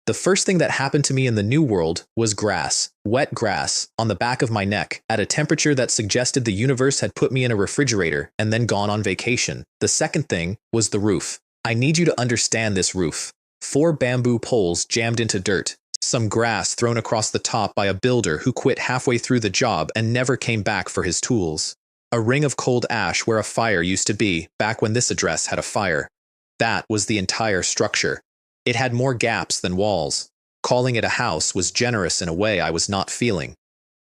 The first thing that happened to me in the new world was grass, wet grass, on the back of my neck, at a temperature that suggested the universe had put me in a refrigerator and then gone on vacation. The second thing was the roof. I need you to understand this roof. 4 bamboo poles jammed into dirt, some grass thrown across the top by a builder who quit halfway through the job and never came back for his tools. A ring of cold ash where a fire used to be, back when this address had a fire. That was the entire structure. It had more gaps than walls. Calling it a house was generous in a way I was not feeling.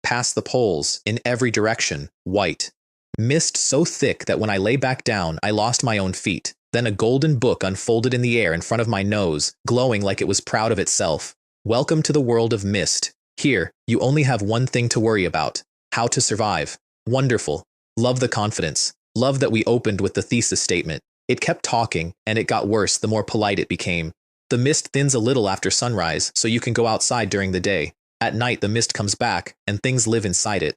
Past the poles, in every direction, white. Mist so thick that when I lay back down, I lost my own feet. Then a golden book unfolded in the air in front of my nose, glowing like it was proud of itself. Welcome to the world of mist. Here, you only have one thing to worry about: how to survive. Wonderful. Love the confidence. Love that we opened with the thesis statement. It kept talking, and it got worse the more polite it became. The mist thins a little after sunrise, so you can go outside during the day. At night, the mist comes back, and things live inside it.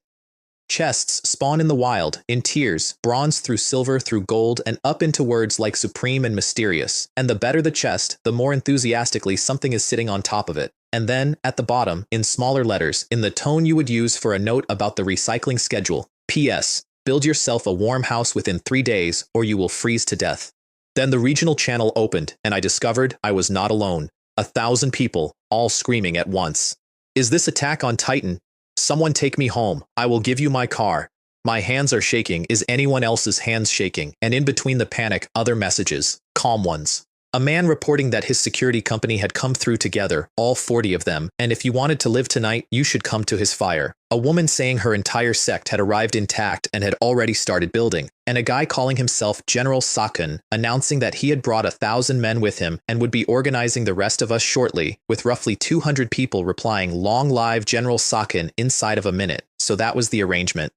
Chests spawn in the wild, in tiers, bronze through silver through gold, and up into words like supreme and mysterious. And the better the chest, the more enthusiastically something is sitting on top of it. And then, at the bottom, in smaller letters, in the tone you would use for a note about the recycling schedule, P.S. Build yourself a warm house within 3 days, or you will freeze to death. Then the regional channel opened, and I discovered I was not alone. 1,000 people, all screaming at once. Is this Attack on Titan? Someone take me home. I will give you my car. My hands are shaking. Is anyone else's hands shaking? And in between the panic, other messages. Calm ones. A man reporting that his security company had come through together, all 40 of them, and if you wanted to live tonight, you should come to his fire. A woman saying her entire sect had arrived intact and had already started building. And a guy calling himself General Saken, announcing that he had brought 1,000 men with him and would be organizing the rest of us shortly, with roughly 200 people replying "Long live General Saken" inside of a minute. So that was the arrangement.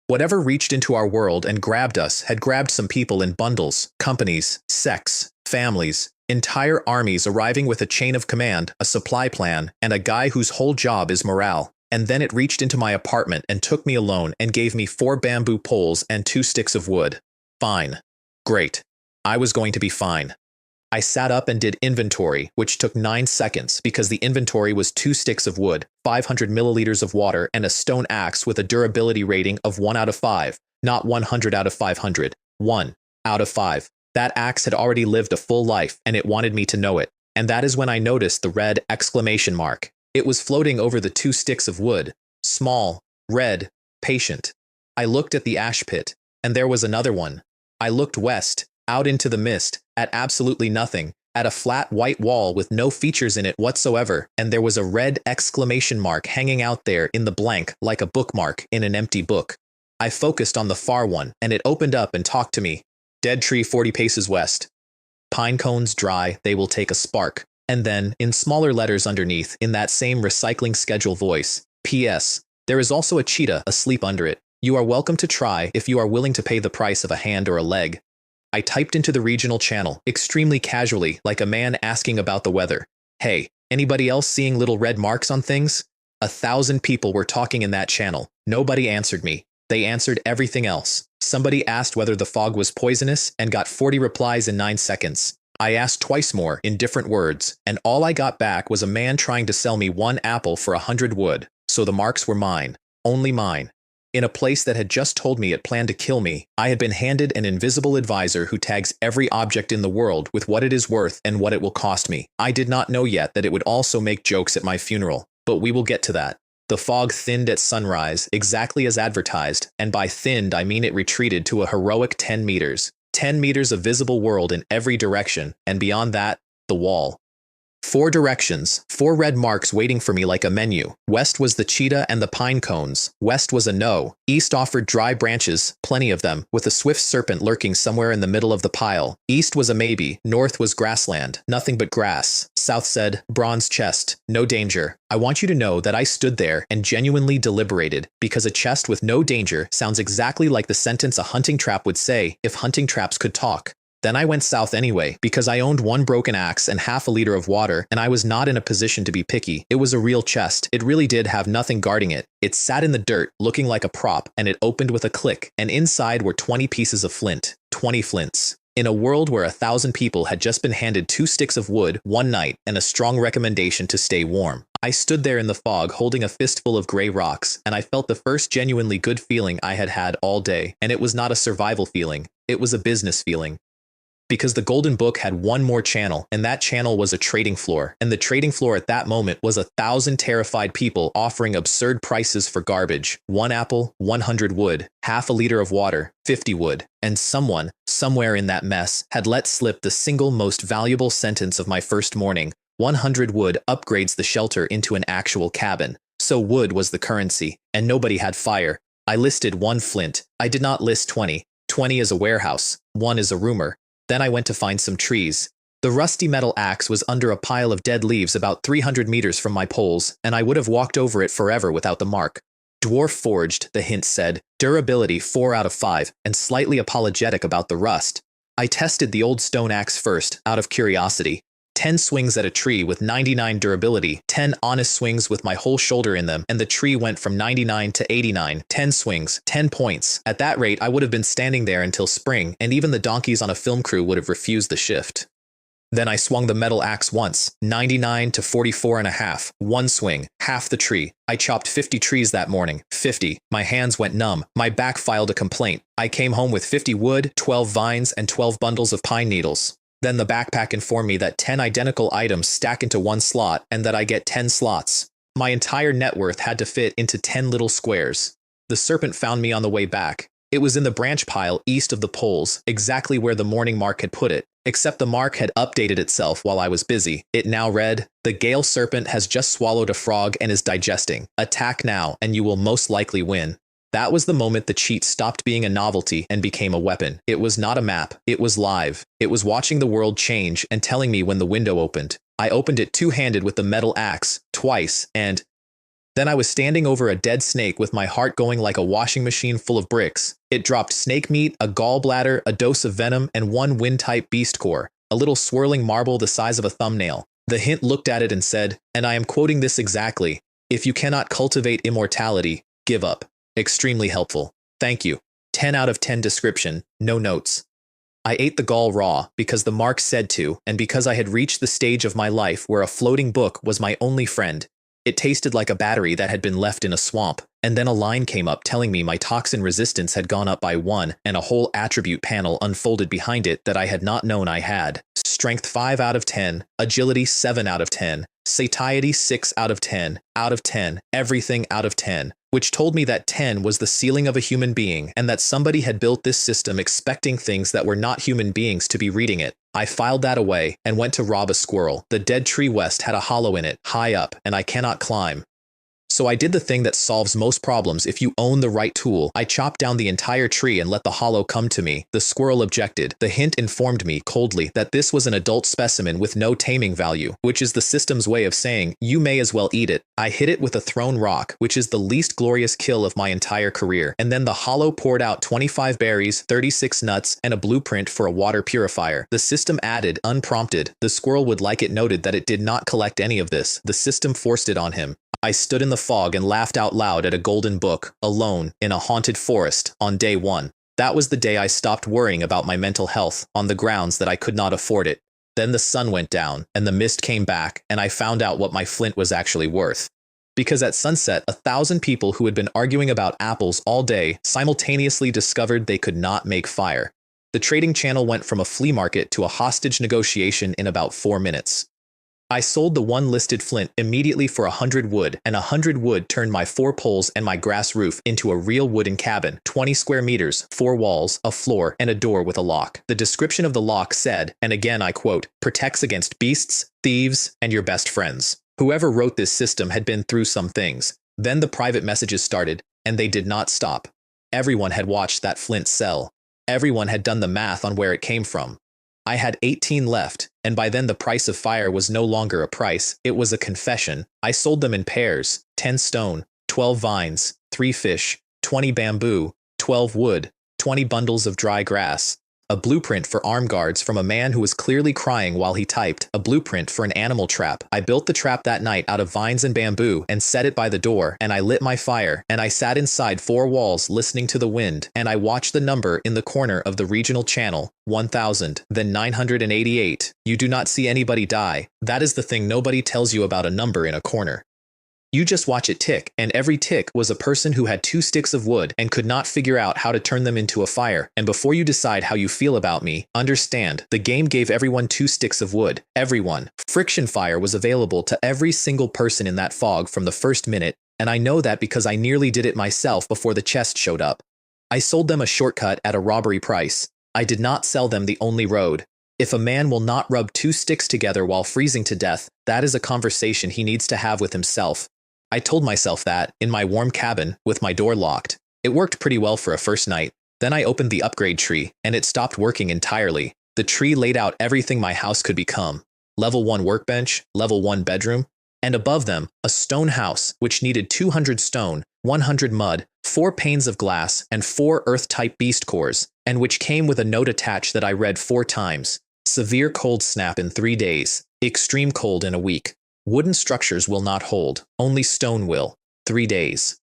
Whatever reached into our world and grabbed us had grabbed some people in bundles, companies, sects, families, entire armies arriving with a chain of command, a supply plan, and a guy whose whole job is morale. And then it reached into my apartment and took me alone and gave me 4 bamboo poles and 2 sticks of wood. Fine. Great. I was going to be fine. I sat up and did inventory, which took 9 seconds because the inventory was 2 sticks of wood, 500 milliliters of water, and a stone axe with a durability rating of 1 out of 5, not 100 out of 500, 1 out of 5. That axe had already lived a full life, and it wanted me to know it. And that is when I noticed the red exclamation mark. It was floating over the 2 sticks of wood. Small, red, patient. I looked at the ash pit, and there was another one. I looked west, out into the mist, at absolutely nothing, at a flat white wall with no features in it whatsoever, and there was a red exclamation mark hanging out there in the blank like a bookmark in an empty book. I focused on the far one, and it opened up and talked to me. Dead tree 40 paces west. Pine cones dry, they will take a spark. And then, in smaller letters underneath, in that same recycling schedule voice, P.S. There is also a cheetah asleep under it. You are welcome to try if you are willing to pay the price of a hand or a leg. I typed into the regional channel, extremely casually, like a man asking about the weather. Hey, anybody else seeing little red marks on things? 1,000 people were talking in that channel. Nobody answered me. They answered everything else. Somebody asked whether the fog was poisonous and got 40 replies in 9 seconds. I asked twice more in different words, and all I got back was a man trying to sell me 1 apple for 100 wood. So the marks were mine. Only mine. In a place that had just told me it planned to kill me, I had been handed an invisible advisor who tags every object in the world with what it is worth and what it will cost me. I did not know yet that it would also make jokes at my funeral, but we will get to that. The fog thinned at sunrise, exactly as advertised, and by thinned I mean it retreated to a heroic 10 meters. 10 meters of visible world in every direction, and beyond that, the wall. 4 directions, 4 red marks waiting for me like a menu. West was the cheetah and the pine cones. West was a no. East offered dry branches, plenty of them, with a swift serpent lurking somewhere in the middle of the pile. East was a maybe. North was grassland, nothing but grass. South said, bronze chest, no danger. I want you to know that I stood there and genuinely deliberated, because a chest with no danger sounds exactly like the sentence a hunting trap would say if hunting traps could talk. Then I went south anyway, because I owned 1 broken axe and half a liter of water, and I was not in a position to be picky. It was a real chest. It really did have nothing guarding it. It sat in the dirt, looking like a prop, and it opened with a click, and inside were 20 pieces of flint. 20 flints. In a world where 1,000 people had just been handed 2 sticks of wood one night and a strong recommendation to stay warm, I stood there in the fog holding a fistful of gray rocks, and I felt the first genuinely good feeling I had had all day, and it was not a survival feeling, it was a business feeling. Because the Golden Book had one more channel, and that channel was a trading floor, and the trading floor at that moment was 1,000 terrified people offering absurd prices for garbage: 1 apple, 100 wood, half a liter of water, 50 wood, and someone, somewhere in that mess, had let slip the single most valuable sentence of my first morning: 100 wood upgrades the shelter into an actual cabin. So wood was the currency, and nobody had fire. I listed 1 flint. I did not list 20. 20 is a warehouse, 1 is a rumor. Then I went to find some trees. The rusty metal axe was under a pile of dead leaves about 300 meters from my poles, and I would have walked over it forever without the mark. Dwarf forged, the hint said, durability 4 out of 5, and slightly apologetic about the rust. I tested the old stone axe first, out of curiosity. 10 swings at a tree with 99 durability, 10 honest swings with my whole shoulder in them, and the tree went from 99 to 89, 10 swings, 10 points. At that rate, I would have been standing there until spring, and even the donkeys on a film crew would have refused the shift. Then I swung the metal axe once, 99 to 44.5, 1 swing, half the tree. I chopped 50 trees that morning, 50. My hands went numb. My back filed a complaint. I came home with 50 wood, 12 vines, and 12 bundles of pine needles. Then the backpack informed me that 10 identical items stack into 1 slot and that I get 10 slots. My entire net worth had to fit into 10 little squares. The serpent found me on the way back. It was in the branch pile east of the poles, exactly where the morning mark had put it, except the mark had updated itself while I was busy. It now read, "The Gale Serpent has just swallowed a frog and is digesting. Attack now, and you will most likely win." That was the moment the cheat stopped being a novelty and became a weapon. It was not a map, it was live. It was watching the world change and telling me when the window opened. I opened it two-handed with the metal axe, twice, and then I was standing over a dead snake with my heart going like a washing machine full of bricks. It dropped snake meat, a gallbladder, a dose of venom, and 1 wind-type beast core, a little swirling marble the size of a thumbnail. The hint looked at it and said, and I am quoting this exactly, "If you cannot cultivate immortality, give up." Extremely helpful. Thank you. 10 out of 10 description, no notes. I ate the gall raw because the mark said to, and because I had reached the stage of my life where a floating book was my only friend. It tasted like a battery that had been left in a swamp, and then a line came up telling me my toxin resistance had gone up by 1, and a whole attribute panel unfolded behind it that I had not known I had. Strength 5 out of 10, agility 7 out of 10, satiety 6 out of 10, everything out of 10, which told me that 10 was the ceiling of a human being and that somebody had built this system expecting things that were not human beings to be reading it. I filed that away and went to rob a squirrel. The dead tree west had a hollow in it, high up, and I cannot climb. So I did the thing that solves most problems if you own the right tool. I chopped down the entire tree and let the hollow come to me. The squirrel objected. The hint informed me coldly that this was an adult specimen with no taming value, which is the system's way of saying, you may as well eat it. I hit it with a thrown rock, which is the least glorious kill of my entire career. And then the hollow poured out 25 berries, 36 nuts, and a blueprint for a water purifier. The system added, unprompted. The squirrel would like it noted that it did not collect any of this. The system forced it on him. I stood in the fog and laughed out loud at a golden book, alone, in a haunted forest, on day 1. That was the day I stopped worrying about my mental health, on the grounds that I could not afford it. Then the sun went down, and the mist came back, and I found out what my flint was actually worth. Because at sunset, 1,000 people who had been arguing about apples all day simultaneously discovered they could not make fire. The trading channel went from a flea market to a hostage negotiation in about 4 minutes. I sold the 1 listed flint immediately for 100 wood, and 100 wood turned my 4 poles and my grass roof into a real wooden cabin, 20 square meters, 4 walls, a floor, and a door with a lock. The description of the lock said, and again I quote, protects against beasts, thieves, and your best friends. Whoever wrote this system had been through some things. Then the private messages started, and they did not stop. Everyone had watched that flint sell. Everyone had done the math on where it came from. I had 18 left, and by then the price of fire was no longer a price, it was a confession. I sold them in pairs, 10 stone, 12 vines, 3 fish, 20 bamboo, 12 wood, 20 bundles of dry grass. A blueprint for arm guards from a man who was clearly crying while he typed. A blueprint for an animal trap. I built the trap that night out of vines and bamboo and set it by the door, and I lit my fire, and I sat inside 4 walls listening to the wind, and I watched the number in the corner of the regional channel, 1000, then 988. You do not see anybody die. That is the thing nobody tells you about a number in a corner. You just watch it tick, and every tick was a person who had 2 sticks of wood and could not figure out how to turn them into a fire. And before you decide how you feel about me, understand, the game gave everyone 2 sticks of wood. Everyone. Friction fire was available to every single person in that fog from the first minute, and I know that because I nearly did it myself before the chest showed up. I sold them a shortcut at a robbery price. I did not sell them the only road. If a man will not rub 2 sticks together while freezing to death, that is a conversation he needs to have with himself. I told myself that, in my warm cabin, with my door locked. It worked pretty well for a first night. Then I opened the upgrade tree, and it stopped working entirely. The tree laid out everything my house could become. Level 1 workbench, level 1 bedroom, and above them, a stone house, which needed 200 stone, 100 mud, 4 panes of glass, and 4 earth-type beast cores, and which came with a note attached that I read 4 times. Severe cold snap in 3 days. Extreme cold in a week. Wooden structures will not hold, only stone will. 3 days.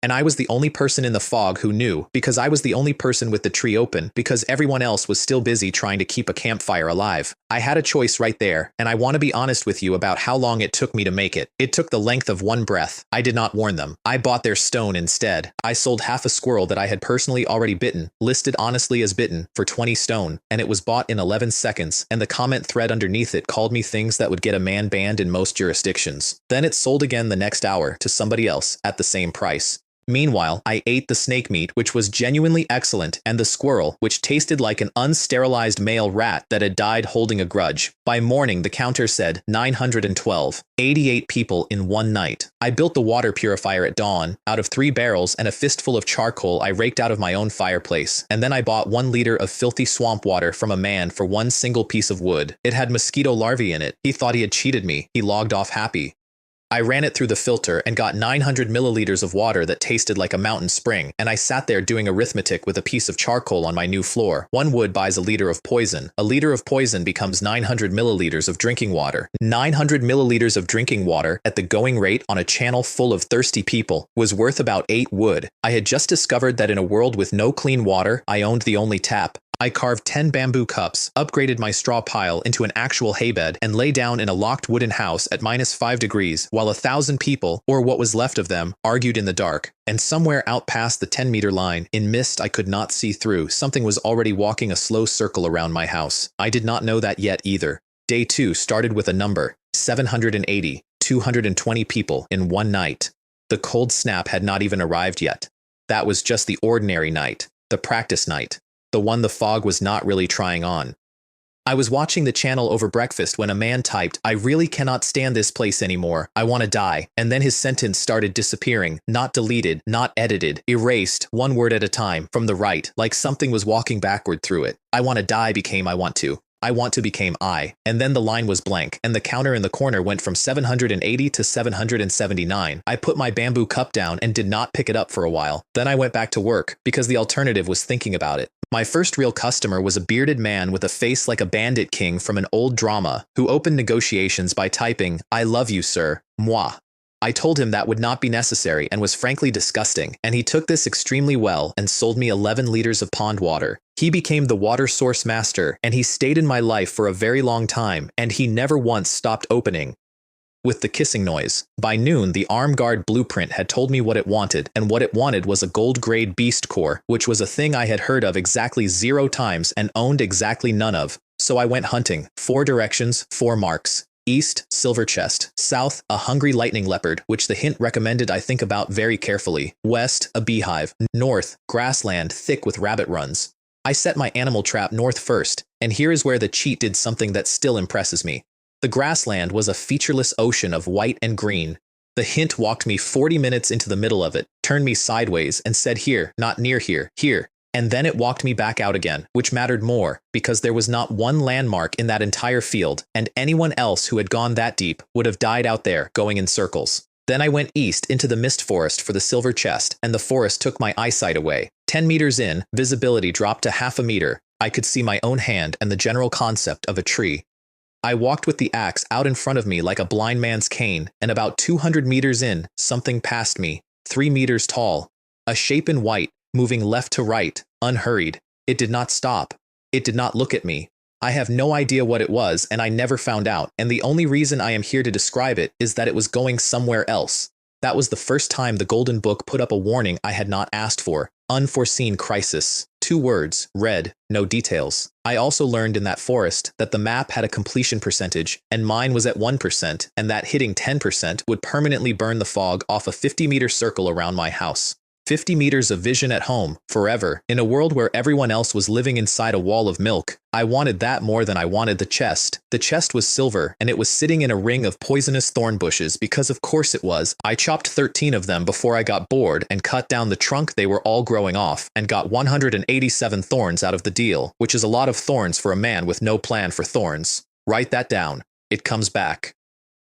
And I was the only person in the fog who knew, because I was the only person with the tree open, because everyone else was still busy trying to keep a campfire alive. I had a choice right there, and I want to be honest with you about how long it took me to make it. It took the length of 1 breath. I did not warn them. I bought their stone instead. I sold half a squirrel that I had personally already bitten, listed honestly as bitten, for 20 stone, and it was bought in 11 seconds, and the comment thread underneath it called me things that would get a man banned in most jurisdictions. Then it sold again the next hour to somebody else at the same price. Meanwhile, I ate the snake meat, which was genuinely excellent, and the squirrel, which tasted like an unsterilized male rat that had died holding a grudge. By morning, the counter said 912. 88 people in 1 night. I built the water purifier at dawn. Out of 3 barrels and a fistful of charcoal I raked out of my own fireplace, and then I bought 1 liter of filthy swamp water from a man for 1 single piece of wood. It had mosquito larvae in it. He thought he had cheated me. He logged off happy. I ran it through the filter and got 900 milliliters of water that tasted like a mountain spring, and I sat there doing arithmetic with a piece of charcoal on my new floor. 1 wood buys a liter of poison. A liter of poison becomes 900 milliliters of drinking water. 900 milliliters of drinking water, at the going rate on a channel full of thirsty people, was worth about 8 wood. I had just discovered that in a world with no clean water, I owned the only tap. I carved 10 bamboo cups, upgraded my straw pile into an actual haybed, and lay down in a locked wooden house at -5 degrees, while 1,000 people, or what was left of them, argued in the dark. And somewhere out past the 10-meter line, in mist I could not see through, something was already walking a slow circle around my house. I did not know that yet either. Day 2 started with a number, 780, 220 people in 1 night. The cold snap had not even arrived yet. That was just the ordinary night, the practice night. The one the fog was not really trying on. I was watching the channel over breakfast when a man typed, "I really cannot stand this place anymore. I want to die." And then his sentence started disappearing, not deleted, not edited, erased, 1 word at a time, from the right, like something was walking backward through it. "I want to die" became "I want to." "I want to" became "I." And then the line was blank, and the counter in the corner went from 780 to 779. I put my bamboo cup down and did not pick it up for a while. Then I went back to work, because the alternative was thinking about it. My first real customer was a bearded man with a face like a bandit king from an old drama, who opened negotiations by typing, "I love you, sir. Moi." I told him that would not be necessary and was frankly disgusting, and he took this extremely well and sold me 11 liters of pond water. He became the water source master, and he stayed in my life for a very long time, and he never once stopped opening. With the kissing noise. By noon, the arm guard blueprint had told me what it wanted, and what it wanted was a gold-grade beast core, which was a thing I had heard of exactly 0 times and owned exactly none of. So I went hunting. 4 directions, 4 marks. East, silver chest. South, a hungry lightning leopard, which the hint recommended I think about very carefully. West, a beehive. North, grassland thick with rabbit runs. I set my animal trap north first, and here is where the cheat did something that still impresses me. The grassland was a featureless ocean of white and green. The hint walked me 40 minutes into the middle of it, turned me sideways, and said here, not near here, here. And then it walked me back out again, which mattered more, because there was not 1 landmark in that entire field, and anyone else who had gone that deep would have died out there, going in circles. Then I went east into the mist forest for the silver chest, and the forest took my eyesight away. 10 meters in, visibility dropped to half a meter. I could see my own hand and the general concept of a tree. I walked with the axe out in front of me like a blind man's cane, and about 200 meters in, something passed me, 3 meters tall. A shape in white, moving left to right, unhurried. It did not stop. It did not look at me. I have no idea what it was, and I never found out, and the only reason I am here to describe it is that it was going somewhere else. That was the first time the Golden Book put up a warning I had not asked for. Unforeseen crisis. 2 words, read, no details. I also learned in that forest that the map had a completion percentage, and mine was at 1%, and that hitting 10% would permanently burn the fog off a 50-meter circle around my house. 50 meters of vision at home, forever, in a world where everyone else was living inside a wall of milk. I wanted that more than I wanted the chest. The chest was silver, and it was sitting in a ring of poisonous thorn bushes because of course it was. I chopped 13 of them before I got bored and cut down the trunk they were all growing off, and got 187 thorns out of the deal, which is a lot of thorns for a man with no plan for thorns. Write that down. It comes back.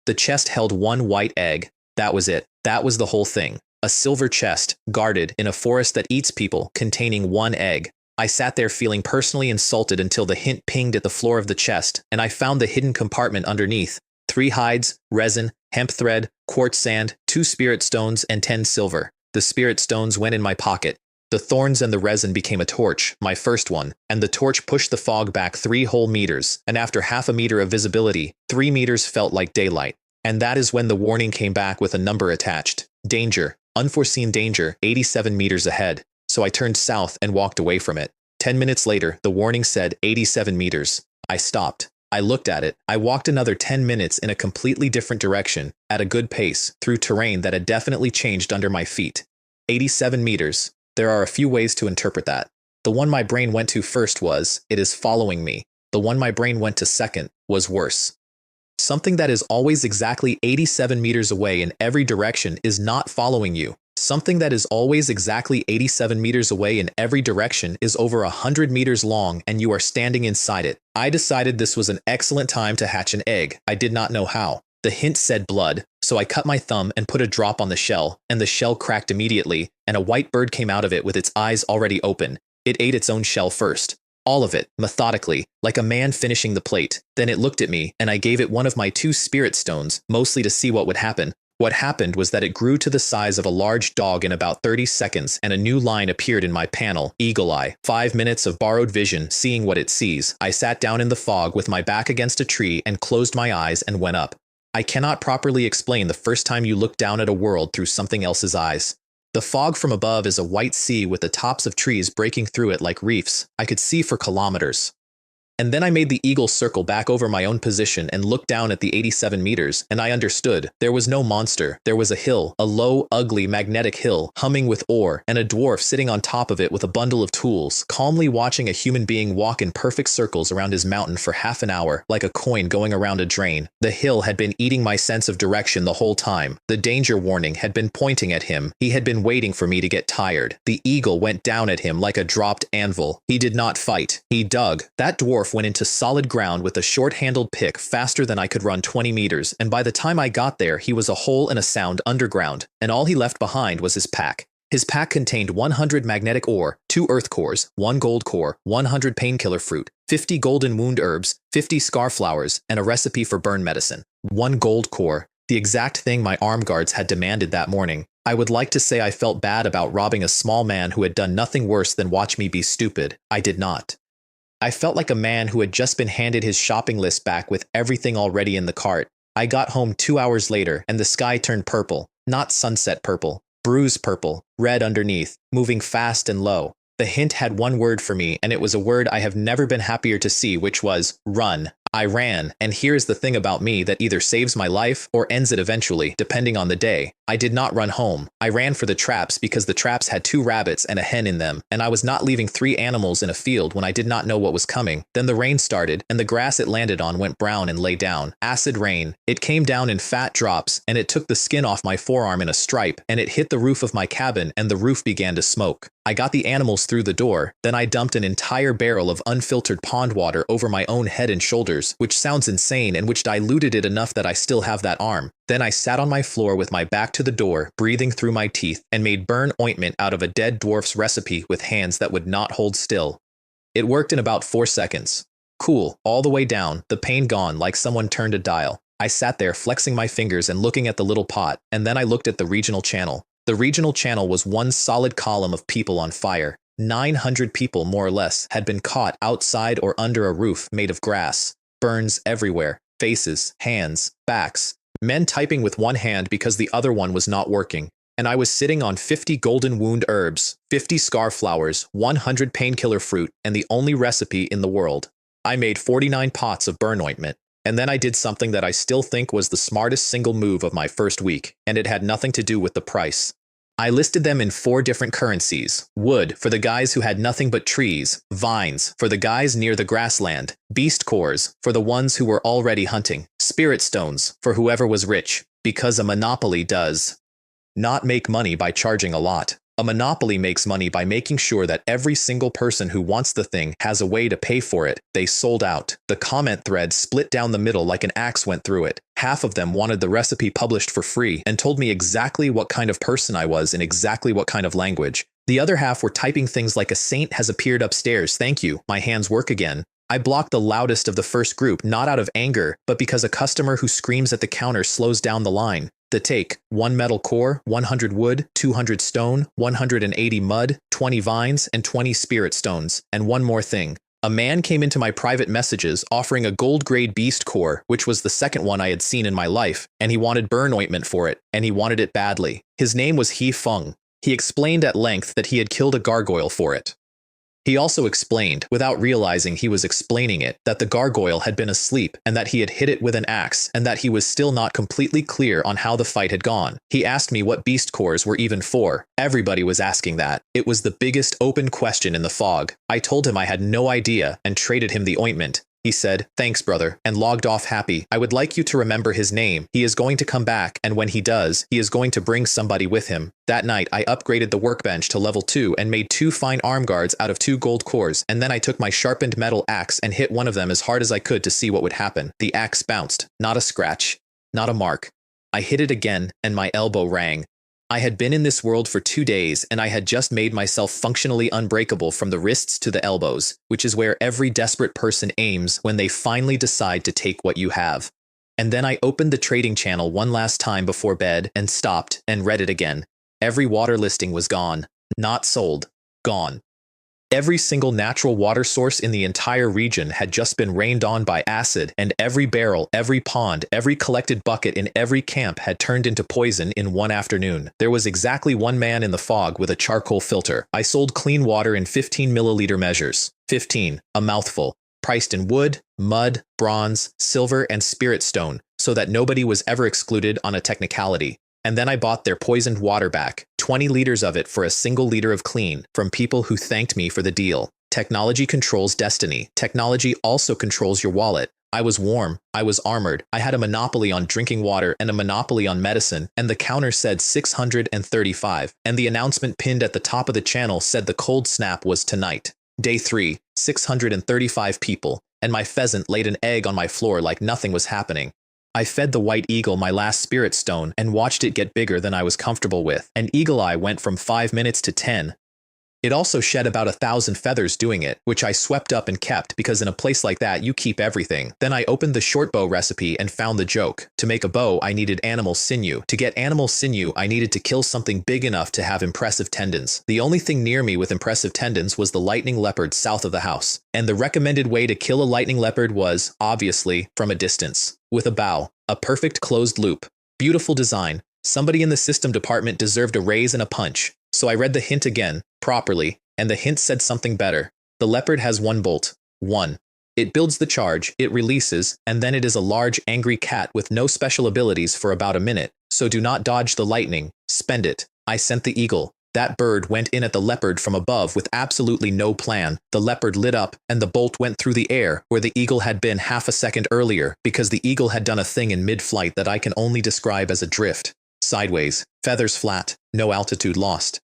The chest held 1 white egg. That was it. That was the whole thing. A silver chest, guarded in a forest that eats people, containing 1 egg. I sat there feeling personally insulted until the hint pinged at the floor of the chest, and I found the hidden compartment underneath. 3 hides, resin, hemp thread, quartz sand, 2 spirit stones, and 10 silver. The spirit stones went in my pocket. The thorns and the resin became a torch, my first one, and the torch pushed the fog back 3 whole meters, and after half a meter of visibility, 3 meters felt like daylight. And that is when the warning came back with a number attached. Danger. Unforeseen danger, 87 meters ahead. So I turned south and walked away from it. 10 minutes later, the warning said 87 meters. I stopped. I looked at it. I walked another 10 minutes in a completely different direction, at a good pace, through terrain that had definitely changed under my feet. 87 meters. There are a few ways to interpret that. The one my brain went to first was, it is following me. The one my brain went to second was worse. Something that is always exactly 87 meters away in every direction is not following you. Something that is always exactly 87 meters away in every direction is over 100 meters long and you are standing inside it. I decided this was an excellent time to hatch an egg. I did not know how. The hint said blood, so I cut my thumb and put a drop on the shell, and the shell cracked immediately, and a white bird came out of it with its eyes already open. It ate its own shell first. All of it, methodically, like a man finishing the plate. Then it looked at me, and I gave it one of my 2 spirit stones, mostly to see what would happen. What happened was that it grew to the size of a large dog in about 30 seconds, and a new line appeared in my panel, Eagle Eye. 5 minutes of borrowed vision, seeing what it sees. I sat down in the fog with my back against a tree and closed my eyes and went up. I cannot properly explain the first time you look down at a world through something else's eyes. The fog from above is a white sea with the tops of trees breaking through it like reefs. I could see for kilometers. And then I made the eagle circle back over my own position and looked down at the 87 meters, and I understood. There was no monster. There was a hill, a low, ugly, magnetic hill, humming with ore, and a dwarf sitting on top of it with a bundle of tools, calmly watching a human being walk in perfect circles around his mountain for half an hour, like a coin going around a drain. The hill had been eating my sense of direction the whole time. The danger warning had been pointing at him. He had been waiting for me to get tired. The eagle went down at him like a dropped anvil. He did not fight. He dug. That dwarf went into solid ground with a short-handled pick faster than I could run 20 meters, and by the time I got there, he was a hole in a sound underground, and all he left behind was his pack. His pack contained 100 magnetic ore, 2 earth cores, 1 gold core, 100 painkiller fruit, 50 golden wound herbs, 50 scar flowers, and a recipe for burn medicine. 1 gold core, the exact thing my arm guards had demanded that morning. I would like to say I felt bad about robbing a small man who had done nothing worse than watch me be stupid. I did not. I felt like a man who had just been handed his shopping list back with everything already in the cart. I got home 2 hours later, and the sky turned purple. Not sunset purple. Bruise purple. Red underneath. Moving fast and low. The hint had 1 word for me, and it was a word I have never been happier to see, which was run. I ran, and here's the thing about me that either saves my life or ends it eventually, depending on the day. I did not run home. I ran for the traps because the traps had 2 rabbits and a hen in them, and I was not leaving 3 animals in a field when I did not know what was coming. Then the rain started, and the grass it landed on went brown and lay down. Acid rain. It came down in fat drops, and it took the skin off my forearm in a stripe, and it hit the roof of my cabin, and the roof began to smoke. I got the animals through the door, then I dumped an entire barrel of unfiltered pond water over my own head and shoulders, which sounds insane and which diluted it enough that I still have that arm. Then I sat on my floor with my back to the door, breathing through my teeth, and made burn ointment out of a dead dwarf's recipe with hands that would not hold still. It worked in about 4 seconds. Cool, all the way down, the pain gone like someone turned a dial. I sat there flexing my fingers and looking at the little pot, and then I looked at the regional channel. The regional channel was one solid column of people on fire. 900 people, more or less, had been caught outside or under a roof made of grass. Burns everywhere. Faces, hands, backs. Men typing with one hand because the other one was not working. And I was sitting on 50 golden wound herbs, 50 scar flowers, 100 painkiller fruit, and the only recipe in the world. I made 49 pots of burn ointment. And then I did something that I still think was the smartest single move of my first week, and it had nothing to do with the price. I listed them in 4 different currencies: wood for the guys who had nothing but trees, vines for the guys near the grassland, beast cores for the ones who were already hunting, spirit stones for whoever was rich, because a monopoly does not make money by charging a lot. A monopoly makes money by making sure that every single person who wants the thing has a way to pay for it. They sold out. The comment thread split down the middle like an axe went through it. Half of them wanted the recipe published for free and told me exactly what kind of person I was in exactly what kind of language. The other half were typing things like, "A saint has appeared upstairs, thank you, my hands work again." I blocked the loudest of the first group, not out of anger, but because a customer who screams at the counter slows down the line. The take: 1 metal core, 100 wood, 200 stone, 180 mud, 20 vines, and 20 spirit stones. And one more thing. A man came into my private messages offering a gold-grade beast core, which was the second one I had seen in my life, and he wanted burn ointment for it, and he wanted it badly. His name was He Feng. He explained at length that he had killed a gargoyle for it. He also explained, without realizing he was explaining it, that the gargoyle had been asleep and that he had hit it with an axe and that he was still not completely clear on how the fight had gone. He asked me what beast cores were even for. Everybody was asking that. It was the biggest open question in the fog. I told him I had no idea and traded him the ointment. He said, "Thanks, brother," and logged off happy. "I would like you to remember his name. He is going to come back, and when he does, he is going to bring somebody with him." That night, I upgraded the workbench to level 2 and made 2 fine arm guards out of 2 gold cores, and then I took my sharpened metal axe and hit one of them as hard as I could to see what would happen. The axe bounced. Not a scratch. Not a mark. I hit it again, and my elbow rang. I had been in this world for 2 days, and I had just made myself functionally unbreakable from the wrists to the elbows, which is where every desperate person aims when they finally decide to take what you have. And then I opened the trading channel one last time before bed and stopped and read it again. Every water listing was gone. Not sold. Gone. Every single natural water source in the entire region had just been rained on by acid, and every barrel, every pond, every collected bucket in every camp had turned into poison in one afternoon. There was exactly one man in the fog with a charcoal filter. I sold clean water in 15 milliliter measures. 15, a mouthful. Priced in wood, mud, bronze, silver, and spirit stone, so that nobody was ever excluded on a technicality. And then I bought their poisoned water back, 20 liters of it for a single liter of clean, from people who thanked me for the deal. Technology controls destiny. Technology also controls your wallet. I was warm. I was armored. I had a monopoly on drinking water and a monopoly on medicine, and the counter said 635, and the announcement pinned at the top of the channel said the cold snap was tonight. Day 3, 635 people, and my pheasant laid an egg on my floor like nothing was happening. I fed the white eagle my last spirit stone and watched it get bigger than I was comfortable with, and Eagle Eye went from 5 minutes to 10. It also shed about 1,000 feathers doing it, which I swept up and kept because in a place like that you keep everything. Then I opened the short bow recipe and found the joke. To make a bow, I needed animal sinew. To get animal sinew, I needed to kill something big enough to have impressive tendons. The only thing near me with impressive tendons was the lightning leopard south of the house. And the recommended way to kill a lightning leopard was, obviously, from a distance. With a bow. A perfect closed loop. Beautiful design. Somebody in the system department deserved a raise and a punch. So I read the hint again, properly, and the hint said something better. The leopard has 1 bolt. 1. It builds the charge, it releases, and then it is a large angry cat with no special abilities for about a minute. So do not dodge the lightning, spend it. I sent the eagle. That bird went in at the leopard from above with absolutely no plan. The leopard lit up, and the bolt went through the air where the eagle had been half a second earlier because the eagle had done a thing in mid-flight that I can only describe as a drift. Sideways, feathers flat, no altitude lost.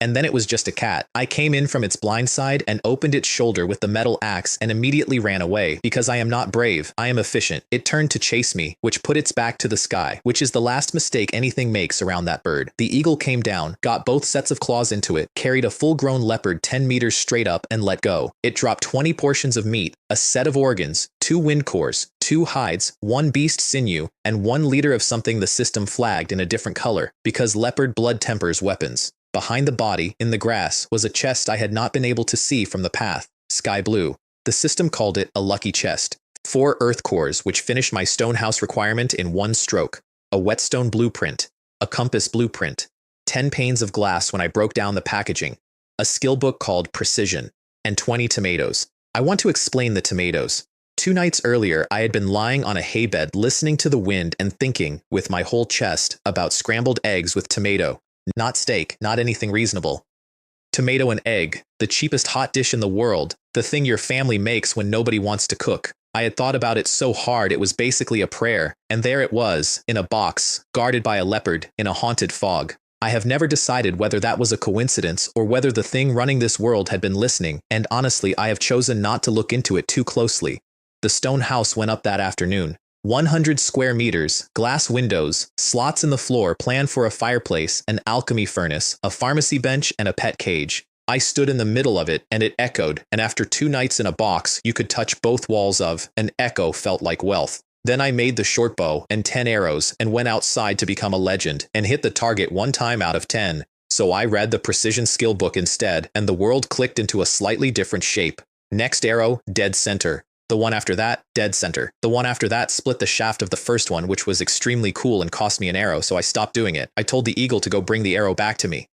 And then it was just a cat. I came in from its blind side and opened its shoulder with the metal axe and immediately ran away. Because I am not brave, I am efficient. It turned to chase me, which put its back to the sky, which is the last mistake anything makes around that bird. The eagle came down, got both sets of claws into it, carried a full-grown leopard 10 meters straight up and let go. It dropped 20 portions of meat, a set of organs, 2 wind cores, 2 hides, 1 beast sinew, and 1 liter of something the system flagged in a different color, because leopard blood tempers weapons. Behind the body, in the grass, was a chest I had not been able to see from the path, sky blue. The system called it a lucky chest. 4 earth cores, which finished my stone house requirement in 1 stroke. A whetstone blueprint. A compass blueprint. 10 panes of glass when I broke down the packaging. A skill book called Precision. And 20 tomatoes. I want to explain the tomatoes. 2 nights earlier, I had been lying on a haybed listening to the wind and thinking, with my whole chest, about scrambled eggs with tomato. Not steak, not anything reasonable. Tomato and egg, the cheapest hot dish in the world, the thing your family makes when nobody wants to cook. I had thought about it so hard it was basically a prayer, and there it was, in a box, guarded by a leopard, in a haunted fog. I have never decided whether that was a coincidence or whether the thing running this world had been listening, and honestly I have chosen not to look into it too closely. The stone house went up that afternoon. 100 square meters, glass windows, slots in the floor planned for a fireplace, an alchemy furnace, a pharmacy bench, and a pet cage. I stood in the middle of it, and it echoed, and after 2 nights in a box you could touch both walls of, an echo felt like wealth. Then I made the short bow and 10 arrows and went outside to become a legend, and hit the target 1 time out of 10. So I read the precision skill book instead, and the world clicked into a slightly different shape. Next arrow, dead center. The one after that, dead center. The one after that split the shaft of the first one, which was extremely cool and cost me an arrow, so I stopped doing it. I told the eagle to go bring the arrow back to me.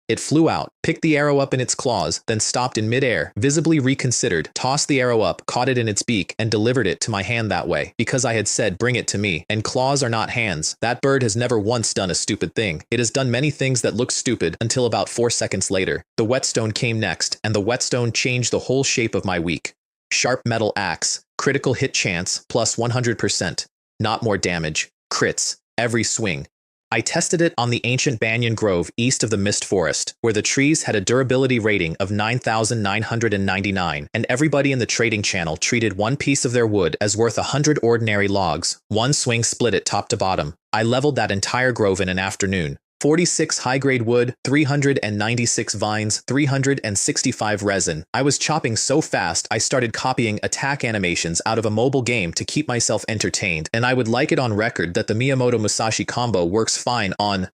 It flew out, picked the arrow up in its claws, then stopped in midair, visibly reconsidered, tossed the arrow up, caught it in its beak, and delivered it to my hand that way, because I had said bring it to me, and claws are not hands. That bird has never once done a stupid thing. It has done many things that look stupid until about 4 seconds later. The whetstone came next, and the whetstone changed the whole shape of my week. Sharp metal axe, critical hit chance, plus 100%. Not more damage. Crits. Every swing. I tested it on the ancient Banyan Grove east of the Mist Forest, where the trees had a durability rating of 9,999, and everybody in the trading channel treated 1 piece of their wood as worth 100 ordinary logs. 1 swing split it top to bottom. I leveled that entire grove in an afternoon. 46 high-grade wood, 396 vines, 365 resin. I was chopping so fast I started copying attack animations out of a mobile game to keep myself entertained, and I would like it on record that the Miyamoto Musashi combo works fine on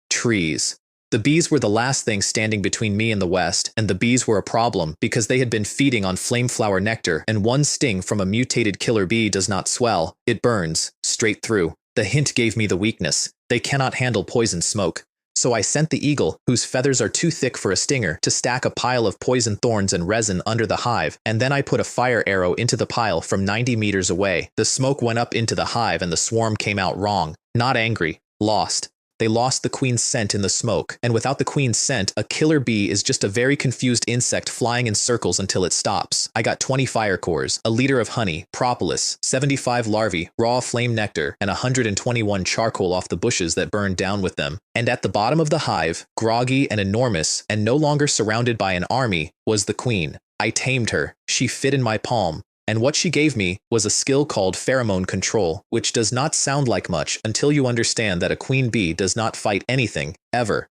trees. The bees were the last thing standing between me and the West, and the bees were a problem because they had been feeding on flameflower nectar, and 1 sting from a mutated killer bee does not swell, it burns, straight through. The hint gave me the weakness. They cannot handle poison smoke. So I sent the eagle, whose feathers are too thick for a stinger, to stack a pile of poison thorns and resin under the hive, and then I put a fire arrow into the pile from 90 meters away. The smoke went up into the hive and the swarm came out wrong. Not angry. Lost. They lost the queen's scent in the smoke, and without the queen's scent, a killer bee is just a very confused insect flying in circles until it stops. I got 20 fire cores, a liter of honey, propolis, 75 larvae, raw flame nectar, and 121 charcoal off the bushes that burned down with them. And at the bottom of the hive, groggy and enormous, and no longer surrounded by an army, was the queen. I tamed her. She fit in my palm. And what she gave me was a skill called pheromone control, which does not sound like much until you understand that a queen bee does not fight anything, ever.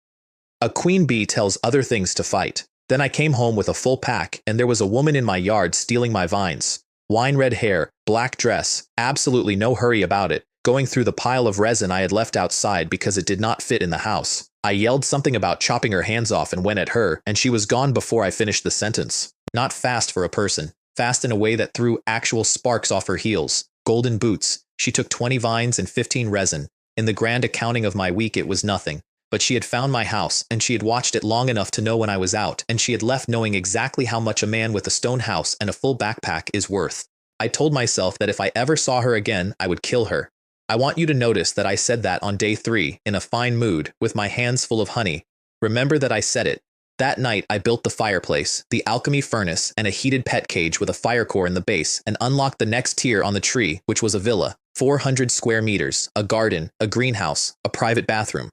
A queen bee tells other things to fight. Then I came home with a full pack, and there was a woman in my yard stealing my vines. Wine red hair, black dress, absolutely no hurry about it, going through the pile of resin I had left outside because it did not fit in the house. I yelled something about chopping her hands off and went at her, and she was gone before I finished the sentence. Not fast for a person. Fast in a way that threw actual sparks off her heels. Golden boots. She took 20 vines and 15 resin. In the grand accounting of my week it was nothing. But she had found my house, and she had watched it long enough to know when I was out, and she had left knowing exactly how much a man with a stone house and a full backpack is worth. I told myself that if I ever saw her again, I would kill her. I want you to notice that I said that on day 3, in a fine mood, with my hands full of honey. Remember that I said it. That night, I built the fireplace, the alchemy furnace, and a heated pet cage with a fire core in the base, and unlocked the next tier on the tree, which was a villa, 400 square meters, a garden, a greenhouse, a private bathroom.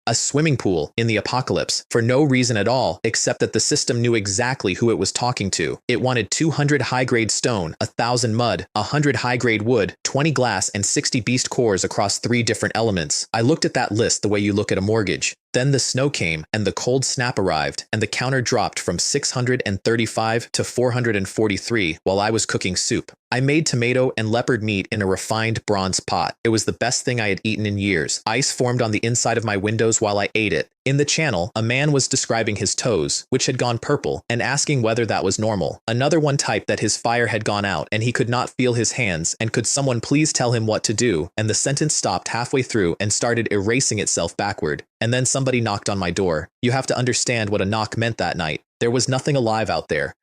A swimming pool in the apocalypse for no reason at all except that the system knew exactly who it was talking to. It wanted 200 high-grade stone, 1,000 mud, 100 high-grade wood, 20 glass, and 60 beast cores across 3 different elements. I looked at that list the way you look at a mortgage. Then the snow came, and the cold snap arrived, and the counter dropped from 635 to 443 while I was cooking soup. I made tomato and leopard meat in a refined bronze pot. It was the best thing I had eaten in years. Ice formed on the inside of my windows while I ate it. In the channel, a man was describing his toes, which had gone purple, and asking whether that was normal. Another one typed that his fire had gone out and he could not feel his hands, and could someone please tell him what to do, and the sentence stopped halfway through and started erasing itself backward. And then somebody knocked on my door. You have to understand what a knock meant that night. There was nothing alive out there.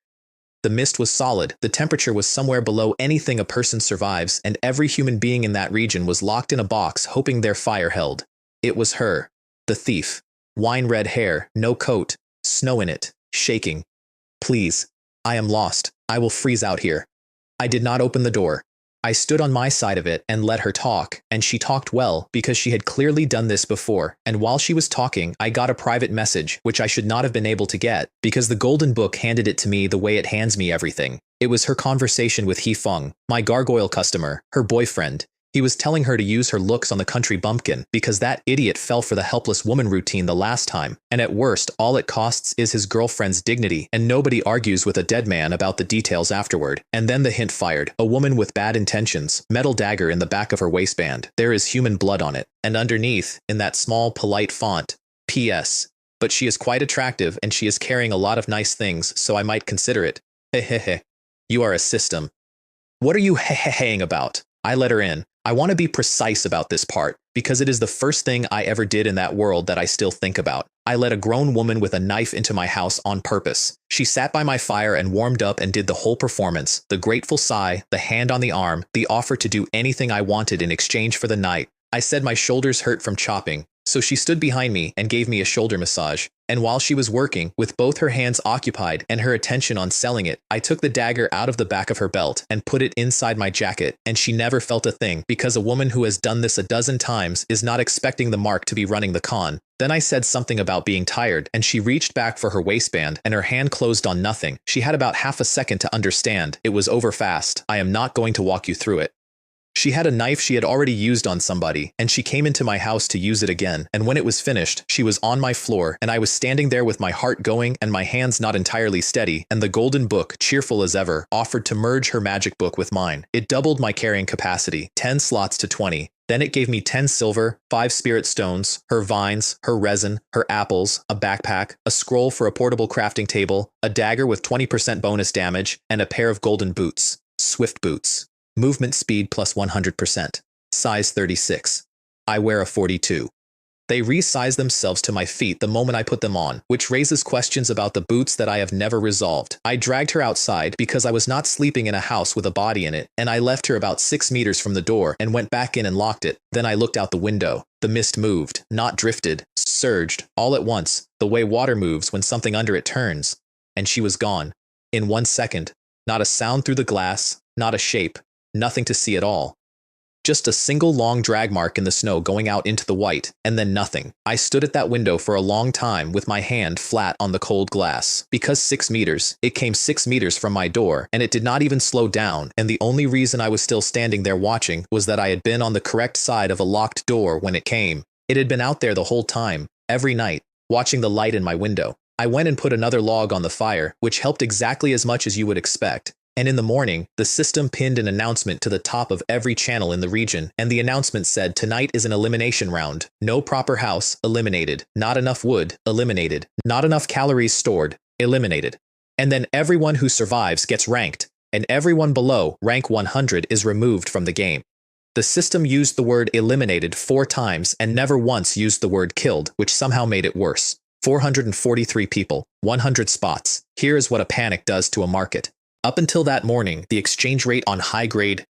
The mist was solid, the temperature was somewhere below anything a person survives, and every human being in that region was locked in a box hoping their fire held. It was her, the thief. Wine red hair, no coat, snow in it, shaking. Please, I am lost. I will freeze out here. I did not open the door. I stood on my side of it and let her talk, and she talked well because she had clearly done this before, and while she was talking, I got a private message, which I should not have been able to get, because the Golden Book handed it to me the way it hands me everything. It was her conversation with He Feng, my gargoyle customer, her boyfriend. He was telling her to use her looks on the country bumpkin because that idiot fell for the helpless woman routine the last time, and at worst, all it costs is his girlfriend's dignity, and nobody argues with a dead man about the details afterward. And then the hint fired. A woman with bad intentions, metal dagger in the back of her waistband. There is human blood on it. And underneath, in that small, polite font, P.S. But she is quite attractive and she is carrying a lot of nice things, so I might consider it. Hehehe. You are a system. What are you heheheing about? I let her in. I want to be precise about this part, because it is the first thing I ever did in that world that I still think about. I let a grown woman with a knife into my house on purpose. She sat by my fire and warmed up and did the whole performance, the grateful sigh, the hand on the arm, the offer to do anything I wanted in exchange for the night. I said my shoulders hurt from chopping, so she stood behind me and gave me a shoulder massage. And while she was working, with both her hands occupied and her attention on selling it, I took the dagger out of the back of her belt and put it inside my jacket, and she never felt a thing, because a woman who has done this a dozen times is not expecting the mark to be running the con. Then I said something about being tired, and she reached back for her waistband, and her hand closed on nothing. She had about half a second to understand. It was over fast. I am not going to walk you through it. She had a knife she had already used on somebody, and she came into my house to use it again, and when it was finished, she was on my floor, and I was standing there with my heart going and my hands not entirely steady, and the Golden Book, cheerful as ever, offered to merge her magic book with mine. It doubled my carrying capacity, 10 slots to 20. Then it gave me 10 silver, 5 spirit stones, her vines, her resin, her apples, a backpack, a scroll for a portable crafting table, a dagger with 20% bonus damage, and a pair of golden boots. Swift boots. Movement speed plus 100%. Size 36. I wear a 42. They resize themselves to my feet the moment I put them on, which raises questions about the boots that I have never resolved. I dragged her outside because I was not sleeping in a house with a body in it, and I left her about 6 meters from the door and went back in and locked it. Then I looked out the window. The mist moved, not drifted, surged, all at once, the way water moves when something under it turns. And she was gone. In 1 second. Not a sound through the glass, not a shape. Nothing to see at all. Just a single long drag mark in the snow going out into the white, and then nothing. I stood at that window for a long time with my hand flat on the cold glass. Because 6 meters, it came 6 meters from my door, and it did not even slow down, and the only reason I was still standing there watching was that I had been on the correct side of a locked door when it came. It had been out there the whole time, every night, watching the light in my window. I went and put another log on the fire, which helped exactly as much as you would expect. And in the morning, the system pinned an announcement to the top of every channel in the region, and the announcement said, "Tonight is an elimination round. No proper house, eliminated. Not enough wood, eliminated. Not enough calories stored, eliminated." And then everyone who survives gets ranked, and everyone below rank 100 is removed from the game. The system used the word eliminated 4 times and never once used the word killed, which somehow made it worse. 443 people, 100 spots. Here is what a panic does to a market. Up until that morning, the exchange rate on high-grade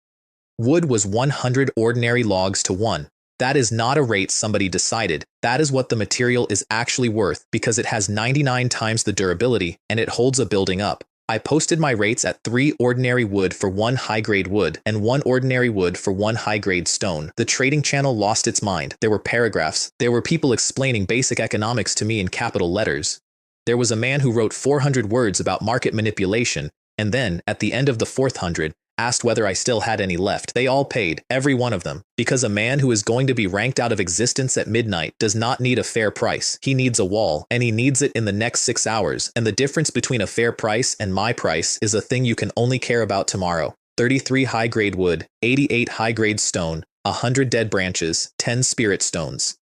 wood was 100 ordinary logs to 1. That is not a rate somebody decided. That is what the material is actually worth because it has 99 times the durability and it holds a building up. I posted my rates at 3 ordinary wood for 1 high-grade wood and 1 ordinary wood for 1 high-grade stone. The trading channel lost its mind. There were paragraphs. There were people explaining basic economics to me in capital letters. There was a man who wrote 400 words about market manipulation, and then, at the end of the 400, asked whether I still had any left. They all paid, every one of them, because a man who is going to be ranked out of existence at midnight does not need a fair price. He needs a wall, and he needs it in the next 6 hours, and the difference between a fair price and my price is a thing you can only care about tomorrow. 33 high-grade wood, 88 high-grade stone, 100 dead branches, 10 spirit stones.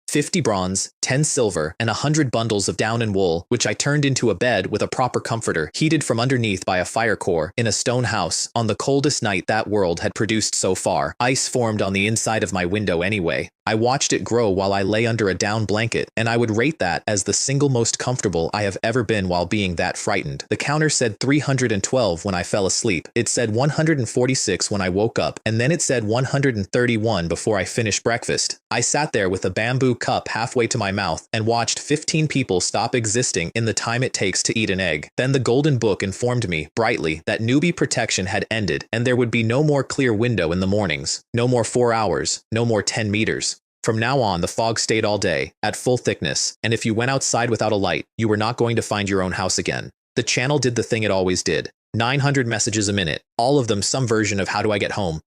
50 bronze, 10 silver, and 100 bundles of down and wool, which I turned into a bed with a proper comforter, heated from underneath by a fire core, in a stone house, on the coldest night that world had produced so far. Ice formed on the inside of my window anyway. I watched it grow while I lay under a down blanket, and I would rate that as the single most comfortable I have ever been while being that frightened. The counter said 312 when I fell asleep. It said 146 when I woke up, and then it said 131 before I finished breakfast. I sat there with a bamboo cup halfway to my mouth and watched 15 people stop existing in the time it takes to eat an egg. Then the golden book informed me, brightly, that newbie protection had ended, and there would be no more clear window in the mornings, no more 4 hours, no more 10 meters. From now on, the fog stayed all day, at full thickness, and if you went outside without a light, you were not going to find your own house again. The channel did the thing it always did. 900 messages a minute, all of them some version of how do I get home.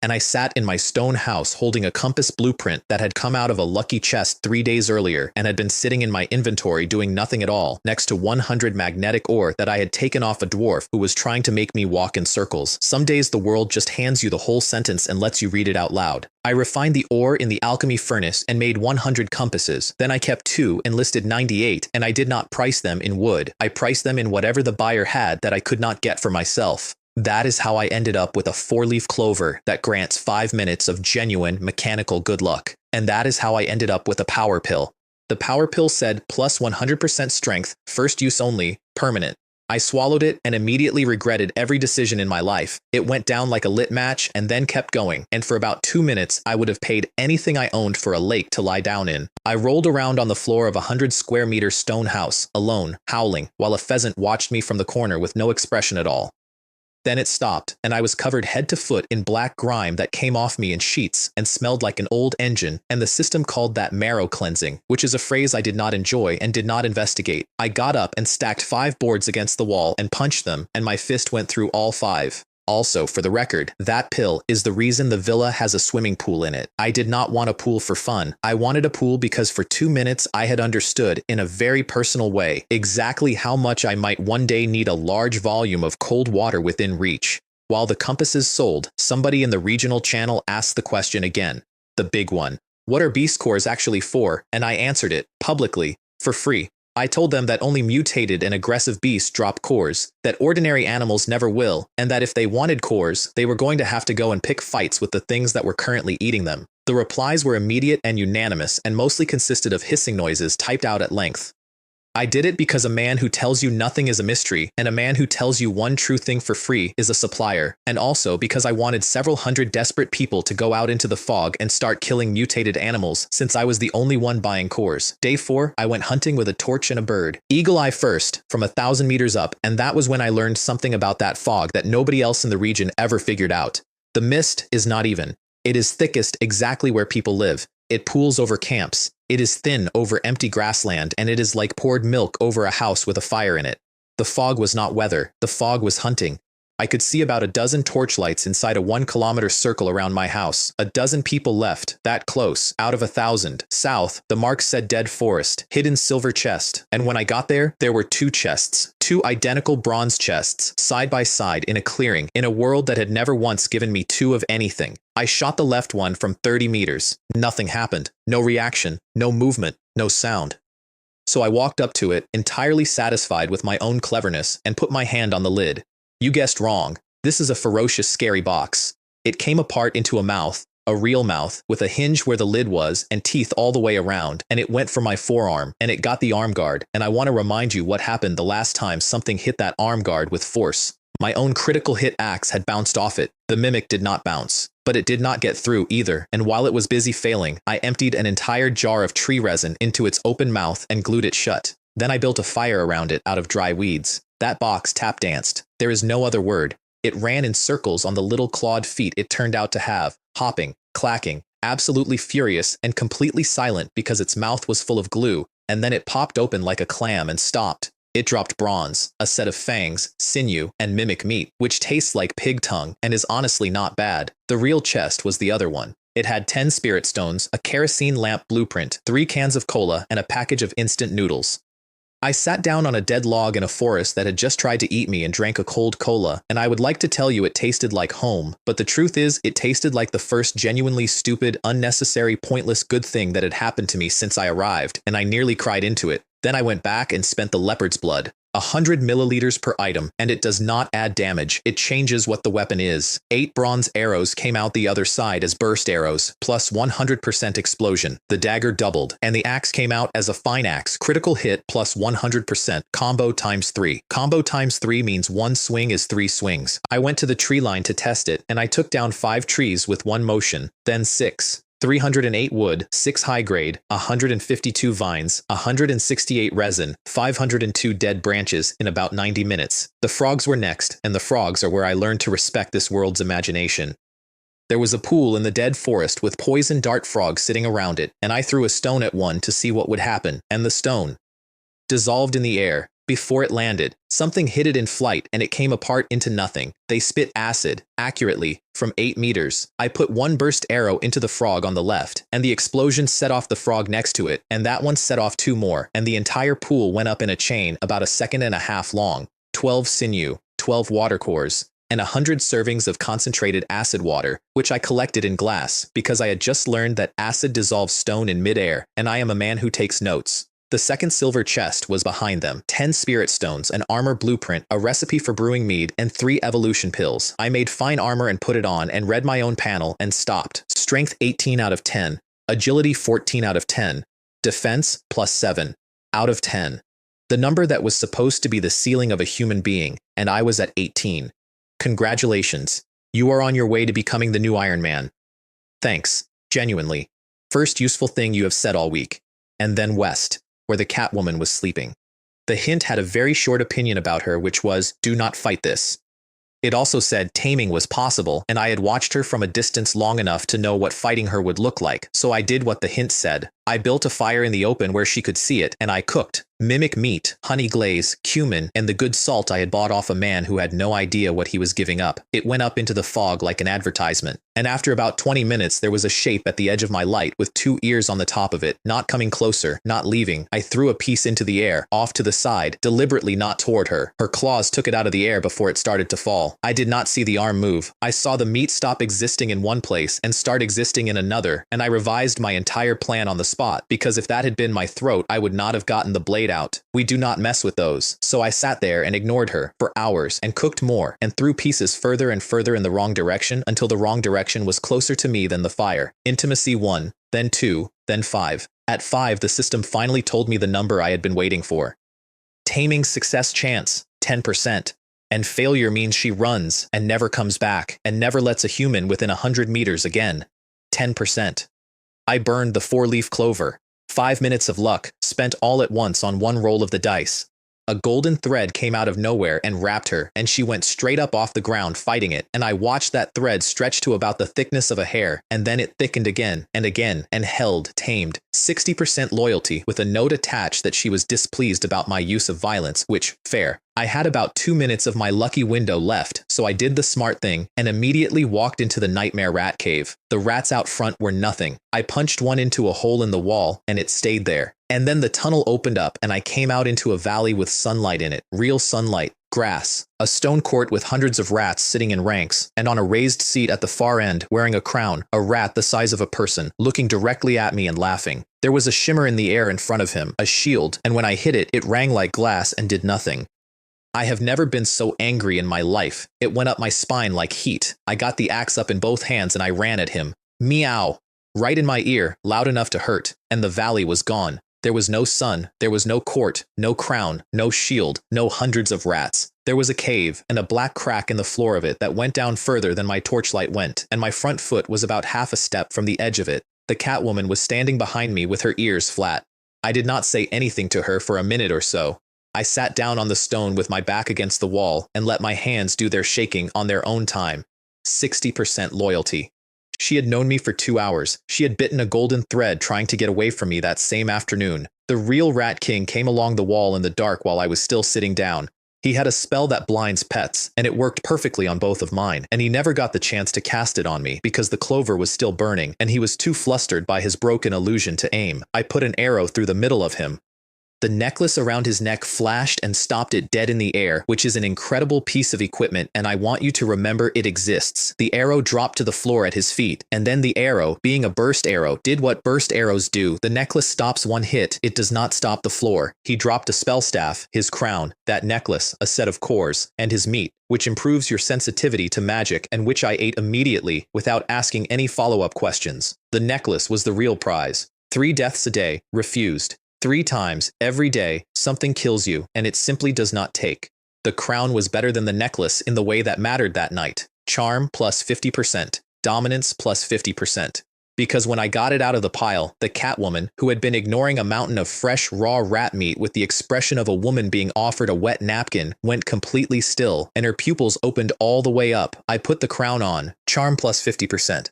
And I sat in my stone house holding a compass blueprint that had come out of a lucky chest 3 days earlier and had been sitting in my inventory doing nothing at all, next to 100 magnetic ore that I had taken off a dwarf who was trying to make me walk in circles. Some days the world just hands you the whole sentence and lets you read it out loud. I refined the ore in the alchemy furnace and made 100 compasses. Then I kept 2 and listed 98, and I did not price them in wood. I priced them in whatever the buyer had that I could not get for myself. That is how I ended up with a 4-leaf clover that grants 5 minutes of genuine mechanical good luck. And that is how I ended up with a power pill. The power pill said plus 100% strength, first use only, permanent. I swallowed it and immediately regretted every decision in my life. It went down like a lit match and then kept going, and for about 2 minutes I would have paid anything I owned for a lake to lie down in. I rolled around on the floor of a 100-square-meter stone house, alone, howling, while a pheasant watched me from the corner with no expression at all. Then it stopped, and I was covered head to foot in black grime that came off me in sheets and smelled like an old engine, and the system called that marrow cleansing, which is a phrase I did not enjoy and did not investigate. I got up and stacked 5 boards against the wall and punched them, and my fist went through all 5. Also, for the record, that pill is the reason the villa has a swimming pool in it. I did not want a pool for fun. I wanted a pool because for 2 minutes I had understood, in a very personal way, exactly how much I might one day need a large volume of cold water within reach. While the compasses sold, somebody in the regional channel asked the question again. The big one. What are beast cores actually for? And I answered it, publicly, for free. I told them that only mutated and aggressive beasts drop cores, that ordinary animals never will, and that if they wanted cores, they were going to have to go and pick fights with the things that were currently eating them. The replies were immediate and unanimous and mostly consisted of hissing noises typed out at length. I did it because a man who tells you nothing is a mystery, and a man who tells you one true thing for free is a supplier, and also because I wanted several hundred desperate people to go out into the fog and start killing mutated animals, since I was the only one buying cores. Day 4, I went hunting with a torch and a bird. Eagle eye first, from 1,000 meters up, and that was when I learned something about that fog that nobody else in the region ever figured out. The mist is not even. It is thickest exactly where people live. It pools over camps. It is thin over empty grassland, and it is like poured milk over a house with a fire in it. The fog was not weather. The fog was hunting. I could see about a dozen torchlights inside a 1-kilometer circle around my house. A dozen people left, that close, out of 1,000. South, the mark said dead forest, hidden silver chest. And when I got there, there were 2 chests. 2 identical bronze chests, side by side in a clearing, in a world that had never once given me 2 of anything. I shot the left one from 30 meters. Nothing happened. No reaction, no movement, no sound. So I walked up to it, entirely satisfied with my own cleverness, and put my hand on the lid. You guessed wrong. This is a ferocious, scary box. It came apart into a mouth, a real mouth, with a hinge where the lid was and teeth all the way around, and it went for my forearm, and it got the arm guard, and I want to remind you what happened the last time something hit that arm guard with force. My own critical hit axe had bounced off it. The mimic did not bounce. But it did not get through either, and while it was busy failing, I emptied an entire jar of tree resin into its open mouth and glued it shut. Then I built a fire around it out of dry weeds. That box tap danced. There is no other word. It ran in circles on the little clawed feet it turned out to have, hopping, clacking, absolutely furious and completely silent because its mouth was full of glue, and then it popped open like a clam and stopped. It dropped bronze, a set of fangs, sinew, and mimic meat, which tastes like pig tongue and is honestly not bad. The real chest was the other one. It had 10 spirit stones, a kerosene lamp blueprint, 3 cans of cola, and a package of instant noodles. I sat down on a dead log in a forest that had just tried to eat me and drank a cold cola, and I would like to tell you it tasted like home, but the truth is it tasted like the first genuinely stupid, unnecessary, pointless good thing that had happened to me since I arrived, and I nearly cried into it. Then I went back and spent the leopard's blood. 100 milliliters per item, and it does not add damage. It changes what the weapon is. 8 bronze arrows came out the other side as burst arrows, plus 100% explosion. The dagger doubled, and the axe came out as a fine axe. Critical hit plus 100%. Combo times 3. Combo times 3 means 1 swing is 3 swings. I went to the tree line to test it, and I took down 5 trees with 1 motion, then 6. 308 wood, 6 high grade, 152 vines, 168 resin, 502 dead branches in about 90 minutes. The frogs were next, and the frogs are where I learned to respect this world's imagination. There was a pool in the dead forest with poison dart frogs sitting around it, and I threw a stone at one to see what would happen, and the stone dissolved in the air. Before it landed, something hit it in flight and it came apart into nothing. They spit acid, accurately, from 8 meters. I put 1 burst arrow into the frog on the left, and the explosion set off the frog next to it, and that one set off 2 more, and the entire pool went up in a chain about 1.5 seconds long. 12 sinew, 12 water cores, and 100 servings of concentrated acid water, which I collected in glass, because I had just learned that acid dissolves stone in midair, and I am a man who takes notes. The second silver chest was behind them. 10 spirit stones, an armor blueprint, a recipe for brewing mead, and 3 evolution pills. I made fine armor and put it on and read my own panel and stopped. Strength 18 out of 10. Agility 14 out of 10. Defense plus 7 out of 10. The number that was supposed to be the ceiling of a human being, and I was at 18. Congratulations. You are on your way to becoming the new Iron Man. Thanks, genuinely. First useful thing you have said all week. And then West, where the Catwoman was sleeping. The hint had a very short opinion about her, which was, do not fight this. It also said taming was possible, and I had watched her from a distance long enough to know what fighting her would look like, so I did what the hint said. I built a fire in the open where she could see it, and I cooked mimic meat, honey glaze, cumin, and the good salt I had bought off a man who had no idea what he was giving up. It went up into the fog like an advertisement, and after about 20 minutes there was a shape at the edge of my light with 2 ears on the top of it, not coming closer, not leaving. I threw a piece into the air, off to the side, deliberately not toward her. Her claws took it out of the air before it started to fall. I did not see the arm move. I saw the meat stop existing in one place and start existing in another, and I revised my entire plan on the spot, because if that had been my throat, I would not have gotten the blade out. We do not mess with those. So I sat there and ignored her for hours and cooked more and threw pieces further and further in the wrong direction until the wrong direction was closer to me than the fire. Intimacy 1, then 2, then 5. At 5, the system finally told me the number I had been waiting for. Taming success chance, 10%. And failure means she runs and never comes back and never lets a human within 100 meters again. 10%. I burned the 4-leaf clover. 5 minutes of luck, spent all at once on 1 roll of the dice. A golden thread came out of nowhere and wrapped her, and she went straight up off the ground fighting it, and I watched that thread stretch to about the thickness of a hair, and then it thickened again, and held, tamed. 60% loyalty, with a note attached that she was displeased about my use of violence, which, fair. I had about 2 minutes of my lucky window left, so I did the smart thing and immediately walked into the nightmare rat cave. The rats out front were nothing. I punched one into a hole in the wall, and it stayed there. And then the tunnel opened up, and I came out into a valley with sunlight in it, real sunlight, grass, a stone court with hundreds of rats sitting in ranks, and on a raised seat at the far end, wearing a crown, a rat the size of a person, looking directly at me and laughing. There was a shimmer in the air in front of him, a shield, and when I hit it, it rang like glass and did nothing. I have never been so angry in my life. It went up my spine like heat. I got the axe up in both hands and I ran at him. Meow! Right in my ear, loud enough to hurt, and the valley was gone. There was no sun, there was no court, no crown, no shield, no hundreds of rats. There was a cave, and a black crack in the floor of it that went down further than my torchlight went, and my front foot was about half a step from the edge of it. The Catwoman was standing behind me with her ears flat. I did not say anything to her for a minute or so. I sat down on the stone with my back against the wall and let my hands do their shaking on their own time. 60% loyalty. She had known me for 2 hours. She had bitten a golden thread trying to get away from me that same afternoon. The real Rat King came along the wall in the dark while I was still sitting down. He had a spell that blinds pets, and it worked perfectly on both of mine, and he never got the chance to cast it on me because the clover was still burning, and he was too flustered by his broken illusion to aim. I put an arrow through the middle of him. The necklace around his neck flashed and stopped it dead in the air, which is an incredible piece of equipment, and I want you to remember it exists. The arrow dropped to the floor at his feet, and then the arrow, being a burst arrow, did what burst arrows do. The necklace stops one hit, it does not stop the floor. He dropped a spell staff, his crown, that necklace, a set of cores, and his meat, which improves your sensitivity to magic and which I ate immediately without asking any follow-up questions. The necklace was the real prize. 3 deaths a day, refused. 3 times, every day, something kills you, and it simply does not take. The crown was better than the necklace in the way that mattered that night. Charm plus 50%, dominance plus 50%. Because when I got it out of the pile, the Catwoman, who had been ignoring a mountain of fresh, raw rat meat with the expression of a woman being offered a wet napkin, went completely still, and her pupils opened all the way up. I put the crown on, charm plus 50%.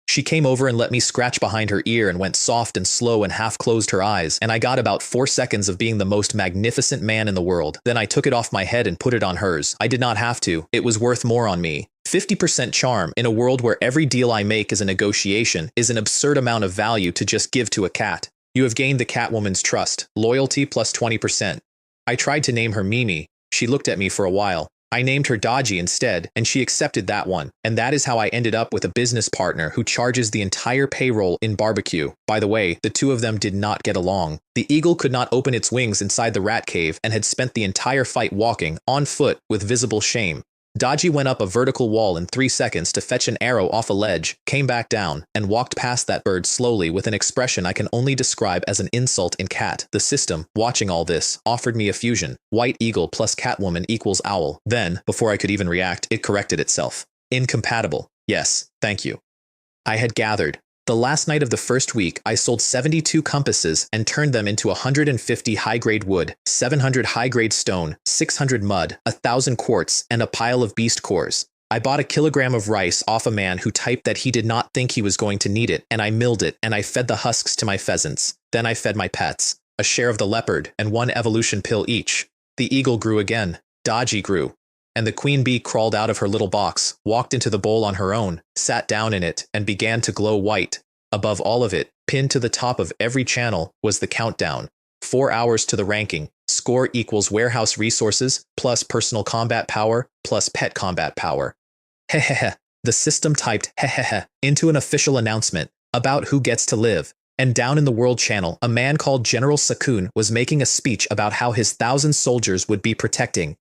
She came over and let me scratch behind her ear and went soft and slow and half closed her eyes, and I got about 4 seconds of being the most magnificent man in the world. Then I took it off my head and put it on hers. I did not have to. It was worth more on me. 50% charm in a world where every deal I make is a negotiation is an absurd amount of value to just give to a cat. You have gained the Catwoman's trust. Loyalty plus 20%. I tried to name her Mimi. She looked at me for a while. I named her Dodgy instead, and she accepted that one. And that is how I ended up with a business partner who charges the entire payroll in barbecue. By the way, the two of them did not get along. The eagle could not open its wings inside the rat cave and had spent the entire fight walking, on foot, with visible shame. Dodgy went up a vertical wall in 3 seconds to fetch an arrow off a ledge, came back down, and walked past that bird slowly with an expression I can only describe as an insult in cat. The system, watching all this, offered me a fusion. White eagle plus Catwoman equals owl. Then, before I could even react, it corrected itself. Incompatible. Yes, thank you. I had gathered. The last night of the first week, I sold 72 compasses and turned them into 150 high-grade wood, 700 high-grade stone, 600 mud, 1,000 quartz, and a pile of beast cores. I bought a kilogram of rice off a man who typed that he did not think he was going to need it, and I milled it, and I fed the husks to my pheasants. Then I fed my pets, a share of the leopard, and 1 evolution pill each. The eagle grew again. Dodgy grew. And the queen bee crawled out of her little box, walked into the bowl on her own, sat down in it, and began to glow white. Above all of it, pinned to the top of every channel, was the countdown. 4 hours to the ranking. Score equals warehouse resources, plus personal combat power, plus pet combat power. Hehehe. The system typed hehehe into an official announcement about who gets to live. And down in the world channel, a man called General Sakun was making a speech about how his 1,000 soldiers would be protecting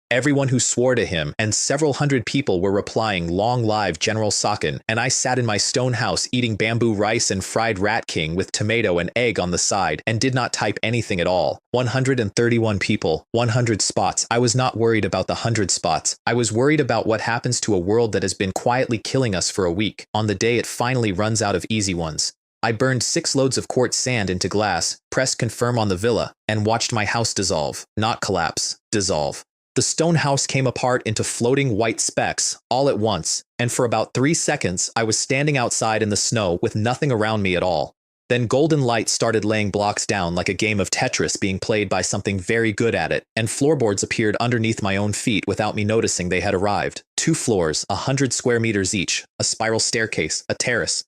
everyone who swore to him, and several hundred people were replying, "Long live General Sakun," and I sat in my stone house eating bamboo rice and fried rat king with tomato and egg on the side, and did not type anything at all. 131 people, 100 spots. I was not worried about the 100 spots. I was worried about what happens to a world that has been quietly killing us for a week, on the day it finally runs out of easy ones. I burned 6 loads of quartz sand into glass, pressed confirm on the villa, and watched my house dissolve, not collapse, dissolve. The stone house came apart into floating white specks, all at once, and for about 3 seconds I was standing outside in the snow with nothing around me at all. Then golden light started laying blocks down like a game of Tetris being played by something very good at it, and floorboards appeared underneath my own feet without me noticing they had arrived. 2 floors, 100 square meters each, a spiral staircase, a terrace.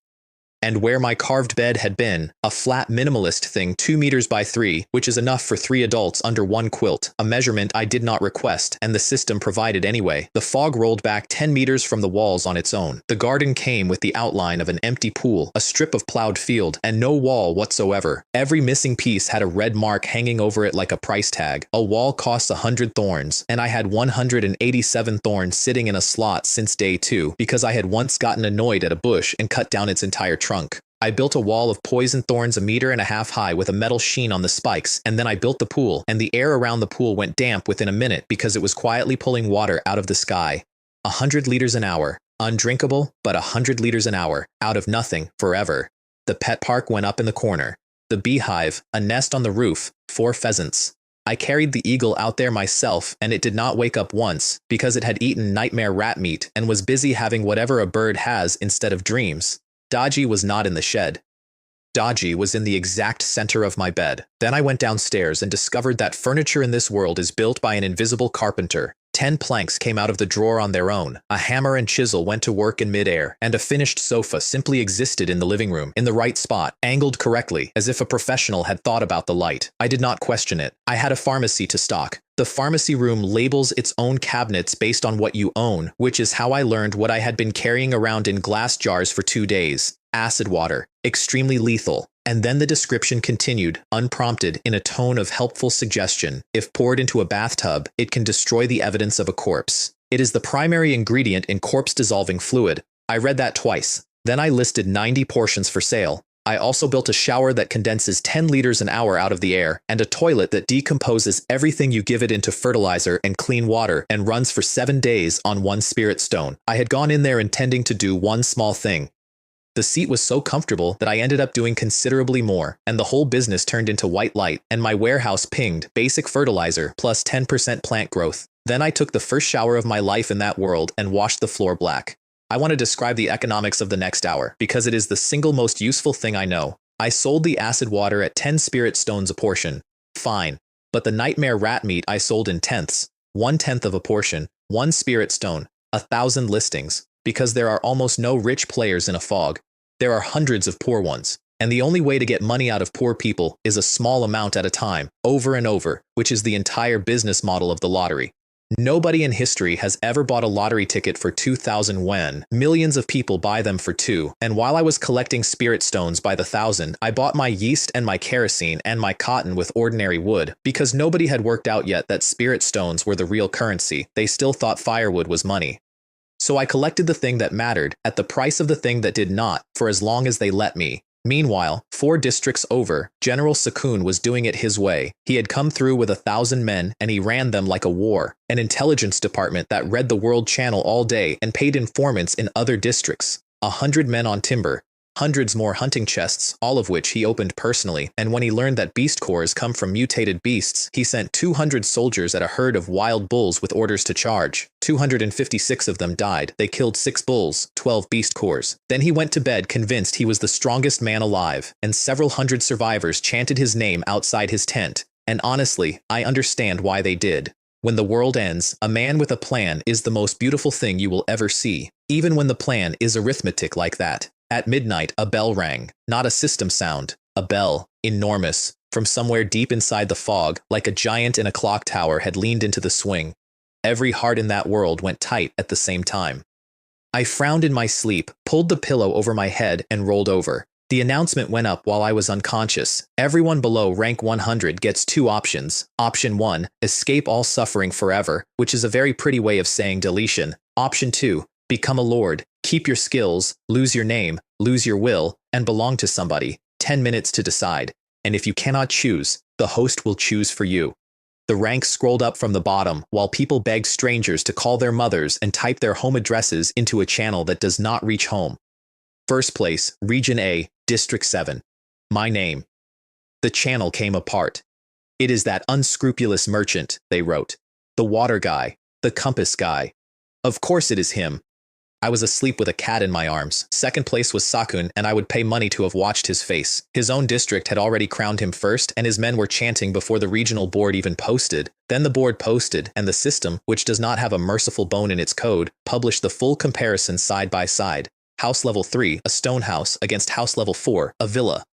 And where my carved bed had been, a flat minimalist thing 2 meters by 3, which is enough for 3 adults under 1 quilt, a measurement I did not request, and the system provided anyway. The fog rolled back 10 meters from the walls on its own. The garden came with the outline of an empty pool, a strip of plowed field, and no wall whatsoever. Every missing piece had a red mark hanging over it like a price tag. A wall costs 100 thorns, and I had 187 thorns sitting in a slot since day 2, because I had once gotten annoyed at a bush and cut down its entire trunk. I built a wall of poison thorns 1.5 meters high with a metal sheen on the spikes, and then I built the pool, and the air around the pool went damp within a minute because it was quietly pulling water out of the sky. 100 liters an hour. Undrinkable, but 100 liters an hour. Out of nothing, forever. The pet park went up in the corner. The beehive, a nest on the roof, 4 pheasants. I carried the eagle out there myself, and it did not wake up once, because it had eaten nightmare rat meat and was busy having whatever a bird has instead of dreams. Dodgy was not in the shed. Dodgy was in the exact center of my bed. Then I went downstairs and discovered that furniture in this world is built by an invisible carpenter. 10 planks came out of the drawer on their own. A hammer and chisel went to work in midair, and a finished sofa simply existed in the living room, in the right spot, angled correctly, as if a professional had thought about the light. I did not question it. I had a pharmacy to stock. The pharmacy room labels its own cabinets based on what you own, which is how I learned what I had been carrying around in glass jars for 2 days. Acid water, extremely lethal. And then the description continued, unprompted, in a tone of helpful suggestion. If poured into a bathtub, it can destroy the evidence of a corpse. It is the primary ingredient in corpse-dissolving fluid. I read that twice. Then I listed 90 portions for sale. I also built a shower that condenses 10 liters an hour out of the air, and a toilet that decomposes everything you give it into fertilizer and clean water and runs for 7 days on 1 spirit stone. I had gone in there intending to do one small thing. The seat was so comfortable that I ended up doing considerably more, and the whole business turned into white light, and my warehouse pinged basic fertilizer plus 10% plant growth. Then I took the first shower of my life in that world and washed the floor black. I want to describe the economics of the next hour, because it is the single most useful thing I know. I sold the acid water at 10 spirit stones a portion. Fine. But the nightmare rat meat I sold in tenths. 1/10 of a portion, 1 spirit stone, 1,000 listings. Because there are almost no rich players in a fog. There are hundreds of poor ones, and the only way to get money out of poor people is a small amount at a time, over and over, which is the entire business model of the lottery. Nobody in history has ever bought a lottery ticket for 2,000 when millions of people buy them for 2, and while I was collecting spirit stones by the thousand, I bought my yeast and my kerosene and my cotton with ordinary wood, because nobody had worked out yet that spirit stones were the real currency. They still thought firewood was money. So I collected the thing that mattered at the price of the thing that did not, for as long as they let me. Meanwhile, 4 districts over, General Sakun was doing it his way. He had come through with 1,000 men, and he ran them like a war. An intelligence department that read the World Channel all day and paid informants in other districts. 100 men on timber. Hundreds more hunting chests, all of which he opened personally, and when he learned that beast cores come from mutated beasts, he sent 200 soldiers at a herd of wild bulls with orders to charge. 256 of them died. They killed 6 bulls, 12 beast cores. Then he went to bed convinced he was the strongest man alive, and several hundred survivors chanted his name outside his tent. And honestly, I understand why they did. When the world ends, a man with a plan is the most beautiful thing you will ever see, even when the plan is arithmetic like that. At midnight, a bell rang. Not a system sound. A bell, enormous, from somewhere deep inside the fog, like a giant in a clock tower had leaned into the swing. Every heart in that world went tight at the same time. I frowned in my sleep, pulled the pillow over my head, and rolled over. The announcement went up while I was unconscious. Everyone below rank 100 gets 2 options. Option 1, escape all suffering forever, which is a very pretty way of saying deletion. Option 2, become a lord, keep your skills, lose your name, lose your will, and belong to somebody. 10 minutes to decide. And if you cannot choose, the host will choose for you. The ranks scrolled up from the bottom, while people begged strangers to call their mothers and type their home addresses into a channel that does not reach home. First place, Region A, District 7. My name. The channel came apart. It is that unscrupulous merchant, they wrote. The water guy. The compass guy. Of course it is him. I was asleep with a cat in my arms. Second place was Sakun, and I would pay money to have watched his face. His own district had already crowned him first, and his men were chanting before the regional board even posted. Then the board posted, and the system, which does not have a merciful bone in its code, published the full comparison side by side. House level 3, a stone house, against house level 4, a villa.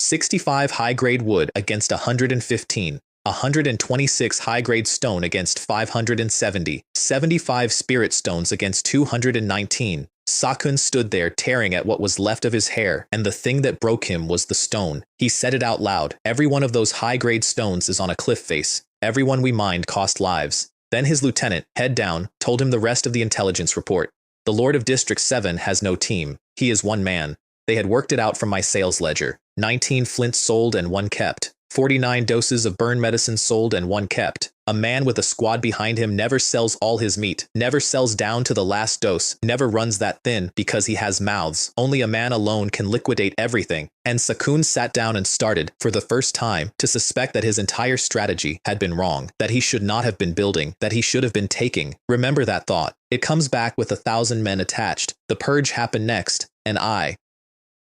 65 high-grade wood against 115. 126 high-grade stone against 570, 75 spirit stones against 219. Sakun stood there tearing at what was left of his hair, and the thing that broke him was the stone. He said it out loud. Every one of those high-grade stones is on a cliff face. Every one we mined cost lives. Then his lieutenant, head down, told him the rest of the intelligence report. The Lord of District 7 has no team. He is one man. They had worked it out from my sales ledger. 19 flints sold and 1 kept. 49 doses of burn medicine sold and 1 kept. A man with a squad behind him never sells all his meat, never sells down to the last dose, never runs that thin because he has mouths. Only a man alone can liquidate everything. And Sakun sat down and started, for the first time, to suspect that his entire strategy had been wrong, that he should not have been building, that he should have been taking. Remember that thought. It comes back with 1,000 men attached. The purge happened next, and I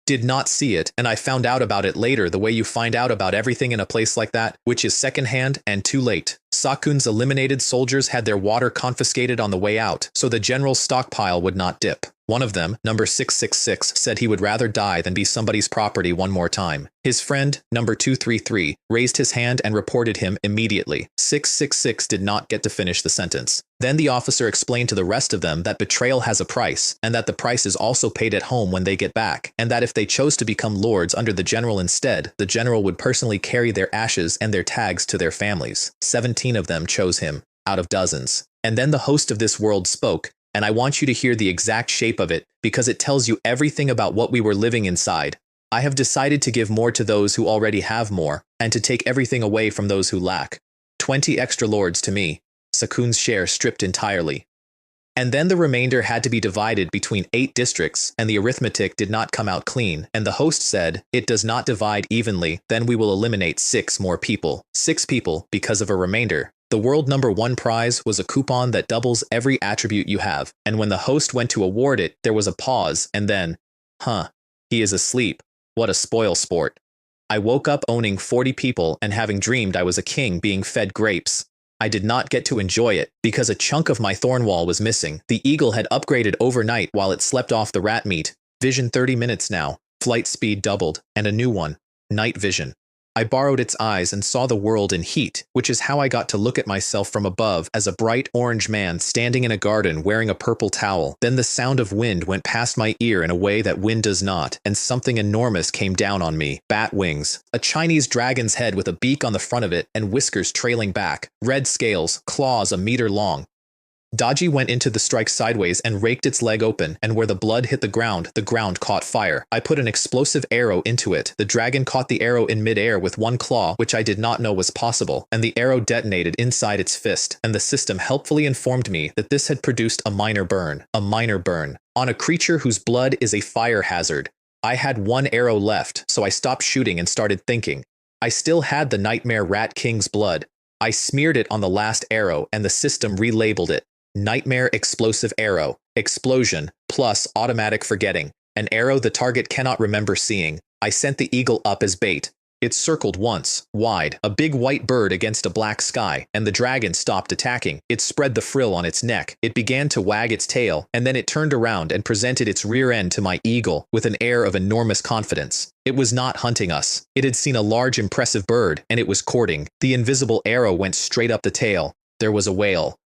did not see it, and I found out about it later the way you find out about everything in a place like that, which is secondhand and too late. Sakun's eliminated soldiers had their water confiscated on the way out, so the general's stockpile would not dip. One of them, number 666, said he would rather die than be somebody's property one more time. His friend, number 233, raised his hand and reported him immediately. 666 did not get to finish the sentence. Then the officer explained to the rest of them that betrayal has a price, and that the price is also paid at home when they get back, and that if they chose to become lords under the general instead, the general would personally carry their ashes and their tags to their families. 17 of them chose him, out of dozens. And then the host of this world spoke, and I want you to hear the exact shape of it, because it tells you everything about what we were living inside. I have decided to give more to those who already have more, and to take everything away from those who lack. 20 extra lords to me. Sakun's share stripped entirely. And then the remainder had to be divided between 8 districts, and the arithmetic did not come out clean, and the host said, it does not divide evenly, then we will eliminate 6 more people. 6 people because of a remainder. The world number 1 prize was a coupon that doubles every attribute you have, and when the host went to award it, there was a pause, and then, he is asleep. What a spoil sport. I woke up owning 40 people and having dreamed I was a king being fed grapes. I did not get to enjoy it, because a chunk of my Thornwall was missing. The eagle had upgraded overnight while it slept off the rat meat. Vision 30 minutes now. Flight speed doubled, and a new one. Night vision. I borrowed its eyes and saw the world in heat, which is how I got to look at myself from above as a bright orange man standing in a garden wearing a purple towel. Then the sound of wind went past my ear in a way that wind does not, and something enormous came down on me. Bat wings. A Chinese dragon's head with a beak on the front of it and whiskers trailing back. Red scales, claws a meter long. Daji went into the strike sideways and raked its leg open, and where the blood hit the ground caught fire. I put an explosive arrow into it. The dragon caught the arrow in midair with one claw, which I did not know was possible, and the arrow detonated inside its fist, and the system helpfully informed me that this had produced a minor burn. A minor burn. On a creature whose blood is a fire hazard. I had 1 arrow left, so I stopped shooting and started thinking. I still had the Nightmare Rat King's blood. I smeared it on the last arrow, and the system relabeled it. Nightmare Explosive Arrow. Explosion, plus automatic forgetting. An arrow the target cannot remember seeing. I sent the eagle up as bait. It circled once, wide, a big white bird against a black sky, and the dragon stopped attacking. It spread the frill on its neck. It began to wag its tail, and then it turned around and presented its rear end to my eagle with an air of enormous confidence. It was not hunting us. It had seen a large impressive bird, and it was courting. The invisible arrow went straight up the tail. There was a wail.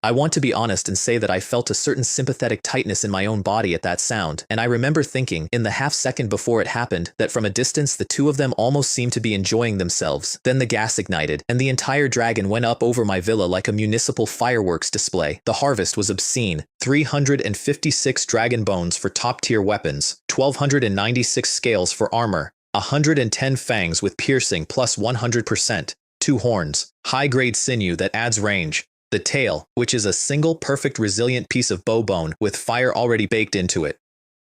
I want to be honest and say that I felt a certain sympathetic tightness in my own body at that sound, and I remember thinking, in the half-second before it happened, that from a distance the two of them almost seemed to be enjoying themselves. Then the gas ignited, and the entire dragon went up over my villa like a municipal fireworks display. The harvest was obscene. 356 dragon bones for top-tier weapons, 1,296 scales for armor, 110 fangs with piercing plus 100%, 2 horns, high-grade sinew that adds range, the tail, which is a single perfect resilient piece of bow bone with fire already baked into it.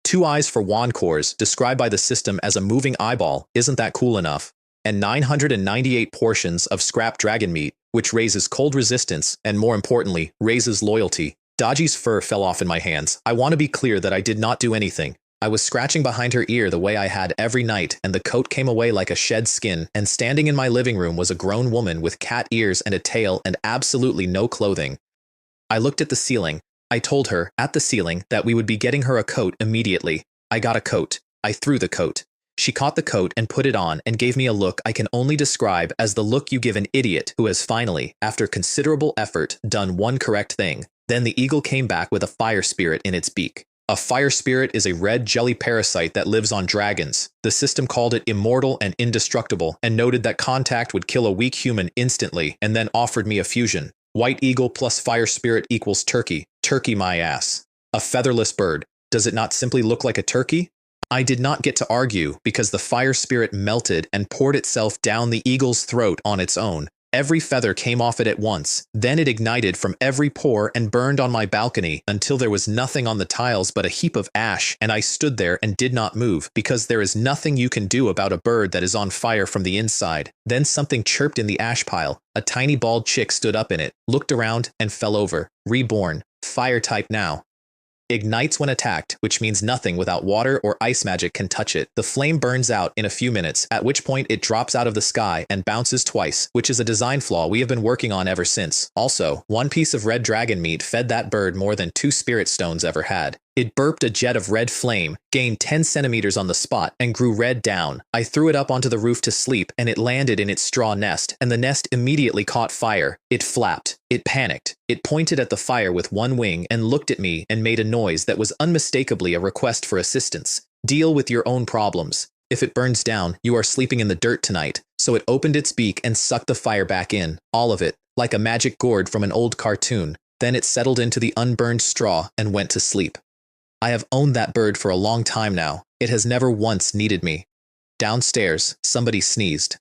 2 eyes for wand cores, described by the system as a moving eyeball, isn't that cool enough? And 998 portions of scrap dragon meat, which raises cold resistance and, more importantly, raises loyalty. Daji's fur fell off in my hands. I want to be clear that I did not do anything. I was scratching behind her ear the way I had every night, and the coat came away like a shed skin, and standing in my living room was a grown woman with cat ears and a tail and absolutely no clothing. I looked at the ceiling. I told her, at the ceiling, that we would be getting her a coat immediately. I got a coat. I threw the coat. She caught the coat and put it on and gave me a look I can only describe as the look you give an idiot who has finally, after considerable effort, done one correct thing. Then the eagle came back with a fire spirit in its beak. A fire spirit is a red jelly parasite that lives on dragons. The system called it immortal and indestructible, and noted that contact would kill a weak human instantly, and then offered me a fusion. White eagle plus fire spirit equals turkey. Turkey my ass. A featherless bird. Does it not simply look like a turkey? I did not get to argue because the fire spirit melted and poured itself down the eagle's throat on its own. Every feather came off it at once. Then it ignited from every pore and burned on my balcony until there was nothing on the tiles but a heap of ash, and I stood there and did not move because there is nothing you can do about a bird that is on fire from the inside. Then something chirped in the ash pile. A tiny bald chick stood up in it, looked around, and fell over. Reborn. Fire type now. Ignites when attacked, which means nothing without water or ice magic can touch it. The flame burns out in a few minutes, at which point it drops out of the sky and bounces twice, which is a design flaw we have been working on ever since. Also, one piece of red dragon meat fed that bird more than 2 spirit stones ever had. It burped a jet of red flame, gained 10 centimeters on the spot, and grew red down. I threw it up onto the roof to sleep, and it landed in its straw nest, and the nest immediately caught fire. It flapped. It panicked. It pointed at the fire with one wing and looked at me and made a noise that was unmistakably a request for assistance. Deal with your own problems. If it burns down, you are sleeping in the dirt tonight. So it opened its beak and sucked the fire back in, all of it, like a magic gourd from an old cartoon. Then it settled into the unburned straw and went to sleep. I have owned that bird for a long time now. It has never once needed me. Downstairs, somebody sneezed.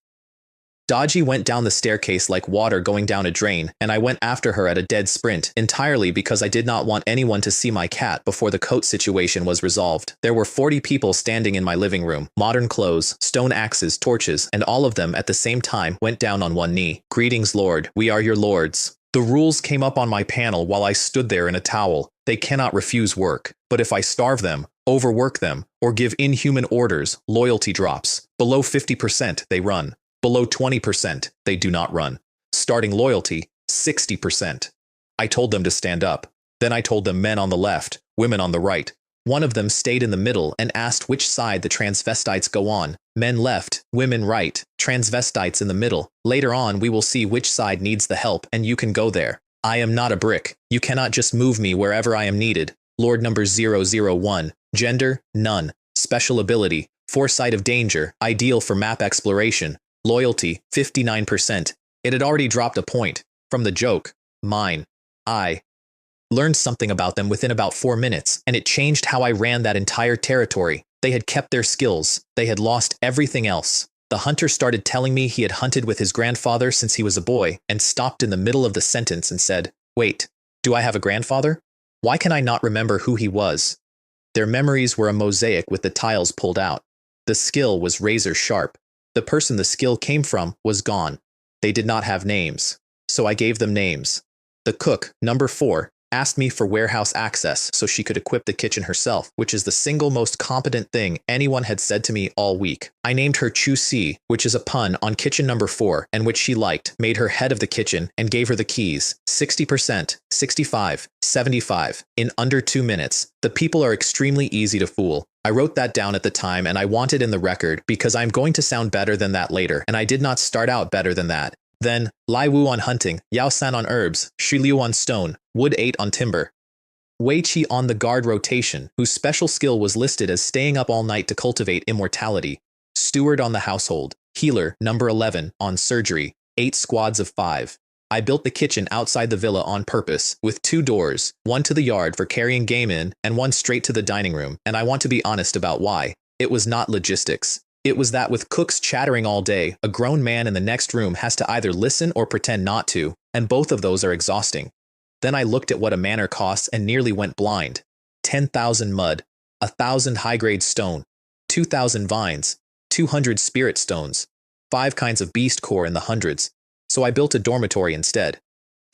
Dodgy went down the staircase like water going down a drain, and I went after her at a dead sprint, entirely because I did not want anyone to see my cat before the coat situation was resolved. There were 40 people standing in my living room, modern clothes, stone axes, torches, and all of them at the same time went down on one knee. Greetings, Lord. We are your lords. The rules came up on my panel while I stood there in a towel. They cannot refuse work, but if I starve them, overwork them, or give inhuman orders, loyalty drops. Below 50%, they run. Below 20%, they do not run. Starting loyalty, 60%. I told them to stand up. Then I told them men on the left, women on the right. One of them stayed in the middle and asked which side the transvestites go on. Men left, women right, transvestites in the middle. Later on, we will see which side needs the help and you can go there. I am not a brick. You cannot just move me wherever I am needed. Lord number 001. Gender, none. Special ability, foresight of danger, ideal for map exploration. Loyalty, 59%. It had already dropped a point. From the joke, mine. I learned something about them within about 4 minutes, and it changed how I ran that entire territory. They had kept their skills. They had lost everything else. The hunter started telling me he had hunted with his grandfather since he was a boy, and stopped in the middle of the sentence and said, "Wait, do I have a grandfather? Why can I not remember who he was?" Their memories were a mosaic with the tiles pulled out. The skill was razor sharp. The person the skill came from was gone. They did not have names, so I gave them names. The cook, number 4, asked me for warehouse access so she could equip the kitchen herself, which is the single most competent thing anyone had said to me all week. I named her Chu Si, which is a pun on kitchen number 4, and which she liked, made her head of the kitchen, and gave her the keys. 60%, 65, 75, in under 2 minutes. The people are extremely easy to fool. I wrote that down at the time and I want it in the record because I'm going to sound better than that later, and I did not start out better than that. Then, Lai Wu on hunting, Yao San on herbs, Shi Liu on stone, Wood 8 on timber. Wei Qi on the guard rotation, whose special skill was listed as staying up all night to cultivate immortality. Steward on the household, Healer, number 11, on surgery, 8 squads of 5. I built the kitchen outside the villa on purpose, with 2 doors, one to the yard for carrying game in, and one straight to the dining room, and I want to be honest about why. It was not logistics. It was that with cooks chattering all day, a grown man in the next room has to either listen or pretend not to, and both of those are exhausting. Then I looked at what a manor costs and nearly went blind. 10,000 mud, 1,000 high-grade stone, 2,000 vines, 200 spirit stones, 5 kinds of beast core in the hundreds. So I built a dormitory instead.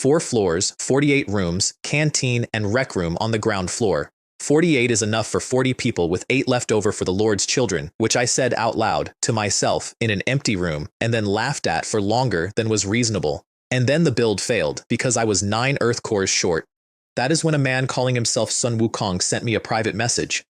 4 floors, 48 rooms, canteen, and rec room on the ground floor. 48 is enough for 40 people with 8 left over for the Lord's children, which I said out loud to myself in an empty room and then laughed at for longer than was reasonable. And then the build failed because I was 9 earth cores short. That is when a man calling himself Sun Wukong sent me a private message.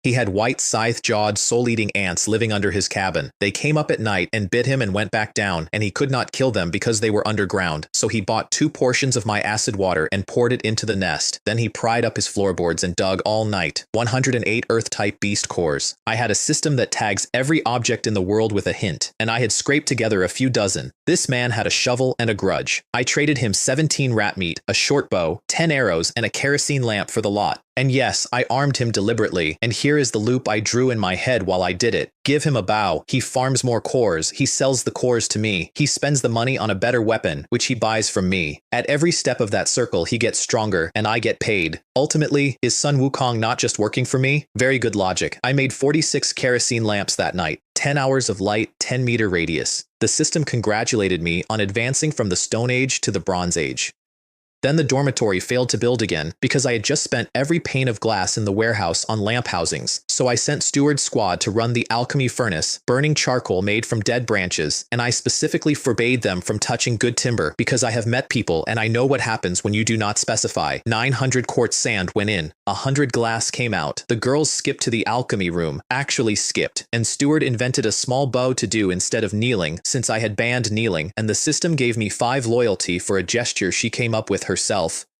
He had white scythe-jawed, soul-eating ants living under his cabin. They came up at night and bit him and went back down, and he could not kill them because they were underground, so he bought 2 portions of my acid water and poured it into the nest. Then he pried up his floorboards and dug all night. 108 Earth-type beast cores. I had a system that tags every object in the world with a hint, and I had scraped together a few dozen. This man had a shovel and a grudge. I traded him 17 rat meat, a short bow, 10 arrows, and a kerosene lamp for the lot. And yes, I armed him deliberately, and here here is the loop I drew in my head while I did it. Give him a bow. He farms more cores. He sells the cores to me. He spends the money on a better weapon, which he buys from me. At every step of that circle, he gets stronger, and I get paid. Ultimately, is Sun Wukong not just working for me? Very good logic. I made 46 kerosene lamps that night. 10 hours of light, 10-meter radius. The system congratulated me on advancing from the Stone Age to the Bronze Age. Then the dormitory failed to build again because I had just spent every pane of glass in the warehouse on lamp housings. So I sent Steward's squad to run the alchemy furnace, burning charcoal made from dead branches, and I specifically forbade them from touching good timber because I have met people and I know what happens when you do not specify. 900 quartz sand went in, 100 glass came out. The girls skipped to the alchemy room, actually skipped, and Steward invented a small bow to do instead of kneeling since I had banned kneeling, and the system gave me 5 loyalty for a gesture she came up with herself.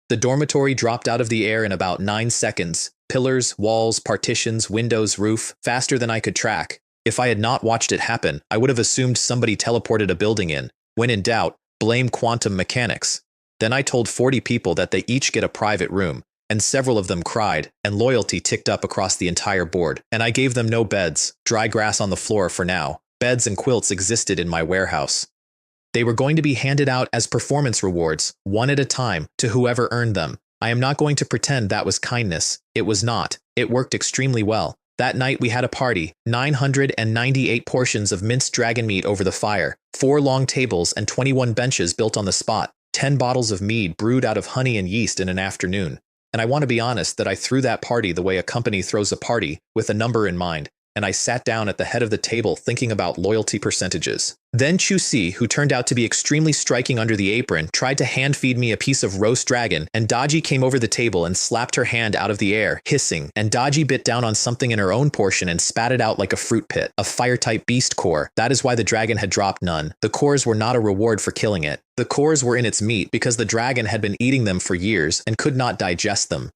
The dormitory dropped out of the air in about 9 seconds. Pillars, walls, partitions, windows, roof, faster than I could track. If I had not watched it happen, I would have assumed somebody teleported a building in. When in doubt, blame quantum mechanics. Then I told 40 people that they each get a private room, and several of them cried, and loyalty ticked up across the entire board. And I gave them no beds, dry grass on the floor for now. Beds and quilts existed in my warehouse. They were going to be handed out as performance rewards, one at a time, to whoever earned them. I am not going to pretend that was kindness. It was not. It worked extremely well. That night we had a party, 998 portions of minced dragon meat over the fire, 4 long tables and 21 benches built on the spot, 10 bottles of mead brewed out of honey and yeast in an afternoon. And I want to be honest that I threw that party the way a company throws a party, with a number in mind, and I sat down at the head of the table thinking about loyalty percentages. Then Chu Si, who turned out to be extremely striking under the apron, tried to hand-feed me a piece of roast dragon, and Daji came over the table and slapped her hand out of the air, hissing, and Daji bit down on something in her own portion and spat it out like a fruit pit, a fire-type beast core. That is why the dragon had dropped none. The cores were not a reward for killing it. The cores were in its meat because the dragon had been eating them for years and could not digest them.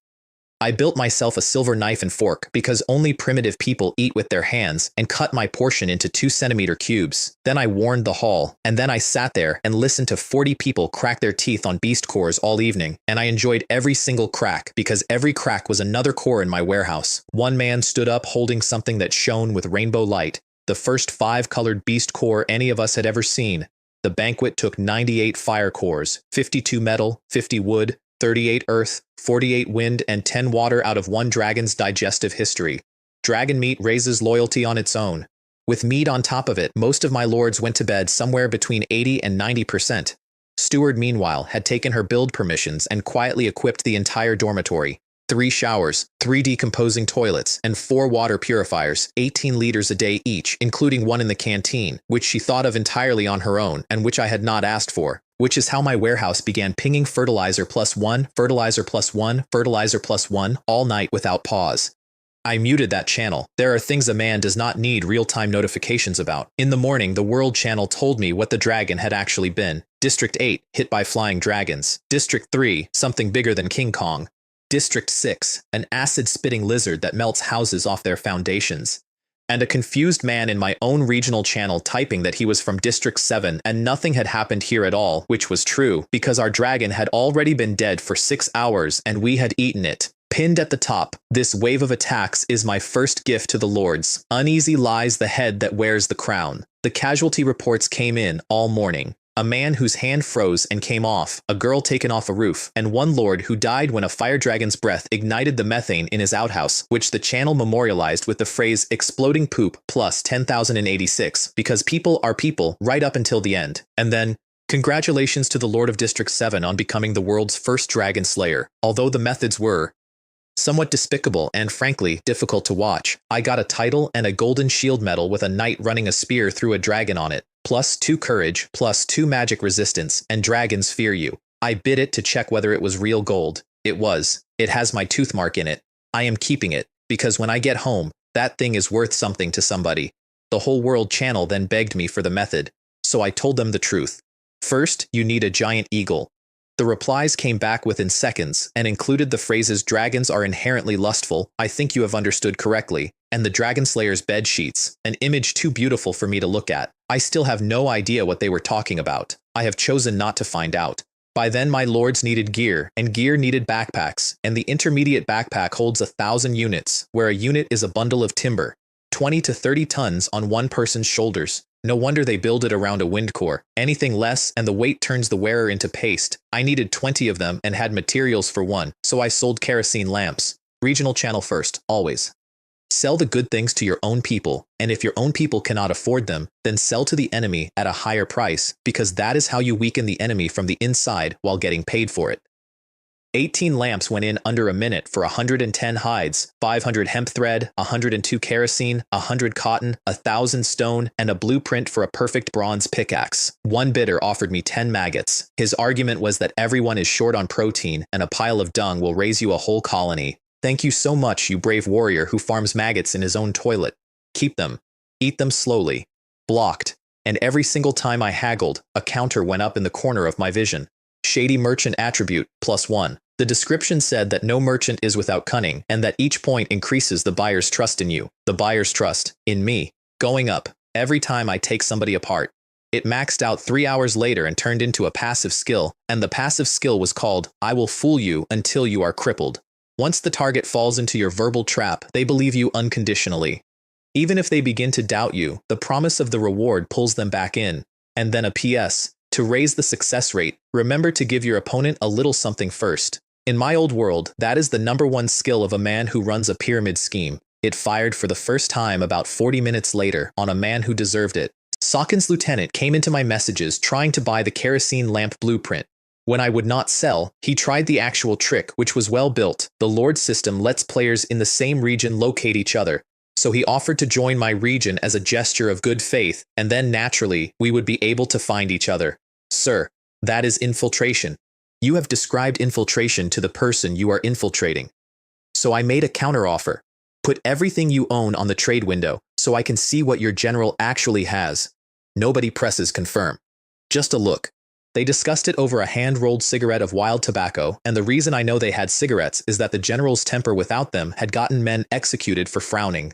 I built myself a silver knife and fork because only primitive people eat with their hands and cut my portion into 2-centimeter cubes. Then I warned the hall, and then I sat there and listened to 40 people crack their teeth on beast cores all evening, and I enjoyed every single crack because every crack was another core in my warehouse. One man stood up holding something that shone with rainbow light, the first 5-colored beast core any of us had ever seen. The banquet took 98 fire cores, 52 metal, 50 wood, 38 earth, 48 wind, and 10 water out of one dragon's digestive history. Dragon meat raises loyalty on its own. With meat on top of it, most of my lords went to bed somewhere between 80 and 90%. Steward, meanwhile, had taken her build permissions and quietly equipped the entire dormitory. 3 showers, 3 decomposing toilets, and 4 water purifiers, 18 liters a day each, including one in the canteen, which she thought of entirely on her own, and which I had not asked for. Which is how my warehouse began pinging fertilizer +1, fertilizer +1, fertilizer +1, all night without pause. I muted that channel. There are things a man does not need real-time notifications about. In the morning, the World Channel told me what the dragon had actually been. District 8, hit by flying dragons. District 3, something bigger than King Kong. District 6, an acid-spitting lizard that melts houses off their foundations. And a confused man in my own regional channel typing that he was from District 7 and nothing had happened here at all, which was true, because our dragon had already been dead for 6 hours and we had eaten it. Pinned at the top, this wave of attacks is my first gift to the lords. Uneasy lies the head that wears the crown. The casualty reports came in all morning. A man whose hand froze and came off, a girl taken off a roof, and one lord who died when a fire dragon's breath ignited the methane in his outhouse, which the channel memorialized with the phrase exploding poop plus 10,086, because people are people right up until the end. And then, congratulations to the Lord of District 7 on becoming the world's first dragon slayer. Although the methods were somewhat despicable and, frankly, difficult to watch, I got a title and a golden shield medal with a knight running a spear through a dragon on it. +2 courage, +2 magic resistance, and dragons fear you. I bid it to check whether it was real gold. It was. It has my tooth mark in it. I am keeping it, because when I get home, that thing is worth something to somebody. The whole World Channel then begged me for the method, so I told them the truth. First, you need a giant eagle. The replies came back within seconds and included the phrases dragons are inherently lustful, I think you have understood correctly, and the Dragon Slayer's bed sheets, an image too beautiful for me to look at. I still have no idea what they were talking about. I have chosen not to find out. By then my lords needed gear, and gear needed backpacks, and the intermediate backpack holds 1,000 units, where a unit is a bundle of timber, 20 to 30 tons on one person's shoulders. No wonder they build it around a wind core. Anything less and the weight turns the wearer into paste. I needed 20 of them and had materials for one, so I sold kerosene lamps. Regional channel first, always. Sell the good things to your own people, and if your own people cannot afford them, then sell to the enemy at a higher price, because that is how you weaken the enemy from the inside while getting paid for it. 18 lamps went in under a minute for 110 hides, 500 hemp thread, 102 kerosene, 100 cotton, 1,000 stone, and a blueprint for a perfect bronze pickaxe. One bidder offered me 10 maggots. His argument was that everyone is short on protein, and a pile of dung will raise you a whole colony. Thank you so much, you brave warrior who farms maggots in his own toilet. Keep them. Eat them slowly. Blocked. And every single time I haggled, a counter went up in the corner of my vision. Shady merchant attribute, +1. The description said that no merchant is without cunning, and that each point increases the buyer's trust in you. The buyer's trust in me. Going up. Every time I take somebody apart. It maxed out 3 hours later and turned into a passive skill, and the passive skill was called, I will fool you until you are crippled. Once the target falls into your verbal trap, they believe you unconditionally. Even if they begin to doubt you, the promise of the reward pulls them back in. And then a PS. To raise the success rate, remember to give your opponent a little something first. In my old world, that is the #1 skill of a man who runs a pyramid scheme. It fired for the first time about 40 minutes later on a man who deserved it. Sawkins' lieutenant came into my messages trying to buy the kerosene lamp blueprint. When I would not sell, he tried the actual trick, which was well built. The Lord system lets players in the same region locate each other. So he offered to join my region as a gesture of good faith, and then naturally, we would be able to find each other. Sir, that is infiltration. You have described infiltration to the person you are infiltrating. So I made a counteroffer. Put everything you own on the trade window, so I can see what your general actually has. Nobody presses confirm. Just a look. They discussed it over a hand-rolled cigarette of wild tobacco, and the reason I know they had cigarettes is that the general's temper without them had gotten men executed for frowning.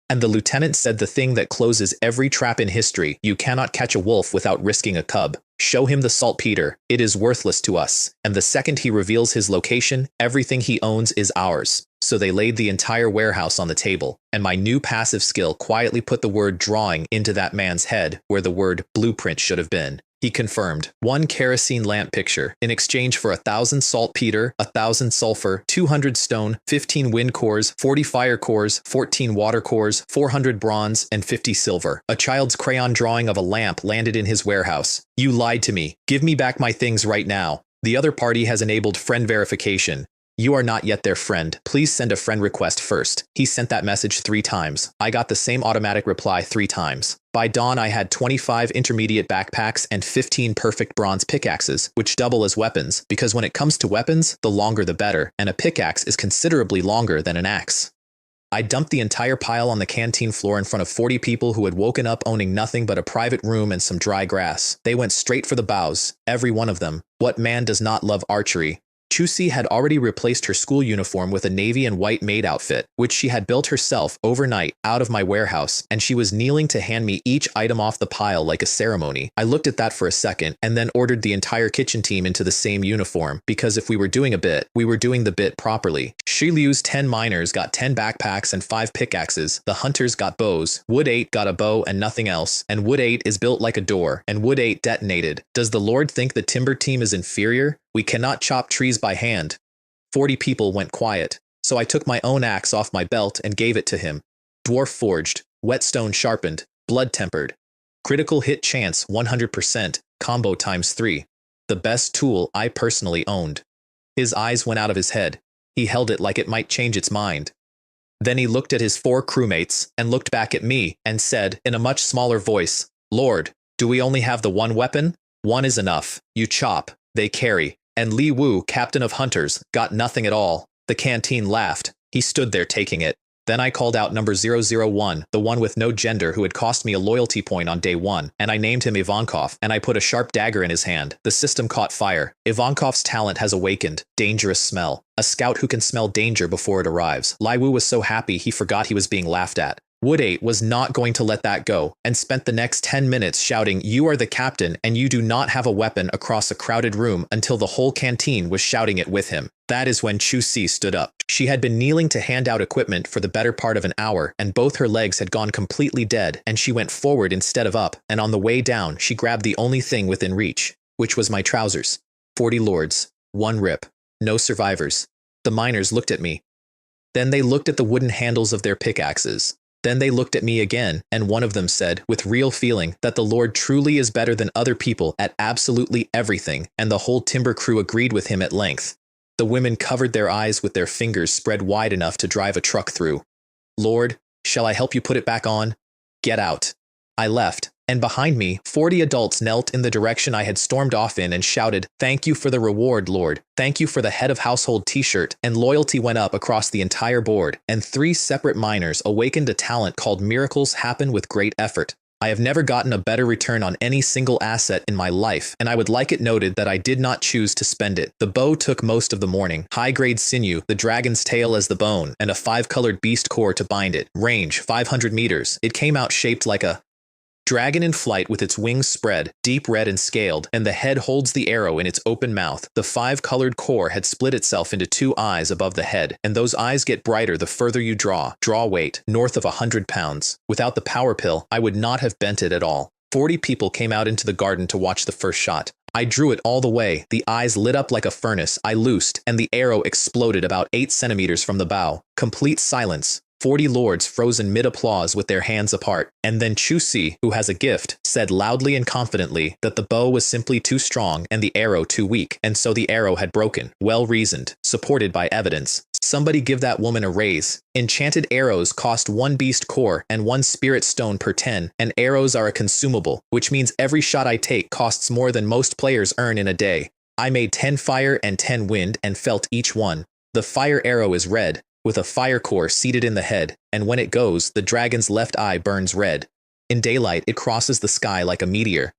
And the lieutenant said the thing that closes every trap in history, you cannot catch a wolf without risking a cub. Show him the saltpeter, it is worthless to us. And the second he reveals his location, everything he owns is ours. So they laid the entire warehouse on the table, and my new passive skill quietly put the word drawing into that man's head where the word blueprint should have been. He confirmed, 1 kerosene lamp picture, in exchange for 1,000 saltpeter, 1,000 sulfur, 200 stone, 15 wind cores, 40 fire cores, 14 water cores, 400 bronze, and 50 silver. A child's crayon drawing of a lamp landed in his warehouse. You lied to me. Give me back my things right now. The other party has enabled friend verification. You are not yet their friend. Please send a friend request first. He sent that message 3 times. I got the same automatic reply 3 times. By dawn, I had 25 intermediate backpacks and 15 perfect bronze pickaxes, which double as weapons, because when it comes to weapons, the longer the better, and a pickaxe is considerably longer than an axe. I dumped the entire pile on the canteen floor in front of 40 people who had woken up owning nothing but a private room and some dry grass. They went straight for the bows, every one of them. What man does not love archery? Chusi had already replaced her school uniform with a navy and white maid outfit, which she had built herself overnight out of my warehouse, and she was kneeling to hand me each item off the pile like a ceremony. I looked at that for a second, and then ordered the entire kitchen team into the same uniform, because if we were doing a bit, we were doing the bit properly. Shi Liu's 10 miners got 10 backpacks and 5 pickaxes, the hunters got bows, Wood 8 got a bow and nothing else, and Wood 8 is built like a door, and Wood 8 detonated. Does the Lord think the timber team is inferior? We cannot chop trees by hand. 40 people went quiet, so I took my own axe off my belt and gave it to him. Dwarf forged, whetstone sharpened, blood tempered. Critical hit chance 100%, combo ×3. The best tool I personally owned. His eyes went out of his head. He held it like it might change its mind. Then he looked at his 4 crewmates and looked back at me and said in a much smaller voice, Lord, do we only have the 1 weapon? 1 is enough. You chop, they carry. And Li Wu, captain of hunters, got nothing at all. The canteen laughed. He stood there taking it. Then I called out number 001, the one with no gender who had cost me a loyalty point on day 1, and I named him Ivankov, and I put a sharp dagger in his hand. The system caught fire. Ivankov's talent has awakened. Dangerous smell. A scout who can smell danger before it arrives. Li Wu was so happy he forgot he was being laughed at. Wood 8 was not going to let that go and spent the next 10 minutes shouting, "You are the captain and you do not have a weapon," across a crowded room until the whole canteen was shouting it with him. That is when Chu Si stood up. She had been kneeling to hand out equipment for the better part of an hour, and both her legs had gone completely dead, and she went forward instead of up, and on the way down she grabbed the only thing within reach, which was my trousers. 40 lords, 1 rip, no survivors. The miners looked at me. Then they looked at the wooden handles of their pickaxes. Then they looked at me again, and one of them said, with real feeling, that the Lord truly is better than other people at absolutely everything, and the whole timber crew agreed with him at length. The women covered their eyes with their fingers spread wide enough to drive a truck through. "Lord, shall I help you put it back on?" "Get out." I left, and behind me, 40 adults knelt in the direction I had stormed off in and shouted, "Thank you for the reward, Lord. Thank you for the head of household t-shirt," and loyalty went up across the entire board, and 3 separate miners awakened a talent called miracles happen with great effort. I have never gotten a better return on any single asset in my life, and I would like it noted that I did not choose to spend it. The bow took most of the morning, high-grade sinew, the dragon's tail as the bone, and a 5-colored beast core to bind it. Range, 500 meters. It came out shaped like a dragon in flight with its wings spread, deep red and scaled, and the head holds the arrow in its open mouth. The 5-colored core had split itself into 2 eyes above the head, and those eyes get brighter the further you draw. Draw weight, north of 100 pounds. Without the power pill, I would not have bent it at all. 40 people came out into the garden to watch the first shot. I drew it all the way, the eyes lit up like a furnace. I loosed, and the arrow exploded about 8 centimeters from the bow. Complete silence. 40 lords frozen mid-applause with their hands apart, and then Chu Si, who has a gift, said loudly and confidently that the bow was simply too strong and the arrow too weak, and so the arrow had broken. Well reasoned, supported by evidence. Somebody give that woman a raise. Enchanted arrows cost 1 beast core and 1 spirit stone per 10, and arrows are a consumable, which means every shot I take costs more than most players earn in a day. I made 10 fire and 10 wind and felt each one. The fire arrow is red, with a fire core seated in the head, and when it goes, the dragon's left eye burns red. In daylight, it crosses the sky like a meteor.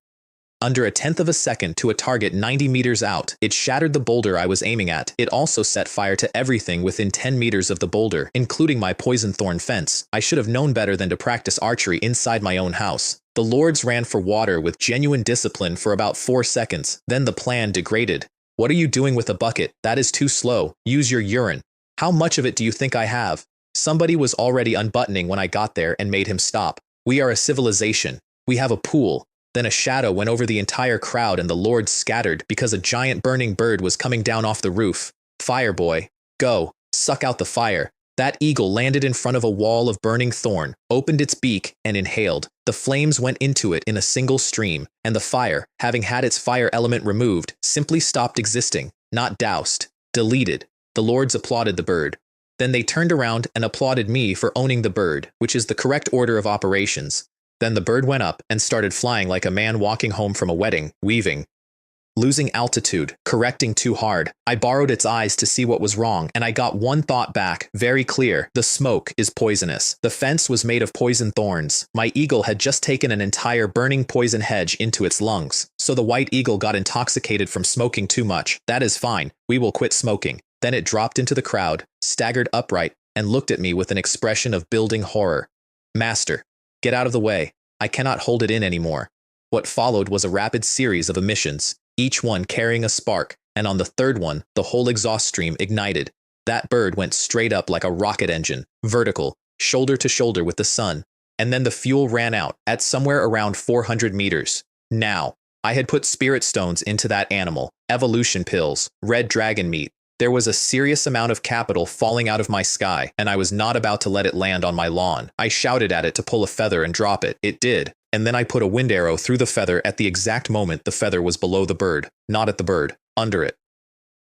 Under a tenth of a second to a target 90 meters out, it shattered the boulder I was aiming at. It also set fire to everything within 10 meters of the boulder, including my poison thorn fence. I should have known better than to practice archery inside my own house. The lords ran for water with genuine discipline for about 4 seconds, then the plan degraded. "What are you doing with a bucket? That is too slow. Use your urine." "How much of it do you think I have?" Somebody was already unbuttoning when I got there and made him stop. "We are a civilization. We have a pool." Then a shadow went over the entire crowd and the lords scattered because a giant burning bird was coming down off the roof. "Fire boy, go, suck out the fire." That eagle landed in front of a wall of burning thorn, opened its beak, and inhaled. The flames went into it in a single stream, and the fire, having had its fire element removed, simply stopped existing, not doused, deleted. The lords applauded the bird. Then they turned around and applauded me for owning the bird, which is the correct order of operations. Then the bird went up and started flying like a man walking home from a wedding, weaving. Losing altitude, correcting too hard. I borrowed its eyes to see what was wrong, and I got one thought back, very clear. The smoke is poisonous. The fence was made of poison thorns. My eagle had just taken an entire burning poison hedge into its lungs. So the white eagle got intoxicated from smoking too much. That is fine. We will quit smoking. Then it dropped into the crowd, staggered upright, and looked at me with an expression of building horror. "Master, get out of the way. I cannot hold it in anymore." What followed was a rapid series of emissions, each one carrying a spark, and on the third one, the whole exhaust stream ignited. That bird went straight up like a rocket engine, vertical, shoulder to shoulder with the sun, and then the fuel ran out at somewhere around 400 meters. Now, I had put spirit stones into that animal, evolution pills, red dragon meat. There was a serious amount of capital falling out of my sky, and I was not about to let it land on my lawn. I shouted at it to pull a feather and drop it. It did, and then I put a wind arrow through the feather at the exact moment the feather was below the bird, not at the bird, under it.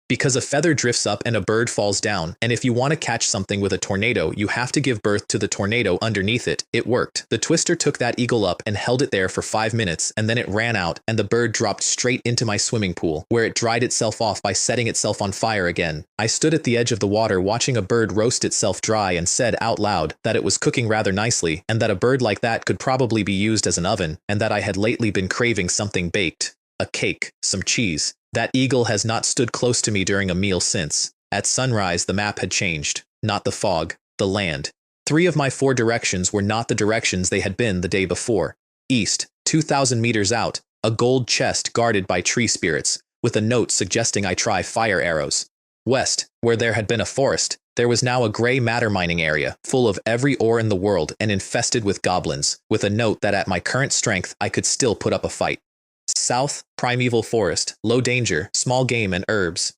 Because a feather drifts up and a bird falls down, and if you want to catch something with a tornado, you have to give birth to the tornado underneath it. It worked. The twister took that eagle up and held it there for 5 minutes, and then it ran out, and the bird dropped straight into my swimming pool, where it dried itself off by setting itself on fire again. I stood at the edge of the water watching a bird roast itself dry and said out loud that it was cooking rather nicely, and that a bird like that could probably be used as an oven, and that I had lately been craving something baked. A cake, some cheese. That eagle has not stood close to me during a meal since. At sunrise, the map had changed. Not the fog, the land. 3 of my 4 directions were not the directions they had been the day before. East, 2,000 meters out, a gold chest guarded by tree spirits, with a note suggesting I try fire arrows. West, where there had been a forest, there was now a gray matter mining area, full of every ore in the world and infested with goblins, with a note that at my current strength I could still put up a fight. South, primeval forest, low danger, small game and herbs.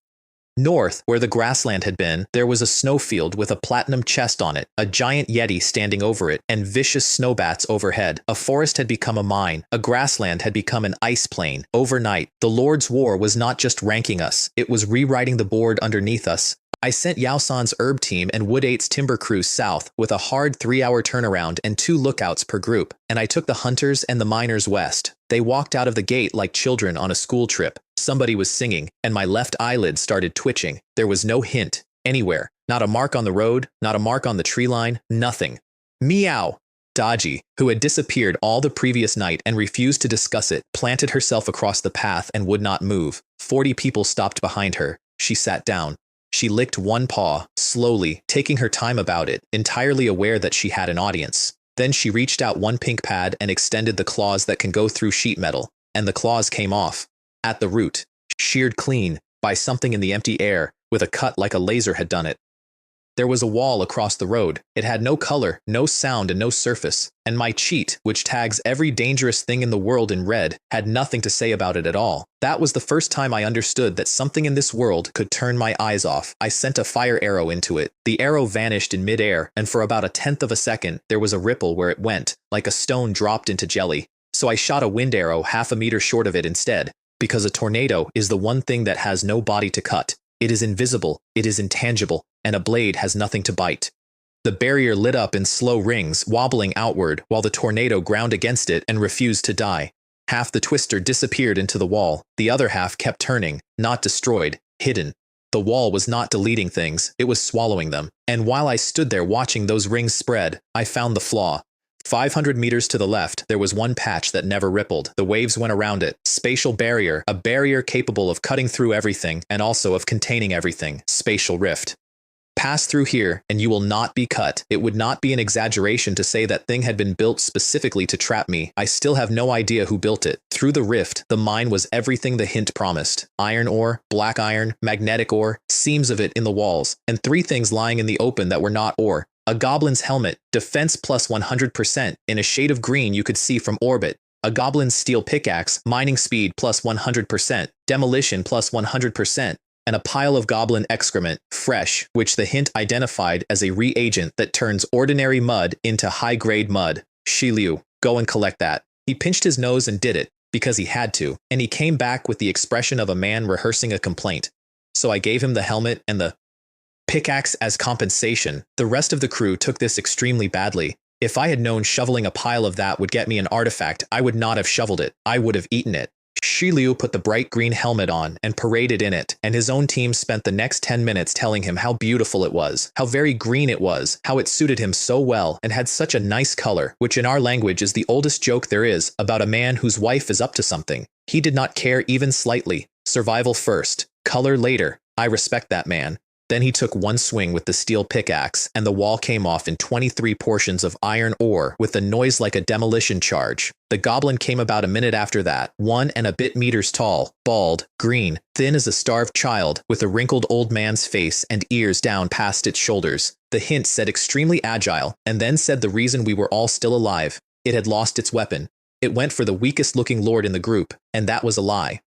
North, where the grassland had been, there was a snowfield with a platinum chest on it, a giant yeti standing over it, and vicious snowbats overhead. A forest had become a mine. A grassland had become an ice plain. Overnight, the Lord's War was not just ranking us, it was rewriting the board underneath us. I sent Yao San's herb team and Wood 8's timber crew south with a hard 3-hour turnaround and 2 lookouts per group, and I took the hunters and the miners west. They walked out of the gate like children on a school trip. Somebody was singing, and my left eyelid started twitching. There was no hint, anywhere. Not a mark on the road, not a mark on the tree line, nothing. Meow! Dodgy, who had disappeared all the previous night and refused to discuss it, planted herself across the path and would not move. 40 people stopped behind her. She sat down. She licked one paw, slowly, taking her time about it, entirely aware that she had an audience. Then she reached out one pink pad and extended the claws that can go through sheet metal, and the claws came off. At the root, sheared clean, by something in the empty air, with a cut like a laser had done it. There was a wall across the road. It had no color, no sound, and no surface, and my cheat, which tags every dangerous thing in the world in red, had nothing to say about it at all. That was the first time I understood that something in this world could turn my eyes off. I sent a fire arrow into it. The arrow vanished in midair, and for about a tenth of a second, there was a ripple where it went, like a stone dropped into jelly. So I shot a wind arrow half a meter short of it instead, because a tornado is the one thing that has no body to cut. It is invisible, it is intangible, and a blade has nothing to bite. The barrier lit up in slow rings, wobbling outward, while the tornado ground against it and refused to die. Half the twister disappeared into the wall, the other half kept turning, not destroyed, hidden. The wall was not deleting things, it was swallowing them. And while I stood there watching those rings spread, I found the flaw. 500 meters to the left, there was one patch that never rippled. The waves went around it. Spatial barrier, a barrier capable of cutting through everything and also of containing everything. Spatial rift. Pass through here, and you will not be cut. It would not be an exaggeration to say that thing had been built specifically to trap me. I still have no idea who built it. Through the rift, the mine was everything the hint promised. Iron ore, black iron, magnetic ore, seams of it in the walls, and 3 things lying in the open that were not ore. A goblin's helmet, defense plus 100%, in a shade of green you could see from orbit. A goblin's steel pickaxe, mining speed plus 100%, demolition plus 100%, and a pile of goblin excrement, fresh, which the hint identified as a reagent that turns ordinary mud into high-grade mud. Shi Liu, go and collect that. He pinched his nose and did it, because he had to, and he came back with the expression of a man rehearsing a complaint. So I gave him the helmet and the pickaxe as compensation. The rest of the crew took this extremely badly. If I had known shoveling a pile of that would get me an artifact, I would not have shoveled it. I would have eaten it. Shi Liu put the bright green helmet on and paraded in it, and his own team spent the next 10 minutes telling him how beautiful it was, how very green it was, how it suited him so well and had such a nice color, which in our language is the oldest joke there is about a man whose wife is up to something. He did not care even slightly. Survival first, color later. I respect that man. Then he took one swing with the steel pickaxe, and the wall came off in 23 portions of iron ore with a noise like a demolition charge. The goblin came about a minute after that, 1 and a bit meters tall, bald, green, thin as a starved child, with a wrinkled old man's face and ears down past its shoulders. The hint said extremely agile, and then said the reason we were all still alive. It had lost its weapon. It went for the weakest-looking lord in the group, and that was a lie.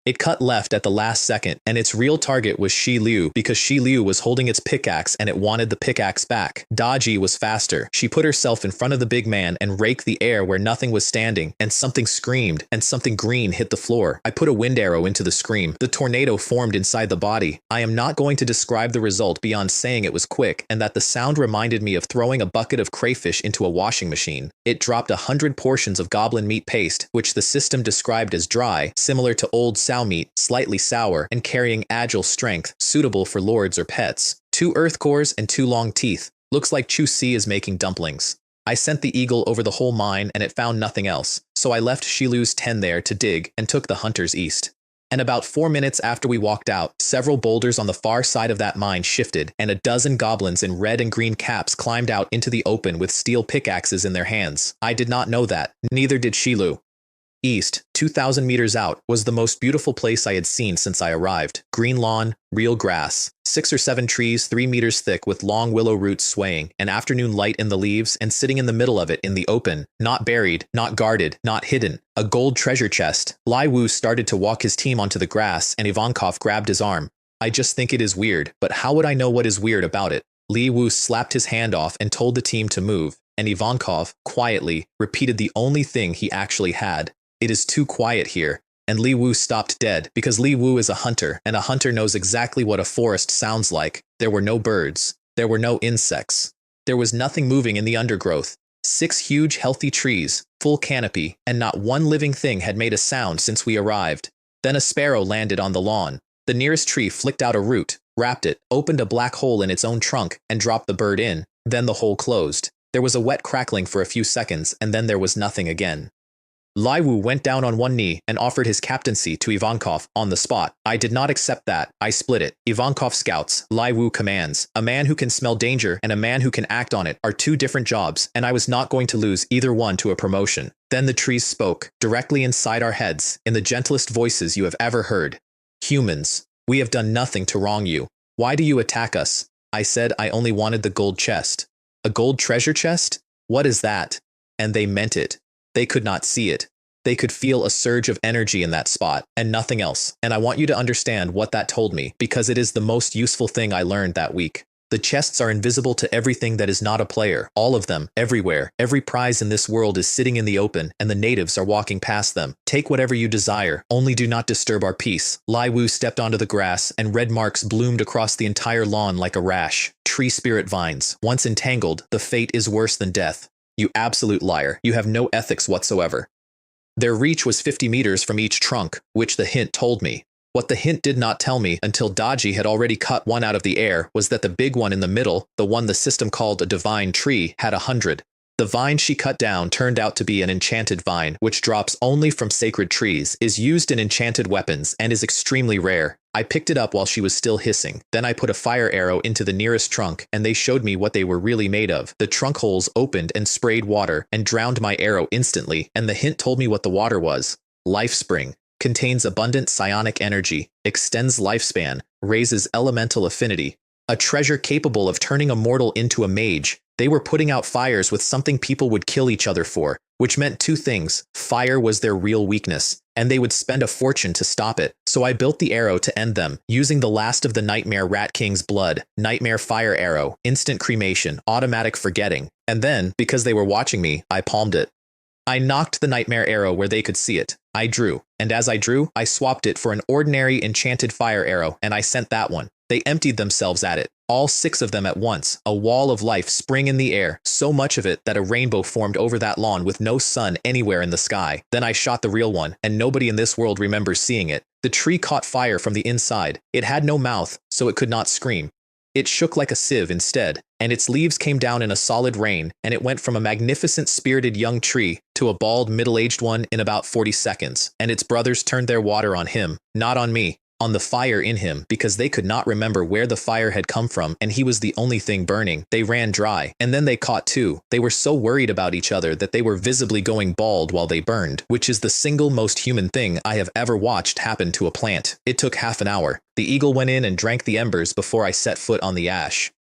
It cut left at the last second, and its real target was Shi Liu because Shi Liu was holding its pickaxe and it wanted the pickaxe back. Dodgy was faster. She put herself in front of the big man and raked the air where nothing was standing, and something screamed, and something green hit the floor. I put a wind arrow into the scream. The tornado formed inside the body. I am not going to describe the result beyond saying it was quick, and that the sound reminded me of throwing a bucket of crayfish into a washing machine. It dropped 100 portions of goblin meat paste, which the system described as dry, similar to old sow meat, slightly sour, and carrying agile strength, suitable for lords or pets. 2 earth cores and 2 long teeth. Looks like Chu Si is making dumplings. I sent the eagle over the whole mine and it found nothing else, so I left Shi Liu's 10 there to dig and took the hunters east. And about 4 minutes after we walked out, several boulders on the far side of that mine shifted, and a dozen goblins in red and green caps climbed out into the open with steel pickaxes in their hands. I did not know that. Neither did Shilu. East, 2,000 meters out, was the most beautiful place I had seen since I arrived. Green lawn, real grass, 6 or 7 trees 3 meters thick with long willow roots swaying, an afternoon light in the leaves, and sitting in the middle of it in the open, not buried, not guarded, not hidden, a gold treasure chest. Lai Wu started to walk his team onto the grass, and Ivankov grabbed his arm. I just think it is weird, but how would I know what is weird about it? Li Wu slapped his hand off and told the team to move, and Ivankov, quietly, repeated the only thing he actually had. It is too quiet here. And Li Wu stopped dead because Li Wu is a hunter, and a hunter knows exactly what a forest sounds like. There were no birds. There were no insects. There was nothing moving in the undergrowth. 6 huge, healthy trees, full canopy, and not one living thing had made a sound since we arrived. Then a sparrow landed on the lawn. The nearest tree flicked out a root, wrapped it, opened a black hole in its own trunk, and dropped the bird in. Then the hole closed. There was a wet crackling for a few seconds, and then there was nothing again. Lai Wu went down on one knee and offered his captaincy to Ivankov on the spot. I did not accept that. I split it. Ivankov scouts, Lai Wu commands. A man who can smell danger and a man who can act on it are 2 different jobs, and I was not going to lose either one to a promotion. Then the trees spoke, directly inside our heads, in the gentlest voices you have ever heard. Humans, we have done nothing to wrong you. Why do you attack us? I said I only wanted the gold chest. A gold treasure chest? What is that? And they meant it. They could not see it. They could feel a surge of energy in that spot, and nothing else. And I want you to understand what that told me, because it is the most useful thing I learned that week. The chests are invisible to everything that is not a player. All of them, everywhere. Every prize in this world is sitting in the open, and the natives are walking past them. Take whatever you desire, only do not disturb our peace. Lai Wu stepped onto the grass, and red marks bloomed across the entire lawn like a rash. Tree spirit vines. Once entangled, the fate is worse than death. You absolute liar. You have no ethics whatsoever. Their reach was 50 meters from each trunk, which the hint told me. What the hint did not tell me until Daji had already cut one out of the air was that the big one in the middle, the one the system called a divine tree, had 100. The vine she cut down turned out to be an enchanted vine, which drops only from sacred trees, is used in enchanted weapons, and is extremely rare. I picked it up while she was still hissing. Then I put a fire arrow into the nearest trunk, and they showed me what they were really made of. The trunk holes opened and sprayed water, and drowned my arrow instantly, and the hint told me what the water was. Life Spring. Contains abundant psionic energy, extends lifespan, raises elemental affinity. A treasure capable of turning a mortal into a mage. They were putting out fires with something people would kill each other for, which meant 2 things. Fire was their real weakness, and they would spend a fortune to stop it. So I built the arrow to end them, using the last of the Nightmare Rat King's blood, Nightmare Fire Arrow, instant cremation, automatic forgetting. And then, because they were watching me, I palmed it. I knocked the Nightmare Arrow where they could see it. I drew, and as I drew, I swapped it for an ordinary enchanted fire arrow, and I sent that one. They emptied themselves at it, all 6 of them at once, a wall of life spring in the air, so much of it that a rainbow formed over that lawn with no sun anywhere in the sky. Then I shot the real one, and nobody in this world remembers seeing it. The tree caught fire from the inside. It had no mouth, so it could not scream. It shook like a sieve instead, and its leaves came down in a solid rain, and it went from a magnificent spirited young tree to a bald middle-aged one in about 40 seconds, and its brothers turned their water on him, not on me. On the fire in him, because they could not remember where the fire had come from, and he was the only thing burning. They ran dry, and then they caught 2. They were so worried about each other that they were visibly going bald while they burned, which is the single most human thing I have ever watched happen to a plant. It took half an hour. The eagle went in and drank the embers before I set foot on the ash.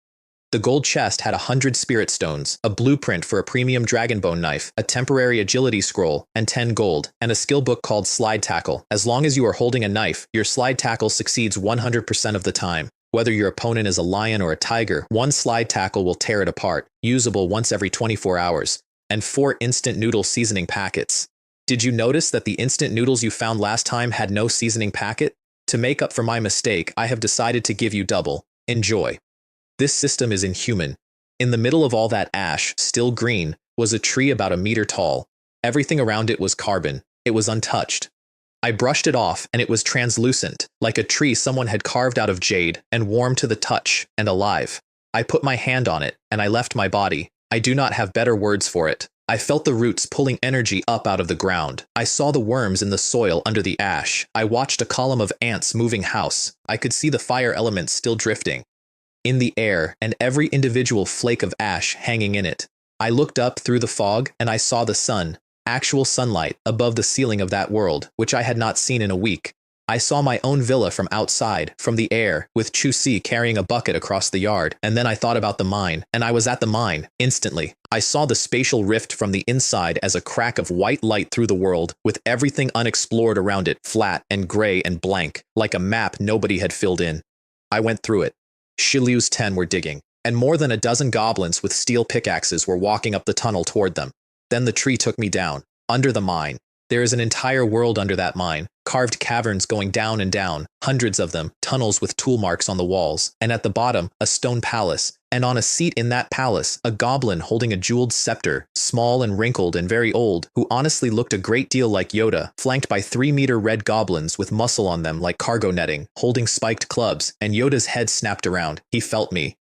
The gold chest had 100 spirit stones, a blueprint for a premium dragonbone knife, a temporary agility scroll, and 10 gold, and a skill book called Slide Tackle. As long as you are holding a knife, your slide tackle succeeds 100% of the time. Whether your opponent is a lion or a tiger, 1 slide tackle will tear it apart, usable once every 24 hours, and 4 instant noodle seasoning packets. Did you notice that the instant noodles you found last time had no seasoning packet? To make up for my mistake, I have decided to give you double. Enjoy. This system is inhuman. In the middle of all that ash, still green, was a tree about 1 meter tall. Everything around it was carbon. It was untouched. I brushed it off, and it was translucent, like a tree someone had carved out of jade, and warm to the touch, and alive. I put my hand on it, and I left my body. I do not have better words for it. I felt the roots pulling energy up out of the ground. I saw the worms in the soil under the ash. I watched a column of ants moving house. I could see the fire elements still drifting in the air and every individual flake of ash hanging in it. I looked up through the fog and I saw the sun, actual sunlight, above the ceiling of that world, which I had not seen in a week. I saw my own villa from outside, from the air, with Chu-Si carrying a bucket across the yard, and then I thought about the mine, and I was at the mine, instantly. I saw the spatial rift from the inside as a crack of white light through the world, with everything unexplored around it, flat and gray and blank, like a map nobody had filled in. I went through it. Shi Liu's 10 were digging, and more than a dozen goblins with steel pickaxes were walking up the tunnel toward them. Then the tree took me down, under the mine. There is an entire world under that mine, carved caverns going down and down, hundreds of them, tunnels with tool marks on the walls, and at the bottom, a stone palace, and on a seat in that palace, a goblin holding a jeweled scepter, small and wrinkled and very old, who honestly looked a great deal like Yoda, flanked by 3-meter red goblins with muscle on them like cargo netting, holding spiked clubs, and Yoda's head snapped around. He felt me.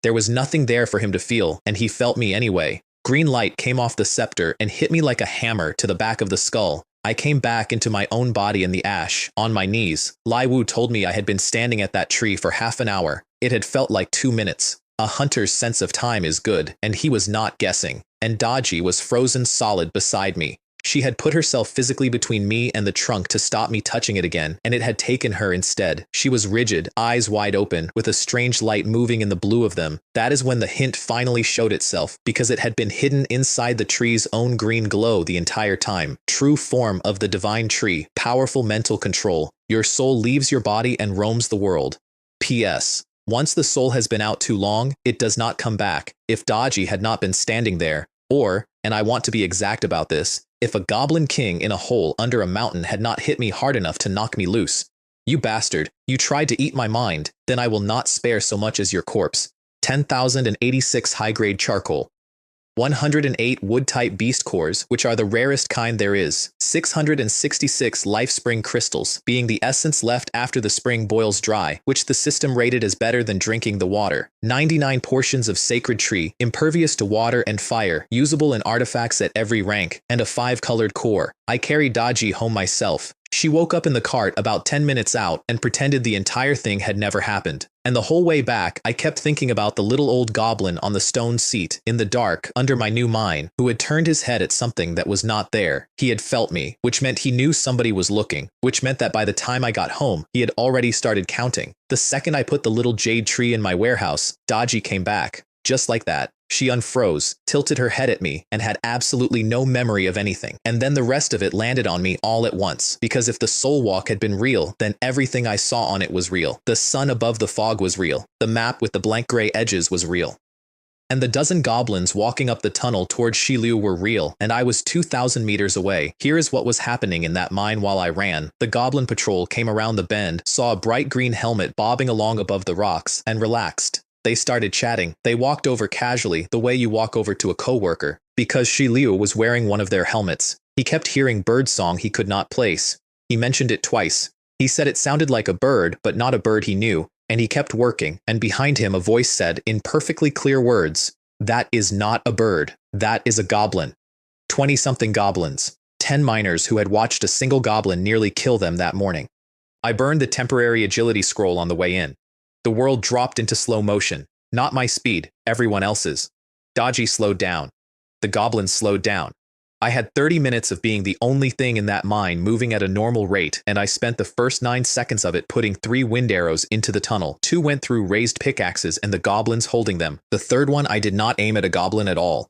There was nothing there for him to feel, and he felt me anyway. Green light came off the scepter and hit me like a hammer to the back of the skull. I came back into my own body in the ash, on my knees. Lai Wu told me I had been standing at that tree for half an hour. It had felt like 2 minutes. A hunter's sense of time is good, and he was not guessing. And Daji was frozen solid beside me. She had put herself physically between me and the trunk to stop me touching it again, and it had taken her instead. She was rigid, eyes wide open, with a strange light moving in the blue of them. That is when the hint finally showed itself, because it had been hidden inside the tree's own green glow the entire time. True form of the divine tree, powerful mental control. Your soul leaves your body and roams the world. P.S. Once the soul has been out too long, it does not come back. If Daji had not been standing there, or, and I want to be exact about this, if a goblin king in a hole under a mountain had not hit me hard enough to knock me loose. You bastard, you tried to eat my mind, then I will not spare so much as your corpse. 10,086 high-grade charcoal. 108 wood-type beast cores, which are the rarest kind there is. 666 life spring crystals, being the essence left after the spring boils dry, which the system rated as better than drinking the water. 99 portions of sacred tree, impervious to water and fire, usable in artifacts at every rank, and a 5-colored core. I carried Daji home myself. She woke up in the cart about 10 minutes out and pretended the entire thing had never happened. And the whole way back, I kept thinking about the little old goblin on the stone seat, in the dark, under my new mine, who had turned his head at something that was not there. He had felt me, which meant he knew somebody was looking, which meant that by the time I got home, he had already started counting. The second I put the little jade tree in my warehouse, Daji came back. Just like that. She unfroze, tilted her head at me, and had absolutely no memory of anything. And then the rest of it landed on me all at once, because if the soul walk had been real, then everything I saw on it was real. The sun above the fog was real. The map with the blank gray edges was real. And the dozen goblins walking up the tunnel towards Shi Liu were real, and I was 2,000 meters away. Here is what was happening in that mine while I ran. The goblin patrol came around the bend, saw a bright green helmet bobbing along above the rocks, and relaxed. They started chatting. They walked over casually, the way you walk over to a coworker. Because Shi Liu was wearing one of their helmets. He kept hearing bird song he could not place. He mentioned it twice. He said it sounded like a bird, but not a bird he knew, and he kept working, and behind him a voice said, in perfectly clear words, "That is not a bird. That is a goblin." 20-something goblins. 10 miners who had watched a single goblin nearly kill them that morning. I burned the temporary agility scroll on the way in. The world dropped into slow motion. Not my speed, everyone else's. Daji slowed down. The goblins slowed down. I had 30 minutes of being the only thing in that mine moving at a normal rate, and I spent the first 9 seconds of it putting 3 wind arrows into the tunnel. 2 went through raised pickaxes and the goblins holding them. The third one I did not aim at a goblin at all.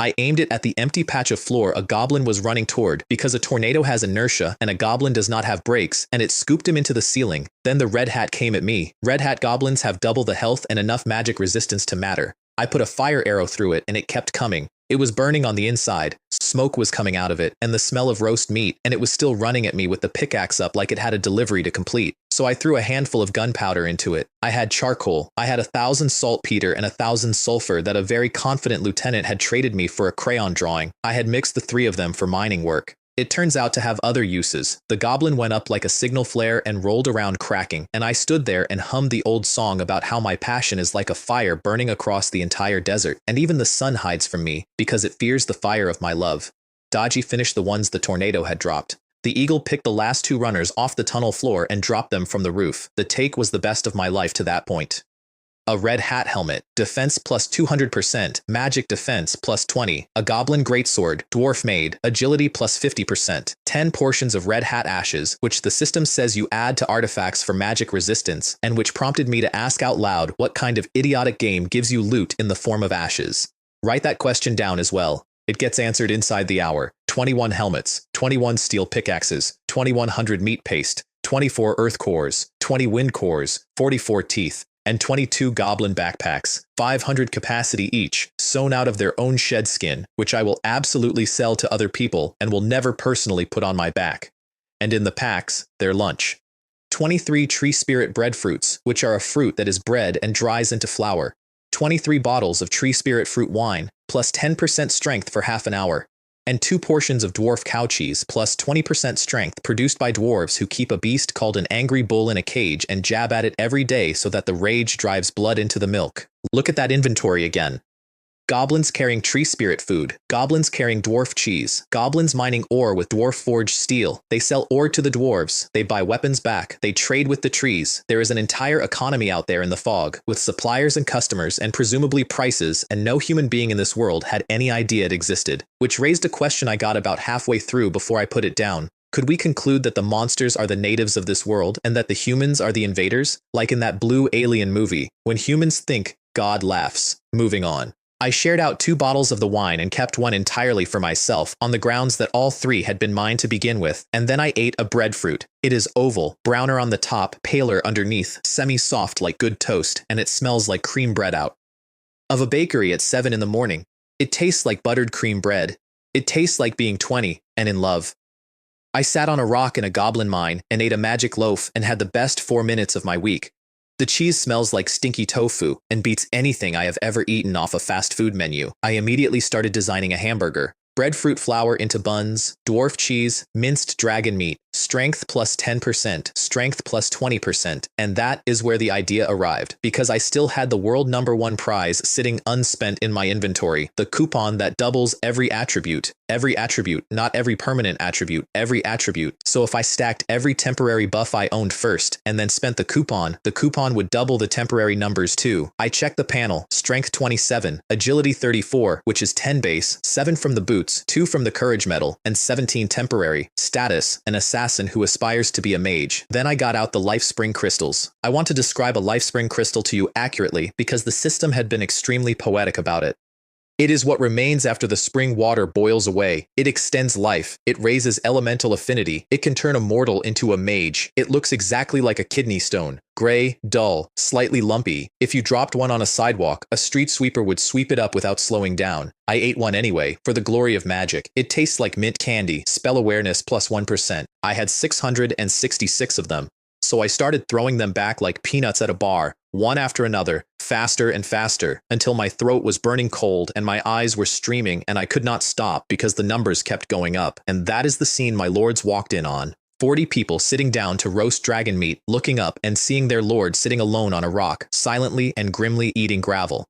I aimed it at the empty patch of floor a goblin was running toward, because a tornado has inertia and a goblin does not have brakes, and it scooped him into the ceiling. Then the red hat came at me. Red hat goblins have double the health and enough magic resistance to matter. I put a fire arrow through it and it kept coming. It was burning on the inside. Smoke was coming out of it, and the smell of roast meat, and it was still running at me with the pickaxe up like it had a delivery to complete. So I threw a handful of gunpowder into it. I had charcoal. I had 1,000 saltpeter and 1,000 sulfur that a very confident lieutenant had traded me for a crayon drawing. I had mixed the 3 of them for mining work. It turns out to have other uses. The goblin went up like a signal flare and rolled around cracking, and I stood there and hummed the old song about how my passion is like a fire burning across the entire desert, and even the sun hides from me because it fears the fire of my love. Dodgy finished the ones the tornado had dropped. The eagle picked the last 2 runners off the tunnel floor and dropped them from the roof. The take was the best of my life to that point. A red hat helmet, defense plus 200%, magic defense plus 20, a goblin greatsword, dwarf made, agility plus 50%, 10 portions of red hat ashes, which the system says you add to artifacts for magic resistance, and which prompted me to ask out loud what kind of idiotic game gives you loot in the form of ashes. Write that question down as well. It gets answered inside the hour. 21 helmets, 21 steel pickaxes, 2100 meat paste, 24 earth cores, 20 wind cores, 44 teeth, and 22 goblin backpacks, 500 capacity each, sewn out of their own shed skin, which I will absolutely sell to other people and will never personally put on my back. And in the packs, their lunch. 23 tree spirit breadfruits, which are a fruit that is bred and dries into flour. 23 bottles of tree spirit fruit wine, plus 10% strength for half an hour. And 2 portions of dwarf cow cheese plus 20% strength produced by dwarves who keep a beast called an angry bull in a cage and jab at it every day so that the rage drives blood into the milk. Look at that inventory again. Goblins carrying tree spirit food, goblins carrying dwarf cheese, goblins mining ore with dwarf forged steel. They sell ore to the dwarves, they buy weapons back, they trade with the trees. There is an entire economy out there in the fog, with suppliers and customers and presumably prices, and no human being in this world had any idea it existed. Which raised a question I got about halfway through before I put it down. Could we conclude that the monsters are the natives of this world and that the humans are the invaders? Like in that Blue Alien movie, when humans think, God laughs. Moving on. I shared out 2 bottles of the wine and kept one entirely for myself on the grounds that all 3 had been mine to begin with, and then I ate a breadfruit. It is oval, browner on the top, paler underneath, semi-soft like good toast, and it smells like cream bread out of a bakery at 7 in the morning. It tastes like buttered cream bread. It tastes like being 20 and in love. I sat on a rock in a goblin mine and ate a magic loaf and had the best 4 minutes of my week. The cheese smells like stinky tofu and beats anything I have ever eaten off a fast food menu. I immediately started designing a hamburger. Breadfruit flour into buns, dwarf cheese, minced dragon meat, strength plus 10%, strength plus 20%, and that is where the idea arrived, because I still had the world #1 prize sitting unspent in my inventory, the coupon that doubles every attribute, not every permanent attribute, every attribute. So if I stacked every temporary buff I owned first, and then spent the coupon would double the temporary numbers too. I checked the panel, strength 27, agility 34, which is 10 base, 7 from the boots, 2 from the courage medal, and 17 temporary. Status, an assassin who aspires to be a mage. Then I got out the life spring crystals. I want to describe a life spring crystal to you accurately because the system had been extremely poetic about it. It is what remains after the spring water boils away. It extends life. It raises elemental affinity. It can turn a mortal into a mage. It looks exactly like a kidney stone. Gray, dull, slightly lumpy. If you dropped one on a sidewalk, a street sweeper would sweep it up without slowing down. I ate one anyway, for the glory of magic. It tastes like mint candy, spell awareness plus 1%. I had 666 of them. So I started throwing them back like peanuts at a bar, one after another, faster and faster, until my throat was burning cold and my eyes were streaming and I could not stop because the numbers kept going up. And that is the scene my lords walked in on. 40 people sitting down to roast dragon meat, looking up and seeing their lord sitting alone on a rock, silently and grimly eating gravel.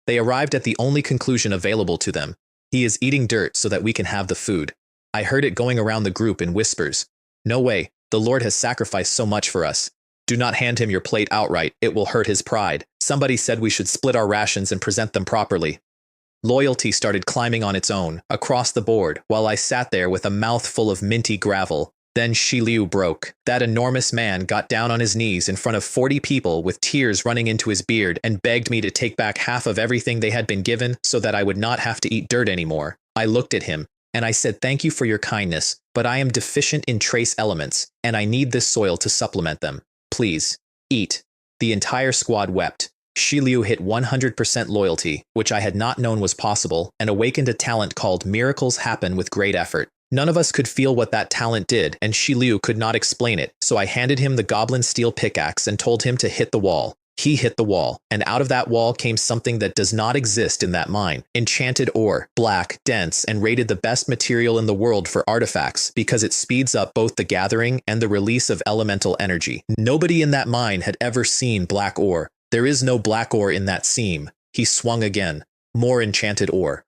They arrived at the only conclusion available to them. He is eating dirt so that we can have the food. I heard it going around the group in whispers. No way. The Lord has sacrificed so much for us. Do not hand him your plate outright, it will hurt his pride. Somebody said we should split our rations and present them properly. Loyalty started climbing on its own, across the board, while I sat there with a mouth full of minty gravel. Then Shi Liu broke. That enormous man got down on his knees in front of 40 people with tears running into his beard and begged me to take back half of everything they had been given so that I would not have to eat dirt anymore. I looked at him, and I said, "Thank you for your kindness, but I am deficient in trace elements, and I need this soil to supplement them. Please, eat." The entire squad wept. Shi Liu hit 100% loyalty, which I had not known was possible, and awakened a talent called Miracles Happen with Great Effort. None of us could feel what that talent did, and Shi Liu could not explain it, so I handed him the goblin steel pickaxe and told him to hit the wall. He hit the wall, and out of that wall came something that does not exist in that mine. Enchanted ore, black, dense, and rated the best material in the world for artifacts because it speeds up both the gathering and the release of elemental energy. Nobody in that mine had ever seen black ore. There is no black ore in that seam. He swung again. More enchanted ore.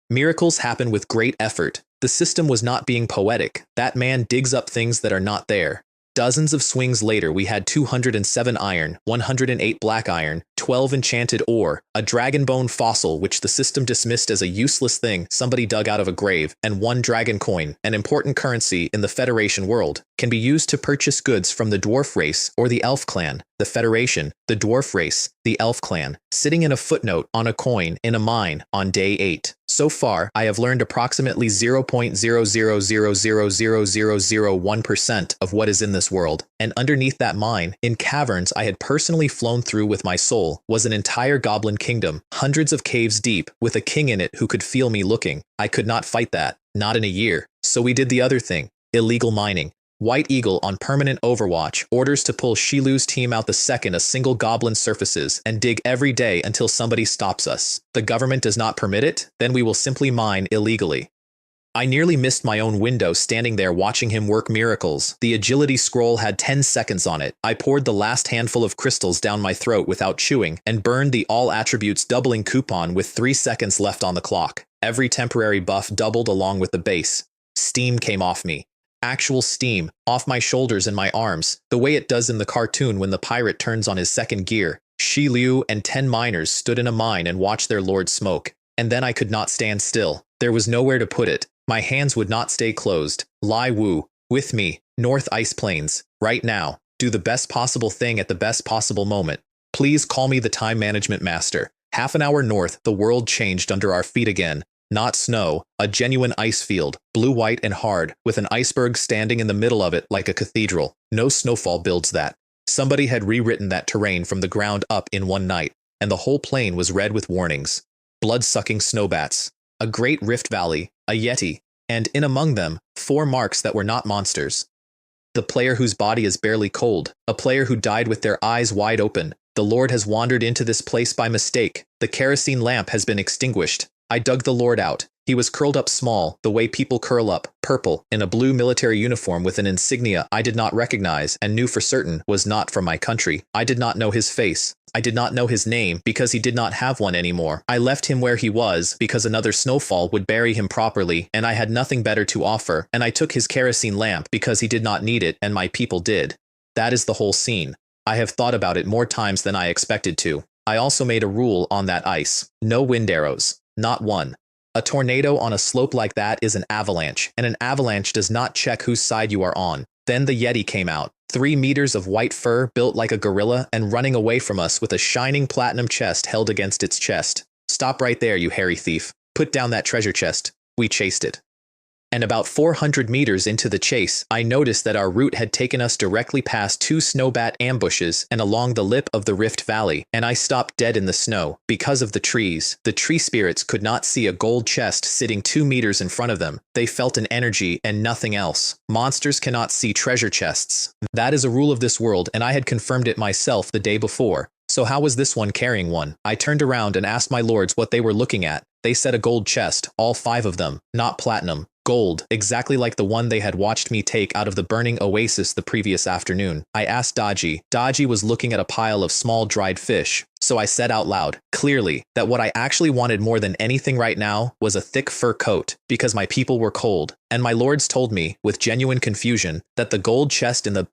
Miracles happen with great effort. The system was not being poetic. That man digs up things that are not there. Dozens of swings later, we had 207 iron, 108 black iron, 12 enchanted ore, a dragon bone fossil which the system dismissed as a useless thing somebody dug out of a grave, and 1 dragon coin, an important currency in the Federation world, can be used to purchase goods from the dwarf race or the elf clan. The Federation, the dwarf race, the elf clan, sitting in a footnote on a coin in a mine on day 8. So far, I have learned approximately 0.000000001% of what is in this world, and underneath that mine, in caverns I had personally flown through with my soul, was an entire goblin kingdom, hundreds of caves deep, with a king in it who could feel me looking. I could not fight that, not in a year. So we did the other thing, illegal mining. White Eagle on permanent overwatch orders to pull Shilu's team out the second a single goblin surfaces and dig every day until somebody stops us. The government does not permit it, then we will simply mine illegally. I nearly missed my own window standing there watching him work miracles. The agility scroll had 10 seconds on it. I poured the last handful of crystals down my throat without chewing and burned the all attributes doubling coupon with 3 seconds left on the clock. Every temporary buff doubled along with the base. Steam came off me. Actual steam, off my shoulders and my arms, the way it does in the cartoon when the pirate turns on his second gear. Shi Liu and 10 miners stood in a mine and watched their lord smoke. And then I could not stand still. There was nowhere to put it. My hands would not stay closed. Lai Wu, with me, North Ice Plains, right now. Do the best possible thing at the best possible moment. Please call me the time management master. Half an hour north, the world changed under our feet again. Not snow, a genuine ice field, blue-white and hard, with an iceberg standing in the middle of it like a cathedral. No snowfall builds that. Somebody had rewritten that terrain from the ground up in one night, and the whole plain was red with warnings. Blood-sucking snowbats, a great rift valley, a yeti, and in among them, 4 marks that were not monsters. The player whose body is barely cold, a player who died with their eyes wide open. The Lord has wandered into this place by mistake. The kerosene lamp has been extinguished. I dug the Lord out. He was curled up small, the way people curl up, purple, in a blue military uniform with an insignia I did not recognize and knew for certain was not from my country. I did not know his face. I did not know his name because he did not have one anymore. I left him where he was because another snowfall would bury him properly and I had nothing better to offer, and I took his kerosene lamp because he did not need it and my people did. That is the whole scene. I have thought about it more times than I expected to. I also made a rule on that ice. No wind arrows. Not one. A tornado on a slope like that is an avalanche, and an avalanche does not check whose side you are on. Then the Yeti came out, 3 meters of white fur built like a gorilla and running away from us with a shining platinum chest held against its chest. Stop right there, you hairy thief. Put down that treasure chest. We chased it. And about 400 meters into the chase, I noticed that our route had taken us directly past 2 snowbat ambushes and along the lip of the Rift Valley, and I stopped dead in the snow. Because of the trees, the tree spirits could not see a gold chest sitting 2 meters in front of them. They felt an energy and nothing else. Monsters cannot see treasure chests. That is a rule of this world, and I had confirmed it myself the day before. So how was this one carrying one? I turned around and asked my lords what they were looking at. They said a gold chest, all 5 of them, not platinum. Gold, exactly like the one they had watched me take out of the burning oasis the previous afternoon. I asked Dodgy. Dodgy was looking at a pile of small dried fish. So I said out loud, clearly, that what I actually wanted more than anything right now was a thick fur coat, because my people were cold. And my lords told me, with genuine confusion, that the gold chest in the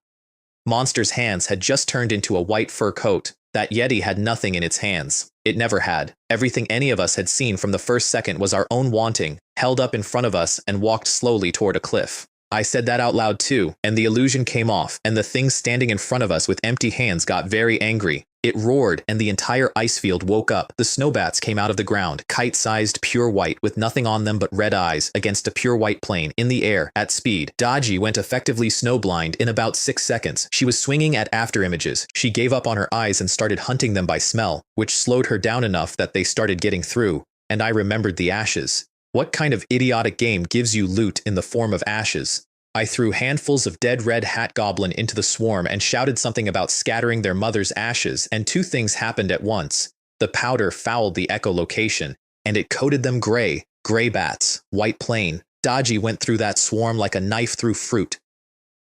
monster's hands had just turned into a white fur coat. That Yeti had nothing in its hands. It never had. Everything any of us had seen from the first second was our own wanting, held up in front of us and walked slowly toward a cliff. I said that out loud too, and the illusion came off, and the thing standing in front of us with empty hands got very angry. It roared, and the entire ice field woke up. The snowbats came out of the ground, kite-sized, pure white, with nothing on them but red eyes, against a pure white plane, in the air, at speed. Dodgy went effectively snowblind in about 6 seconds. She was swinging at afterimages. She gave up on her eyes and started hunting them by smell, which slowed her down enough that they started getting through. And I remembered the ashes. What kind of idiotic game gives you loot in the form of ashes? I threw handfuls of dead red hat goblin into the swarm and shouted something about scattering their mother's ashes, and two things happened at once. The powder fouled the echolocation, and it coated them gray. Gray bats, white plane. Dodgy went through that swarm like a knife through fruit.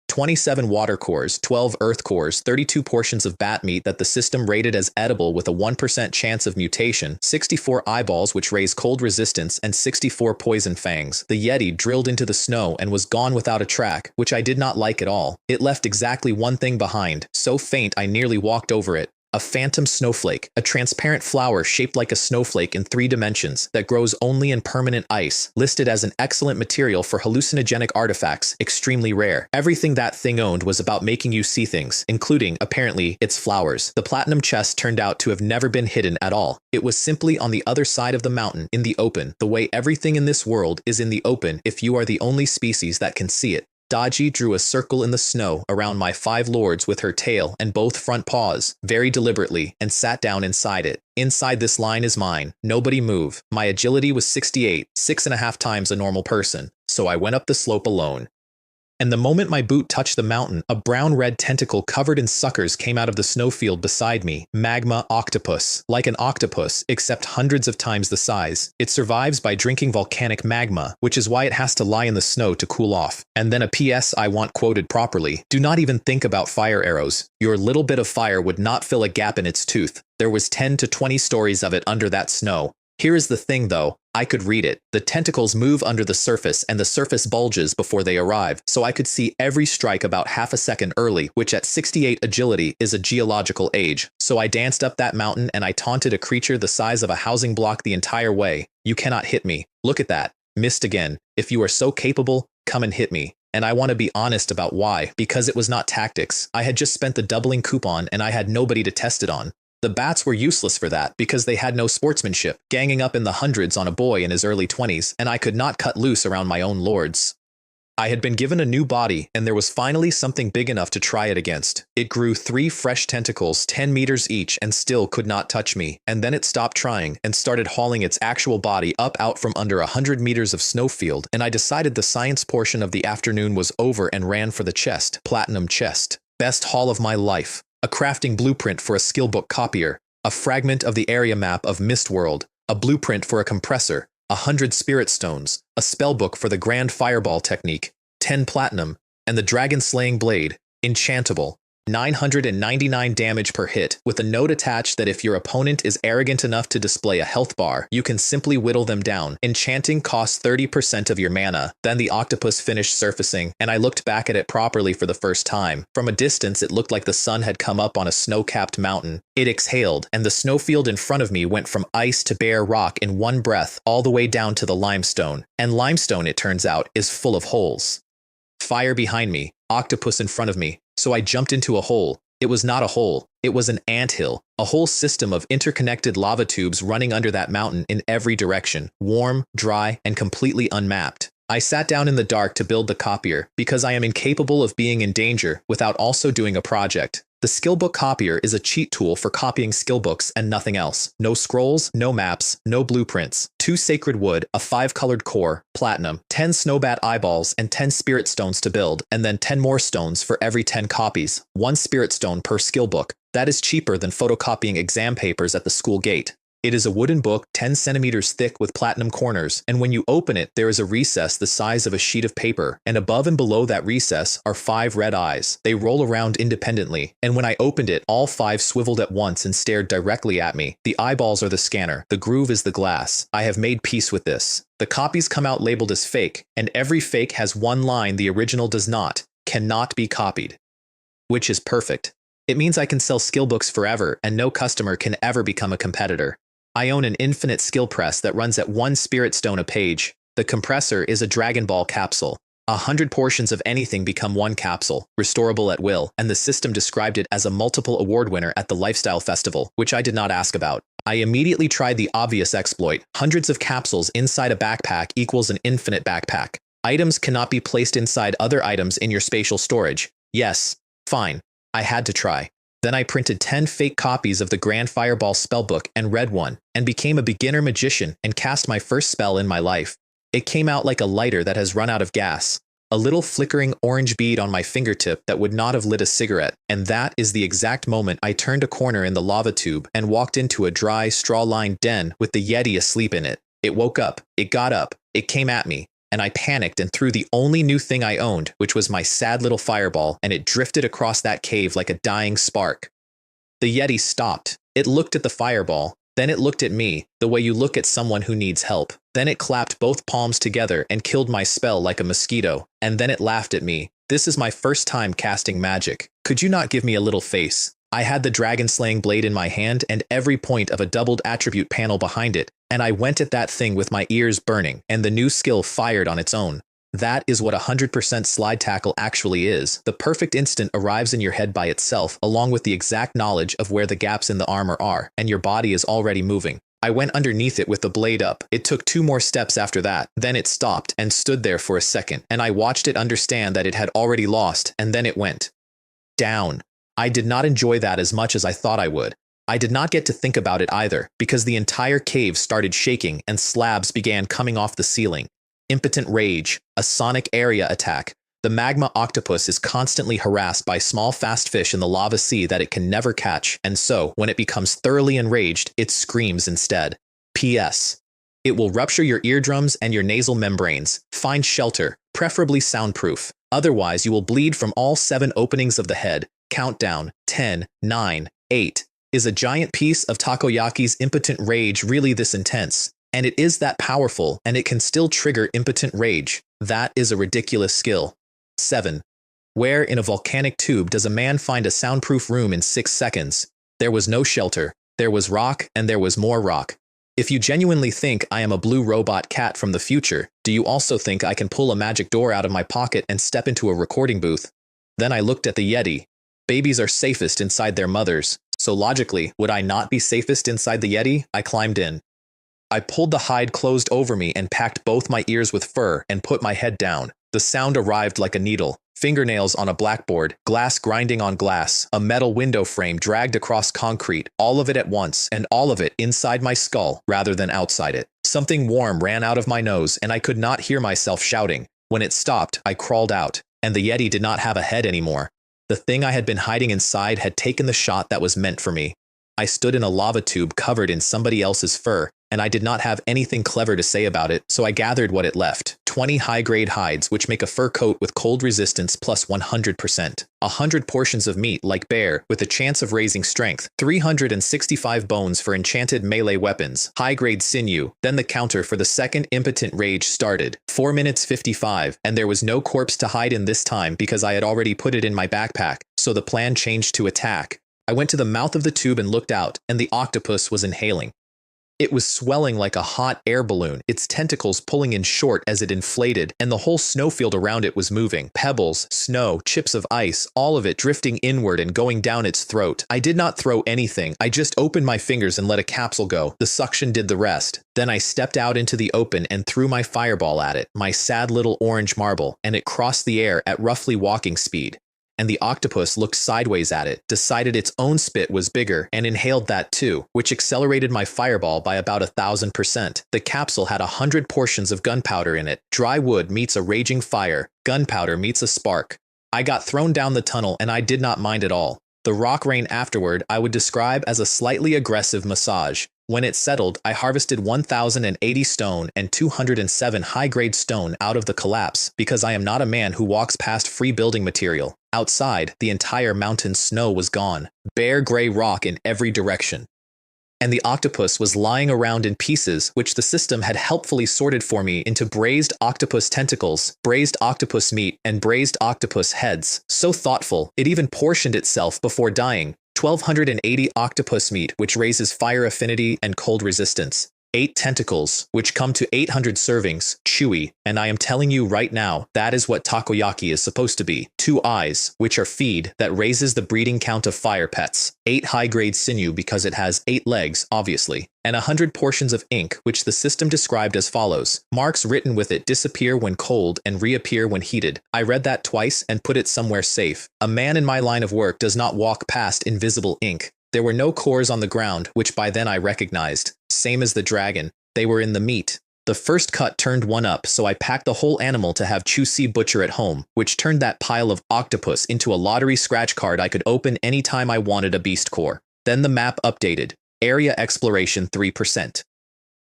27 water cores, 12 earth cores, 32 portions of bat meat that the system rated as edible with a 1% chance of mutation, 64 eyeballs which raise cold resistance, and 64 poison fangs. The Yeti drilled into the snow and was gone without a track, which I did not like at all. It left exactly one thing behind, so faint I nearly walked over it. A phantom snowflake, a transparent flower shaped like a snowflake in 3 dimensions that grows only in permanent ice, listed as an excellent material for hallucinogenic artifacts, extremely rare. Everything that thing owned was about making you see things, including, apparently, its flowers. The platinum chest turned out to have never been hidden at all. It was simply on the other side of the mountain, in the open, the way everything in this world is in the open if you are the only species that can see it. Dodgy drew a circle in the snow around my 5 lords with her tail and both front paws, very deliberately, and sat down inside it. Inside this line is mine. Nobody move. My agility was 68, 6.5 times a normal person, so I went up the slope alone. And the moment my boot touched the mountain, a brown-red tentacle covered in suckers came out of the snowfield beside me. Magma octopus. Like an octopus, except hundreds of times the size. It survives by drinking volcanic magma, which is why it has to lie in the snow to cool off. And then a PS I want quoted properly. Do not even think about fire arrows. Your little bit of fire would not fill a gap in its tooth. There was 10 to 20 stories of it under that snow. Here is the thing though, I could read it. The tentacles move under the surface and the surface bulges before they arrive, so I could see every strike about half a second early, which at 68 agility is a geological age. So I danced up that mountain and I taunted a creature the size of a housing block the entire way. You cannot hit me. Look at that. Missed again. If you are so capable, come and hit me. And I want to be honest about why, because it was not tactics. I had just spent the doubling coupon and I had nobody to test it on. The bats were useless for that because they had no sportsmanship, ganging up in the hundreds on a boy in his early 20s, and I could not cut loose around my own lords. I had been given a new body, and there was finally something big enough to try it against. It grew 3 fresh tentacles, 10 meters each, and still could not touch me, and then it stopped trying and started hauling its actual body up out from under 100 meters of snowfield, and I decided the science portion of the afternoon was over and ran for the chest. Platinum chest. Best haul of my life. A crafting blueprint for a skillbook copier, a fragment of the area map of Mistworld, a blueprint for a compressor, 100 spirit stones, a spellbook for the grand fireball technique, 10 platinum, and the dragon-slaying blade, enchantable, 999 damage per hit, with a note attached that if your opponent is arrogant enough to display a health bar, you can simply whittle them down. Enchanting costs 30% of your mana. Then the octopus finished surfacing, and I looked back at it properly for the first time. From a distance, it looked like the sun had come up on a snow-capped mountain. It exhaled, and the snowfield in front of me went from ice to bare rock in one breath, all the way down to the limestone. And limestone, it turns out, is full of holes. Fire behind me, octopus in front of me. So I jumped into a hole. It was not a hole. It was an anthill, a whole system of interconnected lava tubes running under that mountain in every direction, warm, dry, and completely unmapped. I sat down in the dark to build the copier because I am incapable of being in danger without also doing a project. The skillbook copier is a cheat tool for copying skillbooks and nothing else. No scrolls, no maps, no blueprints. 2 sacred wood, a 5-colored core, platinum, 10 snowbat eyeballs, and 10 spirit stones to build, and then 10 more stones for every 10 copies. 1 spirit stone per skillbook. That is cheaper than photocopying exam papers at the school gate. It is a wooden book 10 centimeters thick with platinum corners, and when you open it, there is a recess the size of a sheet of paper, and above and below that recess are 5 red eyes. They roll around independently, and when I opened it, all 5 swiveled at once and stared directly at me. The eyeballs are the scanner, the groove is the glass. I have made peace with this. The copies come out labeled as fake, and every fake has one line the original does not, cannot be copied. Which is perfect. It means I can sell skill books forever, and no customer can ever become a competitor. I own an infinite skill press that runs at 1 spirit stone a page. The compressor is a Dragon Ball capsule. 100 portions of anything become 1 capsule, restorable at will, and the system described it as a multiple award winner at the Lifestyle Festival, which I did not ask about. I immediately tried the obvious exploit. Hundreds of capsules inside a backpack equals an infinite backpack. Items cannot be placed inside other items in your spatial storage. Yes, fine. I had to try. Then I printed 10 fake copies of the Grand Fireball spellbook and read one, and became a beginner magician and cast my first spell in my life. It came out like a lighter that has run out of gas. a little flickering orange bead on my fingertip that would not have lit a cigarette, and that is the exact moment I turned a corner in the lava tube and walked into a dry, straw-lined den with the Yeti asleep in it. It woke up, it got up, it came at me, and I panicked and threw the only new thing I owned, which was my sad little fireball, and it drifted across that cave like a dying spark. The Yeti stopped. It looked at the fireball. Then it looked at me, the way you look at someone who needs help. Then it clapped both palms together and killed my spell like a mosquito. And then it laughed at me. This is my first time casting magic. Could you not give me a little face? I had the dragon-slaying blade in my hand and every point of a doubled attribute panel behind it, and I went at that thing with my ears burning, and the new skill fired on its own. That is what 100% slide tackle actually is. The perfect instant arrives in your head by itself, along with the exact knowledge of where the gaps in the armor are, and your body is already moving. I went underneath it with the blade up. It took 2 more steps after that. Then it stopped and stood there for a second, and I watched it understand that it had already lost, and then it went down. I did not enjoy that as much as I thought I would. I did not get to think about it either, because the entire cave started shaking and slabs began coming off the ceiling. Impotent rage, a sonic area attack. The magma octopus is constantly harassed by small fast fish in the lava sea that it can never catch, and so, when it becomes thoroughly enraged, it screams instead. P.S. It will rupture your eardrums and your nasal membranes. Find shelter, preferably soundproof. Otherwise, you will bleed from all 7 openings of the head. Countdown, 10, 9, 8. Is a giant piece of Takoyaki's impotent rage really this intense? And it is that powerful, and it can still trigger impotent rage. That is a ridiculous skill. 7. Where in a volcanic tube does a man find a soundproof room in 6 seconds? There was no shelter. There was rock, and there was more rock. If you genuinely think I am a blue robot cat from the future, do you also think I can pull a magic door out of my pocket and step into a recording booth? Then I looked at the Yeti. Babies are safest inside their mothers, so logically, would I not be safest inside the Yeti? I climbed in. I pulled the hide closed over me and packed both my ears with fur and put my head down. The sound arrived like a needle. Fingernails on a blackboard, glass grinding on glass, a metal window frame dragged across concrete, all of it at once, and all of it inside my skull rather than outside it. Something warm ran out of my nose and I could not hear myself shouting. When it stopped, I crawled out, and the Yeti did not have a head anymore. The thing I had been hiding inside had taken the shot that was meant for me. I stood in a lava tube covered in somebody else's fur, and I did not have anything clever to say about it, so I gathered what it left. 20 high-grade hides, which make a fur coat with cold resistance plus 100%. 100 portions of meat, like bear, with a chance of raising strength. 365 bones for enchanted melee weapons. High-grade sinew. Then the counter for the second impotent rage started. 4 minutes 55, and there was no corpse to hide in this time because I had already put it in my backpack, so the plan changed to attack. I went to the mouth of the tube and looked out, and the octopus was inhaling. It was swelling like a hot air balloon, its tentacles pulling in short as it inflated, and the whole snowfield around it was moving. Pebbles, snow, chips of ice, all of it drifting inward and going down its throat. I did not throw anything. I just opened my fingers and let a capsule go. The suction did the rest. Then I stepped out into the open and threw my fireball at it, my sad little orange marble, and it crossed the air at roughly walking speed. And the octopus looked sideways at it, decided its own spit was bigger, and inhaled that too, which accelerated my fireball by about 1,000%. The capsule had 100 portions of gunpowder in it. Dry wood meets a raging fire. Gunpowder meets a spark. I got thrown down the tunnel and I did not mind at all. The rock rain afterward I would describe as a slightly aggressive massage. When it settled, I harvested 1,080 stone and 207 high-grade stone out of the collapse because I am not a man who walks past free building material. Outside, the entire mountain snow was gone, bare gray rock in every direction. And the octopus was lying around in pieces which the system had helpfully sorted for me into braised octopus tentacles, braised octopus meat, and braised octopus heads. So thoughtful, it even portioned itself before dying. 1,280 octopus meat, which raises fire affinity and cold resistance. 8 tentacles, which come to 800 servings, chewy, and I am telling you right now, that is what takoyaki is supposed to be. 2 eyes, which are feed, that raises the breeding count of fire pets. 8 high-grade sinew because it has 8 legs, obviously. And 100 portions of ink, which the system described as follows. Marks written with it disappear when cold and reappear when heated. I read that twice and put it somewhere safe. A man in my line of work does not walk past invisible ink. There were no cores on the ground, which by then I recognized. Same as the dragon. They were in the meat. The first cut turned one up, so I packed the whole animal to have Chusi butcher at home, which turned that pile of octopus into a lottery scratch card I could open anytime I wanted a beast core. Then the map updated. Area exploration 3%.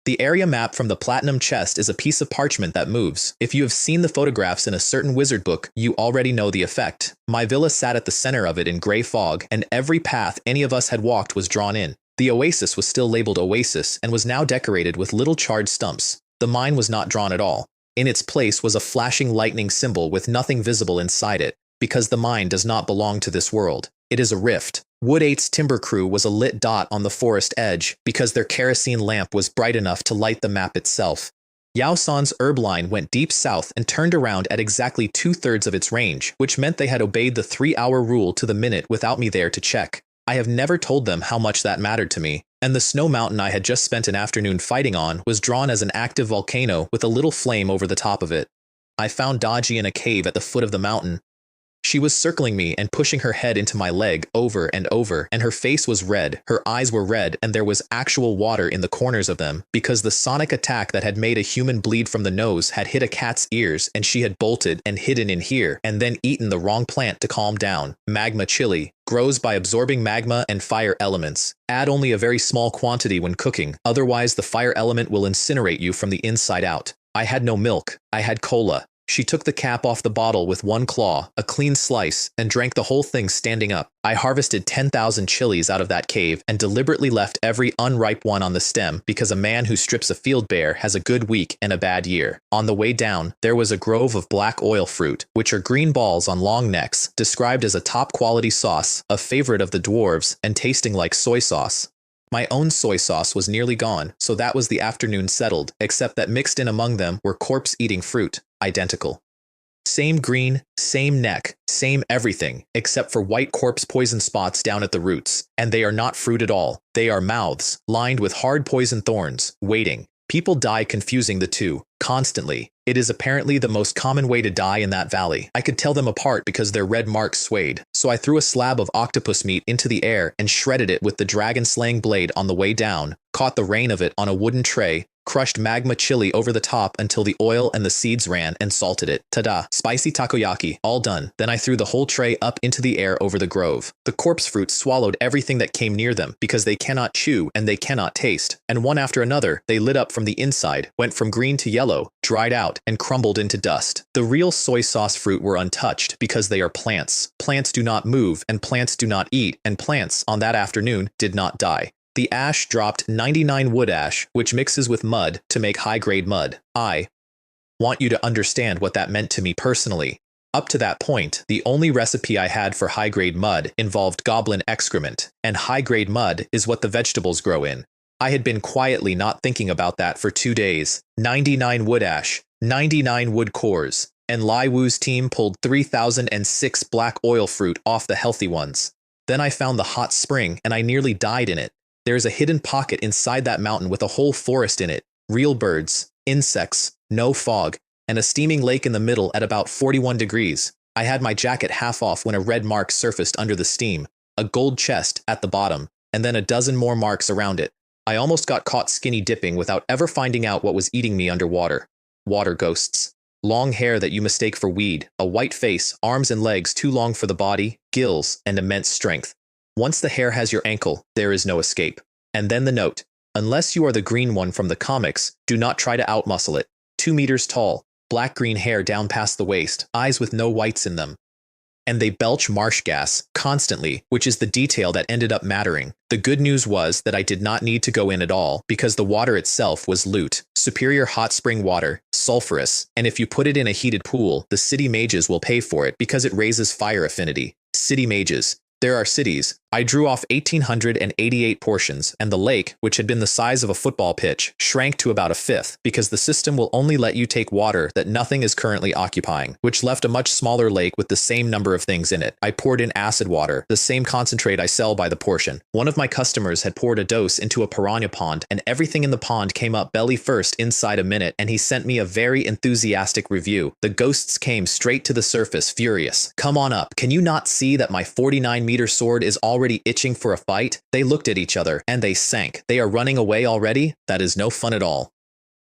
The area map from the platinum chest is a piece of parchment that moves. If you have seen the photographs in a certain wizard book, you already know the effect. My villa sat at the center of it in gray fog, and every path any of us had walked was drawn in. The oasis was still labeled Oasis and was now decorated with little charred stumps. The mine was not drawn at all. In its place was a flashing lightning symbol with nothing visible inside it, because the mine does not belong to this world. It is a rift. Wood 8's timber crew was a lit dot on the forest edge because their kerosene lamp was bright enough to light the map itself. Yao San's herb line went deep south and turned around at exactly 2/3 of its range, which meant they had obeyed the 3-hour rule to the minute without me there to check. I have never told them how much that mattered to me, and the snow mountain I had just spent an afternoon fighting on was drawn as an active volcano with a little flame over the top of it. I found Dodgy in a cave at the foot of the mountain. She was circling me and pushing her head into my leg over and over, and her face was red, her eyes were red, and there was actual water in the corners of them, because the sonic attack that had made a human bleed from the nose had hit a cat's ears, and she had bolted and hidden in here, and then eaten the wrong plant to calm down. Magma chili. Grows by absorbing magma and fire elements. Add only a very small quantity when cooking, otherwise the fire element will incinerate you from the inside out. I had no milk. I had cola. She took the cap off the bottle with one claw, a clean slice, and drank the whole thing standing up. I harvested 10,000 chilies out of that cave and deliberately left every unripe one on the stem because a man who strips a field bear has a good week and a bad year. On the way down, there was a grove of black oil fruit, which are green balls on long necks, described as a top-quality sauce, a favorite of the dwarves, and tasting like soy sauce. My own soy sauce was nearly gone, so that was the afternoon settled, except that mixed in among them were corpse-eating fruit, identical. Same green, same neck, same everything, except for white corpse poison spots down at the roots, and they are not fruit at all. They are mouths, lined with hard poison thorns, waiting. People die confusing the two, constantly. It is apparently the most common way to die in that valley. I could tell them apart because their red marks swayed, so I threw a slab of octopus meat into the air and shredded it with the dragon-slaying blade on the way down, caught the rain of it on a wooden tray, crushed magma chili over the top until the oil and the seeds ran, and salted it. Ta-da! Spicy takoyaki, all done. Then I threw the whole tray up into the air over the grove. The corpse fruits swallowed everything that came near them because they cannot chew and they cannot taste, and one after another, they lit up from the inside, went from green to yellow, dried out, and crumbled into dust. The real soy sauce fruit were untouched because they are plants. Plants do not move, and plants do not eat, and plants, on that afternoon, did not die. The ash dropped 99 wood ash, which mixes with mud to make high-grade mud. I want you to understand what that meant to me personally. Up to that point, the only recipe I had for high-grade mud involved goblin excrement, and high-grade mud is what the vegetables grow in. I had been quietly not thinking about that for 2 days. 99 wood ash, 99 wood cores, and Lai Wu's team pulled 3,006 black oil fruit off the healthy ones. Then I found the hot spring, and I nearly died in it. There is a hidden pocket inside that mountain with a whole forest in it, real birds, insects, no fog, and a steaming lake in the middle at about 41 degrees. I had my jacket half off when a red mark surfaced under the steam, a gold chest at the bottom, and then a dozen more marks around it. I almost got caught skinny dipping without ever finding out what was eating me underwater. Water ghosts. Long hair that you mistake for weed, a white face, arms and legs too long for the body, gills, and immense strength. Once the hair has your ankle, there is no escape. And then the note. Unless you are the green one from the comics, do not try to outmuscle it. 2 meters tall, black-green hair down past the waist, eyes with no whites in them. And they belch marsh gas, constantly, which is the detail that ended up mattering. The good news was that I did not need to go in at all, because the water itself was loot. Superior hot spring water, sulfurous, and if you put it in a heated pool, the city mages will pay for it because it raises fire affinity. City mages. There are cities. I drew off 1,888 portions, and the lake, which had been the size of a football pitch, shrank to about a fifth, because the system will only let you take water that nothing is currently occupying, which left a much smaller lake with the same number of things in it. I poured in acid water, the same concentrate I sell by the portion. One of my customers had poured a dose into a piranha pond, and everything in the pond came up belly first inside a minute, and he sent me a very enthusiastic review. The ghosts came straight to the surface, furious. Come on up. Can you not see that my 49-meter sword is already itching for a fight? They looked at each other, and they sank. They are running away already? That is no fun at all.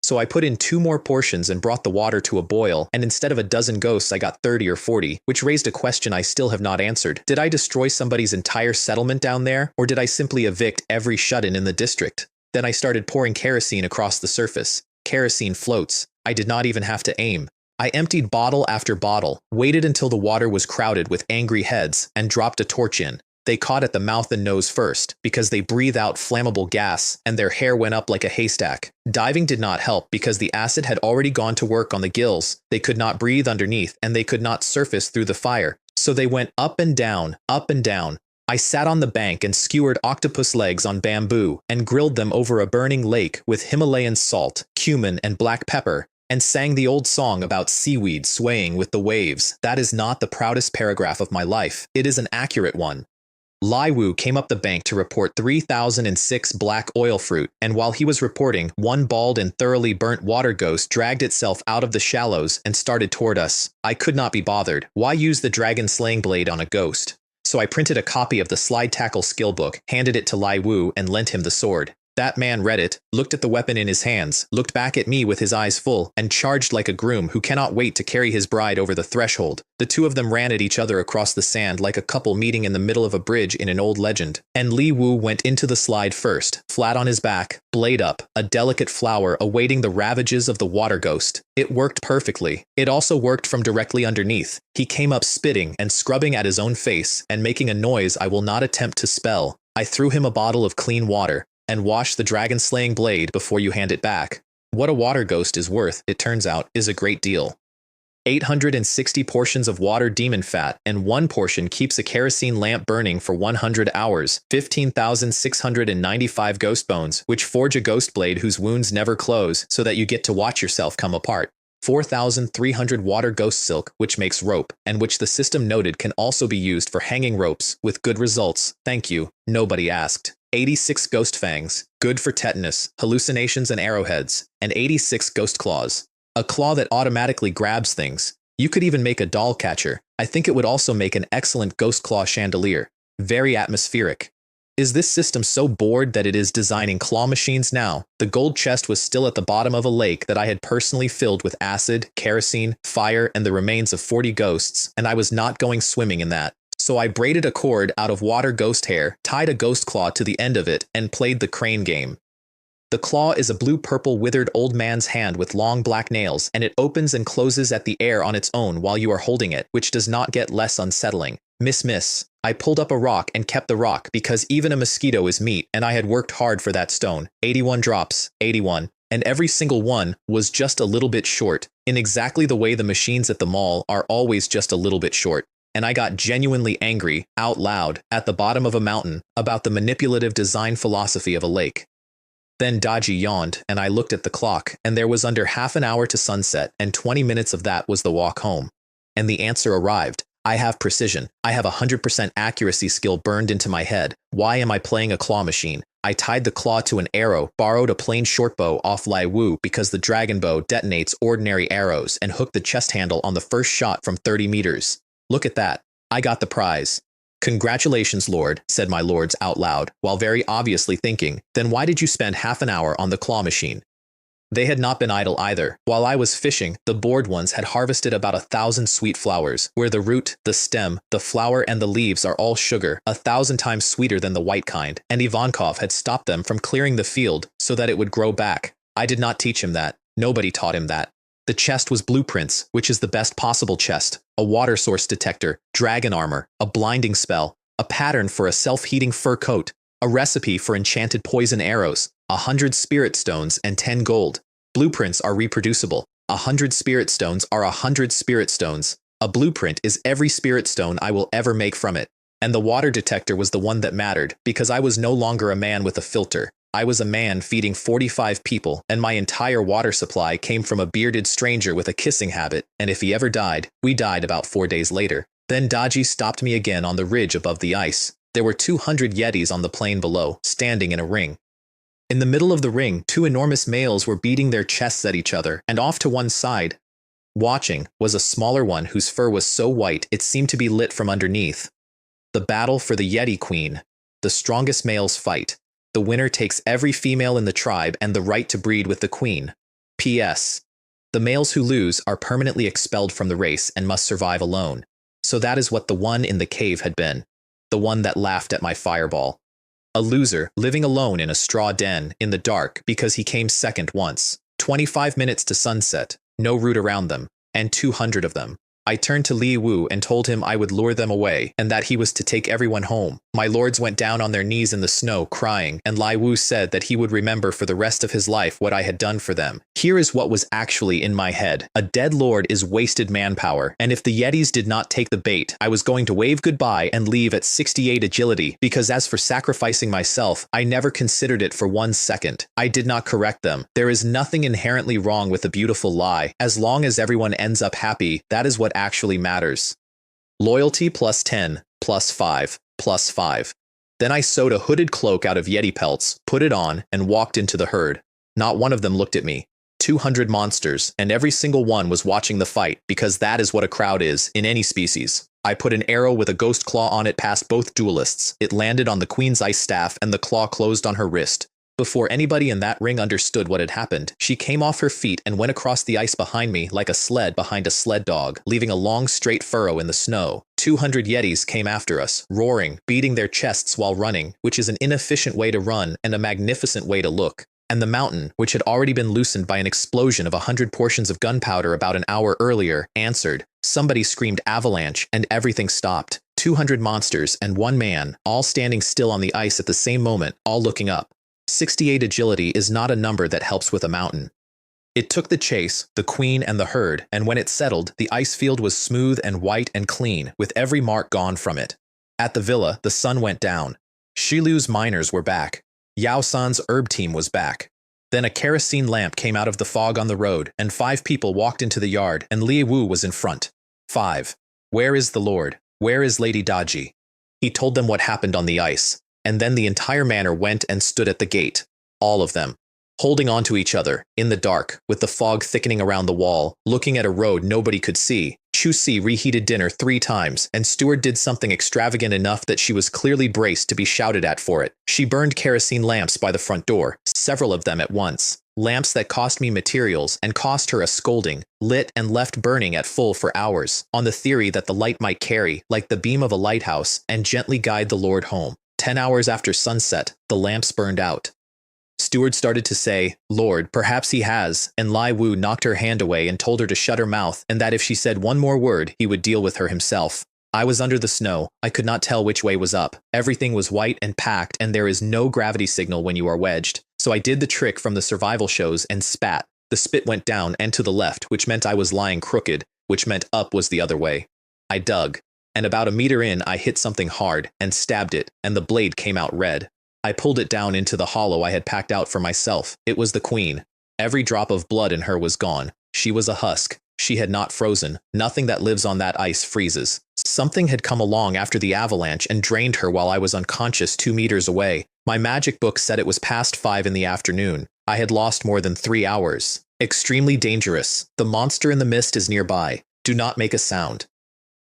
So I put in 2 more portions and brought the water to a boil, and instead of a dozen ghosts I got 30 or 40, which raised a question I still have not answered. Did I destroy somebody's entire settlement down there, or did I simply evict every shut-in in the district? Then I started pouring kerosene across the surface. Kerosene floats. I did not even have to aim. I emptied bottle after bottle, waited until the water was crowded with angry heads, and dropped a torch in. They caught at the mouth and nose first, because they breathe out flammable gas, and their hair went up like a haystack. Diving did not help because the acid had already gone to work on the gills. They could not breathe underneath, and they could not surface through the fire. So they went up and down, up and down. I sat on the bank and skewered octopus legs on bamboo, and grilled them over a burning lake with Himalayan salt, cumin, and black pepper, and sang the old song about seaweed swaying with the waves. That is not the proudest paragraph of my life. It is an accurate one. Lai Wu came up the bank to report 3006 black oil fruit, and while he was reporting, one bald and thoroughly burnt water ghost dragged itself out of the shallows and started toward us. I could not be bothered. Why use the dragon slaying blade on a ghost? So I printed a copy of the slide tackle skill book, handed it to Lai Wu, and lent him the sword. That man read it, looked at the weapon in his hands, looked back at me with his eyes full, and charged like a groom who cannot wait to carry his bride over the threshold. The two of them ran at each other across the sand like a couple meeting in the middle of a bridge in an old legend. And Li Wu went into the slide first, flat on his back, blade up, a delicate flower awaiting the ravages of the water ghost. It worked perfectly. It also worked from directly underneath. He came up spitting and scrubbing at his own face and making a noise I will not attempt to spell. I threw him a bottle of clean water. And wash the dragon-slaying blade before you hand it back. What a water ghost is worth, it turns out, is a great deal. 860 portions of water demon fat, and 1 portion keeps a kerosene lamp burning for 100 hours. 15,695 ghost bones, which forge a ghost blade whose wounds never close, so that you get to watch yourself come apart. 4,300 water ghost silk, which makes rope, and which the system noted can also be used for hanging ropes, with good results. Thank you. Nobody asked. 86 ghost fangs, good for tetanus, hallucinations, and arrowheads, and 86 ghost claws. A claw that automatically grabs things. You could even make a doll catcher. I think it would also make an excellent ghost claw chandelier. Very atmospheric. Is this system so bored that it is designing claw machines now? The gold chest was still at the bottom of a lake that I had personally filled with acid, kerosene, fire, and the remains of 40 ghosts, and I was not going swimming in that. So I braided a cord out of water ghost hair, tied a ghost claw to the end of it, and played the crane game. The claw is a blue-purple withered old man's hand with long black nails, and it opens and closes at the air on its own while you are holding it, which does not get less unsettling. Miss. I pulled up a rock and kept the rock because even a mosquito is meat, and I had worked hard for that stone. 81 drops, 81. And every single one was just a little bit short, in exactly the way the machines at the mall are always just a little bit short. And I got genuinely angry, out loud, at the bottom of a mountain, about the manipulative design philosophy of a lake. Then Daji yawned, and I looked at the clock, and there was under half an hour to sunset, and 20 minutes of that was the walk home. And the answer arrived. I have precision. I have 100% accuracy skill burned into my head. Why am I playing a claw machine? I tied the claw to an arrow, borrowed a plain short bow off Lai Wu because the dragon bow detonates ordinary arrows, and hooked the chest handle on the first shot from 30 meters. Look at that. I got the prize. Congratulations, Lord, said my lords out loud, while very obviously thinking, then why did you spend half an hour on the claw machine? They had not been idle either. While I was fishing, the bored ones had harvested about 1,000 sweet flowers, where the root, the stem, the flower, and the leaves are all sugar, 1,000 times sweeter than the white kind, and Ivankov had stopped them from clearing the field so that it would grow back. I did not teach him that. Nobody taught him that. The chest was blueprints, which is the best possible chest, a water source detector, dragon armor, a blinding spell, a pattern for a self-heating fur coat, a recipe for enchanted poison arrows, 100 spirit stones, and 10 gold. Blueprints are reproducible. 100 spirit stones are 100 spirit stones. A blueprint is every spirit stone I will ever make from it. And the water detector was the one that mattered, because I was no longer a man with a filter. I was a man feeding 45 people, and my entire water supply came from a bearded stranger with a kissing habit, and if he ever died, we died about 4 days later. Then Daji stopped me again on the ridge above the ice. There were 200 yetis on the plain below, standing in a ring. In the middle of the ring, 2 enormous males were beating their chests at each other, and off to one side, watching, was a smaller one whose fur was so white it seemed to be lit from underneath. The battle for the Yeti Queen. The strongest males fight. The winner takes every female in the tribe and the right to breed with the queen. P.S. The males who lose are permanently expelled from the race and must survive alone. So that is what the one in the cave had been. The one that laughed at my fireball. A loser, living alone in a straw den, in the dark, because he came second once. 25 minutes to sunset, no route around them, and 200 of them. I turned to Li Wu and told him I would lure them away, and that he was to take everyone home. My lords went down on their knees in the snow, crying, and Li Wu said that he would remember for the rest of his life what I had done for them. Here is what was actually in my head. A dead lord is wasted manpower, and if the Yetis did not take the bait, I was going to wave goodbye and leave at 68 agility, because as for sacrificing myself, I never considered it for 1 second. I did not correct them. There is nothing inherently wrong with a beautiful lie. As long as everyone ends up happy, that is what actually matters. Loyalty plus 10, plus 5, plus 5. Then I sewed a hooded cloak out of Yeti pelts, put it on, and walked into the herd. Not one of them looked at me. 200 monsters, and every single one was watching the fight, because that is what a crowd is, in any species. I put an arrow with a ghost claw on it past both duelists. It landed on the queen's ice staff, and the claw closed on her wrist. Before anybody in that ring understood what had happened, she came off her feet and went across the ice behind me like a sled behind a sled dog, leaving a long straight furrow in the snow. 200 Yetis came after us, roaring, beating their chests while running, which is an inefficient way to run and a magnificent way to look. And the mountain, which had already been loosened by an explosion of 100 portions of gunpowder about an hour earlier, answered. Somebody screamed avalanche, and everything stopped. 200 monsters and one man, all standing still on the ice at the same moment, all looking up. 68 agility is not a number that helps with a mountain. It took the chase, the queen and the herd, and when it settled, the ice field was smooth and white and clean, with every mark gone from it. At the villa, the sun went down. Shilu's miners were back. Yao San's herb team was back. Then a kerosene lamp came out of the fog on the road, and 5 people walked into the yard, and Li Wu was in front. 5. Where is the Lord? Where is Lady Daji? He told them what happened on the ice. And then the entire manor went and stood at the gate, all of them, holding on to each other, in the dark, with the fog thickening around the wall, looking at a road nobody could see. Chu Si reheated dinner 3 times, and Steward did something extravagant enough that she was clearly braced to be shouted at for it. She burned kerosene lamps by the front door, several of them at once. Lamps that cost me materials and cost her a scolding, lit and left burning at full for hours, on the theory that the light might carry, like the beam of a lighthouse, and gently guide the Lord home. 10 hours after sunset, the lamps burned out. Steward started to say, Lord, perhaps he has, and Li Wu knocked her hand away and told her to shut her mouth, and that if she said one more word, he would deal with her himself. I was under the snow. I could not tell which way was up. Everything was white and packed, and there is no gravity signal when you are wedged. So I did the trick from the survival shows and spat. The spit went down and to the left, which meant I was lying crooked, which meant up was the other way. I dug. And about a meter in, I hit something hard, and stabbed it, and the blade came out red. I pulled it down into the hollow I had packed out for myself. It was the queen. Every drop of blood in her was gone. She was a husk. She had not frozen. Nothing that lives on that ice freezes. Something had come along after the avalanche and drained her while I was unconscious 2 meters away. My magic book said it was past 5 in the afternoon. I had lost more than 3 hours. Extremely dangerous. The monster in the mist is nearby. Do not make a sound.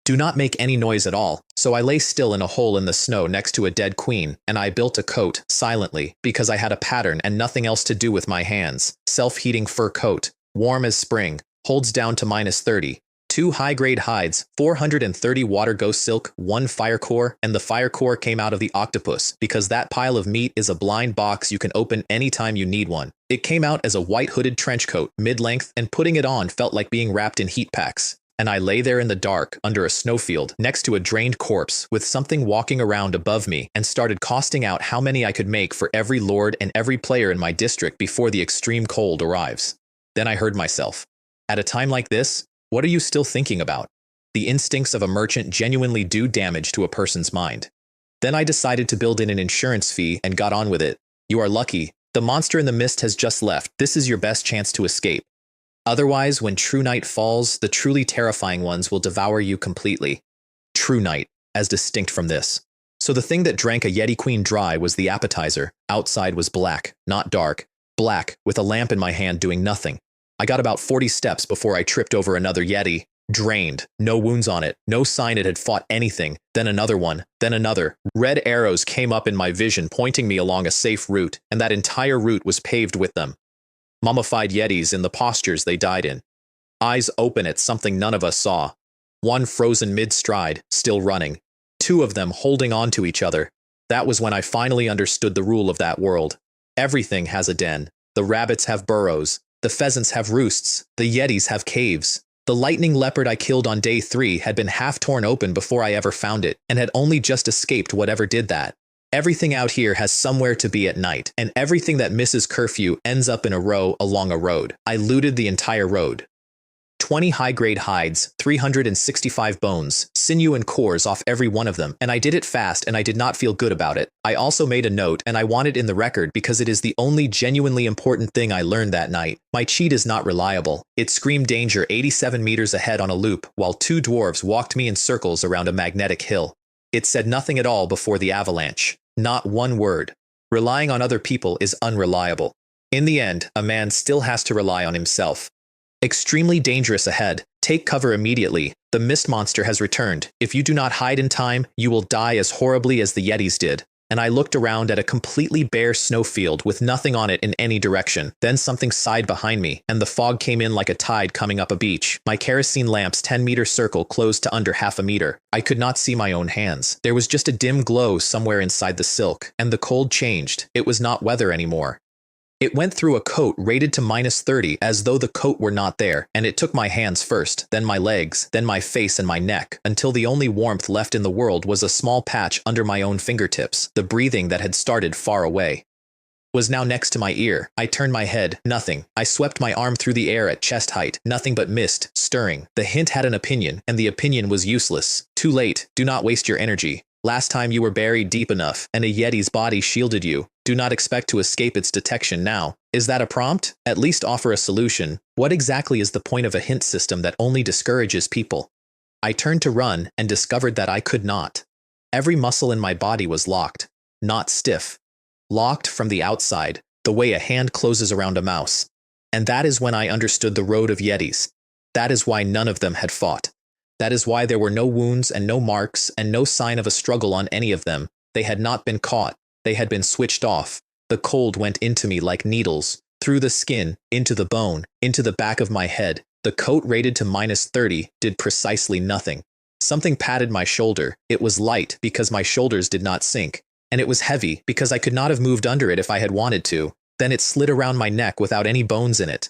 Do not make any noise at all. So I lay still in a hole in the snow next to a dead queen, and I built a coat, silently, because I had a pattern and nothing else to do with my hands. Self-heating fur coat, warm as spring, holds down to -30. 2 high-grade hides, 430 water ghost silk, 1 fire core, and the fire core came out of the octopus, because that pile of meat is a blind box you can open anytime you need one. It came out as a white hooded trench coat, mid-length, and putting it on felt like being wrapped in heat packs. And I lay there in the dark, under a snowfield, next to a drained corpse, with something walking around above me, and started costing out how many I could make for every lord and every player in my district before the extreme cold arrives. Then I heard myself. At a time like this, what are you still thinking about? The instincts of a merchant genuinely do damage to a person's mind. Then I decided to build in an insurance fee and got on with it. You are lucky. The monster in the mist has just left. This is your best chance to escape. Otherwise, when true night falls, the truly terrifying ones will devour you completely. True night, as distinct from this. So the thing that drank a Yeti Queen dry was the appetizer. Outside was black, not dark. Black, with a lamp in my hand doing nothing. I got about 40 steps before I tripped over another Yeti. Drained, no wounds on it, no sign it had fought anything. Then another one, then another. Red arrows came up in my vision pointing me along a safe route, and that entire route was paved with them. Mummified yetis in the postures they died in. Eyes open at something none of us saw. One frozen mid-stride, still running. Two of them holding on to each other. That was when I finally understood the rule of that world. Everything has a den. The rabbits have burrows. The pheasants have roosts. The yetis have caves. The lightning leopard I killed on day 3 had been half torn open before I ever found it, and had only just escaped whatever did that. Everything out here has somewhere to be at night, and everything that misses curfew ends up in a row along a road. I looted the entire road. 20 high-grade hides, 365 bones, sinew and cores off every one of them, and I did it fast and I did not feel good about it. I also made a note, and I want it in the record because it is the only genuinely important thing I learned that night. My cheat is not reliable. It screamed danger 87 meters ahead on a loop, while 2 dwarves walked me in circles around a magnetic hill. It said nothing at all before the avalanche. Not one word. Relying on other people is unreliable. In the end, a man still has to rely on himself. Extremely dangerous ahead. Take cover immediately. The mist monster has returned. If you do not hide in time, you will die as horribly as the yetis did. And I looked around at a completely bare snowfield with nothing on it in any direction. Then something sighed behind me, and the fog came in like a tide coming up a beach. My kerosene lamp's 10-meter circle closed to under half a meter. I could not see my own hands. There was just a dim glow somewhere inside the silk, and the cold changed. It was not weather anymore. It went through a coat rated to -30 as though the coat were not there, and it took my hands first, then my legs, then my face and my neck, until the only warmth left in the world was a small patch under my own fingertips. The breathing that had started far away was now next to my ear. I turned my head. Nothing. I swept my arm through the air at chest height. Nothing but mist, stirring. The hint had an opinion, and the opinion was useless. Too late. Do not waste your energy. Last time you were buried deep enough, and a yeti's body shielded you. Do not expect to escape its detection now. Is that a prompt? At least offer a solution. What exactly is the point of a hint system that only discourages people? I turned to run and discovered that I could not. Every muscle in my body was locked, not stiff. Locked from the outside, the way a hand closes around a mouse. And that is when I understood the road of yetis. That is why none of them had fought. That is why there were no wounds and no marks and no sign of a struggle on any of them. They had not been caught. They had been switched off. The cold went into me like needles, through the skin, into the bone, into the back of my head. The coat rated to -30 did precisely nothing. Something patted my shoulder. It was light because my shoulders did not sink, and it was heavy because I could not have moved under it if I had wanted to. Then it slid around my neck without any bones in it.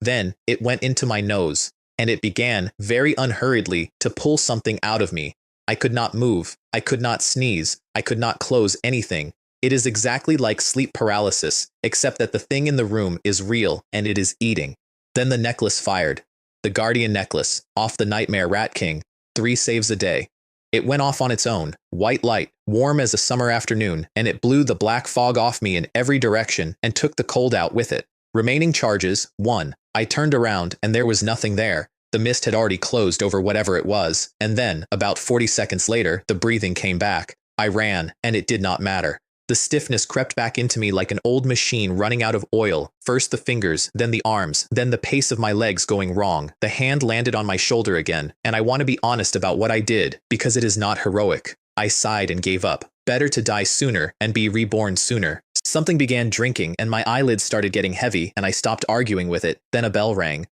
Then it went into my nose, and it began, very unhurriedly, to pull something out of me. I could not move. I could not sneeze. I could not close anything. It is exactly like sleep paralysis, except that the thing in the room is real and it is eating. Then the necklace fired. The guardian necklace, off the Nightmare Rat King, 3 saves a day. It went off on its own, white light, warm as a summer afternoon, and it blew the black fog off me in every direction and took the cold out with it. Remaining charges, 1. I turned around and there was nothing there. The mist had already closed over whatever it was, and then, about 40 seconds later, the breathing came back. I ran, and it did not matter. The stiffness crept back into me like an old machine running out of oil. First the fingers, then the arms, then the pace of my legs going wrong. The hand landed on my shoulder again, and I want to be honest about what I did, because it is not heroic. I sighed and gave up. Better to die sooner and be reborn sooner. Something began drinking, and my eyelids started getting heavy, and I stopped arguing with it. Then a bell rang.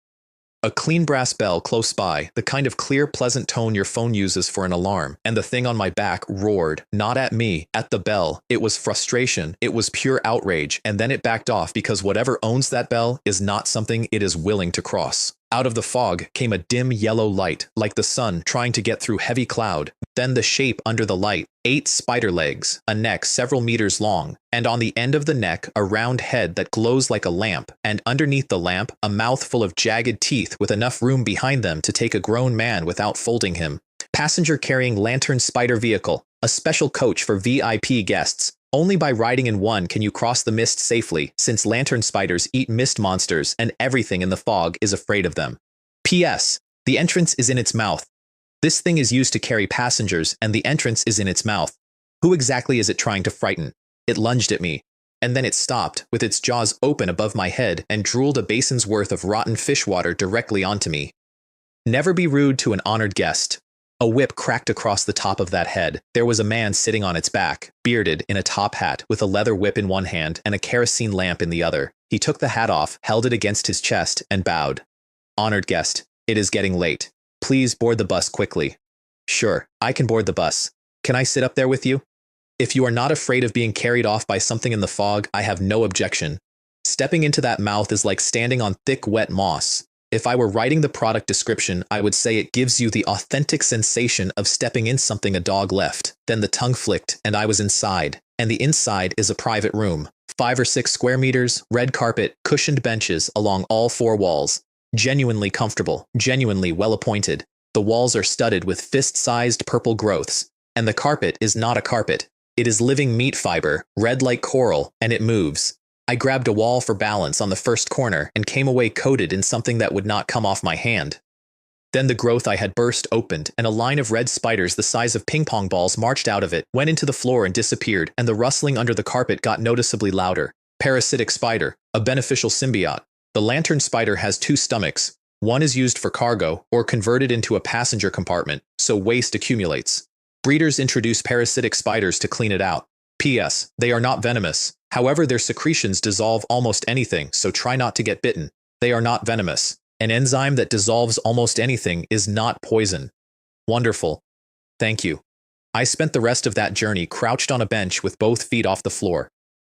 A clean brass bell close by, the kind of clear, pleasant tone your phone uses for an alarm, and the thing on my back roared, not at me, at the bell. It was frustration, it was pure outrage, and then it backed off because whatever owns that bell is not something it is willing to cross. Out of the fog came a dim yellow light, like the sun trying to get through heavy cloud. Then the shape under the light, 8 spider legs, a neck several meters long, and on the end of the neck a round head that glows like a lamp, and underneath the lamp a mouth full of jagged teeth with enough room behind them to take a grown man without folding him. Passenger carrying lantern spider vehicle, a special coach for VIP guests. Only by riding in one can you cross the mist safely, since lantern spiders eat mist monsters and everything in the fog is afraid of them. P.S. The entrance is in its mouth. This thing is used to carry passengers, and the entrance is in its mouth. Who exactly is it trying to frighten? It lunged at me, and then it stopped, with its jaws open above my head, and drooled a basin's worth of rotten fish water directly onto me. Never be rude to an honored guest. A whip cracked across the top of that head. There was a man sitting on its back, bearded, in a top hat, with a leather whip in one hand and a kerosene lamp in the other. He took the hat off, held it against his chest, and bowed. "Honored guest, it is getting late. Please board the bus quickly." "Sure, I can board the bus. Can I sit up there with you?" "If you are not afraid of being carried off by something in the fog, I have no objection. Stepping into that mouth is like standing on thick, wet moss. If I were writing the product description, I would say it gives you the authentic sensation of stepping in something a dog left." Then the tongue flicked, and I was inside. And the inside is a private room. 5 or 6 square meters, red carpet, cushioned benches along all 4 walls. Genuinely comfortable, genuinely well-appointed. The walls are studded with fist-sized purple growths. And the carpet is not a carpet. It is living meat fiber, red like coral, and it moves. I grabbed a wall for balance on the first corner and came away coated in something that would not come off my hand. Then the growth I had burst opened, and a line of red spiders the size of ping-pong balls marched out of it, went into the floor and disappeared, and the rustling under the carpet got noticeably louder. Parasitic spider, a beneficial symbiote. The lantern spider has 2 stomachs. One is used for cargo, or converted into a passenger compartment, so waste accumulates. Breeders introduce parasitic spiders to clean it out. P.S. They are not venomous. However, their secretions dissolve almost anything, so try not to get bitten. They are not venomous. An enzyme that dissolves almost anything is not poison. Wonderful. Thank you. I spent the rest of that journey crouched on a bench with both feet off the floor.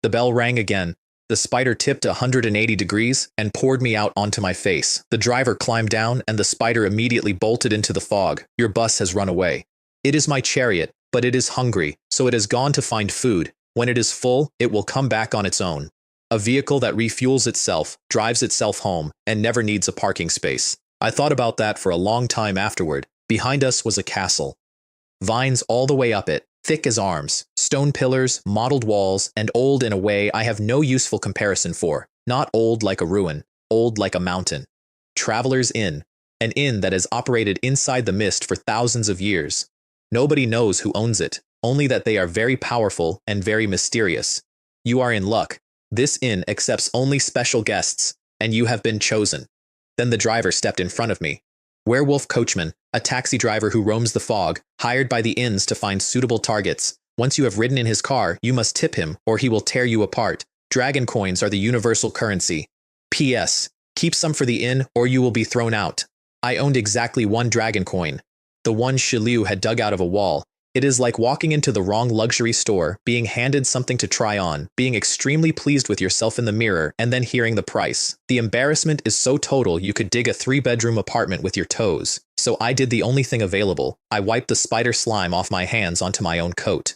The bell rang again. The spider tipped 180 degrees and poured me out onto my face. The driver climbed down and the spider immediately bolted into the fog. "Your bus has run away. It is my chariot, but it is hungry, so it has gone to find food. When it is full, it will come back on its own. A vehicle that refuels itself, drives itself home, and never needs a parking space." I thought about that for a long time afterward. Behind us was a castle. Vines all the way up it, thick as arms, stone pillars, mottled walls, and old in a way I have no useful comparison for. Not old like a ruin, old like a mountain. Traveler's Inn, an inn that has operated inside the mist for thousands of years. Nobody knows who owns it, only that they are very powerful and very mysterious. You are in luck. This inn accepts only special guests, and you have been chosen. Then the driver stepped in front of me. Werewolf coachman, a taxi driver who roams the fog, hired by the inns to find suitable targets. Once you have ridden in his car, you must tip him, or he will tear you apart. Dragon coins are the universal currency. P.S. Keep some for the inn, or you will be thrown out. I owned exactly 1 dragon coin. The one Shiliu had dug out of a wall. It is like walking into the wrong luxury store, being handed something to try on, being extremely pleased with yourself in the mirror, and then hearing the price. The embarrassment is so total you could dig a 3-bedroom apartment with your toes. So I did the only thing available. I wiped the spider slime off my hands onto my own coat.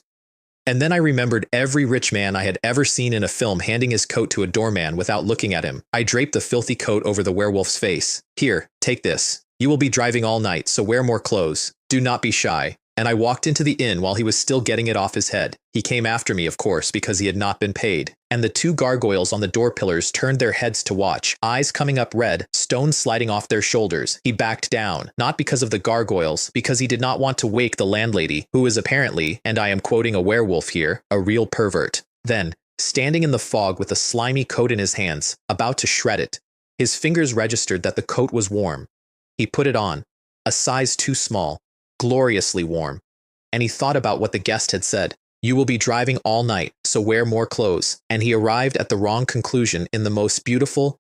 And then I remembered every rich man I had ever seen in a film handing his coat to a doorman without looking at him. I draped the filthy coat over the werewolf's face. "Here, take this. You will be driving all night, so wear more clothes. Do not be shy." And I walked into the inn while he was still getting it off his head. He came after me, of course, because he had not been paid. And the 2 gargoyles on the door pillars turned their heads to watch, eyes coming up red, stones sliding off their shoulders. He backed down, not because of the gargoyles, because he did not want to wake the landlady, who is apparently, and I am quoting a werewolf here, a real pervert. Then, standing in the fog with a slimy coat in his hands, about to shred it, his fingers registered that the coat was warm. He put it on, a size too small. Gloriously warm. And he thought about what the guest had said. "You will be driving all night, so wear more clothes." And he arrived at the wrong conclusion in the most beautiful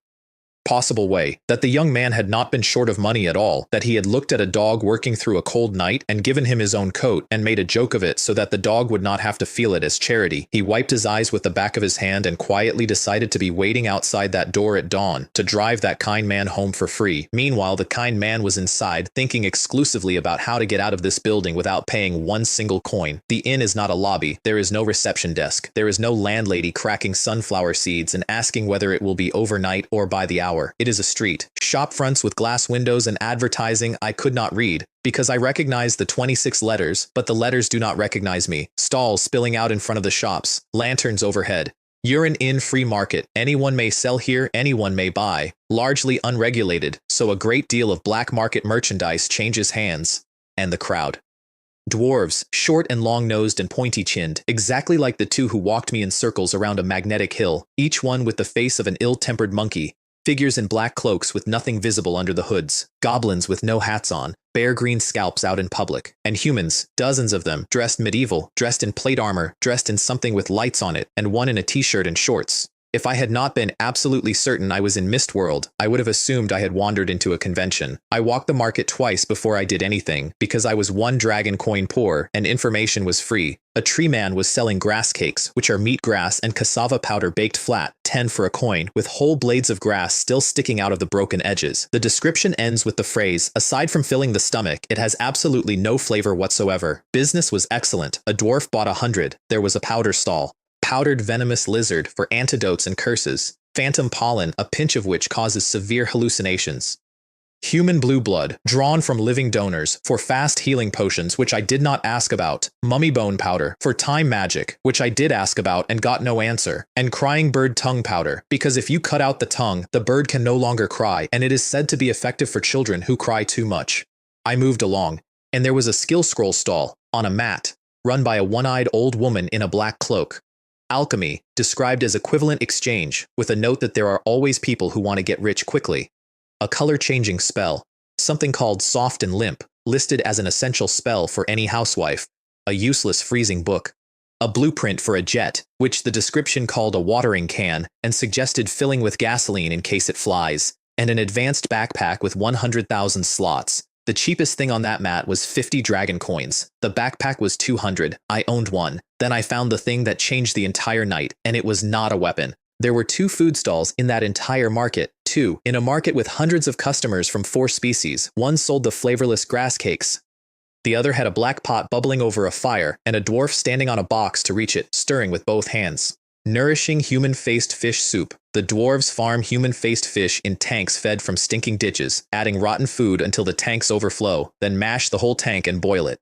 possible way, that the young man had not been short of money at all, that he had looked at a dog working through a cold night and given him his own coat and made a joke of it so that the dog would not have to feel it as charity. He wiped his eyes with the back of his hand and quietly decided to be waiting outside that door at dawn to drive that kind man home for free. Meanwhile, the kind man was inside thinking exclusively about how to get out of this building without paying 1 single coin. The inn is not a lobby. There is no reception desk. There is no landlady cracking sunflower seeds and asking whether it will be overnight or by the hour. It is a street. Shop fronts with glass windows and advertising I could not read, because I recognized the 26 letters, but the letters do not recognize me. Stalls spilling out in front of the shops. Lanterns overhead. You're an inn free market. Anyone may sell here, anyone may buy. Largely unregulated, so a great deal of black market merchandise changes hands. And the crowd. Dwarves, short and long-nosed and pointy-chinned, exactly like the 2 who walked me in circles around a magnetic hill, each one with the face of an ill-tempered monkey. Figures in black cloaks with nothing visible under the hoods, goblins with no hats on, bare green scalps out in public, and humans, dozens of them, dressed medieval, dressed in plate armor, dressed in something with lights on it, and one in a t-shirt and shorts. If I had not been absolutely certain I was in Mistworld, I would have assumed I had wandered into a convention. I walked the market twice before I did anything, because I was 1 dragon coin poor and information was free. A tree man was selling grass cakes, which are meat grass and cassava powder baked flat, 10 for a coin, with whole blades of grass still sticking out of the broken edges. The description ends with the phrase, aside from filling the stomach, it has absolutely no flavor whatsoever. Business was excellent. A dwarf bought 100. There was a powder stall. Powdered venomous lizard for antidotes and curses, phantom pollen, a pinch of which causes severe hallucinations. Human blue blood, drawn from living donors, for fast healing potions, which I did not ask about. Mummy bone powder, for time magic, which I did ask about and got no answer. And crying bird tongue powder, because if you cut out the tongue, the bird can no longer cry, and it is said to be effective for children who cry too much. I moved along, and there was a skill scroll stall, on a mat, run by a one-eyed old woman in a black cloak. Alchemy, described as equivalent exchange, with a note that there are always people who want to get rich quickly. A color-changing spell, something called soft and limp, listed as an essential spell for any housewife. A useless freezing book. A blueprint for a jet, which the description called a watering can, and suggested filling with gasoline in case it flies. And an advanced backpack with 100,000 slots. The cheapest thing on that mat was 50 dragon coins. The backpack was 200. I owned one. Then I found the thing that changed the entire night, and it was not a weapon. There were 2 food stalls in that entire market. 2. In a market with hundreds of customers from 4 species. One sold the flavorless grass cakes. The other had a black pot bubbling over a fire, and a dwarf standing on a box to reach it, stirring with both hands. Nourishing human-faced fish soup. The dwarves farm human-faced fish in tanks fed from stinking ditches, adding rotten food until the tanks overflow, then mash the whole tank and boil it.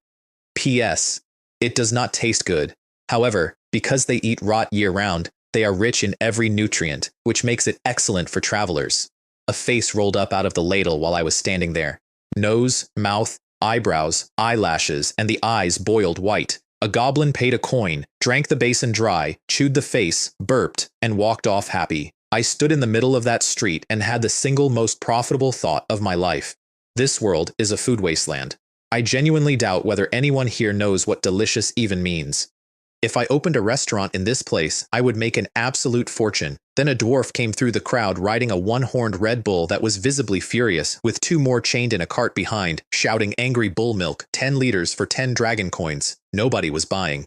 P.S. It does not taste good. However, because they eat rot year-round, they are rich in every nutrient, which makes it excellent for travelers. A face rolled up out of the ladle while I was standing there. Nose, mouth, eyebrows, eyelashes, and the eyes boiled white. A goblin paid a coin, drank the basin dry, chewed the face, burped, and walked off happy. I stood in the middle of that street and had the single most profitable thought of my life. This world is a food wasteland. I genuinely doubt whether anyone here knows what delicious even means. If I opened a restaurant in this place, I would make an absolute fortune. Then a dwarf came through the crowd riding a one-horned Red Bull that was visibly furious, with 2 more chained in a cart behind, shouting angry bull milk, 10 liters for 10 dragon coins. Nobody was buying.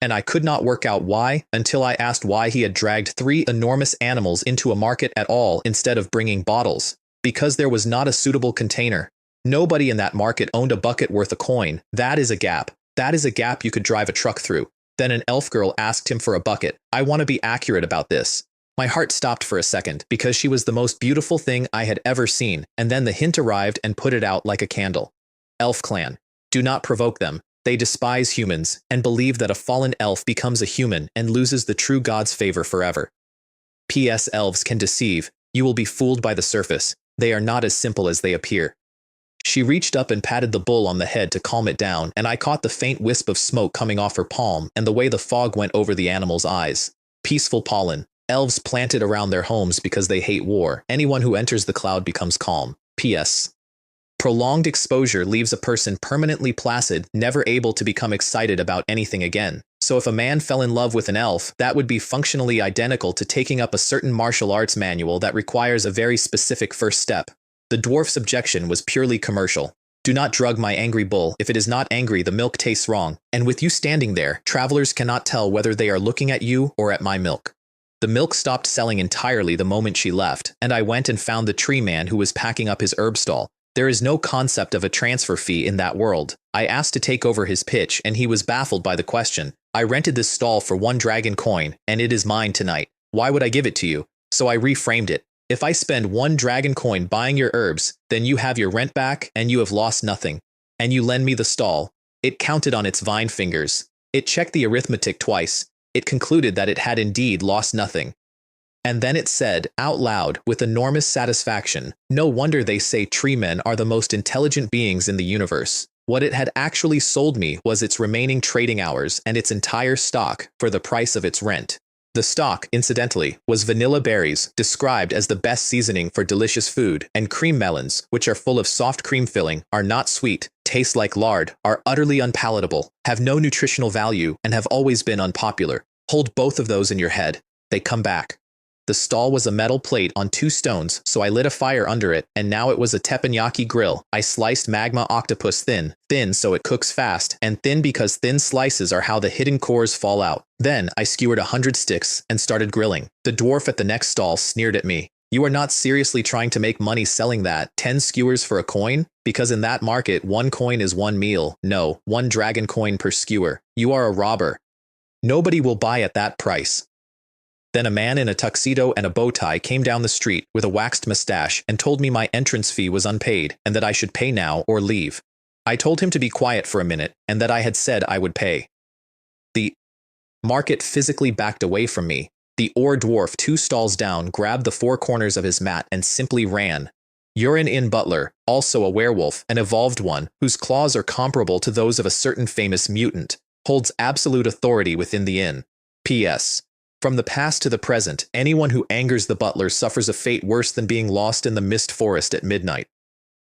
And I could not work out why until I asked why he had dragged 3 enormous animals into a market at all instead of bringing bottles. Because there was not a suitable container. Nobody in that market owned a bucket worth a coin. That is a gap. That is a gap you could drive a truck through. Then an elf girl asked him for a bucket. I want to be accurate about this. My heart stopped for a second, because she was the most beautiful thing I had ever seen, and then the hint arrived and put it out like a candle. Elf clan. Do not provoke them. They despise humans, and believe that a fallen elf becomes a human and loses the true god's favor forever. P.S. Elves can deceive. You will be fooled by the surface. They are not as simple as they appear. She reached up and patted the bull on the head to calm it down, and I caught the faint wisp of smoke coming off her palm and the way the fog went over the animal's eyes. Peaceful pollen. Elves plant it around their homes because they hate war. Anyone who enters the cloud becomes calm. P.S. Prolonged exposure leaves a person permanently placid, never able to become excited about anything again. So if a man fell in love with an elf, that would be functionally identical to taking up a certain martial arts manual that requires a very specific first step. The dwarf's objection was purely commercial. Do not drug my angry bull. If it is not angry, the milk tastes wrong. And with you standing there, travelers cannot tell whether they are looking at you or at my milk. The milk stopped selling entirely the moment she left, and I went and found the tree man who was packing up his herb stall. There is no concept of a transfer fee in that world. I asked to take over his pitch, and he was baffled by the question. I rented this stall for 1 dragon coin, and it is mine tonight. Why would I give it to you? So I reframed it. If I spend 1 dragon coin buying your herbs, then you have your rent back and you have lost nothing. And you lend me the stall. It counted on its vine fingers. It checked the arithmetic twice. It concluded that it had indeed lost nothing. And then it said, out loud, with enormous satisfaction, no wonder they say tree men are the most intelligent beings in the universe. What it had actually sold me was its remaining trading hours and its entire stock for the price of its rent. The stock, incidentally, was vanilla berries, described as the best seasoning for delicious food, and cream melons, which are full of soft cream filling, are not sweet, taste like lard, are utterly unpalatable, have no nutritional value, and have always been unpopular. Hold both of those in your head. They come back. The stall was a metal plate on 2 stones, so I lit a fire under it, and now it was a teppanyaki grill. I sliced magma octopus thin so it cooks fast, and thin because thin slices are how the hidden cores fall out. Then I skewered 100 sticks and started grilling. The dwarf at the next stall sneered at me. You are not seriously trying to make money selling that 10 skewers for a coin? Because in that market, 1 coin is 1 meal. No, 1 dragon coin per skewer. You are a robber. Nobody will buy at that price. Then a man in a tuxedo and a bow tie came down the street with a waxed mustache and told me my entrance fee was unpaid and that I should pay now or leave. I told him to be quiet for a minute and that I had said I would pay. The market physically backed away from me. The ore dwarf 2 stalls down grabbed the 4 corners of his mat and simply ran. Urine in Butler, also a werewolf, an evolved one, whose claws are comparable to those of a certain famous mutant, holds absolute authority within the inn. P.S. From the past to the present, anyone who angers the butler suffers a fate worse than being lost in the mist forest at midnight.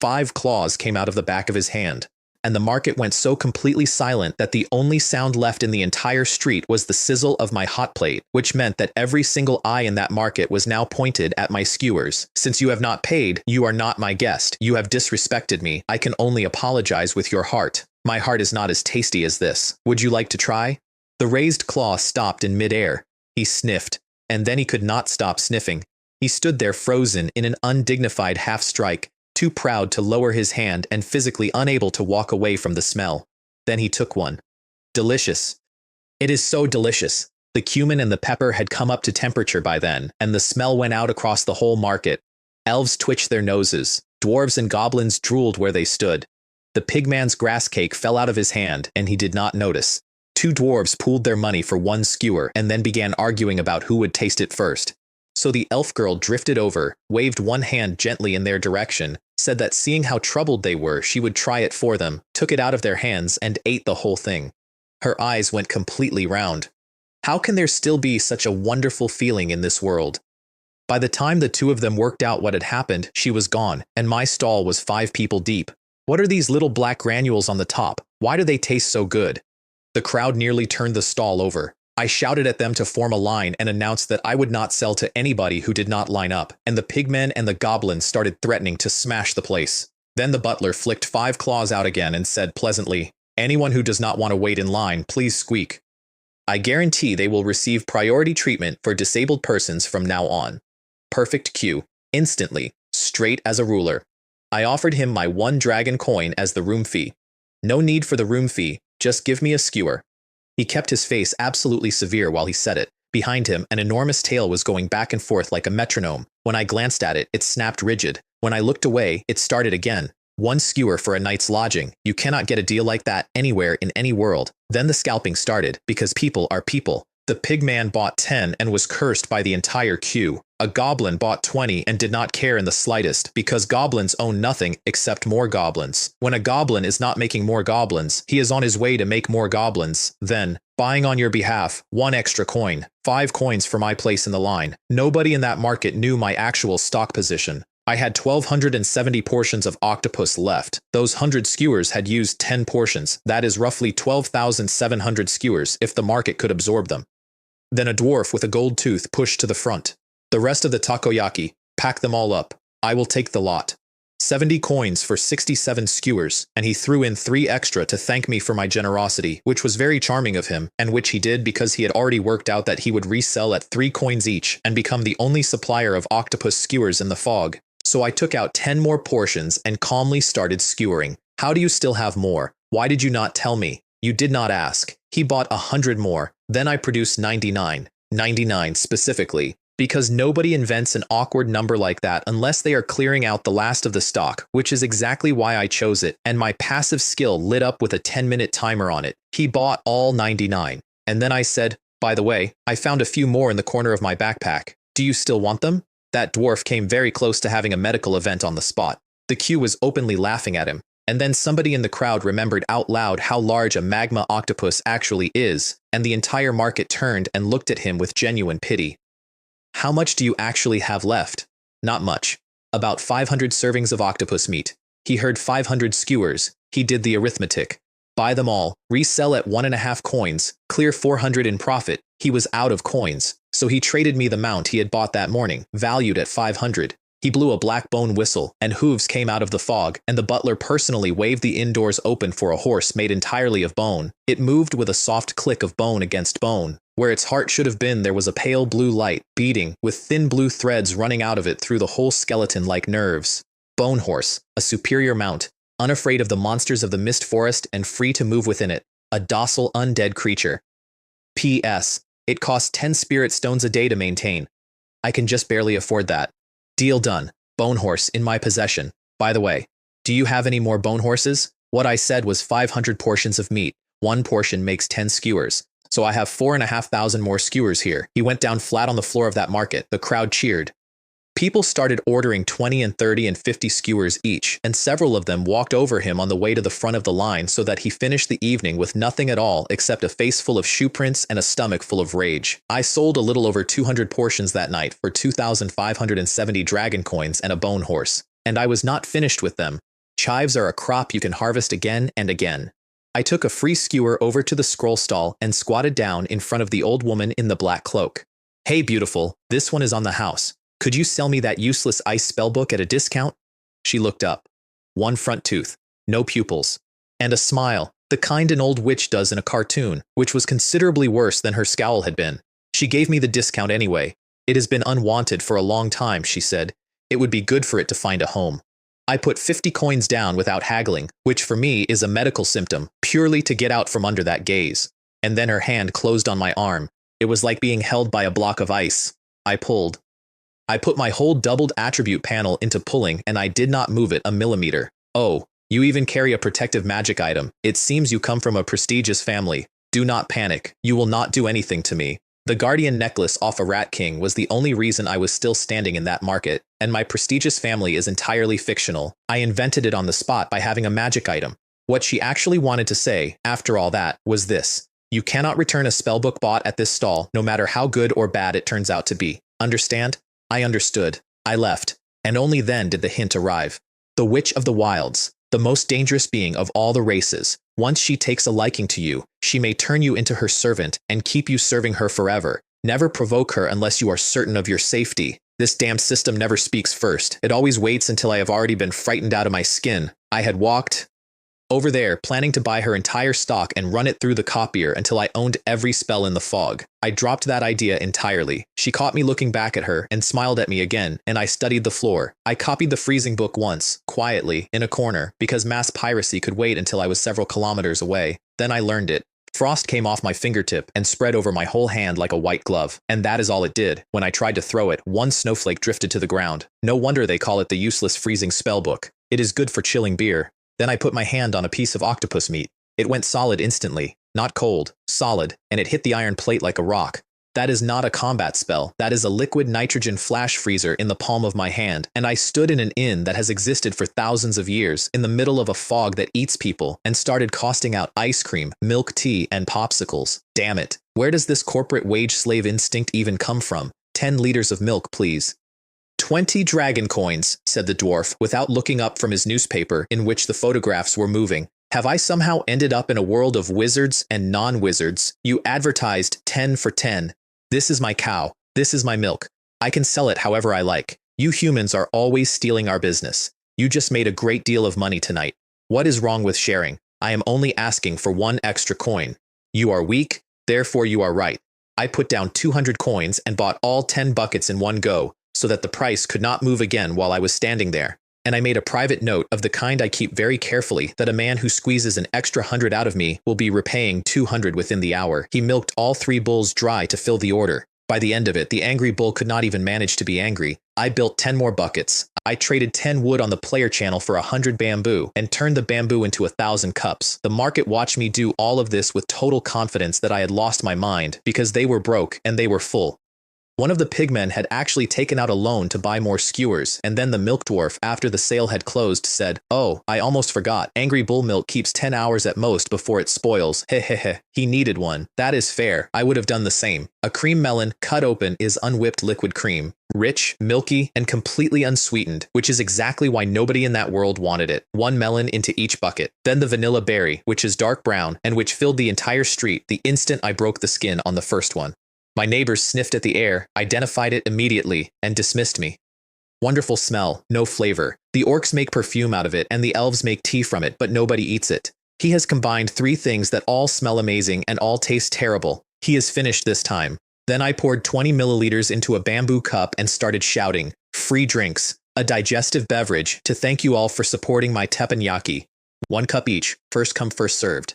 5 claws came out of the back of his hand, and the market went so completely silent that the only sound left in the entire street was the sizzle of my hot plate, which meant that every single eye in that market was now pointed at my skewers. Since you have not paid, you are not my guest. You have disrespected me. I can only apologize with your heart. My heart is not as tasty as this. Would you like to try? The raised claw stopped in midair. He sniffed, and then he could not stop sniffing. He stood there frozen in an undignified half-strike, too proud to lower his hand and physically unable to walk away from the smell. Then he took one. Delicious. It is so delicious. The cumin and the pepper had come up to temperature by then, and the smell went out across the whole market. Elves twitched their noses. Dwarves and goblins drooled where they stood. The pigman's grass cake fell out of his hand, and he did not notice. 2 dwarves pooled their money for 1 skewer and then began arguing about who would taste it first. So the elf girl drifted over, waved one hand gently in their direction, said that seeing how troubled they were, she would try it for them, took it out of their hands, and ate the whole thing. Her eyes went completely round. How can there still be such a wonderful feeling in this world? By the time the 2 of them worked out what had happened, she was gone, and my stall was 5 people deep. What are these little black granules on the top? Why do they taste so good? The crowd nearly turned the stall over. I shouted at them to form a line and announced that I would not sell to anybody who did not line up, and the pigmen and the goblins started threatening to smash the place. Then the butler flicked 5 claws out again and said pleasantly, "Anyone who does not want to wait in line, please squeak. I guarantee they will receive priority treatment for disabled persons from now on." Perfect cue. Instantly, straight as a ruler. I offered him my 1 dragon coin as the room fee. No need for the room fee. Just give me a skewer. He kept his face absolutely severe while he said it. Behind him, an enormous tail was going back and forth like a metronome. When I glanced at it, it snapped rigid. When I looked away, it started again. 1 skewer for a night's lodging. You cannot get a deal like that anywhere in any world. Then the scalping started, because people are people. The pigman bought 10 and was cursed by the entire queue. A goblin bought 20 and did not care in the slightest, because goblins own nothing except more goblins. When a goblin is not making more goblins, he is on his way to make more goblins. Then, buying on your behalf, 1 extra coin, 5 coins for my place in the line. Nobody in that market knew my actual stock position. I had 1,270 portions of octopus left. Those 100 skewers had used 10 portions. That is roughly 12,700 skewers if the market could absorb them. Then a dwarf with a gold tooth pushed to the front. The rest of the takoyaki, pack them all up. I will take the lot. 70 coins for 67 skewers, and he threw in 3 extra to thank me for my generosity, which was very charming of him, and which he did because he had already worked out that he would resell at 3 coins each and become the only supplier of octopus skewers in the fog. So I took out 10 more portions and calmly started skewering. How do you still have more? Why did you not tell me? You did not ask. He bought 100 more. Then I produced 99. 99 specifically. Because nobody invents an awkward number like that unless they are clearing out the last of the stock, which is exactly why I chose it, and my passive skill lit up with a 10-minute timer on it. He bought all 99. And then I said, by the way, I found a few more in the corner of my backpack. Do you still want them? That dwarf came very close to having a medical event on the spot. The queue was openly laughing at him. And then somebody in the crowd remembered out loud how large a magma octopus actually is, and the entire market turned and looked at him with genuine pity. How much do you actually have left? Not much. About 500 servings of octopus meat. He heard 500 skewers. He did the arithmetic. Buy them all, resell at 1.5 coins, clear 400 in profit. He was out of coins, so he traded me the mount he had bought that morning, valued at 500. He blew a black bone whistle, and hooves came out of the fog, and the butler personally waved the indoors open for a horse made entirely of bone. It moved with a soft click of bone against bone. Where its heart should have been, there was a pale blue light, beating, with thin blue threads running out of it through the whole skeleton like nerves. Bone horse, a superior mount, unafraid of the monsters of the mist forest and free to move within it, a docile undead creature. P.S. It costs 10 spirit stones a day to maintain. I can just barely afford that. Deal done. Bone horse in my possession. By the way, do you have any more bone horses? What I said was 500 portions of meat. One portion makes 10 skewers. So I have 4,500 more skewers here. He went down flat on the floor of that market. The crowd cheered. People started ordering 20 and 30 and 50 skewers each, and several of them walked over him on the way to the front of the line so that he finished the evening with nothing at all except a face full of shoe prints and a stomach full of rage. I sold a little over 200 portions that night for 2,570 dragon coins and a bone horse. And I was not finished with them. Chives are a crop you can harvest again and again. I took a free skewer over to the scroll stall and squatted down in front of the old woman in the black cloak. Hey, beautiful, this one is on the house. Could you sell me that useless ice spellbook at a discount? She looked up. One front tooth, no pupils, and a smile, the kind an old witch does in a cartoon, which was considerably worse than her scowl had been. She gave me the discount anyway. It has been unwanted for a long time, she said. It would be good for it to find a home. I put 50 coins down without haggling, which for me is a medical symptom, purely to get out from under that gaze. And then her hand closed on my arm. It was like being held by a block of ice. I pulled. I put my whole doubled attribute panel into pulling, and I did not move it a millimeter. Oh, you even carry a protective magic item. It seems you come from a prestigious family. Do not panic. You will not do anything to me. The guardian necklace off a Rat King was the only reason I was still standing in that market, and my prestigious family is entirely fictional. I invented it on the spot by having a magic item. What she actually wanted to say, after all that, was this. You cannot return a spellbook bought at this stall, no matter how good or bad it turns out to be. Understand? I understood. I left, and only then did the hint arrive. The Witch of the Wilds, the most dangerous being of all the races. Once she takes a liking to you, she may turn you into her servant and keep you serving her forever. Never provoke her unless you are certain of your safety. This damn system never speaks first. It always waits until I have already been frightened out of my skin. I had walked over there, planning to buy her entire stock and run it through the copier until I owned every spell in the fog. I dropped that idea entirely. She caught me looking back at her and smiled at me again, and I studied the floor. I copied the freezing book once, quietly, in a corner, because mass piracy could wait until I was several kilometers away. Then I learned it. Frost came off my fingertip and spread over my whole hand like a white glove, and that is all it did. When I tried to throw it, one snowflake drifted to the ground. No wonder they call it the useless freezing spellbook. It is good for chilling beer. Then I put my hand on a piece of octopus meat. It went solid instantly. Not cold, solid, and it hit the iron plate like a rock. That is not a combat spell. That is a liquid nitrogen flash freezer in the palm of my hand, and I stood in an inn that has existed for thousands of years, in the middle of a fog that eats people, and started costing out ice cream, milk tea, and popsicles. Damn it. Where does this corporate wage slave instinct even come from? 10 liters of milk, please. 20 dragon coins, said the dwarf, without looking up from his newspaper in which the photographs were moving. Have I somehow ended up in a world of wizards and non-wizards? You advertised 10 for 10. This is my cow. This is my milk. I can sell it however I like. You humans are always stealing our business. You just made a great deal of money tonight. What is wrong with sharing? I am only asking for 1 extra coin. You are weak, therefore you are right. I put down 200 coins and bought all 10 buckets in one go, so that the price could not move again while I was standing there. And I made a private note of the kind I keep very carefully, that a man who squeezes an extra 100 out of me will be repaying 200 within the hour. He milked all 3 bulls dry to fill the order. By the end of it, the angry bull could not even manage to be angry. I built 10 more buckets. I traded 10 wood on the player channel for 100 bamboo, and turned the bamboo into 1,000 cups. The market watched me do all of this with total confidence that I had lost my mind, because they were broke and they were full. One of the pigmen had actually taken out a loan to buy more skewers, and then the milk dwarf, after the sale had closed, said, "Oh, I almost forgot. Angry bull milk keeps 10 hours at most before it spoils. Hehehe. He needed one. That is fair. I would have done the same. A cream melon, cut open, is unwhipped liquid cream. Rich, milky, and completely unsweetened, which is exactly why nobody in that world wanted it. One melon into each bucket. Then the vanilla berry, which is dark brown, and which filled the entire street the instant I broke the skin on the first one. My neighbors sniffed at the air, identified it immediately, and dismissed me. Wonderful smell, no flavor. The orcs make perfume out of it, and the elves make tea from it, but nobody eats it. He has combined 3 things that all smell amazing and all taste terrible. He is finished this time. Then I poured 20 milliliters into a bamboo cup and started shouting, "Free drinks, a digestive beverage, to thank you all for supporting my teppanyaki. 1 cup each, first come first served."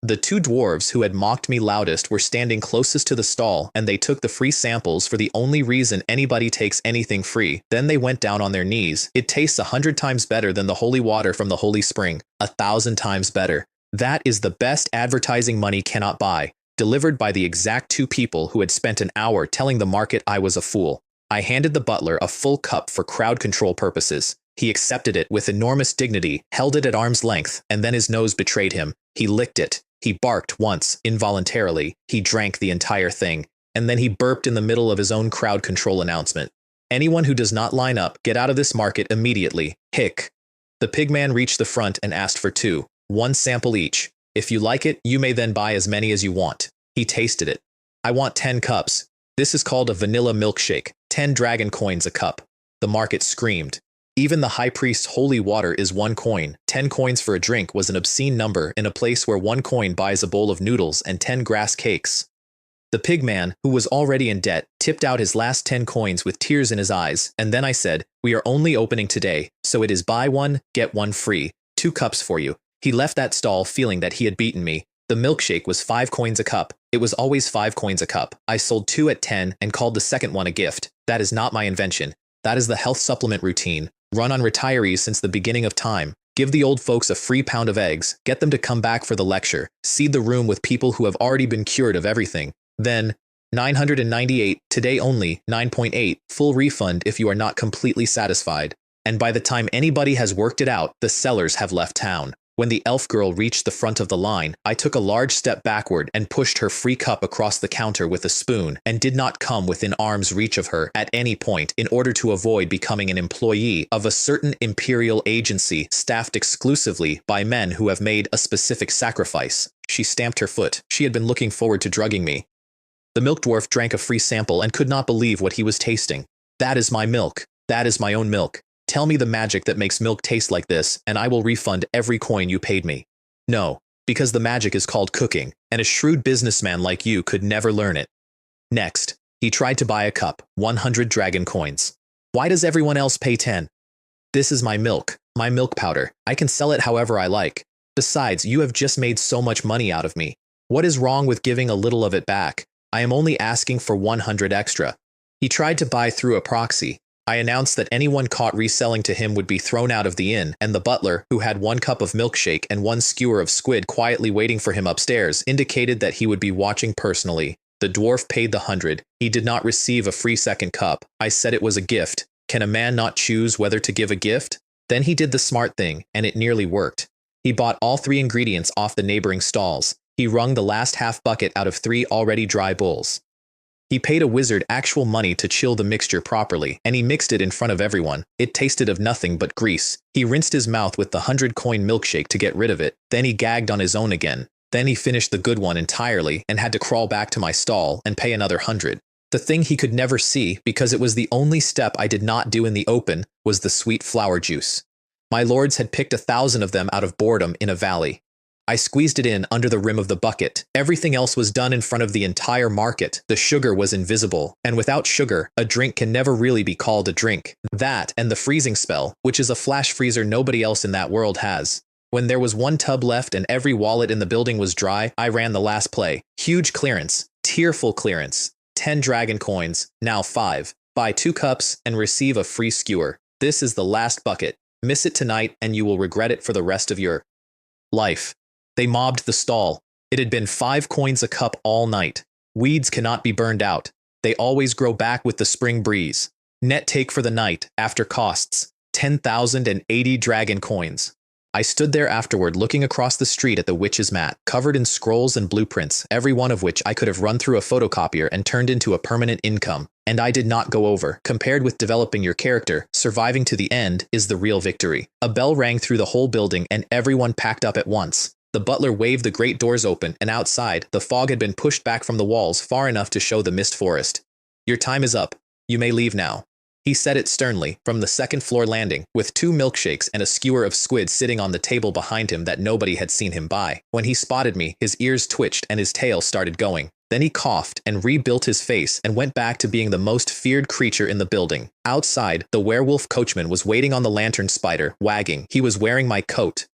The 2 dwarves who had mocked me loudest were standing closest to the stall, and they took the free samples for the only reason anybody takes anything free. Then they went down on their knees. It tastes 100 times better than the holy water from the holy spring. 1,000 times better. That is the best advertising money cannot buy, delivered by the exact 2 people who had spent an hour telling the market I was a fool. I handed the butler a full cup for crowd control purposes. He accepted it with enormous dignity, held it at arm's length, and then his nose betrayed him. He licked it. He barked once, involuntarily. He drank the entire thing, and then he burped in the middle of his own crowd control announcement. "Anyone who does not line up, get out of this market immediately. Hick." The pigman reached the front and asked for 2, 1 sample each. "If you like it, you may then buy as many as you want." He tasted it. "I want 10 cups. This is called a vanilla milkshake. 10 dragon coins a cup." The market screamed. Even the high priest's holy water is 1 coin. 10 coins for a drink was an obscene number in a place where 1 coin buys a bowl of noodles and 10 grass cakes. The pigman, who was already in debt, tipped out his last 10 coins with tears in his eyes, and then I said, "We are only opening today, so it is buy 1, get 1 free. 2 cups for you." He left that stall feeling that he had beaten me. The milkshake was 5 coins a cup. It was always 5 coins a cup. I sold 2 at 10 and called the second one a gift. That is not my invention. That is the health supplement routine, run on retirees since the beginning of time. Give the old folks a free pound of eggs, get them to come back for the lecture, seed the room with people who have already been cured of everything. Then, 998, today only, 9.8, full refund if you are not completely satisfied. And by the time anybody has worked it out, the sellers have left town. When the elf girl reached the front of the line, I took a large step backward and pushed her free cup across the counter with a spoon and did not come within arm's reach of her at any point in order to avoid becoming an employee of a certain imperial agency staffed exclusively by men who have made a specific sacrifice. She stamped her foot. She had been looking forward to drugging me. The milk dwarf drank a free sample and could not believe what he was tasting. "That is my milk. That is my own milk. Tell me the magic that makes milk taste like this, and I will refund every coin you paid me." "No, because the magic is called cooking, and a shrewd businessman like you could never learn it." Next, he tried to buy a cup, 100 dragon coins. "Why does everyone else pay 10? This is my milk powder. I can sell it however I like. Besides, you have just made so much money out of me. What is wrong with giving a little of it back? I am only asking for 100 extra." He tried to buy through a proxy. I announced that anyone caught reselling to him would be thrown out of the inn, and the butler, who had 1 cup of milkshake and 1 skewer of squid quietly waiting for him upstairs, indicated that he would be watching personally. The dwarf paid the 100. He did not receive a free second cup. I said it was a gift. Can a man not choose whether to give a gift? Then he did the smart thing, and it nearly worked. He bought all 3 ingredients off the neighboring stalls. He wrung the last half bucket out of 3 already dry bowls. He paid a wizard actual money to chill the mixture properly, and he mixed it in front of everyone. It tasted of nothing but grease. He rinsed his mouth with the 100-coin milkshake to get rid of it. Then he gagged on his own again. Then he finished the good one entirely and had to crawl back to my stall and pay another 100. The thing he could never see, because it was the only step I did not do in the open, was the sweet flower juice. My lords had picked 1,000 of them out of boredom in a valley. I squeezed it in under the rim of the bucket. Everything else was done in front of the entire market. The sugar was invisible, and without sugar, a drink can never really be called a drink. That and the freezing spell, which is a flash freezer nobody else in that world has. When there was 1 tub left and every wallet in the building was dry, I ran the last play. Huge clearance. Tearful clearance. 10 dragon coins, now 5. Buy 2 cups and receive a free skewer. This is the last bucket. Miss it tonight and you will regret it for the rest of your life. They mobbed the stall. It had been 5 coins a cup all night. Weeds cannot be burned out. They always grow back with the spring breeze. Net take for the night, after costs, 10,080 dragon coins. I stood there afterward looking across the street at the witch's mat, covered in scrolls and blueprints, every one of which I could have run through a photocopier and turned into a permanent income. And I did not go over. Compared with developing your character, surviving to the end is the real victory. A bell rang through the whole building and everyone packed up at once. The butler waved the great doors open, and outside, the fog had been pushed back from the walls far enough to show the mist forest. Your time is up. You may leave now. He said it sternly, from the second-floor landing, with 2 milkshakes and a skewer of squid sitting on the table behind him that nobody had seen him buy. When he spotted me, his ears twitched and his tail started going. Then he coughed and rebuilt his face and went back to being the most feared creature in the building. Outside, the werewolf coachman was waiting on the lantern spider, wagging. He was wearing my coat.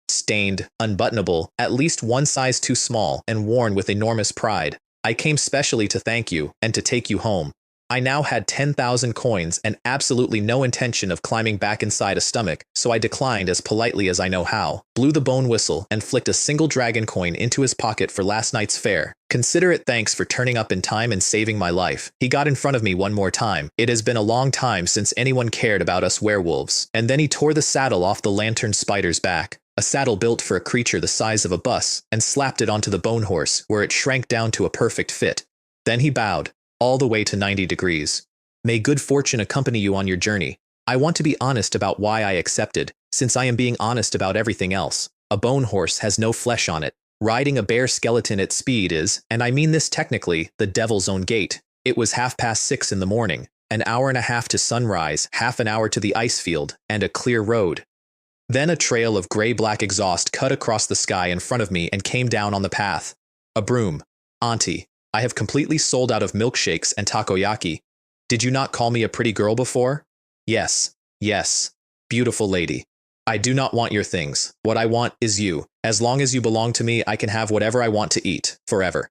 Stained, unbuttonable, at least one size too small, and worn with enormous pride. I came specially to thank you, and to take you home. I now had 10,000 coins and absolutely no intention of climbing back inside a stomach, so I declined as politely as I know how, blew the bone whistle, and flicked a single dragon coin into his pocket for last night's fare. Consider it thanks for turning up in time and saving my life. He got in front of me one more time. It has been a long time since anyone cared about us werewolves. And then he tore the saddle off the lantern spider's back, a saddle built for a creature the size of a bus, and slapped it onto the bone horse, where it shrank down to a perfect fit. Then he bowed, all the way to 90 degrees. May good fortune accompany you on your journey. I want to be honest about why I accepted, since I am being honest about everything else. A bone horse has no flesh on it. Riding a bare skeleton at speed is, and I mean this technically, the devil's own gait. It was 6:30 in the morning, an hour and a half to sunrise, half an hour to the ice field, and a clear road. Then a trail of gray-black exhaust cut across the sky in front of me and came down on the path. A broom. Auntie, I have completely sold out of milkshakes and takoyaki. Did you not call me a pretty girl before? Yes, yes, beautiful lady. I do not want your things. What I want is you. As long as you belong to me, I can have whatever I want to eat, forever.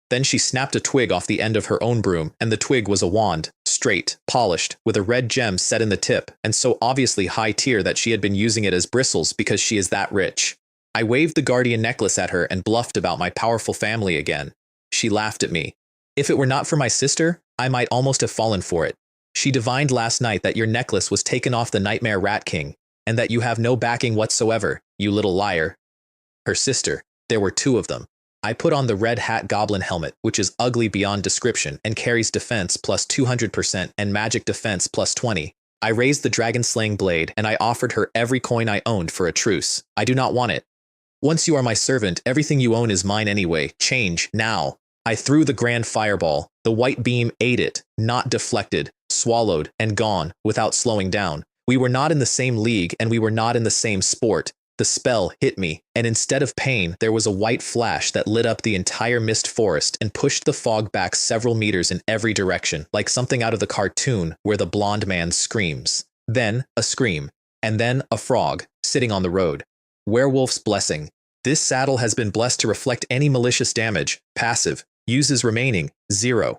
Then she snapped a twig off the end of her own broom, and the twig was a wand, straight, polished, with a red gem set in the tip, and so obviously high tier that she had been using it as bristles because she is that rich. I waved the guardian necklace at her and bluffed about my powerful family again. She laughed at me. If it were not for my sister, I might almost have fallen for it. She divined last night that your necklace was taken off the Nightmare Rat King, and that you have no backing whatsoever, you little liar. Her sister. There were 2 of them. I put on the red hat goblin helmet, which is ugly beyond description and carries defense plus 200% and magic defense plus 20. I raised the dragon-slaying blade, and I offered her every coin I owned for a truce. I do not want it. Once you are my servant, everything you own is mine anyway. Change, now. I threw the grand fireball. The white beam ate it, not deflected, swallowed, and gone, without slowing down. We were not in the same league, and we were not in the same sport. The spell hit me, and instead of pain, there was a white flash that lit up the entire mist forest and pushed the fog back several meters in every direction, like something out of the cartoon where the blonde man screams. Then, a scream. And then, a frog, sitting on the road. Werewolf's blessing. This saddle has been blessed to reflect any malicious damage. Passive. Uses remaining. 0.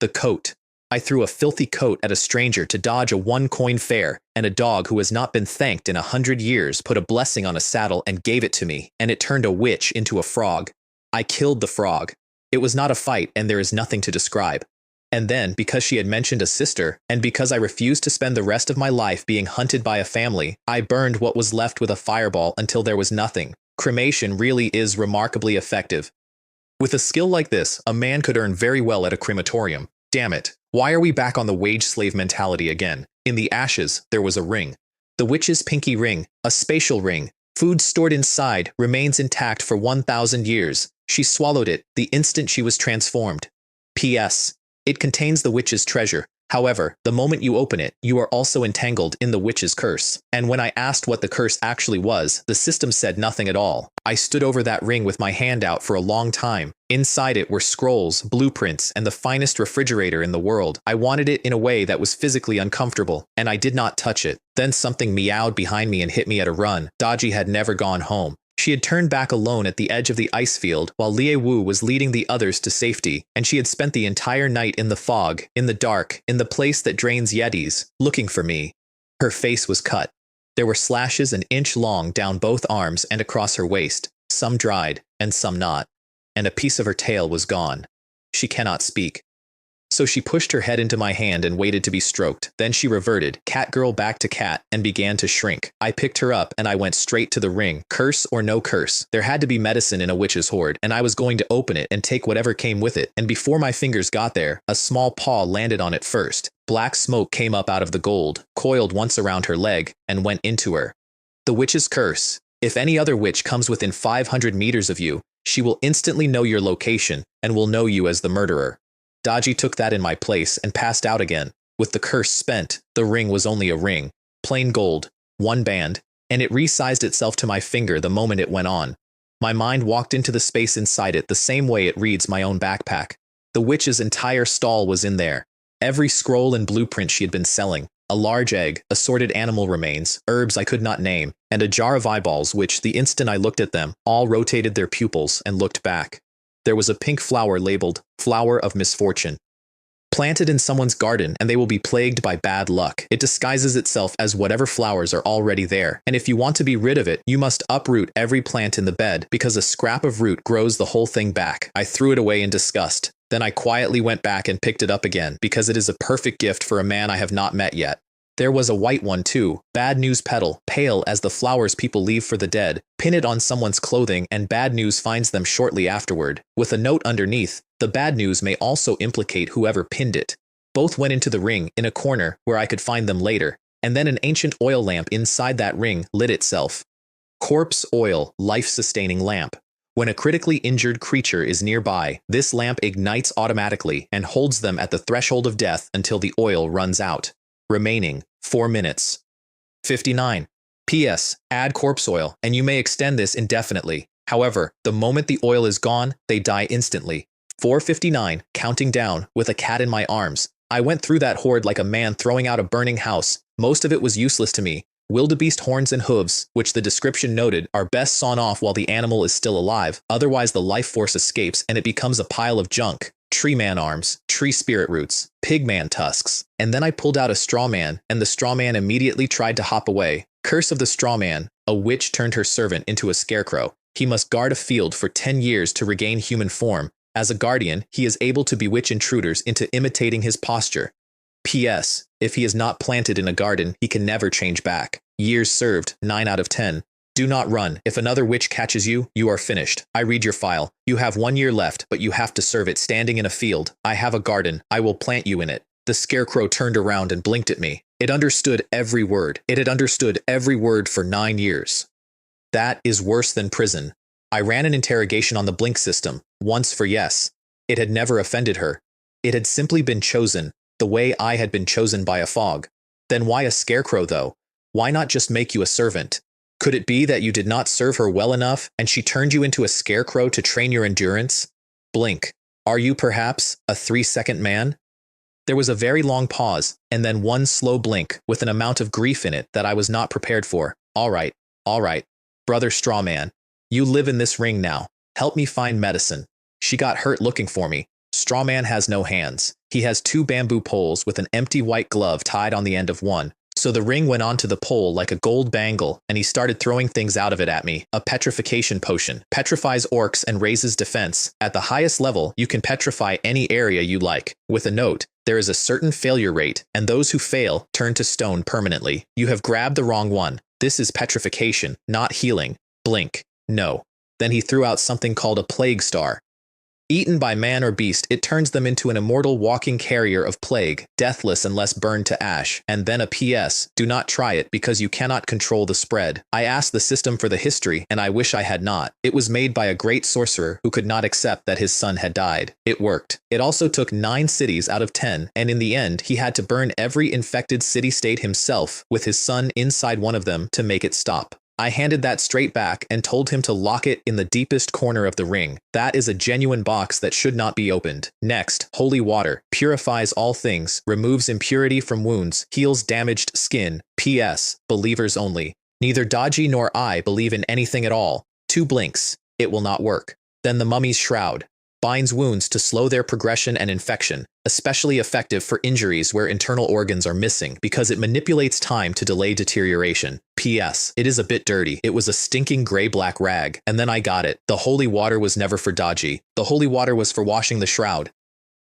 The coat. I threw a filthy coat at a stranger to dodge a 1-coin fare, and a dog who has not been thanked in 100 years put a blessing on a saddle and gave it to me, and it turned a witch into a frog. I killed the frog. It was not a fight, and there is nothing to describe. And then, because she had mentioned a sister, and because I refused to spend the rest of my life being hunted by a family, I burned what was left with a fireball until there was nothing. Cremation really is remarkably effective. With a skill like this, a man could earn very well at a crematorium. Damn it. Why are we back on the wage-slave mentality again? In the ashes, there was a ring. The witch's pinky ring, a spatial ring. Food stored inside remains intact for 1,000 years. She swallowed it the instant she was transformed. P.S. It contains the witch's treasure. However, the moment you open it, you are also entangled in the witch's curse. And when I asked what the curse actually was, the system said nothing at all. I stood over that ring with my hand out for a long time. Inside it were scrolls, blueprints, and the finest refrigerator in the world. I wanted it in a way that was physically uncomfortable, and I did not touch it. Then something meowed behind me and hit me at a run. Dodgy had never gone home. She had turned back alone at the edge of the ice field while Lie Wu was leading the others to safety, and she had spent the entire night in the fog, in the dark, in the place that drains yetis, looking for me. Her face was cut. There were slashes an inch long down both arms and across her waist, some dried and some not, and a piece of her tail was gone. She cannot speak. So she pushed her head into my hand and waited to be stroked. Then she reverted, cat girl back to cat, and began to shrink. I picked her up and I went straight to the ring. Curse or no curse, there had to be medicine in a witch's hoard, and I was going to open it and take whatever came with it. And before my fingers got there, a small paw landed on it first. Black smoke came up out of the gold, coiled once around her leg, and went into her. The witch's curse. If any other witch comes within 500 meters of you, she will instantly know your location and will know you as the murderer. Daji took that in my place and passed out again. With the curse spent, the ring was only a ring, plain gold, one band, and it resized itself to my finger the moment it went on. My mind walked into the space inside it the same way it reads my own backpack. The witch's entire stall was in there. Every scroll and blueprint she had been selling, a large egg, assorted animal remains, herbs I could not name, and a jar of eyeballs which, the instant I looked at them, all rotated their pupils and looked back. There was a pink flower labeled, Flower of Misfortune. Planted in someone's garden and they will be plagued by bad luck. It disguises itself as whatever flowers are already there, and if you want to be rid of it, you must uproot every plant in the bed, because a scrap of root grows the whole thing back. I threw it away in disgust. Then I quietly went back and picked it up again, because it is a perfect gift for a man I have not met yet. There was a white one too, bad news petal, pale as the flowers people leave for the dead. Pin it on someone's clothing and bad news finds them shortly afterward, with a note underneath. The bad news may also implicate whoever pinned it. Both went into the ring, in a corner, where I could find them later, and then an ancient oil lamp inside that ring lit itself. Corpse oil, life-sustaining lamp. When a critically injured creature is nearby, this lamp ignites automatically and holds them at the threshold of death until the oil runs out. Remaining 4 minutes. 59. P.S. Add corpse oil, and you may extend this indefinitely. However, the moment the oil is gone, they die instantly. 4:59, counting down, with a cat in my arms. I went through that horde like a man throwing out a burning house. Most of it was useless to me. Wildebeest horns and hooves, which the description noted, are best sawn off while the animal is still alive, otherwise the life force escapes and it becomes a pile of junk. Tree man arms, tree spirit roots, pig man tusks. And then I pulled out a straw man, and the straw man immediately tried to hop away. Curse of the straw man, a witch turned her servant into a scarecrow. He must guard a field for 10 years to regain human form. As a guardian, he is able to bewitch intruders into imitating his posture. P.S. If he is not planted in a garden, he can never change back. Years served, 9 out of 10. Do not run. If another witch catches you, you are finished. I read your file. You have 1 year left, but you have to serve it standing in a field. I have a garden. I will plant you in it. The scarecrow turned around and blinked at me. It understood every word. It had understood every word for 9 years. That is worse than prison. I ran an interrogation on the blink system, once for yes. It had never offended her. It had simply been chosen, the way I had been chosen by a fog. Then why a scarecrow, though? Why not just make you a servant? Could it be that you did not serve her well enough, and she turned you into a scarecrow to train your endurance? Blink. Are you perhaps a 3-second man? There was a very long pause, and then one slow blink with an amount of grief in it that I was not prepared for. All right, brother Strawman. You live in this ring now. Help me find medicine. She got hurt looking for me. Strawman has no hands. He has 2 bamboo poles with an empty white glove tied on the end of one. So the ring went onto the pole like a gold bangle, and he started throwing things out of it at me. A petrification potion. Petrifies orcs and raises defense. At the highest level, you can petrify any area you like. With a note, there is a certain failure rate, and those who fail turn to stone permanently. You have grabbed the wrong one. This is petrification, not healing. Blink. No. Then he threw out something called a plague star. Eaten by man or beast, it turns them into an immortal walking carrier of plague, deathless unless burned to ash. And then a P.S. Do not try it because you cannot control the spread. I asked the system for the history, and I wish I had not. It was made by a great sorcerer who could not accept that his son had died. It worked. It also took 9 cities out of 10, and in the end, he had to burn every infected city-state himself, with his son inside one of them, to make it stop. I handed that straight back and told him to lock it in the deepest corner of the ring. That is a genuine box that should not be opened. Next, holy water. Purifies all things, removes impurity from wounds, heals damaged skin. P.S. Believers only. Neither Daji nor I believe in anything at all. 2 blinks. It will not work. Then the mummy's shroud. Binds wounds to slow their progression and infection, especially effective for injuries where internal organs are missing because it manipulates time to delay deterioration. P.S. It is a bit dirty. It was a stinking gray-black rag, and then I got it. The holy water was never for Daji. The holy water was for washing the shroud.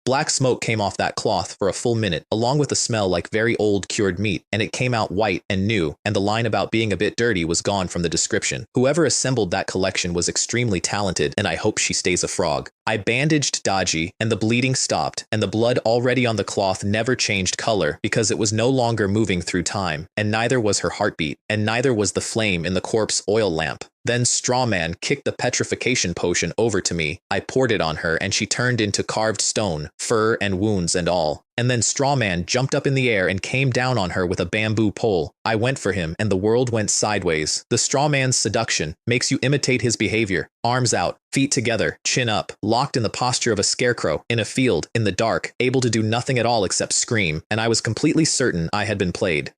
Black smoke came off that cloth for a full minute, along with a smell like very old cured meat, and it came out white and new, and the line about being a bit dirty was gone from the description. Whoever assembled that collection was extremely talented, and I hope she stays a frog. I bandaged Daji, and the bleeding stopped, and the blood already on the cloth never changed color because it was no longer moving through time, and neither was her heartbeat, and neither was the flame in the corpse oil lamp. Then Strawman kicked the petrification potion over to me. I poured it on her, and she turned into carved stone, fur and wounds and all. And then Strawman jumped up in the air and came down on her with a bamboo pole. I went for him, and the world went sideways. The Strawman's seduction makes you imitate his behavior. Arms out, feet together, chin up, locked in the posture of a scarecrow, in a field, in the dark, able to do nothing at all except scream, and I was completely certain I had been played.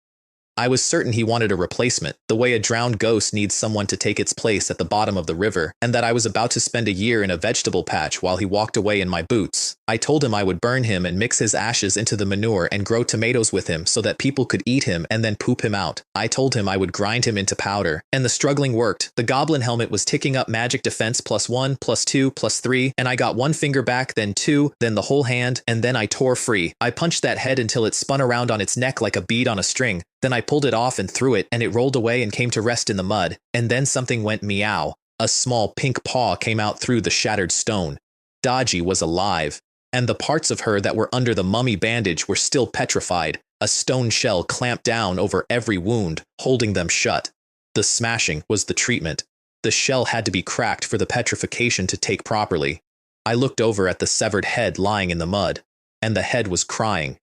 I was certain he wanted a replacement, the way a drowned ghost needs someone to take its place at the bottom of the river, and that I was about to spend a year in a vegetable patch while he walked away in my boots. I told him I would burn him and mix his ashes into the manure and grow tomatoes with him so that people could eat him and then poop him out. I told him I would grind him into powder, and the struggling worked. The goblin helmet was ticking up magic defense +1, +2, +3, and I got one finger back, then two, then the whole hand, and then I tore free. I punched that head until it spun around on its neck like a bead on a string. Then I pulled it off and threw it, and it rolled away and came to rest in the mud. And then something went meow. A small pink paw came out through the shattered stone. Daji was alive, and the parts of her that were under the mummy bandage were still petrified. A stone shell clamped down over every wound, holding them shut. The smashing was the treatment. The shell had to be cracked for the petrification to take properly. I looked over at the severed head lying in the mud, and the head was crying.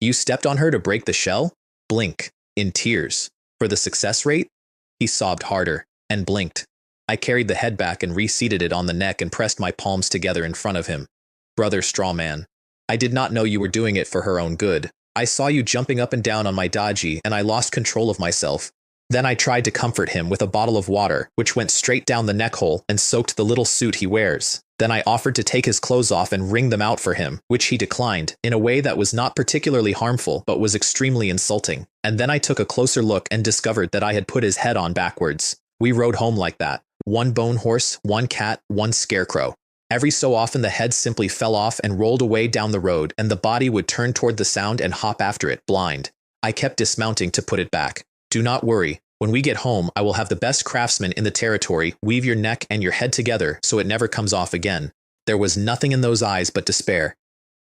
You stepped on her to break the shell? Blink, in tears. For the success rate? He sobbed harder, and blinked. I carried the head back and reseated it on the neck and pressed my palms together in front of him. Brother Strawman, I did not know you were doing it for her own good. I saw you jumping up and down on my Daji, and I lost control of myself. Then I tried to comfort him with a bottle of water, which went straight down the neck hole and soaked the little suit he wears. Then I offered to take his clothes off and wring them out for him, which he declined, in a way that was not particularly harmful but was extremely insulting. And then I took a closer look and discovered that I had put his head on backwards. We rode home like that. One bone horse, one cat, one scarecrow. Every so often the head simply fell off and rolled away down the road, and the body would turn toward the sound and hop after it, blind. I kept dismounting to put it back. Do not worry. When we get home, I will have the best craftsman in the territory weave your neck and your head together so it never comes off again. There was nothing in those eyes but despair,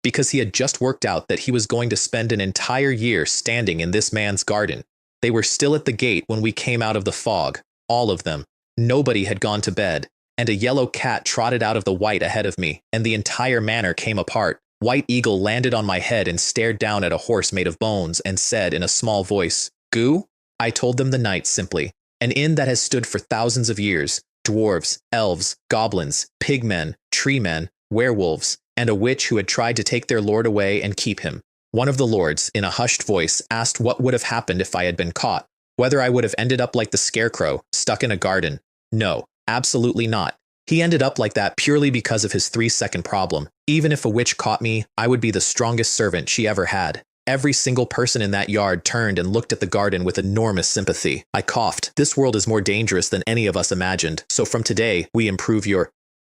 because he had just worked out that he was going to spend an entire year standing in this man's garden. They were still at the gate when we came out of the fog, all of them. Nobody had gone to bed, and a yellow cat trotted out of the white ahead of me, and the entire manor came apart. White Eagle landed on my head and stared down at a horse made of bones and said in a small voice, "Goo?" I told them the night simply. An inn that has stood for thousands of years, dwarves, elves, goblins, pigmen, treemen, werewolves, and a witch who had tried to take their lord away and keep him. One of the lords, in a hushed voice, asked what would have happened if I had been caught, whether I would have ended up like the scarecrow, stuck in a garden. No, absolutely not. He ended up like that purely because of his 3-second problem. Even if a witch caught me, I would be the strongest servant she ever had. Every single person in that yard turned and looked at the garden with enormous sympathy. I coughed. This world is more dangerous than any of us imagined, so from today, we improve your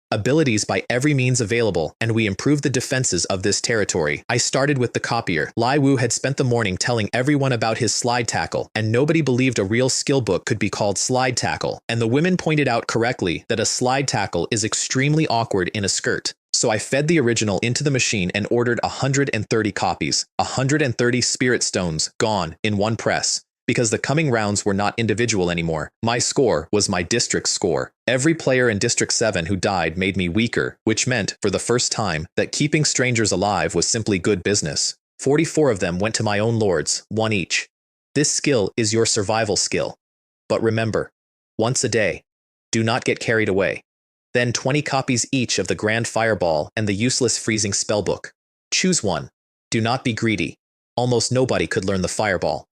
abilities by every means available, and we improve the defenses of this territory. I started with the copier. Lai Wu had spent the morning telling everyone about his slide tackle, and nobody believed a real skill book could be called slide tackle, and the women pointed out correctly that a slide tackle is extremely awkward in a skirt. So I fed the original into the machine and ordered 130 copies, 130 spirit stones, gone in one press. Because the coming rounds were not individual anymore. My score was my district score. Every player in District 7 who died made me weaker, which meant, for the first time, that keeping strangers alive was simply good business. 44 of them went to my own lords, one each. This skill is your survival skill. But remember, once a day, do not get carried away. Then 20 copies each of the Grand Fireball and the useless freezing spellbook. Choose one. Do not be greedy. Almost nobody could learn the Fireball.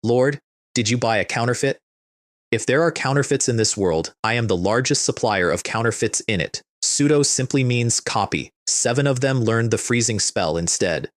Lord, did you buy a counterfeit? If there are counterfeits in this world, I am the largest supplier of counterfeits in it. Pseudo simply means copy. 7 of them learned the freezing spell instead.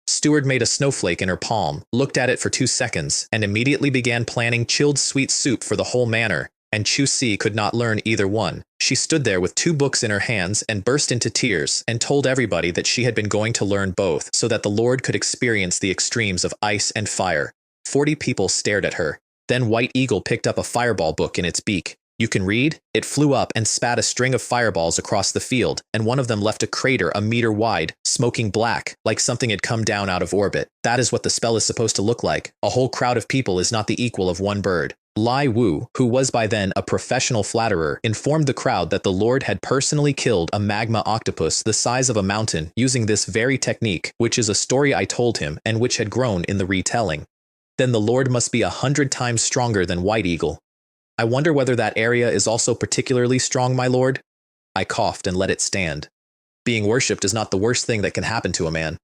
Steward made a snowflake in her palm, looked at it for 2 seconds, and immediately began planning chilled sweet soup for the whole manor. and Chu-Si could not learn either one. She stood there with 2 books in her hands and burst into tears and told everybody that she had been going to learn both so that the Lord could experience the extremes of ice and fire. 40 people stared at her. Then White Eagle picked up a fireball book in its beak. You can read? It flew up and spat a string of fireballs across the field, and one of them left a crater a meter wide, smoking black, like something had come down out of orbit. That is what the spell is supposed to look like. A whole crowd of people is not the equal of one bird. Lai Wu, who was by then a professional flatterer, informed the crowd that the Lord had personally killed a magma octopus the size of a mountain using this very technique, which is a story I told him and which had grown in the retelling. Then the Lord must be 100 times stronger than White Eagle. I wonder whether that area is also particularly strong, my lord? I coughed and let it stand. Being worshipped is not the worst thing that can happen to a man.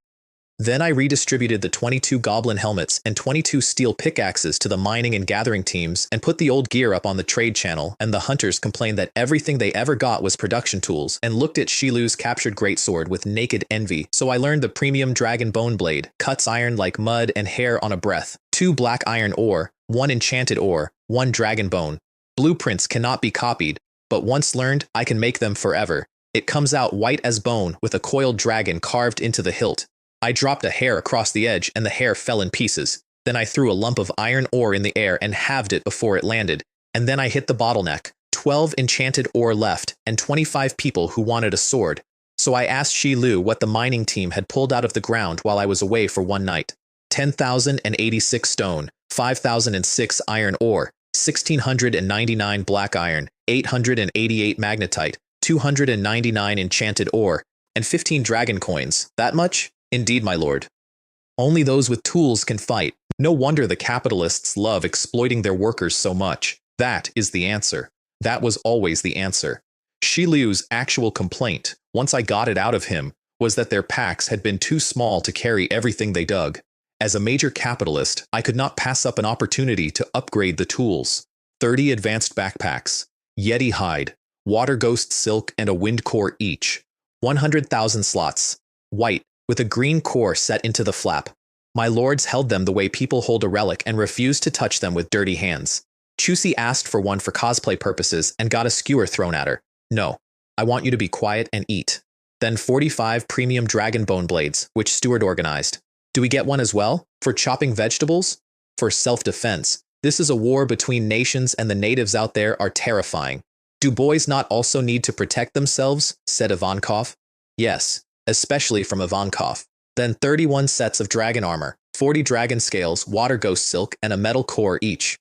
Then I redistributed the 22 goblin helmets and 22 steel pickaxes to the mining and gathering teams and put the old gear up on the trade channel, and the hunters complained that everything they ever got was production tools and looked at Shilu's captured greatsword with naked envy, so I learned the premium dragon bone blade, cuts iron like mud and hair on a breath, 2 black iron ore, 1 enchanted ore, 1 dragon bone. Blueprints cannot be copied, but once learned, I can make them forever. It comes out white as bone with a coiled dragon carved into the hilt. I dropped a hair across the edge and the hair fell in pieces. Then I threw a lump of iron ore in the air and halved it before it landed. And then I hit the bottleneck. 12 enchanted ore left and 25 people who wanted a sword. So I asked Shilu what the mining team had pulled out of the ground while I was away for one night. 10,086 stone, 5,006 iron ore, 1,699 black iron, 888 magnetite, 299 enchanted ore, and 15 dragon coins. That much? Indeed, my lord. Only those with tools can fight. No wonder the capitalists love exploiting their workers so much. That is the answer. That was always the answer. Shilu's actual complaint, once I got it out of him, was that their packs had been too small to carry everything they dug. As a major capitalist, I could not pass up an opportunity to upgrade the tools. 30 advanced backpacks, Yeti hide, water ghost silk and a wind core each. 100,000 slots, white, with a green core set into the flap. My lords held them the way people hold a relic and refused to touch them with dirty hands. Chu-Si asked for one for cosplay purposes and got a skewer thrown at her. No, I want you to be quiet and eat. Then 45 premium dragon bone blades, which Steward organized. Do we get one as well? For chopping vegetables? For self-defense. This is a war between nations and the natives out there are terrifying. Do boys not also need to protect themselves? Said Ivankov. Yes, especially from Ivankov. Then 31 sets of dragon armor, 40 dragon scales, water ghost silk, and a metal core each.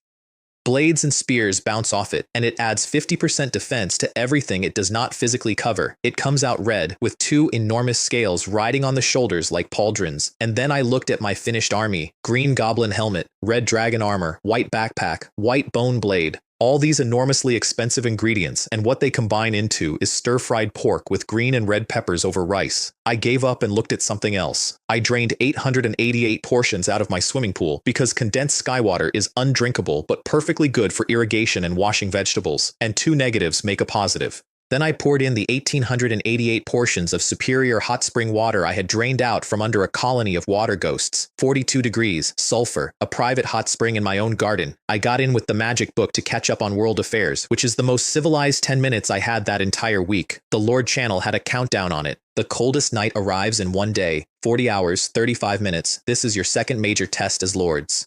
Blades and spears bounce off it, and it adds 50% defense to everything it does not physically cover. It comes out red, with 2 enormous scales riding on the shoulders like pauldrons. And then I looked at my finished army: green goblin helmet, red dragon armor, white backpack, white bone blade. All these enormously expensive ingredients, and what they combine into is stir-fried pork with green and red peppers over rice. I gave up and looked at something else. I drained 888 portions out of my swimming pool because condensed sky water is undrinkable but perfectly good for irrigation and washing vegetables, and 2 negatives make a positive. Then I poured in the 1,888 portions of superior hot spring water I had drained out from under a colony of water ghosts. 42 degrees, sulfur, a private hot spring in my own garden. I got in with the magic book to catch up on world affairs, which is the most civilized 10 minutes I had that entire week. The Lord Channel had a countdown on it. The coldest night arrives in 1 day, 40 hours, 35 minutes. This is your second major test as lords.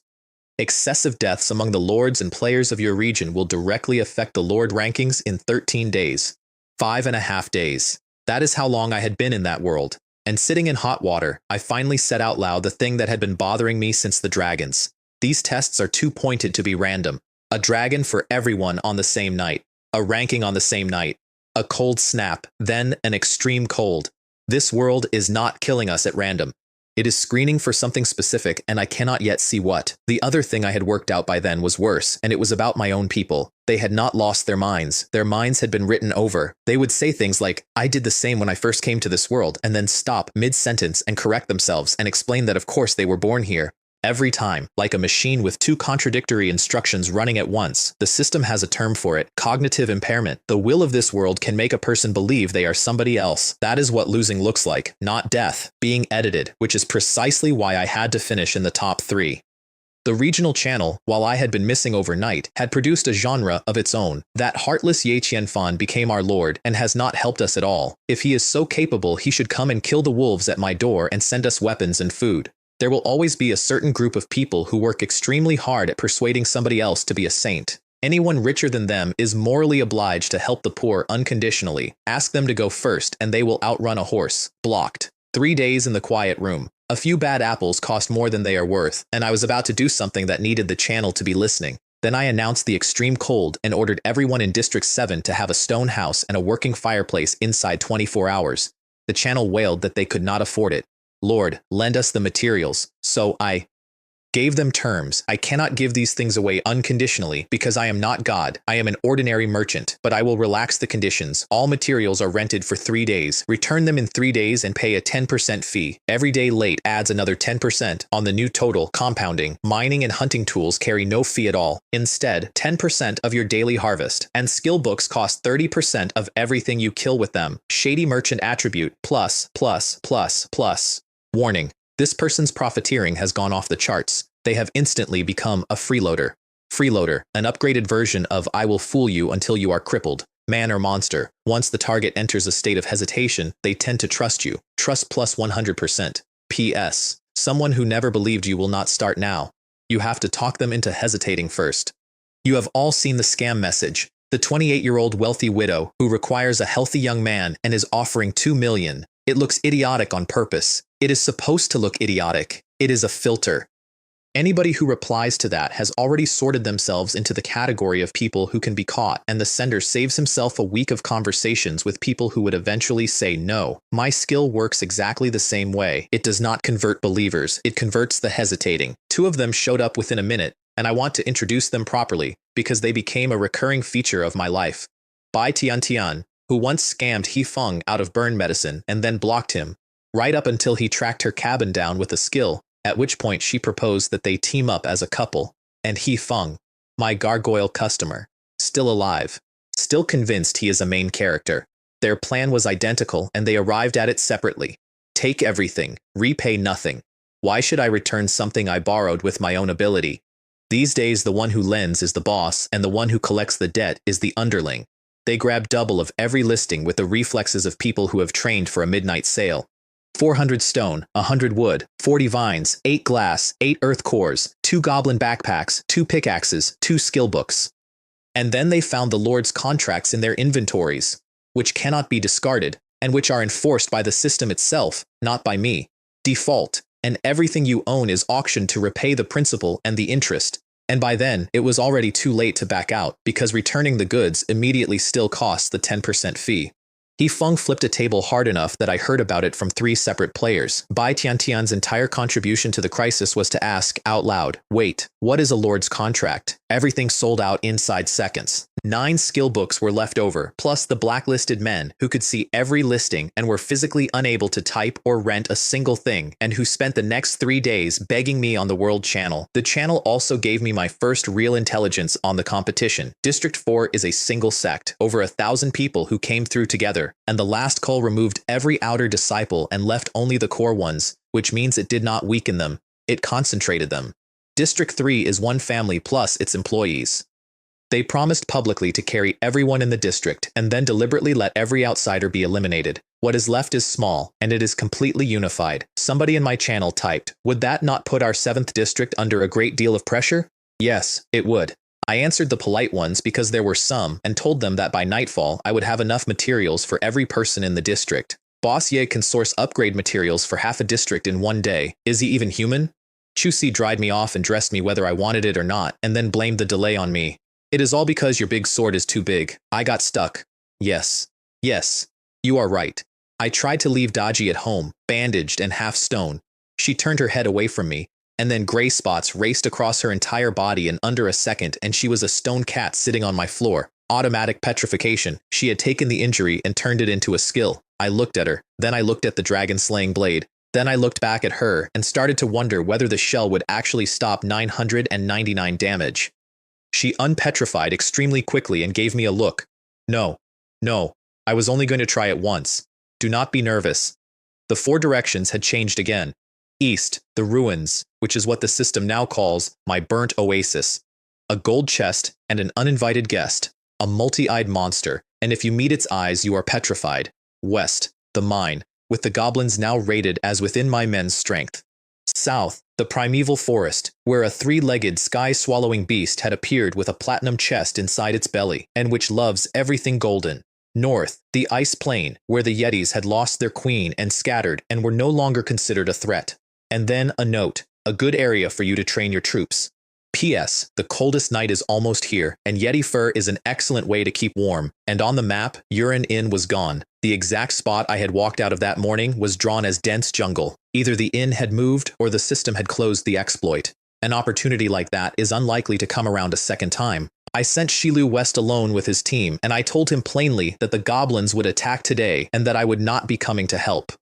Excessive deaths among the lords and players of your region will directly affect the lord rankings in 13 days. 5.5 days. That is how long I had been in that world. And sitting in hot water, I finally said out loud the thing that had been bothering me since the dragons. These tests are too pointed to be random. A dragon for everyone on the same night. A ranking on the same night. A cold snap, then an extreme cold. This world is not killing us at random. It is screening for something specific, and I cannot yet see what. The other thing I had worked out by then was worse, and it was about my own people. They had not lost their minds. Their minds had been written over. They would say things like, I did the same when I first came to this world, and then stop mid-sentence and correct themselves and explain that of course they were born here. Every time, like a machine with 2 contradictory instructions running at once. The system has a term for it: cognitive impairment. The will of this world can make a person believe they are somebody else. That is what losing looks like, not death. Being edited, which is precisely why I had to finish in the top 3. The regional channel, while I had been missing overnight, had produced a genre of its own. That heartless Ye Qianfan became our lord and has not helped us at all. If he is so capable, he should come and kill the wolves at my door and send us weapons and food. There will always be a certain group of people who work extremely hard at persuading somebody else to be a saint. Anyone richer than them is morally obliged to help the poor unconditionally. Ask them to go first and they will outrun a horse. Blocked. 3 days in the quiet room. A few bad apples cost more than they are worth, and I was about to do something that needed the channel to be listening. Then I announced the extreme cold and ordered everyone in District 7 to have a stone house and a working fireplace inside 24 hours. The channel wailed that they could not afford it. Lord, lend us the materials. So I gave them terms. I cannot give these things away unconditionally because I am not God. I am an ordinary merchant, but I will relax the conditions. All materials are rented for 3 days. Return them in 3 days and pay a 10% fee. Every day late adds another 10% on the new total, compounding. Mining and hunting tools carry no fee at all. Instead, 10% of your daily harvest. And skill books cost 30% of everything you kill with them. Shady merchant attribute, plus. Warning. This person's profiteering has gone off the charts. They have instantly become a freeloader. Freeloader, an upgraded version of I will fool you until you are crippled. Man or monster. Once the target enters a state of hesitation, they tend to trust you. Trust plus 100%. P.S. Someone who never believed you will not start now. You have to talk them into hesitating first. You have all seen the scam message. The 28-year-old wealthy widow who requires a healthy young man and is offering $2 million. It looks idiotic on purpose. It is supposed to look idiotic. It is a filter. Anybody who replies to that has already sorted themselves into the category of people who can be caught, and the sender saves himself a week of conversations with people who would eventually say no. My skill works exactly the same way. It does not convert believers. It converts the hesitating. 2 of them showed up within a minute, and I want to introduce them properly because they became a recurring feature of my life. Bai Tian, who once scammed He Feng out of burn medicine and then blocked him, right up until he tracked her cabin down with a skill, at which point she proposed that they team up as a couple. And He Feng, my gargoyle customer, still alive, still convinced he is a main character. Their plan was identical and they arrived at it separately. Take everything, repay nothing. Why should I return something I borrowed with my own ability? These days the one who lends is the boss and the one who collects the debt is the underling. They grab double of every listing with the reflexes of people who have trained for a midnight sale. 400 stone, 100 wood, 40 vines, 8 glass, 8 earth cores, 2 goblin backpacks, 2 pickaxes, 2 skill books. And then they found the Lord's contracts in their inventories, which cannot be discarded, and which are enforced by the system itself, not by me. Default, and everything you own is auctioned to repay the principal and the interest. And by then, it was already too late to back out, because returning the goods immediately still costs the 10% fee. He Feng flipped a table hard enough that I heard about it from 3 separate players. Bai Tiantian's entire contribution to the crisis was to ask out loud, wait, what is a Lord's contract? Everything sold out inside seconds. 9 skill books were left over, plus the blacklisted men who could see every listing and were physically unable to type or rent a single thing, and who spent the next 3 days begging me on the World Channel. The channel also gave me my first real intelligence on the competition. District 4 is a single sect, over 1,000 people who came through together, and the last call removed every outer disciple and left only the core ones, which means it did not weaken them, it concentrated them. District 3 is one family plus its employees. They promised publicly to carry everyone in the district and then deliberately let every outsider be eliminated. What is left is small, and it is completely unified. Somebody in my channel typed, would that not put our 7th district under a great deal of pressure? Yes, it would. I answered the polite ones because there were some and told them that by nightfall I would have enough materials for every person in the district. Boss Ye can source upgrade materials for half a district in 1 day. Is he even human? Chu Si dried me off and dressed me whether I wanted it or not, and then blamed the delay on me. It is all because your big sword is too big. I got stuck. Yes. Yes. You are right. I tried to leave Daji at home, bandaged and half stone. She turned her head away from me, and then gray spots raced across her entire body in under a second, and she was a stone cat sitting on my floor. Automatic petrification. She had taken the injury and turned it into a skill. I looked at her. Then I looked at the dragon-slaying blade. Then I looked back at her and started to wonder whether the shell would actually stop 999 damage. She unpetrified extremely quickly and gave me a look. No. No. I was only going to try it once. Do not be nervous. The 4 directions had changed again. East, the ruins, which is what the system now calls my burnt oasis. A gold chest and an uninvited guest, a multi-eyed monster, and if you meet its eyes you are petrified. West, the mine, with the goblins now rated as within my men's strength. South, the primeval forest, where a three-legged sky-swallowing beast had appeared with a platinum chest inside its belly, and which loves everything golden. North, the ice plain, where the Yetis had lost their queen and scattered and were no longer considered a threat. And then a note, a good area for you to train your troops. P.S. The coldest night is almost here, and Yeti fur is an excellent way to keep warm, and on the map, Urine Inn was gone. The exact spot I had walked out of that morning was drawn as dense jungle. Either the inn had moved or the system had closed the exploit. An opportunity like that is unlikely to come around a second time. I sent Shilu west alone with his team, and I told him plainly that the goblins would attack today and that I would not be coming to help.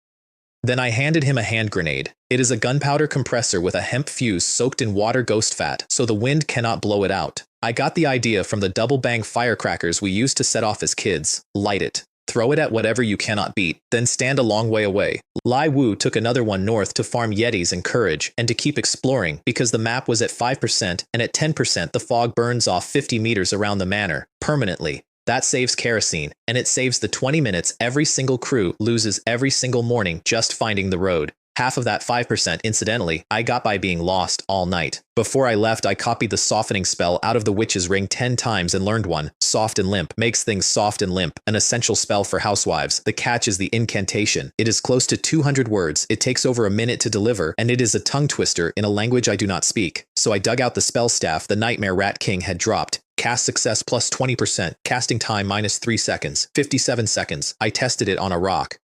Then I handed him a hand grenade. It is a gunpowder compressor with a hemp fuse soaked in water ghost fat, so the wind cannot blow it out. I got the idea from the double bang firecrackers we used to set off as kids. Light it. Throw it at whatever you cannot beat, then stand a long way away. Lai Wu took another one north to farm Yetis and courage, and to keep exploring, because the map was at 5%, and at 10% the fog burns off 50 meters around the manor, permanently. That saves kerosene, and it saves the 20 minutes every single crew loses every single morning just finding the road. Half of that 5%, incidentally, I got by being lost all night. Before I left, I copied the softening spell out of the witch's ring 10 times and learned one. Soft and limp makes things soft and limp, an essential spell for housewives. The catch is the incantation. It is close to 200 words, it takes over a minute to deliver, and it is a tongue twister in a language I do not speak. So I dug out the spell staff the Nightmare Rat King had dropped. Cast success plus 20%, casting time minus 3 seconds, 57 seconds. I tested it on a rock.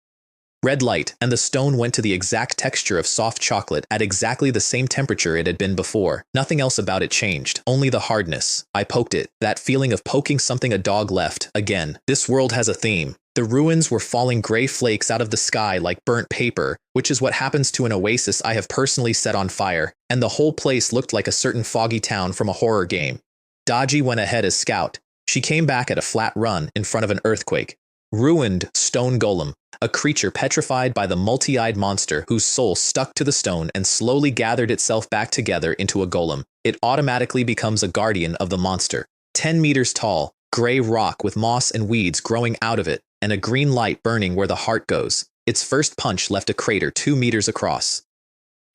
Red light, and the stone went to the exact texture of soft chocolate at exactly the same temperature it had been before. Nothing else about it changed, only the hardness. I poked it, that feeling of poking something a dog left. Again, this world has a theme. The ruins were falling gray flakes out of the sky like burnt paper, which is what happens to an oasis I have personally set on fire, and the whole place looked like a certain foggy town from a horror game. Daji went ahead as scout. She came back at a flat run in front of an earthquake. Ruined stone golem, a creature petrified by the multi-eyed monster whose soul stuck to the stone and slowly gathered itself back together into a golem. It automatically becomes a guardian of the monster. 10 meters tall, gray rock with moss and weeds growing out of it, and a green light burning where the heart goes. Its first punch left a crater 2 meters across.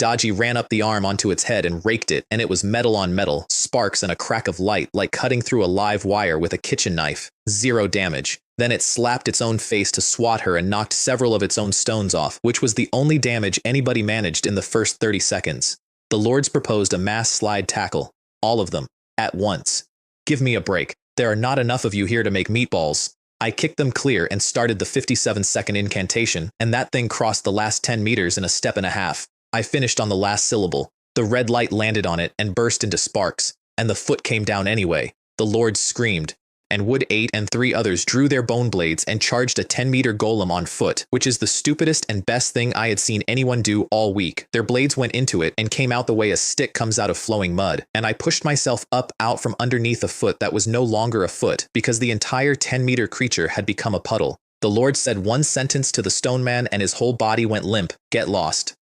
Daji ran up the arm onto its head and raked it, and it was metal on metal, sparks and a crack of light like cutting through a live wire with a kitchen knife. 0 damage. Then it slapped its own face to swat her and knocked several of its own stones off, which was the only damage anybody managed in the first 30 seconds. The lords proposed a mass slide tackle. All of them. At once. Give me a break. There are not enough of you here to make meatballs. I kicked them clear and started the 57-second incantation, and that thing crossed the last 10 meters in a step and a half. I finished on the last syllable. The red light landed on it and burst into sparks, and the foot came down anyway. The lords screamed, and Wood 8 and 3 others drew their bone blades and charged a 10-meter golem on foot, which is the stupidest and best thing I had seen anyone do all week. Their blades went into it and came out the way a stick comes out of flowing mud, and I pushed myself up out from underneath a foot that was no longer a foot, because the entire 10-meter creature had become a puddle. The Lord said one sentence to the stone man and his whole body went limp. Get lost.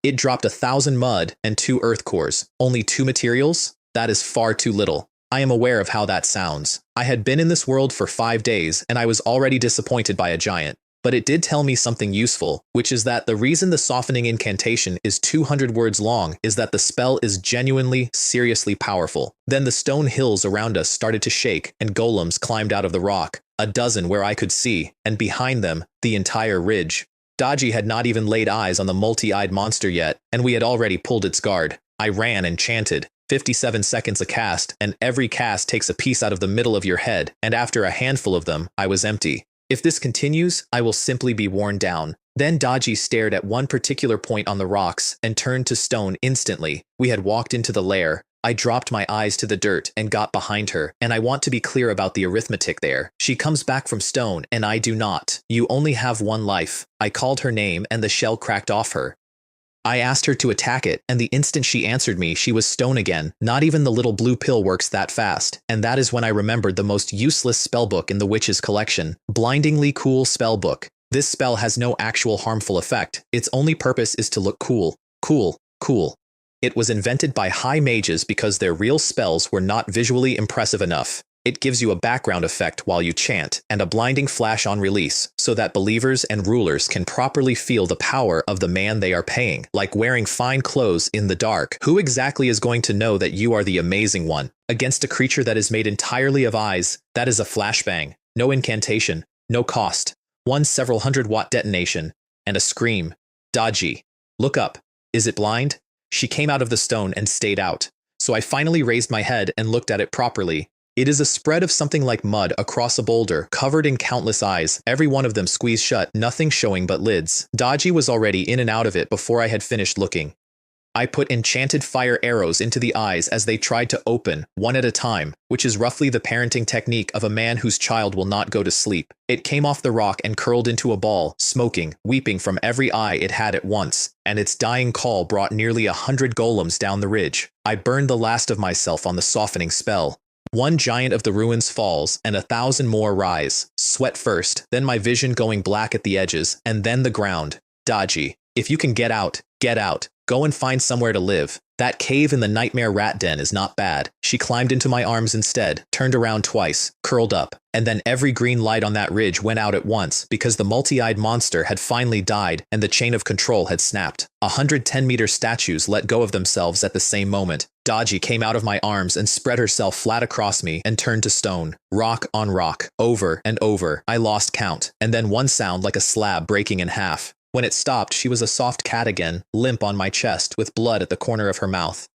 It dropped 1,000 mud and 2 earth cores. Only 2 materials? That is far too little. I am aware of how that sounds. I had been in this world for 5 days, and I was already disappointed by a giant. But it did tell me something useful, which is that the reason the softening incantation is 200 words long is that the spell is genuinely, seriously powerful. Then the stone hills around us started to shake, and golems climbed out of the rock, a dozen where I could see, and behind them, the entire ridge. Daji had not even laid eyes on the multi-eyed monster yet, and we had already pulled its guard. I ran and chanted. 57 seconds a cast, and every cast takes a piece out of the middle of your head, and after a handful of them, I was empty. If this continues, I will simply be worn down. Then Daji stared at one particular point on the rocks and turned to stone instantly. We had walked into the lair. I dropped my eyes to the dirt and got behind her, and I want to be clear about the arithmetic there. She comes back from stone, and I do not. You only have 1 life. I called her name, and the shell cracked off her. I asked her to attack it, and the instant she answered me, she was stone again. Not even the little blue pill works that fast, and that is when I remembered the most useless spellbook in the witch's collection. Blindingly Cool Spellbook. This spell has no actual harmful effect. Its only purpose is to look cool. Cool, cool. It was invented by high mages because their real spells were not visually impressive enough. It gives you a background effect while you chant, and a blinding flash on release, so that believers and rulers can properly feel the power of the man they are paying, like wearing fine clothes in the dark. Who exactly is going to know that you are the amazing one? Against a creature that is made entirely of eyes, that is a flashbang. No incantation, no cost. One several 100-watt detonation, and a scream. Dodgy. Look up. Is it blind? She came out of the stone and stayed out. So I finally raised my head and looked at it properly. It is a spread of something like mud across a boulder, covered in countless eyes, every one of them squeezed shut, nothing showing but lids. Dodgy was already in and out of it before I had finished looking. I put enchanted fire arrows into the eyes as they tried to open, one at a time, which is roughly the parenting technique of a man whose child will not go to sleep. It came off the rock and curled into a ball, smoking, weeping from every eye it had at once, and its dying call brought nearly 100 golems down the ridge. I burned the last of myself on the softening spell. One giant of the ruins falls, and 1,000 more rise. Sweat first, then my vision going black at the edges, and then the ground. Dodgy. If you can get out, get out. Go and find somewhere to live. That cave in the nightmare rat den is not bad. She climbed into my arms instead, turned around twice, curled up, and then every green light on that ridge went out at once because the multi-eyed monster had finally died and the chain of control had snapped. 110-meter statues let go of themselves at the same moment. Dodgy came out of my arms and spread herself flat across me and turned to stone. Rock on rock, over and over. I lost count, and then one sound like a slab breaking in half. When it stopped, she was a soft cat again, limp on my chest, with blood at the corner of her mouth.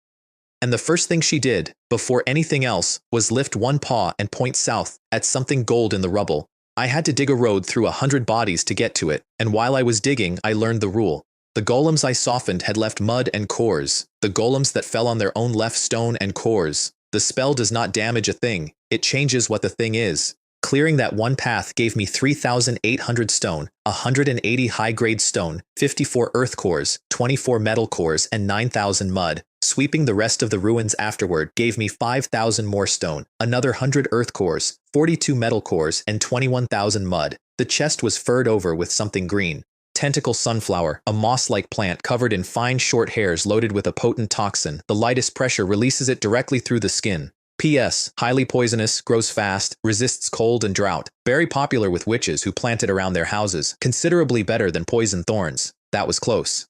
And the first thing she did, before anything else, was lift one paw and point south, at something gold in the rubble. I had to dig a road through 100 bodies to get to it, and while I was digging, I learned the rule. The golems I softened had left mud and cores. The golems that fell on their own left stone and cores. The spell does not damage a thing, it changes what the thing is. Clearing that one path gave me 3,800 stone, 180 high-grade stone, 54 earth cores, 24 metal cores, and 9,000 mud. Sweeping the rest of the ruins afterward gave me 5,000 more stone, another 100 earth cores, 42 metal cores, and 21,000 mud. The chest was furred over with something green. Tentacle sunflower, a moss-like plant covered in fine short hairs loaded with a potent toxin. The lightest pressure releases it directly through the skin. P.S. Highly poisonous, grows fast, resists cold and drought. Very popular with witches who plant it around their houses. Considerably better than poison thorns. That was close.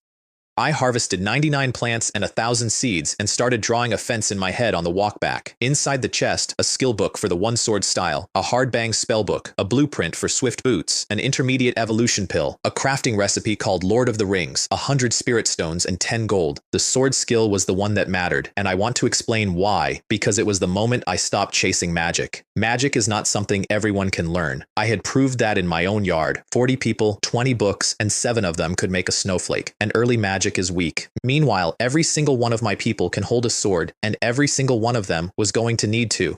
I harvested 99 plants and 1,000 seeds and started drawing a fence in my head on the walk back. Inside the chest, a skill book for the one-sword style, a hardbang spellbook, a blueprint for swift boots, an intermediate evolution pill, a crafting recipe called Lord of the Rings, 100 spirit stones, and 10 gold. The sword skill was the one that mattered, and I want to explain why, because it was the moment I stopped chasing magic. Magic is not something everyone can learn. I had proved that in my own yard. 40 people, 20 books, and 7 of them could make a snowflake, and early magic is weak. Meanwhile, every single one of my people can hold a sword, and every single one of them was going to need to.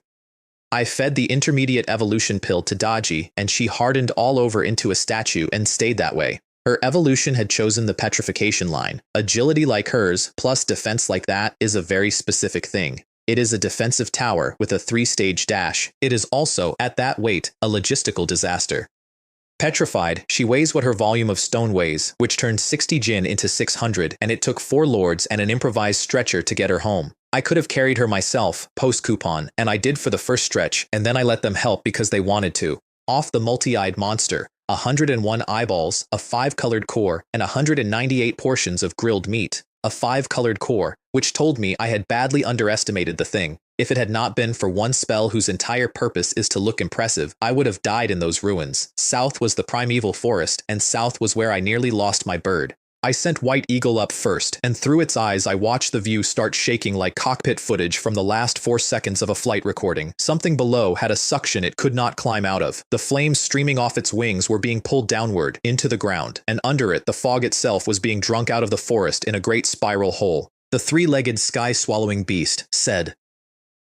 I fed the intermediate evolution pill to Dodgy, and she hardened all over into a statue and stayed that way. Her evolution had chosen the petrification line. Agility like hers, plus defense like that, is a very specific thing. It is a defensive tower with a 3-stage dash. It is also, at that weight, a logistical disaster. Petrified, she weighs what her volume of stone weighs, which turned 60 jinn into 600, and it took 4 lords and an improvised stretcher to get her home. I could have carried her myself, post-coupon, and I did for the first stretch, and then I let them help because they wanted to. Off the multi-eyed monster, 101 eyeballs, a 5-colored core, and 198 portions of grilled meat. A 5-colored core, which told me I had badly underestimated the thing. If it had not been for one spell whose entire purpose is to look impressive, I would have died in those ruins. South was the primeval forest, and south was where I nearly lost my bird. I sent White Eagle up first, and through its eyes I watched the view start shaking like cockpit footage from the last 4 seconds of a flight recording. Something below had a suction it could not climb out of. The flames streaming off its wings were being pulled downward, into the ground, and under it the fog itself was being drunk out of the forest in a great spiral hole. The 3-legged sky-swallowing beast said,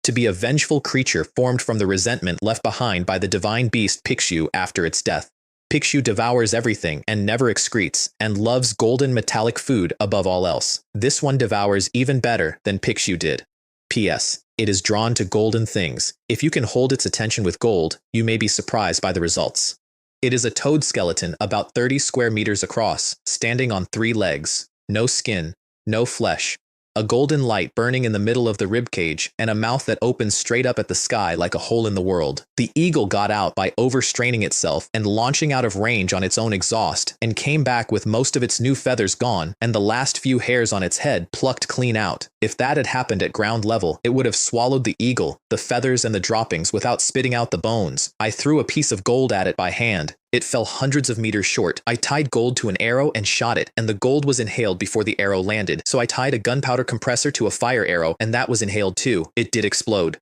to be a vengeful creature formed from the resentment left behind by the divine beast Pixiu after its death. Pixiu devours everything and never excretes, and loves golden metallic food above all else. This one devours even better than Pixiu did. P.S. It is drawn to golden things. If you can hold its attention with gold, you may be surprised by the results. It is a toad skeleton about 30 square meters across, standing on 3 legs. No skin, no flesh. A golden light burning in the middle of the ribcage, and a mouth that opens straight up at the sky like a hole in the world. The eagle got out by overstraining itself and launching out of range on its own exhaust, and came back with most of its new feathers gone and the last few hairs on its head plucked clean out. If that had happened at ground level, it would have swallowed the eagle, the feathers and the droppings without spitting out the bones. I threw a piece of gold at it by hand. It fell hundreds of meters short. I tied gold to an arrow and shot it, and the gold was inhaled before the arrow landed, so I tied a gunpowder compressor to a fire arrow, and that was inhaled too. It did explode.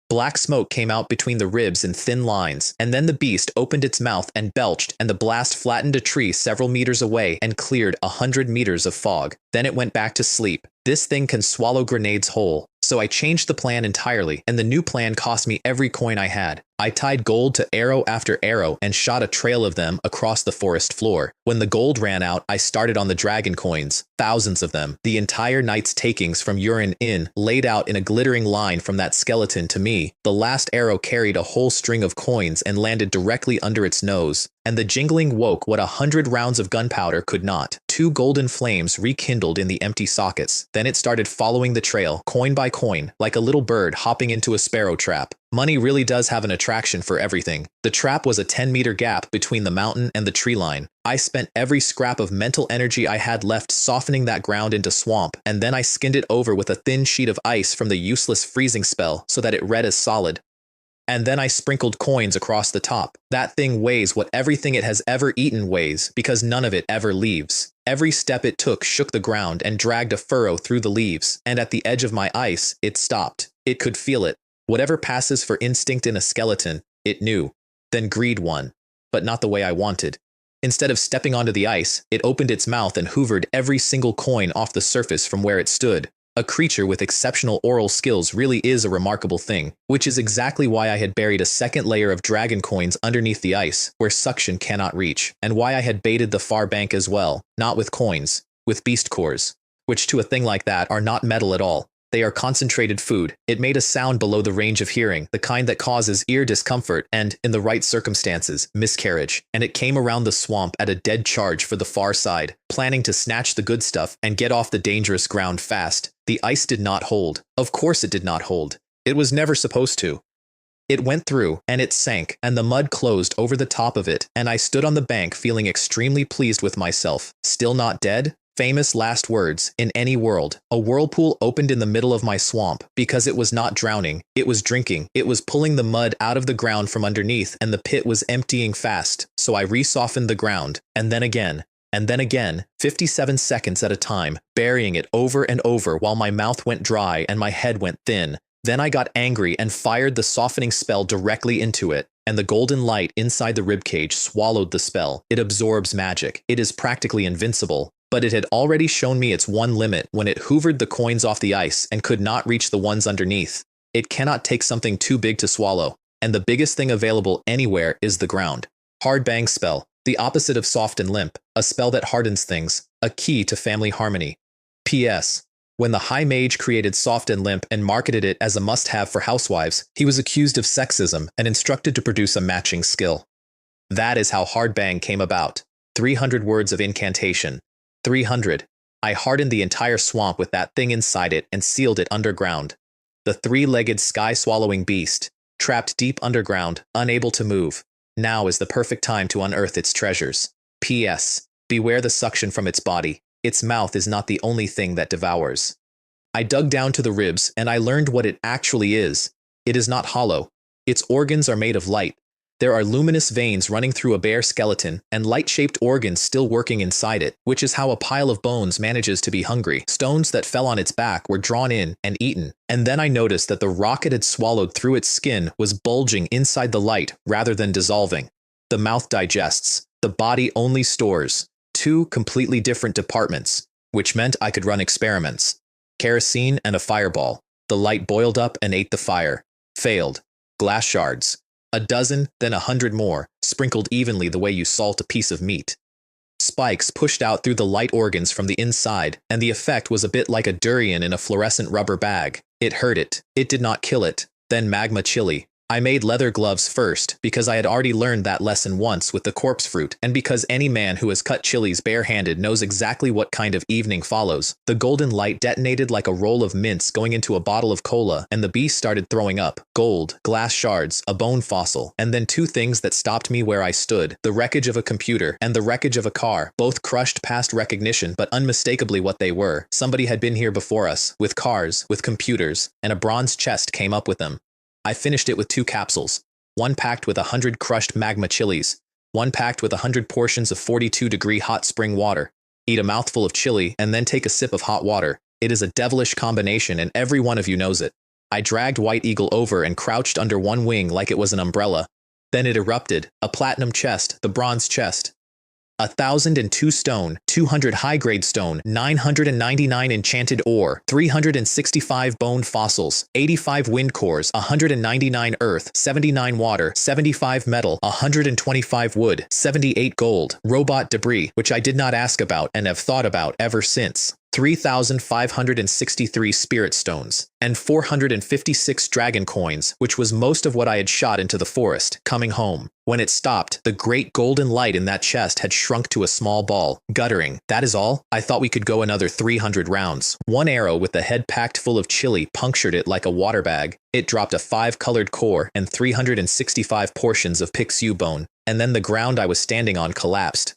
Black smoke came out between the ribs in thin lines, and then the beast opened its mouth and belched, and the blast flattened a tree several meters away and cleared 100 meters of fog. Then it went back to sleep. This thing can swallow grenades whole. So I changed the plan entirely, and the new plan cost me every coin I had. I tied gold to arrow after arrow and shot a trail of them across the forest floor. When the gold ran out, I started on the dragon coins, thousands of them, the entire night's takings from Urin Inn, laid out in a glittering line from that skeleton to me. The last arrow carried a whole string of coins and landed directly under its nose, and the jingling woke what 100 rounds of gunpowder could not. 2 golden flames rekindled in the empty sockets. Then it started following the trail, coin by coin, like a little bird hopping into a sparrow trap. Money really does have an attraction for everything. The trap was a 10-meter gap between the mountain and the tree line. I spent every scrap of mental energy I had left softening that ground into swamp, and then I skinned it over with a thin sheet of ice from the useless freezing spell so that it read as solid. And then I sprinkled coins across the top. That thing weighs what everything it has ever eaten weighs, because none of it ever leaves. Every step it took shook the ground and dragged a furrow through the leaves, and at the edge of my ice, it stopped. It could feel it. Whatever passes for instinct in a skeleton, it knew. Then greed won, but not the way I wanted. Instead of stepping onto the ice, it opened its mouth and hoovered every single coin off the surface from where it stood. A creature with exceptional oral skills really is a remarkable thing, which is exactly why I had buried a second layer of dragon coins underneath the ice, where suction cannot reach, and why I had baited the far bank as well, not with coins, with beast cores, which to a thing like that are not metal at all. They are concentrated food. It made a sound below the range of hearing, the kind that causes ear discomfort and, in the right circumstances, miscarriage. And it came around the swamp at a dead charge for the far side, planning to snatch the good stuff and get off the dangerous ground fast. The ice did not hold. Of course it did not hold. It was never supposed to. It went through, and it sank, and the mud closed over the top of it, and I stood on the bank feeling extremely pleased with myself. Still not dead? Famous last words, in any world. A whirlpool opened in the middle of my swamp, because it was not drowning, it was drinking, it was pulling the mud out of the ground from underneath, and the pit was emptying fast, so I resoftened the ground, and then again, 57 seconds at a time, burying it over and over while my mouth went dry and my head went thin. Then I got angry and fired the softening spell directly into it, and the golden light inside the ribcage swallowed the spell. It absorbs magic. It is practically invincible. But it had already shown me its one limit when it hoovered the coins off the ice and could not reach the ones underneath. It cannot take something too big to swallow, and the biggest thing available anywhere is the ground. Hard bang spell, the opposite of soft and limp, a spell that hardens things, a key to family harmony. P.S. When the High Mage created Soft and Limp and marketed it as a must-have for housewives, he was accused of sexism and instructed to produce a matching skill. That is how Hard Bang came about. 300 words of incantation. 300. I hardened the entire swamp with that thing inside it and sealed it underground. The 3-legged sky-swallowing beast, trapped deep underground, unable to move. Now is the perfect time to unearth its treasures. P.S. Beware the suction from its body. Its mouth is not the only thing that devours. I dug down to the ribs and I learned what it actually is. It is not hollow. Its organs are made of light. There are luminous veins running through a bare skeleton and light-shaped organs still working inside it, which is how a pile of bones manages to be hungry. Stones that fell on its back were drawn in and eaten. And then I noticed that the rock it had swallowed through its skin was bulging inside the light rather than dissolving. The mouth digests. The body only stores. 2 completely different departments, which meant I could run experiments. Kerosene and a fireball. The light boiled up and ate the fire. Failed. Glass shards. A dozen, then 100 more, sprinkled evenly the way you salt a piece of meat. Spikes pushed out through the light organs from the inside, and the effect was a bit like a durian in a fluorescent rubber bag. It hurt it. It did not kill it. Then magma chili. I made leather gloves first, because I had already learned that lesson once with the corpse fruit, and because any man who has cut chilies barehanded knows exactly what kind of evening follows. The golden light detonated like a roll of mints going into a bottle of cola, and the beast started throwing up gold, glass shards, a bone fossil, and then two things that stopped me where I stood: the wreckage of a computer and the wreckage of a car, both crushed past recognition, but unmistakably what they were. Somebody had been here before us, with cars, with computers, and a bronze chest came up with them. I finished it with 2 capsules, one packed with 100 crushed magma chilies, one packed with 100 portions of 42-degree hot spring water. Eat a mouthful of chili and then take a sip of hot water. It is a devilish combination and every one of you knows it. I dragged White Eagle over and crouched under one wing like it was an umbrella. Then it erupted, a platinum chest, the bronze chest. 1,002 stone, 200 high-grade stone, 999 enchanted ore, 365 bone fossils, 85 wind cores, 199 earth, 79 water, 75 metal, 125 wood, 78 gold, robot debris, which I did not ask about and have thought about ever since. 3,563 spirit stones, and 456 dragon coins, which was most of what I had shot into the forest, coming home. When it stopped, the great golden light in that chest had shrunk to a small ball, guttering. That is all? I thought we could go another 300 rounds. One arrow with the head packed full of chili punctured it like a water bag. It dropped a 5-colored core and 365 portions of Pixiu bone, and then the ground I was standing on collapsed.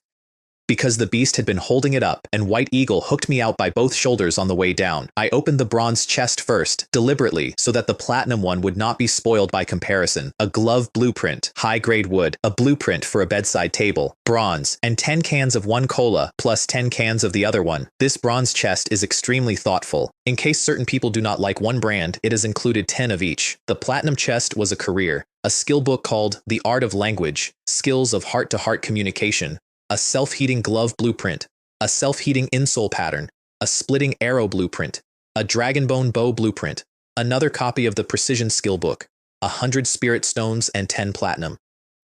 Because the beast had been holding it up, and White Eagle hooked me out by both shoulders on the way down. I opened the bronze chest first, deliberately, so that the platinum one would not be spoiled by comparison. A glove blueprint, high-grade wood, a blueprint for a bedside table, bronze, and 10 cans of one cola, plus 10 cans of the other one. This bronze chest is extremely thoughtful. In case certain people do not like one brand, it has included 10 of each. The platinum chest was a career, a skill book called The Art of Language, Skills of Heart-to-Heart Communication, a self-heating glove blueprint, a self-heating insole pattern, a splitting arrow blueprint, a dragonbone bow blueprint, another copy of the precision skill book, 100 spirit stones and 10 platinum,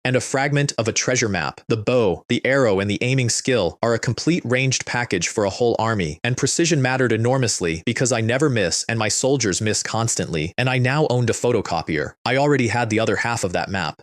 and a fragment of a treasure map. The bow, the arrow, and the aiming skill are a complete ranged package for a whole army, and precision mattered enormously because I never miss and my soldiers miss constantly, and I now owned a photocopier. I already had the other half of that map.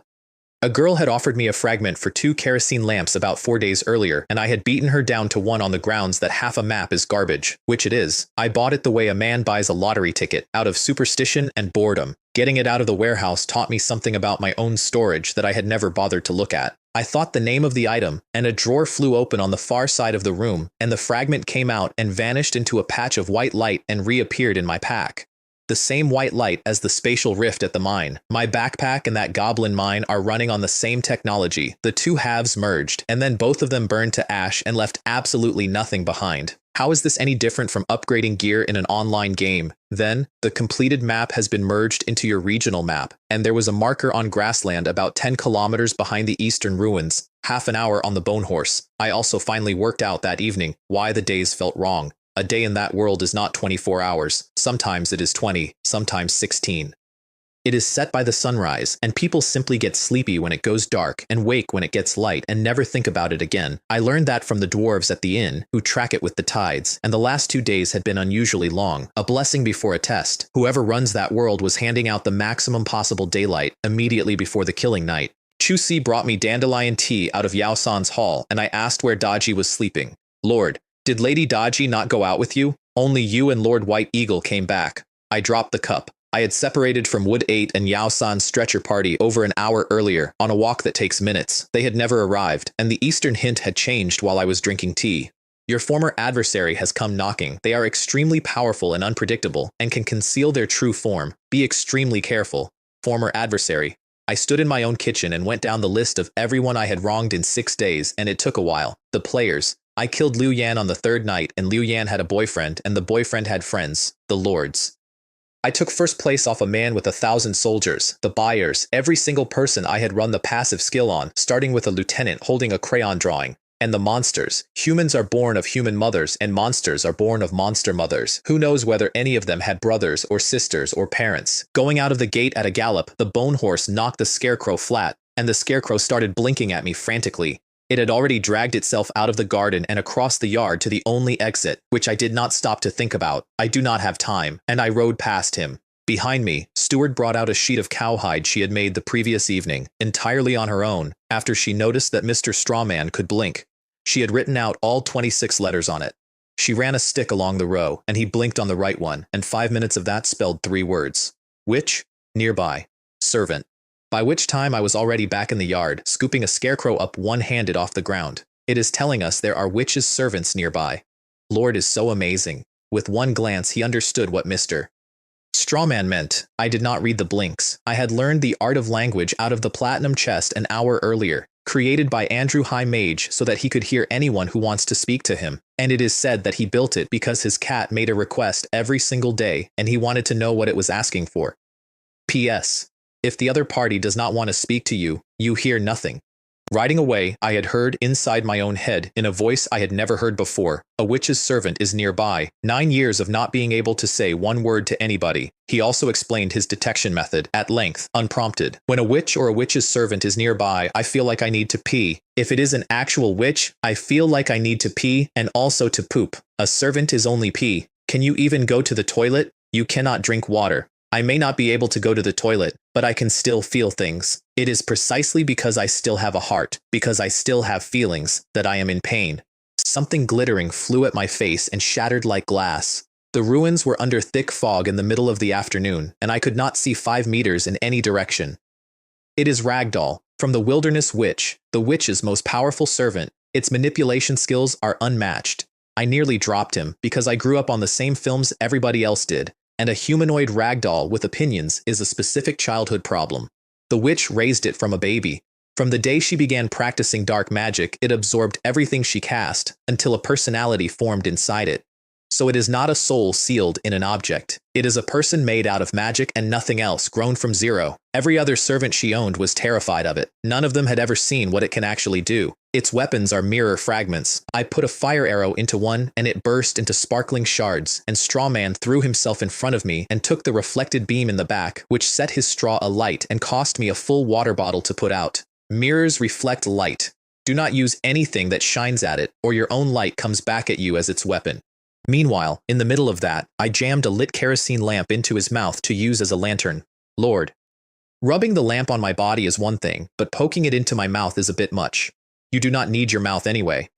A girl had offered me a fragment for 2 kerosene lamps about 4 days earlier, and I had beaten her down to 1 on the grounds that half a map is garbage, which it is. I bought it the way a man buys a lottery ticket, out of superstition and boredom. Getting it out of the warehouse taught me something about my own storage that I had never bothered to look at. I thought the name of the item, and a drawer flew open on the far side of the room, and the fragment came out and vanished into a patch of white light and reappeared in my pack. The same white light as the spatial rift at the mine. My backpack and that goblin mine are running on the same technology. The two halves merged, and then both of them burned to ash and left absolutely nothing behind. How is this any different from upgrading gear in an online game? Then, the completed map has been merged into your regional map, and there was a marker on grassland about 10 kilometers behind the eastern ruins, half an hour on the Bone Horse. I also finally worked out that evening why the days felt wrong. A day in that world is not 24 hours. Sometimes it is 20, sometimes 16. It is set by the sunrise, and people simply get sleepy when it goes dark and wake when it gets light and never think about it again. I learned that from the dwarves at the inn, who track it with the tides, and the last 2 days had been unusually long, a blessing before a test. Whoever runs that world was handing out the maximum possible daylight immediately before the killing night. Chu Si brought me dandelion tea out of Yao San's hall, and I asked where Daji was sleeping. Lord, did Lady Daji not go out with you? Only you and Lord White Eagle came back. I dropped the cup. I had separated from Wood 8 and Yao San's stretcher party over an hour earlier, on a walk that takes minutes. They had never arrived, and the Eastern hint had changed while I was drinking tea. Your former adversary has come knocking. They are extremely powerful and unpredictable, and can conceal their true form. Be extremely careful. Former adversary. I stood in my own kitchen and went down the list of everyone I had wronged in 6 days, and it took a while. The players. I killed Liu Yan on the 3rd night, and Liu Yan had a boyfriend, and the boyfriend had friends, the lords. I took first place off a man with 1,000 soldiers, the buyers, every single person I had run the passive skill on, starting with a lieutenant holding a crayon drawing. And the monsters. Humans are born of human mothers, and monsters are born of monster mothers. Who knows whether any of them had brothers or sisters or parents? Going out of the gate at a gallop, the Bone Horse knocked the scarecrow flat, and the scarecrow started blinking at me frantically. It had already dragged itself out of the garden and across the yard to the only exit, which I did not stop to think about. I do not have time, and I rode past him. Behind me, Stewart brought out a sheet of cowhide she had made the previous evening, entirely on her own, after she noticed that Mr. Strawman could blink. She had written out all 26 letters on it. She ran a stick along the row, and he blinked on the right one, and 5 minutes of that spelled 3 words. Witch, nearby, servant. By which time I was already back in the yard, scooping a scarecrow up one-handed off the ground. It is telling us there are witches' servants nearby. Lord is so amazing. With one glance he understood what Mr. Strawman meant. I did not read the blinks. I had learned the art of language out of the platinum chest an hour earlier, created by Andrew High Mage so that he could hear anyone who wants to speak to him. And it is said that he built it because his cat made a request every single day and he wanted to know what it was asking for. P.S. If the other party does not want to speak to you, you hear nothing. Riding away, I had heard inside my own head, in a voice I had never heard before, a witch's servant is nearby. 9 years of not being able to say one word to anybody. He also explained his detection method, at length, unprompted. When a witch or a witch's servant is nearby, I feel like I need to pee. If it is an actual witch, I feel like I need to pee and also to poop. A servant is only pee. Can you even go to the toilet? You cannot drink water. I may not be able to go to the toilet, but I can still feel things. It is precisely because I still have a heart, because I still have feelings, that I am in pain. Something glittering flew at my face and shattered like glass. The ruins were under thick fog in the middle of the afternoon, and I could not see 5 meters in any direction. It is Ragdoll, from the Wilderness Witch, the witch's most powerful servant. Its manipulation skills are unmatched. I nearly dropped him, because I grew up on the same films everybody else did. And a humanoid ragdoll with opinions is a specific childhood problem. The witch raised it from a baby. From the day she began practicing dark magic, it absorbed everything she cast, until a personality formed inside it. So it is not a soul sealed in an object. It is a person made out of magic and nothing else, grown from zero. Every other servant she owned was terrified of it. None of them had ever seen what it can actually do. Its weapons are mirror fragments. I put a fire arrow into one, and it burst into sparkling shards, and Strawman threw himself in front of me and took the reflected beam in the back, which set his straw alight and cost me a full water bottle to put out. Mirrors reflect light. Do not use anything that shines at it, or your own light comes back at you as its weapon. Meanwhile, in the middle of that, I jammed a lit kerosene lamp into his mouth to use as a lantern. Lord. Rubbing the lamp on my body is one thing, but poking it into my mouth is a bit much. You do not need your mouth anyway.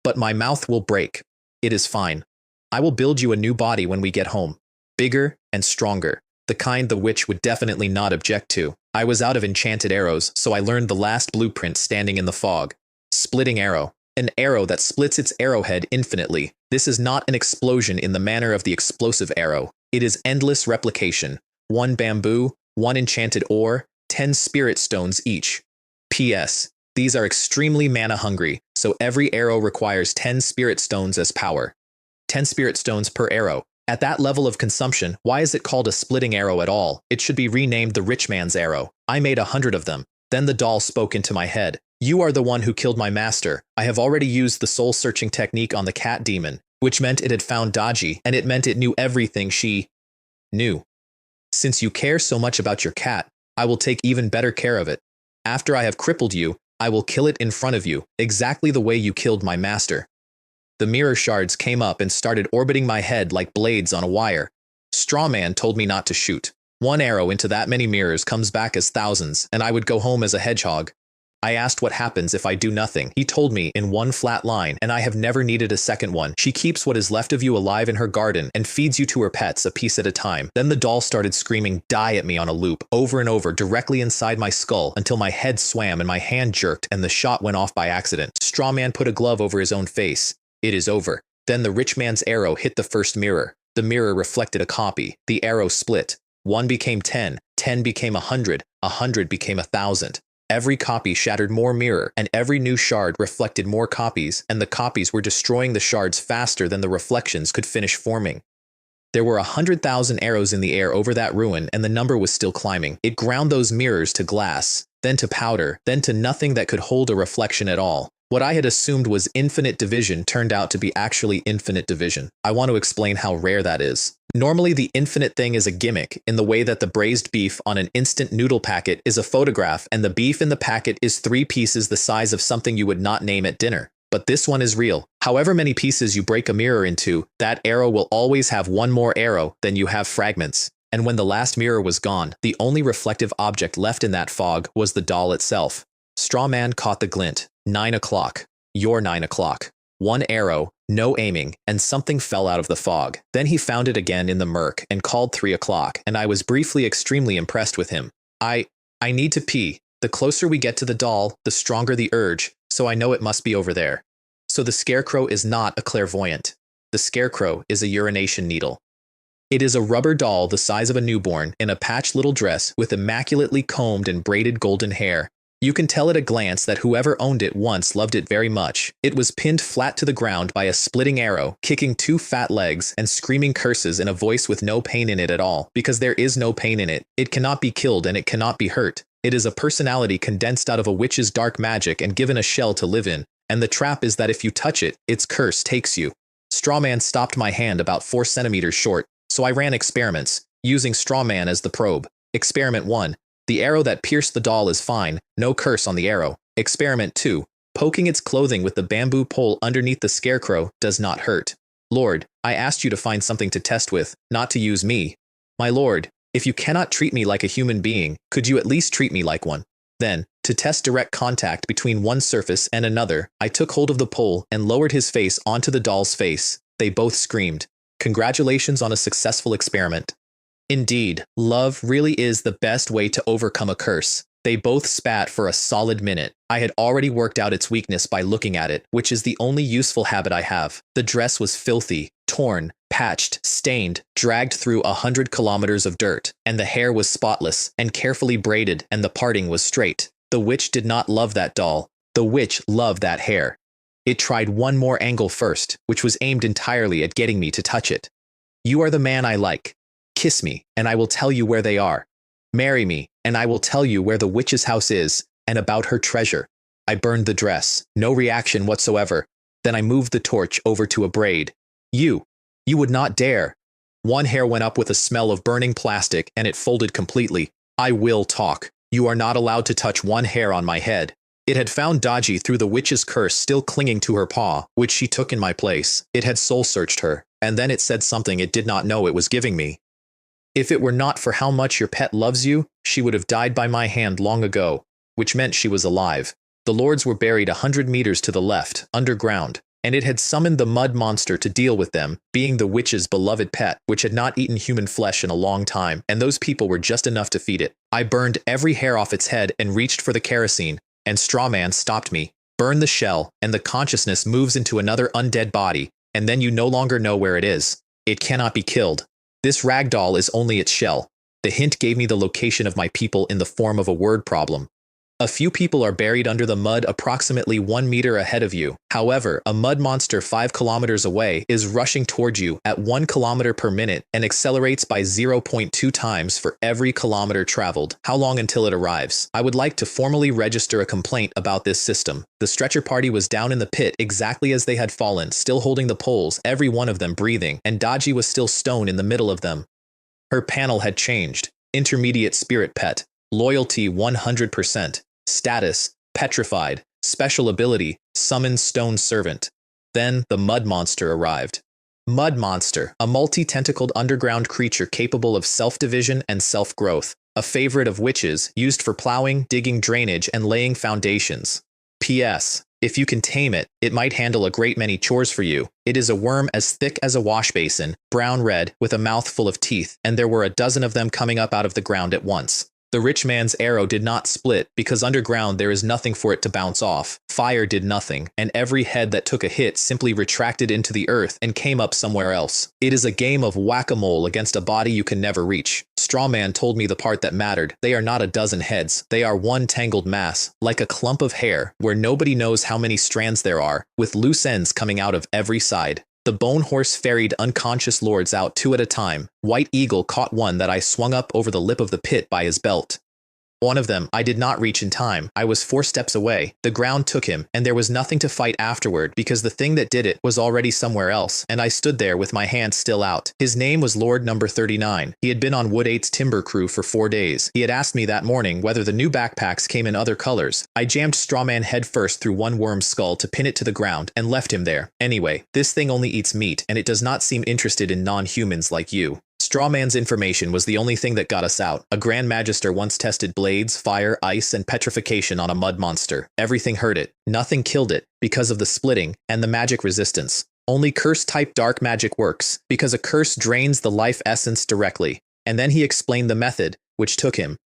But my mouth will break. It is fine. I will build you a new body when we get home. Bigger and stronger. The kind the witch would definitely not object to. I was out of enchanted arrows, so I learned the last blueprint standing in the fog. Splitting arrow. An arrow that splits its arrowhead infinitely. This is not an explosion in the manner of the explosive arrow. It is endless replication. 1 bamboo, 1 enchanted ore, 10 spirit stones each. P.S. These are extremely mana hungry, so every arrow requires 10 spirit stones as power. 10 spirit stones per arrow. At that level of consumption, why is it called a splitting arrow at all? It should be renamed the rich man's arrow. I made 100 of them. Then the doll spoke into my head. You are the one who killed my master. I have already used the soul-searching technique on the cat demon, which meant it had found Dodgy, and it meant it knew everything she knew. Since you care so much about your cat, I will take even better care of it. After I have crippled you, I will kill it in front of you, exactly the way you killed my master. The mirror shards came up and started orbiting my head like blades on a wire. Strawman told me not to shoot. 1 arrow into that many mirrors comes back as thousands, and I would go home as a hedgehog. I asked what happens if I do nothing. He told me in one flat line, and I have never needed a second one. She keeps what is left of you alive in her garden and feeds you to her pets a piece at a time. Then the doll started screaming die at me on a loop, over and over, directly inside my skull, until my head swam and my hand jerked and the shot went off by accident. Strawman put a glove over his own face. It is over. Then the rich man's arrow hit the first mirror. The mirror reflected a copy. The arrow split. 1 became 10, 10 became 100, 100 became 1,000. Every copy shattered more mirror, and every new shard reflected more copies, and the copies were destroying the shards faster than the reflections could finish forming. There were 100,000 arrows in the air over that ruin, and the number was still climbing. It ground those mirrors to glass, then to powder, then to nothing that could hold a reflection at all. What I had assumed was infinite division turned out to be actually infinite division. I want to explain how rare that is. Normally, the infinite thing is a gimmick, in the way that the braised beef on an instant noodle packet is a photograph and the beef in the packet is 3 pieces the size of something you would not name at dinner. But this one is real. However many pieces you break a mirror into, that arrow will always have 1 more arrow than you have fragments. and when the last mirror was gone, the only reflective object left in that fog was the doll itself. Strawman caught the glint. 9 o'clock. Your 9 o'clock. One arrow, no aiming, and something fell out of the fog. Then he found it again in the murk and called 3 o'clock, and I was briefly extremely impressed with him. I need to pee. The closer we get to the doll, the stronger the urge, so I know it must be over there. So the scarecrow is not a clairvoyant. The scarecrow is a urination needle. It is a rubber doll the size of a newborn in a patched little dress with immaculately combed and braided golden hair. You can tell at a glance that whoever owned it once loved it very much. It was pinned flat to the ground by a splitting arrow, kicking 2 fat legs and screaming curses in a voice with no pain in it at all, because there is no pain in it. It cannot be killed and it cannot be hurt. It is a personality condensed out of a witch's dark magic and given a shell to live in, and the trap is that if you touch it, its curse takes you. Strawman stopped my hand about 4 centimeters short, so I ran experiments, using Strawman as the probe. Experiment 1. The arrow that pierced the doll is fine, no curse on the arrow. Experiment 2. Poking its clothing with the bamboo pole underneath the scarecrow does not hurt. Lord, I asked you to find something to test with, not to use me. My lord, if you cannot treat me like a human being, could you at least treat me like one? Then, to test direct contact between one surface and another, I took hold of the pole and lowered his face onto the doll's face. They both screamed. Congratulations on a successful experiment. Indeed, love really is the best way to overcome a curse. They both spat for a solid minute. I had already worked out its weakness by looking at it, which is the only useful habit I have. The dress was filthy, torn, patched, stained, dragged through 100 kilometers of dirt, and the hair was spotless and carefully braided, and the parting was straight. The witch did not love that doll. The witch loved that hair. It tried one more angle first, which was aimed entirely at getting me to touch it. You are the man I like. Kiss me, and I will tell you where they are. Marry me, and I will tell you where the witch's house is, and about her treasure. I burned the dress, no reaction whatsoever. Then I moved the torch over to a braid. You would not dare. One hair went up with a smell of burning plastic, and it folded completely. I will talk. You are not allowed to touch one hair on my head. It had found Dodgy through the witch's curse still clinging to her paw, which she took in my place. It had soul-searched her, and then it said something it did not know it was giving me. If it were not for how much your pet loves you, she would have died by my hand long ago, which meant she was alive. The lords were buried 100 meters to the left, underground, and it had summoned the mud monster to deal with them, being the witch's beloved pet, which had not eaten human flesh in a long time, and those people were just enough to feed it. I burned every hair off its head and reached for the kerosene, and Strawman stopped me. Burn the shell, and the consciousness moves into another undead body, and then you no longer know where it is. It cannot be killed. This ragdoll is only its shell. The hint gave me the location of my people in the form of a word problem. A few people are buried under the mud approximately 1 meter ahead of you. However, a mud monster 5 kilometers away is rushing toward you at 1 kilometer per minute and accelerates by 0.2 times for every kilometer traveled. How long until it arrives? I would like to formally register a complaint about this system. The stretcher party was down in the pit exactly as they had fallen, still holding the poles, every one of them breathing, and Dodgy was still stone in the middle of them. Her panel had changed. Intermediate spirit pet. Loyalty 100%. Status, petrified. Special ability, summon stone servant. Then the mud monster arrived. Mud monster, a multi-tentacled underground creature capable of self-division and self-growth. A favorite of witches, used for plowing, digging drainage, and laying foundations. P.S. If you can tame it, it might handle a great many chores for you. It is a worm as thick as a wash basin, brown-red, with a mouth full of teeth, and there were a dozen of them coming up out of the ground at once. The rich man's arrow did not split, because underground there is nothing for it to bounce off. Fire did nothing, and every head that took a hit simply retracted into the earth and came up somewhere else. It is a game of whack-a-mole against a body you can never reach. Strawman told me the part that mattered. They are not a dozen heads. They are one tangled mass, like a clump of hair, where nobody knows how many strands there are, with loose ends coming out of every side. The bone horse ferried unconscious lords out 2 at a time. White Eagle caught one that I swung up over the lip of the pit by his belt. One of them I did not reach in time. I was 4 steps away. The ground took him, and there was nothing to fight afterward because the thing that did it was already somewhere else, and I stood there with my hand still out. His name was Lord Number 39. He had been on Wood 8's timber crew for 4 days. He had asked me that morning whether the new backpacks came in other colors. I jammed Strawman headfirst through one worm's skull to pin it to the ground and left him there. Anyway, this thing only eats meat, and it does not seem interested in non-humans like you. Strawman's information was the only thing that got us out. A Grand Magister once tested blades, fire, ice, and petrification on a mud monster. Everything hurt it. Nothing killed it because of the splitting and the magic resistance. Only curse-type dark magic works, because a curse drains the life essence directly. And then he explained the method, which took him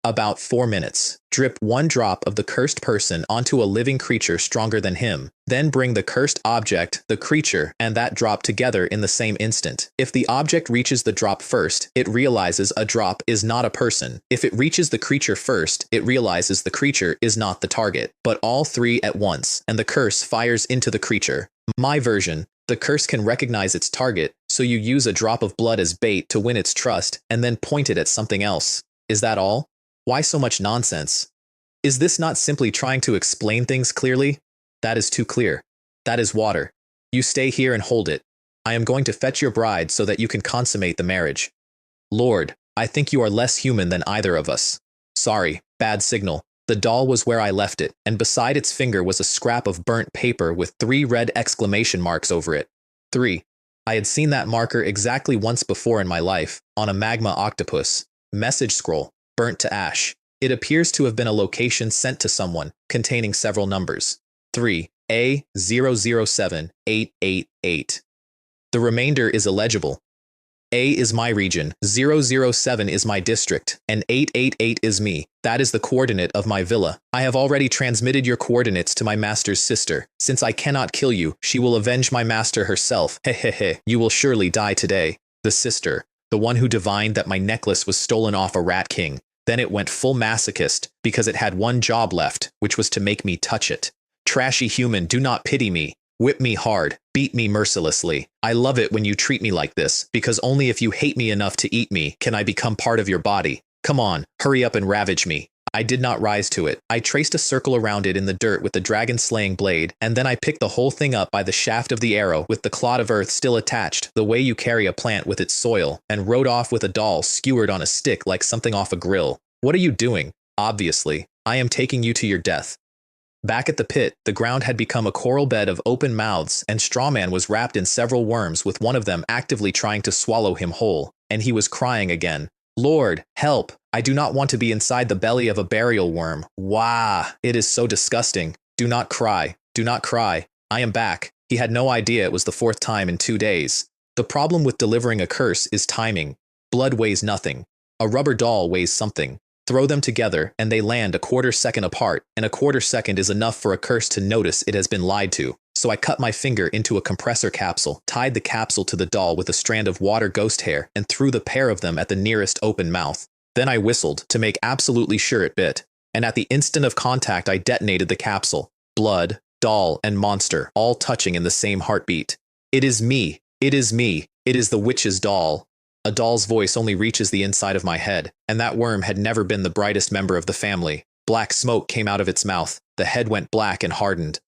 about 4 minutes. Drip 1 drop of the cursed person onto a living creature stronger than him. Then bring the cursed object, the creature, and that drop together in the same instant. If the object reaches the drop first, it realizes a drop is not a person. If it reaches the creature first, it realizes the creature is not the target. But all 3 at once, and the curse fires into the creature. My version. The curse can recognize its target, so you use a drop of blood as bait to win its trust, and then point it at something else. Is that all? Why so much nonsense? Is this not simply trying to explain things clearly? That is too clear. That is water. You stay here and hold it. I am going to fetch your bride so that you can consummate the marriage. Lord, I think you are less human than either of us. Sorry, bad signal. The doll was where I left it, and beside its finger was a scrap of burnt paper with 3 red exclamation marks over it. 3. I had seen that marker exactly once before in my life, on a magma octopus. Message scroll. Burnt to ash. It appears to have been a location sent to someone, containing several numbers. 3. A007888. The remainder is illegible. A is my region, 007 is my district, and 888 is me. That is the coordinate of my villa. I have already transmitted your coordinates to my master's sister. Since I cannot kill you, she will avenge my master herself. Hehehe, you will surely die today. The sister, the one who divined that my necklace was stolen off a rat king. Then it went full masochist, because it had one job left, which was to make me touch it. Trashy human, do not pity me. Whip me hard, beat me mercilessly. I love it when you treat me like this, because only if you hate me enough to eat me can I become part of your body. Come on, hurry up and ravage me. I did not rise to it. I traced a circle around it in the dirt with the dragon-slaying blade, and then I picked the whole thing up by the shaft of the arrow with the clod of earth still attached, the way you carry a plant with its soil, and rode off with a doll skewered on a stick like something off a grill. What are you doing? Obviously, I am taking you to your death. Back at the pit, the ground had become a coral bed of open mouths, and Strawman was wrapped in several worms with one of them actively trying to swallow him whole, and he was crying again. Lord, help! I do not want to be inside the belly of a burial worm. Wah! It is so disgusting. Do not cry. Do not cry. I am back. He had no idea it was the 4th time in 2 days. The problem with delivering a curse is timing. Blood weighs nothing. A rubber doll weighs something. Throw them together, and they land a 1/4 second apart, and a 1/4 second is enough for a curse to notice it has been lied to. So I cut my finger into a compressor capsule, tied the capsule to the doll with a strand of water ghost hair, and threw the pair of them at the nearest open mouth. Then I whistled, to make absolutely sure it bit. And at the instant of contact I detonated the capsule. Blood, doll, and monster, all touching in the same heartbeat. It is me. It is me. It is the witch's doll. A doll's voice only reaches the inside of my head, and that worm had never been the brightest member of the family. Black smoke came out of its mouth, the head went black and hardened.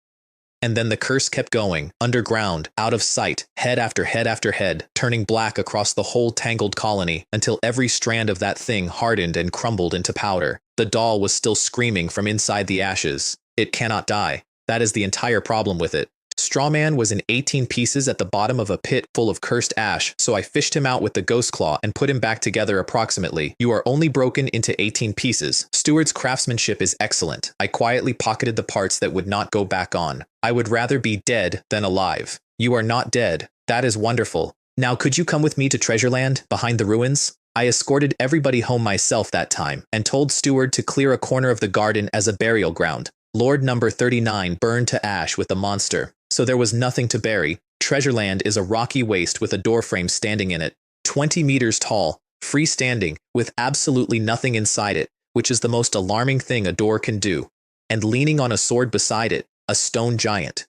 And then the curse kept going, underground, out of sight, head after head after head, turning black across the whole tangled colony, until every strand of that thing hardened and crumbled into powder. The doll was still screaming from inside the ashes. It cannot die. That is the entire problem with it. Strawman was in 18 pieces at the bottom of a pit full of cursed ash, so I fished him out with the ghost claw and put him back together approximately. You are only broken into 18 pieces. Steward's craftsmanship is excellent. I quietly pocketed the parts that would not go back on. I would rather be dead than alive. You are not dead. That is wonderful. Now could you come with me to Treasureland, behind the ruins? I escorted everybody home myself that time, and told Steward to clear a corner of the garden as a burial ground. Lord number 39 burned to ash with the monster. So there was nothing to bury. Treasureland is a rocky waste with a doorframe standing in it, 20 meters tall, freestanding, with absolutely nothing inside it, which is the most alarming thing a door can do. And leaning on a sword beside it, a stone giant.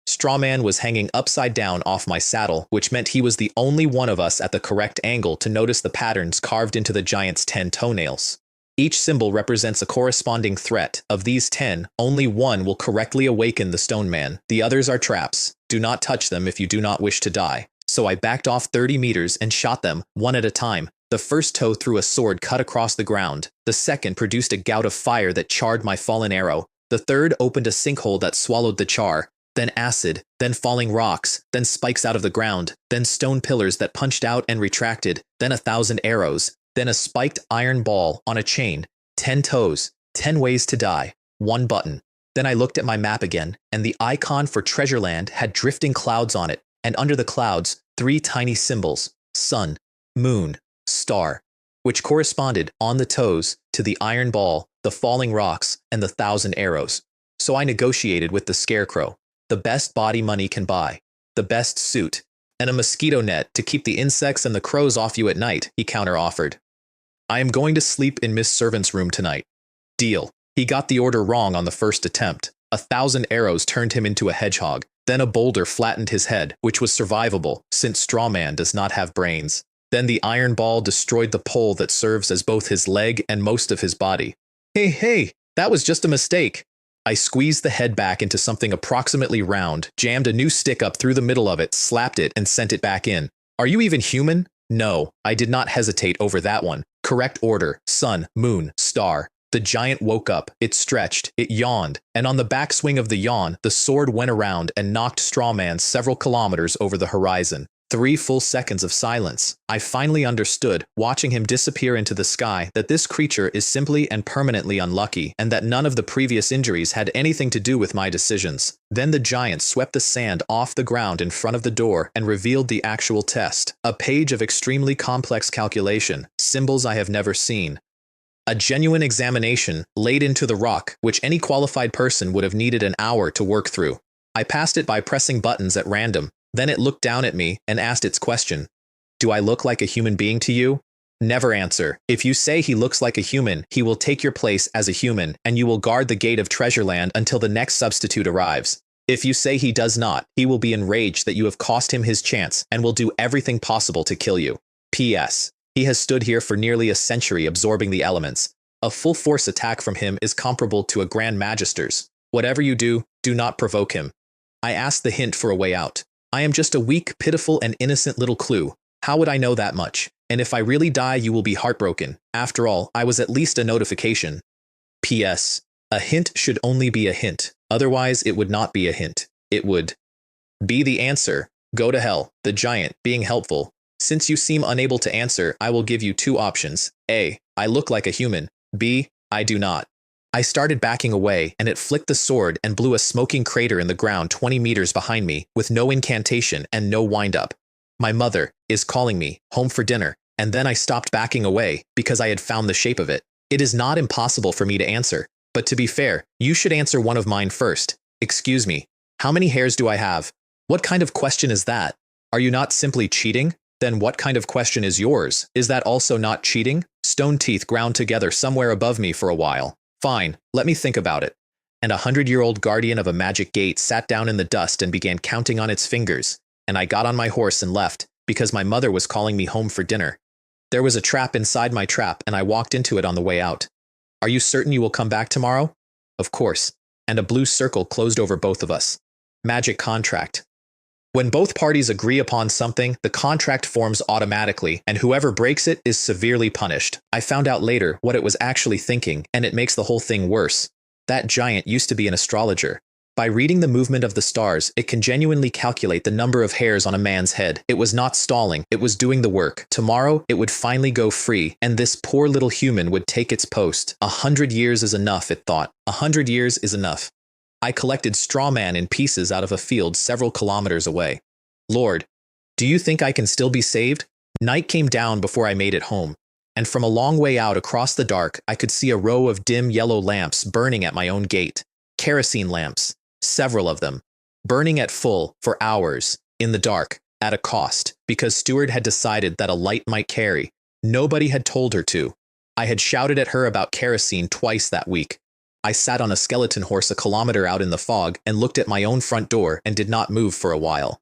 Strawman was hanging upside down off my saddle, which meant he was the only one of us at the correct angle to notice the patterns carved into the giant's 10 toenails. Each symbol represents a corresponding threat. Of these 10, only one will correctly awaken the stone man. The others are traps. Do not touch them if you do not wish to die. So I backed off 30 meters and shot them, one at a time. The first toe threw a sword cut across the ground. The second produced a gout of fire that charred my fallen arrow. The third opened a sinkhole that swallowed the char. then acid, then falling rocks, then spikes out of the ground, then stone pillars that punched out and retracted, then 1,000 arrows, then a spiked iron ball on a chain, 10 toes, 10 ways to die, 1 button. Then I looked at my map again, and the icon for Treasureland had drifting clouds on it, and under the clouds, 3 tiny symbols, sun, moon, star, which corresponded on the toes to the iron ball, the falling rocks, and the 1,000 arrows. So I negotiated with the Scarecrow. The best body money can buy, the best suit, and a mosquito net to keep the insects and the crows off you at night, he counter-offered. I am going to sleep in Miss Servant's room tonight. Deal. He got the order wrong on the first attempt. 1,000 arrows turned him into a hedgehog. Then a boulder flattened his head, which was survivable, since Strawman does not have brains. Then the iron ball destroyed the pole that serves as both his leg and most of his body. Hey, that was just a mistake. I squeezed the head back into something approximately round, jammed a new stick up through the middle of it, slapped it, and sent it back in. Are you even human? No, I did not hesitate over that one. Correct order, sun, moon, star. The giant woke up, it stretched, it yawned, and on the backswing of the yawn, the sword went around and knocked Strawman several kilometers over the horizon. 3 full seconds of silence. I finally understood, watching him disappear into the sky, that this creature is simply and permanently unlucky, and that none of the previous injuries had anything to do with my decisions. Then the giant swept the sand off the ground in front of the door and revealed the actual test. A page of extremely complex calculation, symbols I have never seen. A genuine examination laid into the rock, which any qualified person would have needed an hour to work through. I passed it by pressing buttons at random. Then it looked down at me and asked its question. Do I look like a human being to you? Never answer. If you say he looks like a human, he will take your place as a human, and you will guard the gate of Treasureland until the next substitute arrives. If you say he does not, he will be enraged that you have cost him his chance and will do everything possible to kill you. P.S. He has stood here for nearly a century absorbing the elements. A full-force attack from him is comparable to a Grand Magister's. Whatever you do, do not provoke him. I asked the hint for a way out. I am just a weak, pitiful, and innocent little clue. How would I know that much? And if I really die, you will be heartbroken. After all, I was at least a notification. P.S. A hint should only be a hint. Otherwise, it would not be a hint. It would be the answer. Go to hell. The giant, being helpful. Since you seem unable to answer, I will give you 2 options. A. I look like a human. B. I do not. I started backing away, and it flicked the sword and blew a smoking crater in the ground 20 meters behind me, with no incantation and no wind-up. My mother is calling me home for dinner, and then I stopped backing away because I had found the shape of it. It is not impossible for me to answer, but to be fair, you should answer one of mine first. Excuse me, how many hairs do I have? What kind of question is that? Are you not simply cheating? Then what kind of question is yours? Is that also not cheating? Stone teeth ground together somewhere above me for a while. Fine, let me think about it. And a 100-year-old guardian of a magic gate sat down in the dust and began counting on its fingers, and I got on my horse and left, because my mother was calling me home for dinner. There was a trap inside my trap, and I walked into it on the way out. Are you certain you will come back tomorrow? Of course. And a blue circle closed over both of us. Magic contract. When both parties agree upon something, the contract forms automatically, and whoever breaks it is severely punished. I found out later what it was actually thinking, and it makes the whole thing worse. That giant used to be an astrologer. By reading the movement of the stars, it can genuinely calculate the number of hairs on a man's head. It was not stalling, it was doing the work. Tomorrow, it would finally go free, and this poor little human would take its post. 100 years is enough, it thought. 100 years is enough. I collected Strawman in pieces out of a field several kilometers away. Lord, do you think I can still be saved? Night came down before I made it home, and from a long way out across the dark, I could see a row of dim yellow lamps burning at my own gate. Kerosene lamps, several of them, burning at full for hours, in the dark, at a cost, because Stewart had decided that a light might carry. Nobody had told her to. I had shouted at her about kerosene twice that week. I sat on a skeleton horse a kilometer out in the fog and looked at my own front door and did not move for a while.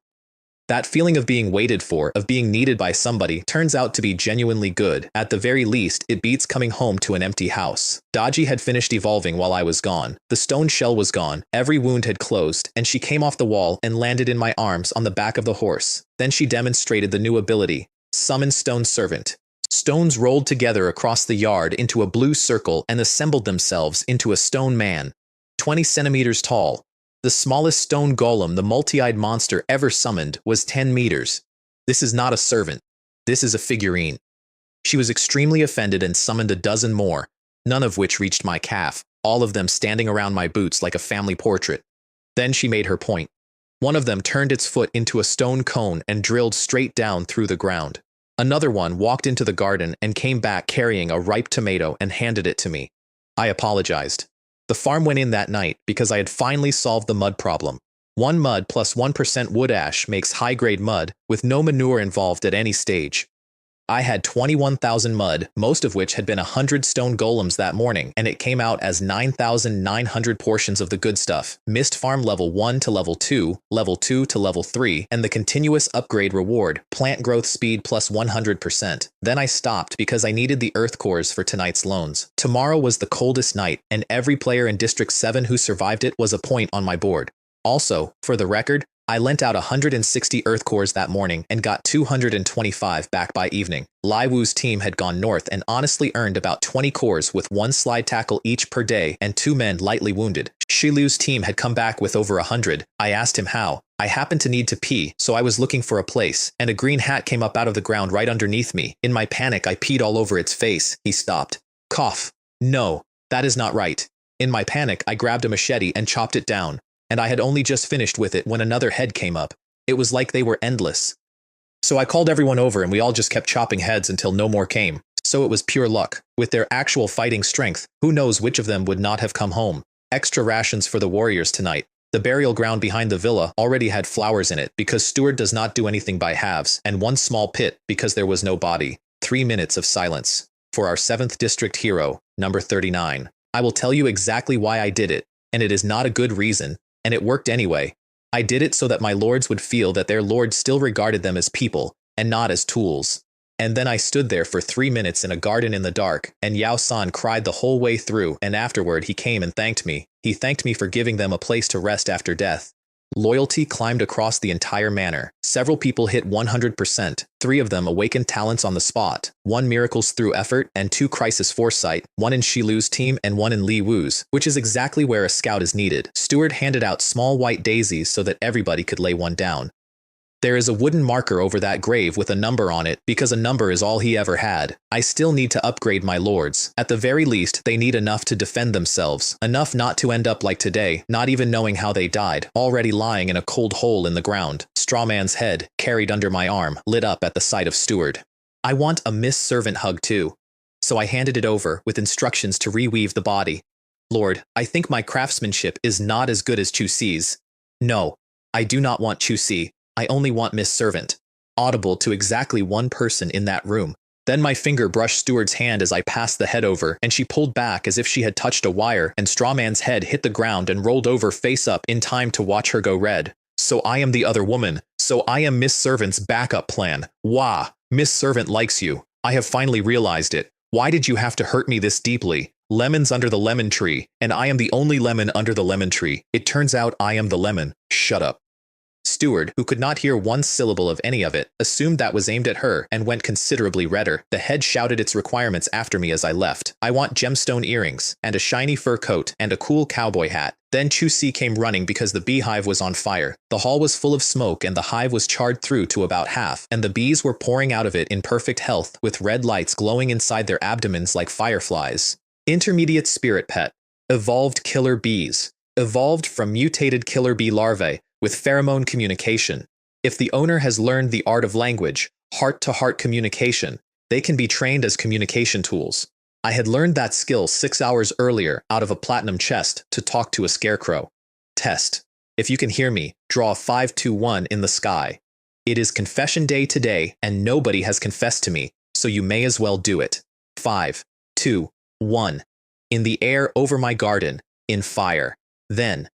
That feeling of being waited for, of being needed by somebody, turns out to be genuinely good. At the very least, it beats coming home to an empty house. Dodgy had finished evolving while I was gone. The stone shell was gone, every wound had closed, and she came off the wall and landed in my arms on the back of the horse. Then she demonstrated the new ability, Summon Stone Servant. Stones rolled together across the yard into a blue circle and assembled themselves into a stone man, 20 centimeters tall. The smallest stone golem the multi-eyed monster ever summoned was 10 meters. This is not a servant. This is a figurine. She was extremely offended and summoned a dozen more, none of which reached my calf, all of them standing around my boots like a family portrait. Then she made her point. One of them turned its foot into a stone cone and drilled straight down through the ground. Another one walked into the garden and came back carrying a ripe tomato and handed it to me. I apologized. The farm went in that night because I had finally solved the mud problem. 1 mud plus 1% wood ash makes high-grade mud with no manure involved at any stage. I had 21,000 mud, most of which had been 100 stone golems that morning, and it came out as 9,900 portions of the good stuff, mist farm level 1 to level 2, level 2 to level 3, and the continuous upgrade reward, plant growth speed plus 100%. Then I stopped because I needed the earth cores for tonight's loans. Tomorrow was the coldest night, and every player in District 7 who survived it was a point on my board. Also, for the record, I lent out 160 earth cores that morning and got 225 back by evening. Lai Wu's team had gone north and honestly earned about 20 cores with 1 slide tackle each per day and 2 men lightly wounded. Shilu's team had come back with over 100. I asked him how. I happened to need to pee, so I was looking for a place, and a green hat came up out of the ground right underneath me. In my panic, I peed all over its face. He stopped. Cough. No, that is not right. In my panic, I grabbed a machete and chopped it down. And I had only just finished with it when another head came up. It was like they were endless. So I called everyone over and we all just kept chopping heads until no more came. So it was pure luck. With their actual fighting strength, who knows which of them would not have come home. Extra rations for the warriors tonight. The burial ground behind the villa already had flowers in it because Steward does not do anything by halves, and 1 small pit because there was no body. 3 minutes of silence. For our 7th district hero, number 39. I will tell you exactly why I did it, and it is not a good reason. And it worked anyway. I did it so that my lords would feel that their lord still regarded them as people, and not as tools. And then I stood there for 3 minutes in a garden in the dark, and Yao San cried the whole way through, and afterward he came and thanked me. He thanked me for giving them a place to rest after death. Loyalty climbed across the entire manor. Several people hit 100%, 3 of them awakened talents on the spot, 1 miracles through effort, and 2 crisis foresight, 1 in Shilu's team and 1 in Li Wu's, which is exactly where a scout is needed. Steward handed out small white daisies so that everybody could lay one down. There is a wooden marker over that grave with a number on it because a number is all he ever had. I still need to upgrade my lords. At the very least, they need enough to defend themselves. Enough not to end up like today, not even knowing how they died, already lying in a cold hole in the ground. Strawman's head, carried under my arm, lit up at the sight of Steward. I want a Miss Servant hug too. So I handed it over with instructions to reweave the body. Lord, I think my craftsmanship is not as good as Chu Si's. No, I do not want Chu Si. I only want Miss Servant. Audible to exactly 1 person in that room. Then my finger brushed Steward's hand as I passed the head over, and she pulled back as if she had touched a wire, and Strawman's head hit the ground and rolled over face up in time to watch her go red. So I am the other woman. So I am Miss Servant's backup plan. Wah! Miss Servant likes you. I have finally realized it. Why did you have to hurt me this deeply? Lemons under the lemon tree, and I am the only lemon under the lemon tree. It turns out I am the lemon. Shut up. Steward, who could not hear 1 syllable of any of it, assumed that was aimed at her and went considerably redder. The head shouted its requirements after me as I left. I want gemstone earrings, and a shiny fur coat, and a cool cowboy hat. Then Chu Si came running because the beehive was on fire. The hall was full of smoke and the hive was charred through to about half, and the bees were pouring out of it in perfect health, with red lights glowing inside their abdomens like fireflies. Intermediate spirit pet. Evolved killer bees. Evolved from mutated killer bee larvae, with pheromone communication. If the owner has learned the art of language, heart-to-heart communication, they can be trained as communication tools. I had learned that skill 6 hours earlier out of a platinum chest to talk to a scarecrow. Test. If you can hear me, draw a 521 in the sky. It is confession day today, and nobody has confessed to me, so you may as well do it. 5, 2, 1. In the air over my garden, in fire. Then.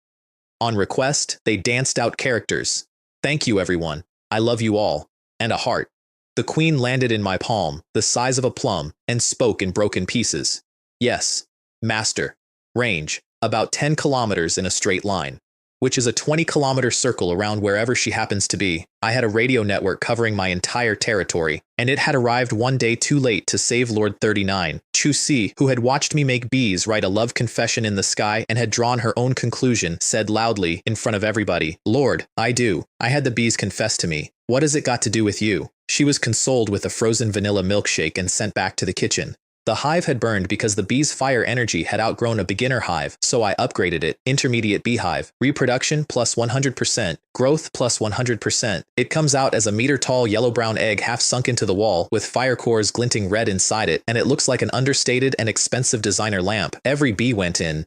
On request, they danced out characters. Thank you, everyone. I love you all. And a heart. The queen landed in my palm, the size of a plum, and spoke in broken pieces. Yes. Master. Range. About 10 kilometers in a straight line. which is a 20-kilometer circle around wherever she happens to be. I had a radio network covering my entire territory, and it had arrived one day too late to save Lord 39. Chu Si, who had watched me make bees write a love confession in the sky and had drawn her own conclusion, said loudly, in front of everybody, "Lord, I do. I had the bees confess to me. What has it got to do with you?" She was consoled with a frozen vanilla milkshake and sent back to the kitchen. The hive had burned because the bee's fire energy had outgrown a beginner hive, so I upgraded it. Intermediate beehive. Reproduction plus 100%. Growth plus 100%. It comes out as a meter-tall yellow-brown egg half sunk into the wall, with fire cores glinting red inside it, and it looks like an understated and expensive designer lamp. Every bee went in.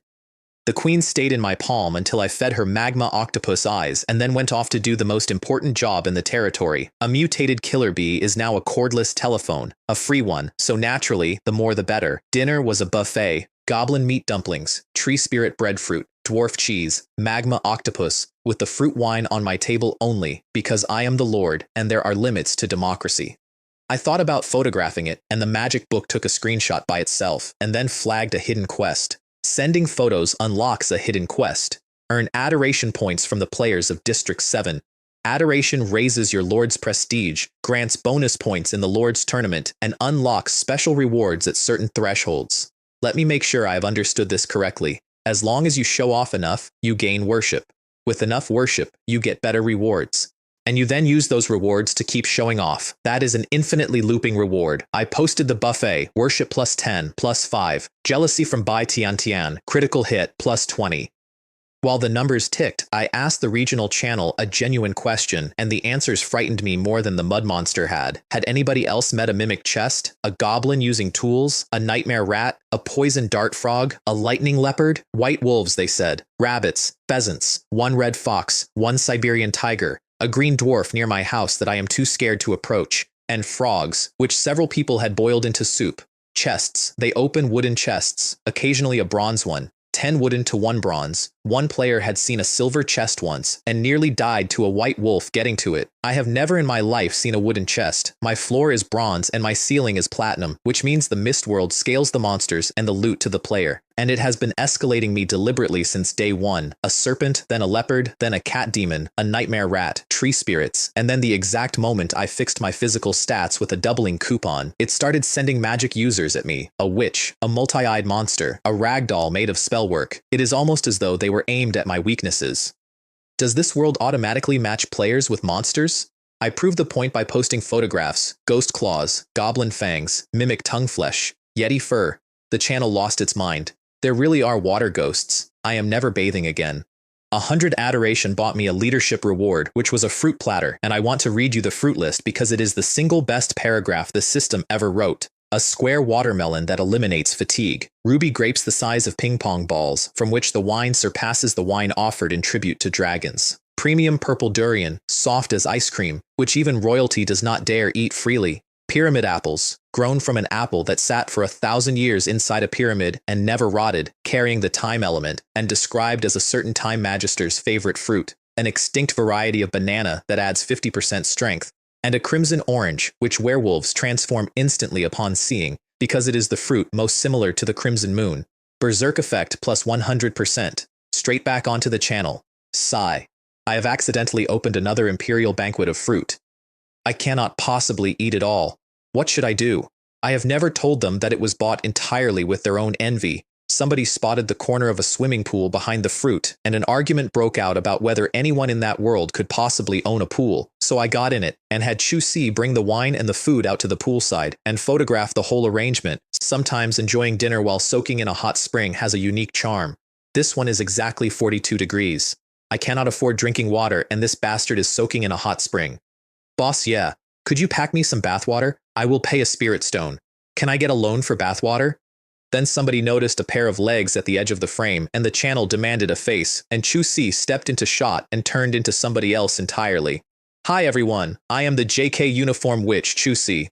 The queen stayed in my palm until I fed her magma octopus eyes and then went off to do the most important job in the territory. A mutated killer bee is now a cordless telephone, a free one, so naturally, the more the better. Dinner was a buffet, goblin meat dumplings, tree spirit breadfruit, dwarf cheese, magma octopus, with the fruit wine on my table only, because I am the Lord and there are limits to democracy. I thought about photographing it, and the magic book took a screenshot by itself, and then flagged a hidden quest. Sending photos unlocks a hidden quest. Earn adoration points from the players of District 7. Adoration raises your Lord's prestige, grants bonus points in the Lord's tournament, and unlocks special rewards at certain thresholds. Let me make sure I have understood this correctly. As long as you show off enough, you gain worship. With enough worship, you get better rewards. And you then use those rewards to keep showing off. That is an infinitely looping reward. I posted the buffet, worship plus 10, plus 5, jealousy from Bai Tian Tian, critical hit, plus 20. While the numbers ticked, I asked the regional channel a genuine question, and the answers frightened me more than the mud monster had. Had anybody else met a mimic chest, a goblin using tools, a nightmare rat, a poison dart frog, a lightning leopard? White wolves, they said. Rabbits, pheasants, one red fox, one Siberian tiger, a green dwarf near my house that I am too scared to approach, and frogs, which several people had boiled into soup. Chests. They open wooden chests, occasionally a bronze one. 10 wooden to 1 bronze. One player had seen a silver chest once, and nearly died to a white wolf getting to it. I have never in my life seen a wooden chest. My floor is bronze and my ceiling is platinum, which means the Mist World scales the monsters and the loot to the player. And it has been escalating me deliberately since day 1. A serpent, then a leopard, then a cat demon, a nightmare rat, tree spirits, and then the exact moment I fixed my physical stats with a doubling coupon, it started sending magic users at me. A witch, a multi-eyed monster, a ragdoll made of spellwork. It is almost as though they were aimed at my weaknesses. Does this world automatically match players with monsters? I proved the point by posting photographs, ghost claws, goblin fangs, mimic tongue flesh, yeti fur. The channel lost its mind. There really are water ghosts. I am never bathing again. 100 adoration bought me a leadership reward, which was a fruit platter, and I want to read you the fruit list because it is the single best paragraph the system ever wrote. A square watermelon that eliminates fatigue. Ruby grapes the size of ping pong balls, from which the wine surpasses the wine offered in tribute to dragons. Premium purple durian, soft as ice cream, which even royalty does not dare eat freely. Pyramid apples, grown from an apple that sat for 1,000 years inside a pyramid and never rotted, carrying the time element, and described as a certain time magister's favorite fruit. An extinct variety of banana that adds 50% strength. And a crimson orange, which werewolves transform instantly upon seeing, because it is the fruit most similar to the crimson moon. Berserk effect plus 100%. Straight back onto the channel. Sigh. I have accidentally opened another imperial banquet of fruit. I cannot possibly eat it all. What should I do? I have never told them that it was bought entirely with their own envy. Somebody spotted the corner of a swimming pool behind the fruit, and an argument broke out about whether anyone in that world could possibly own a pool. So I got in it, and had Chu Si bring the wine and the food out to the poolside, and photograph the whole arrangement. Sometimes enjoying dinner while soaking in a hot spring has a unique charm. This one is exactly 42 degrees. I cannot afford drinking water, and this bastard is soaking in a hot spring. Boss, yeah. Could you pack me some bathwater? I will pay a spirit stone. Can I get a loan for bathwater? Then somebody noticed a pair of legs at the edge of the frame, and the channel demanded a face, and Chu Si stepped into shot and turned into somebody else entirely. Hi everyone, I am the JK uniform witch, Chu Si.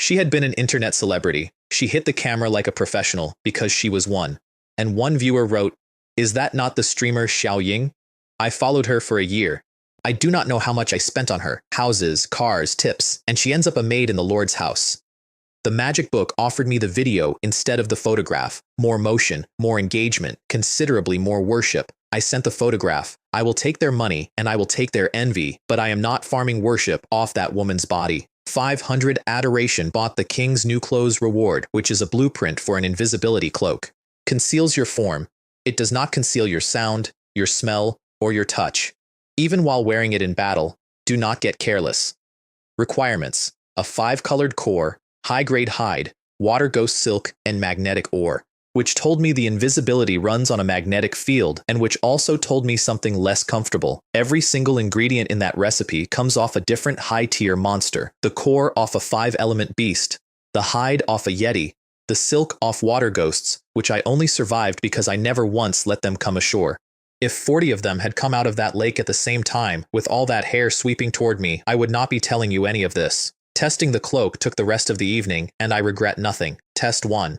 She had been an internet celebrity. She hit the camera like a professional, because she was one. And one viewer wrote, "Is that not the streamer Xiao Ying?" I followed her for a year. I do not know how much I spent on her, houses, cars, tips, and she ends up a maid in the Lord's house. The magic book offered me the video instead of the photograph, more motion, more engagement, considerably more worship. I sent the photograph. I will take their money and I will take their envy, but I am not farming worship off that woman's body. 500 Adoration bought the king's new clothes reward, which is a blueprint for an invisibility cloak. Conceals your form. It does not conceal your sound, your smell, or your touch. Even while wearing it in battle, do not get careless. Requirements: a 5-colored core, high-grade hide, water ghost silk, and magnetic ore, which told me the invisibility runs on a magnetic field and which also told me something less comfortable. Every single ingredient in that recipe comes off a different high-tier monster. The core off a 5-element beast, the hide off a yeti, the silk off water ghosts, which I only survived because I never once let them come ashore. If 40 of them had come out of that lake at the same time, with all that hair sweeping toward me, I would not be telling you any of this. Testing the cloak took the rest of the evening, and I regret nothing. Test 1.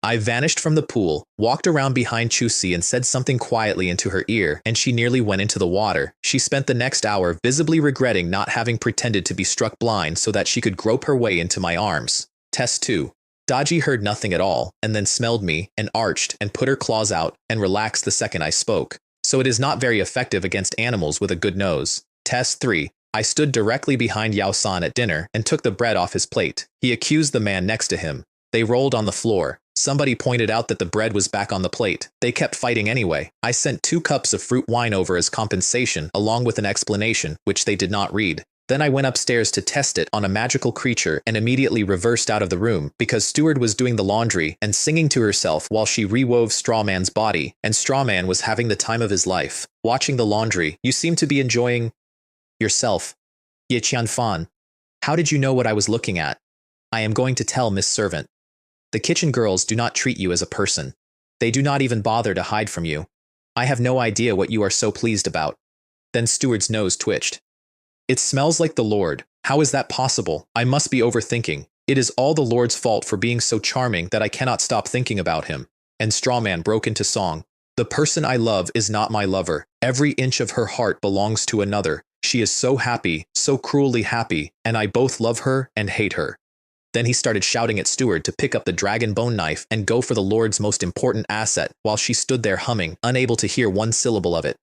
I vanished from the pool, walked around behind Chusi and said something quietly into her ear, and she nearly went into the water. She spent the next hour visibly regretting not having pretended to be struck blind so that she could grope her way into my arms. Test 2. Daji heard nothing at all, and then smelled me, and arched, and put her claws out, and relaxed the second I spoke. So it is not very effective against animals with a good nose. Test 3. I stood directly behind Yao San at dinner and took the bread off his plate. He accused the man next to him. They rolled on the floor. Somebody pointed out that the bread was back on the plate. They kept fighting anyway. I sent 2 cups of fruit wine over as compensation, along with an explanation, which they did not read. Then I went upstairs to test it on a magical creature and immediately reversed out of the room because Steward was doing the laundry and singing to herself while she rewove Strawman's body, and Strawman was having the time of his life. Watching the laundry, you seem to be enjoying yourself. Ye Qianfan. How did you know what I was looking at? I am going to tell Miss Servant. The kitchen girls do not treat you as a person. They do not even bother to hide from you. I have no idea what you are so pleased about. Then Steward's nose twitched. It smells like the Lord. How is that possible? I must be overthinking. It is all the Lord's fault for being so charming that I cannot stop thinking about him. And Strawman broke into song. The person I love is not my lover. Every inch of her heart belongs to another. She is so happy, so cruelly happy, and I both love her and hate her. Then he started shouting at Steward to pick up the dragon bone knife and go for the Lord's most important asset while she stood there humming, unable to hear one syllable of it.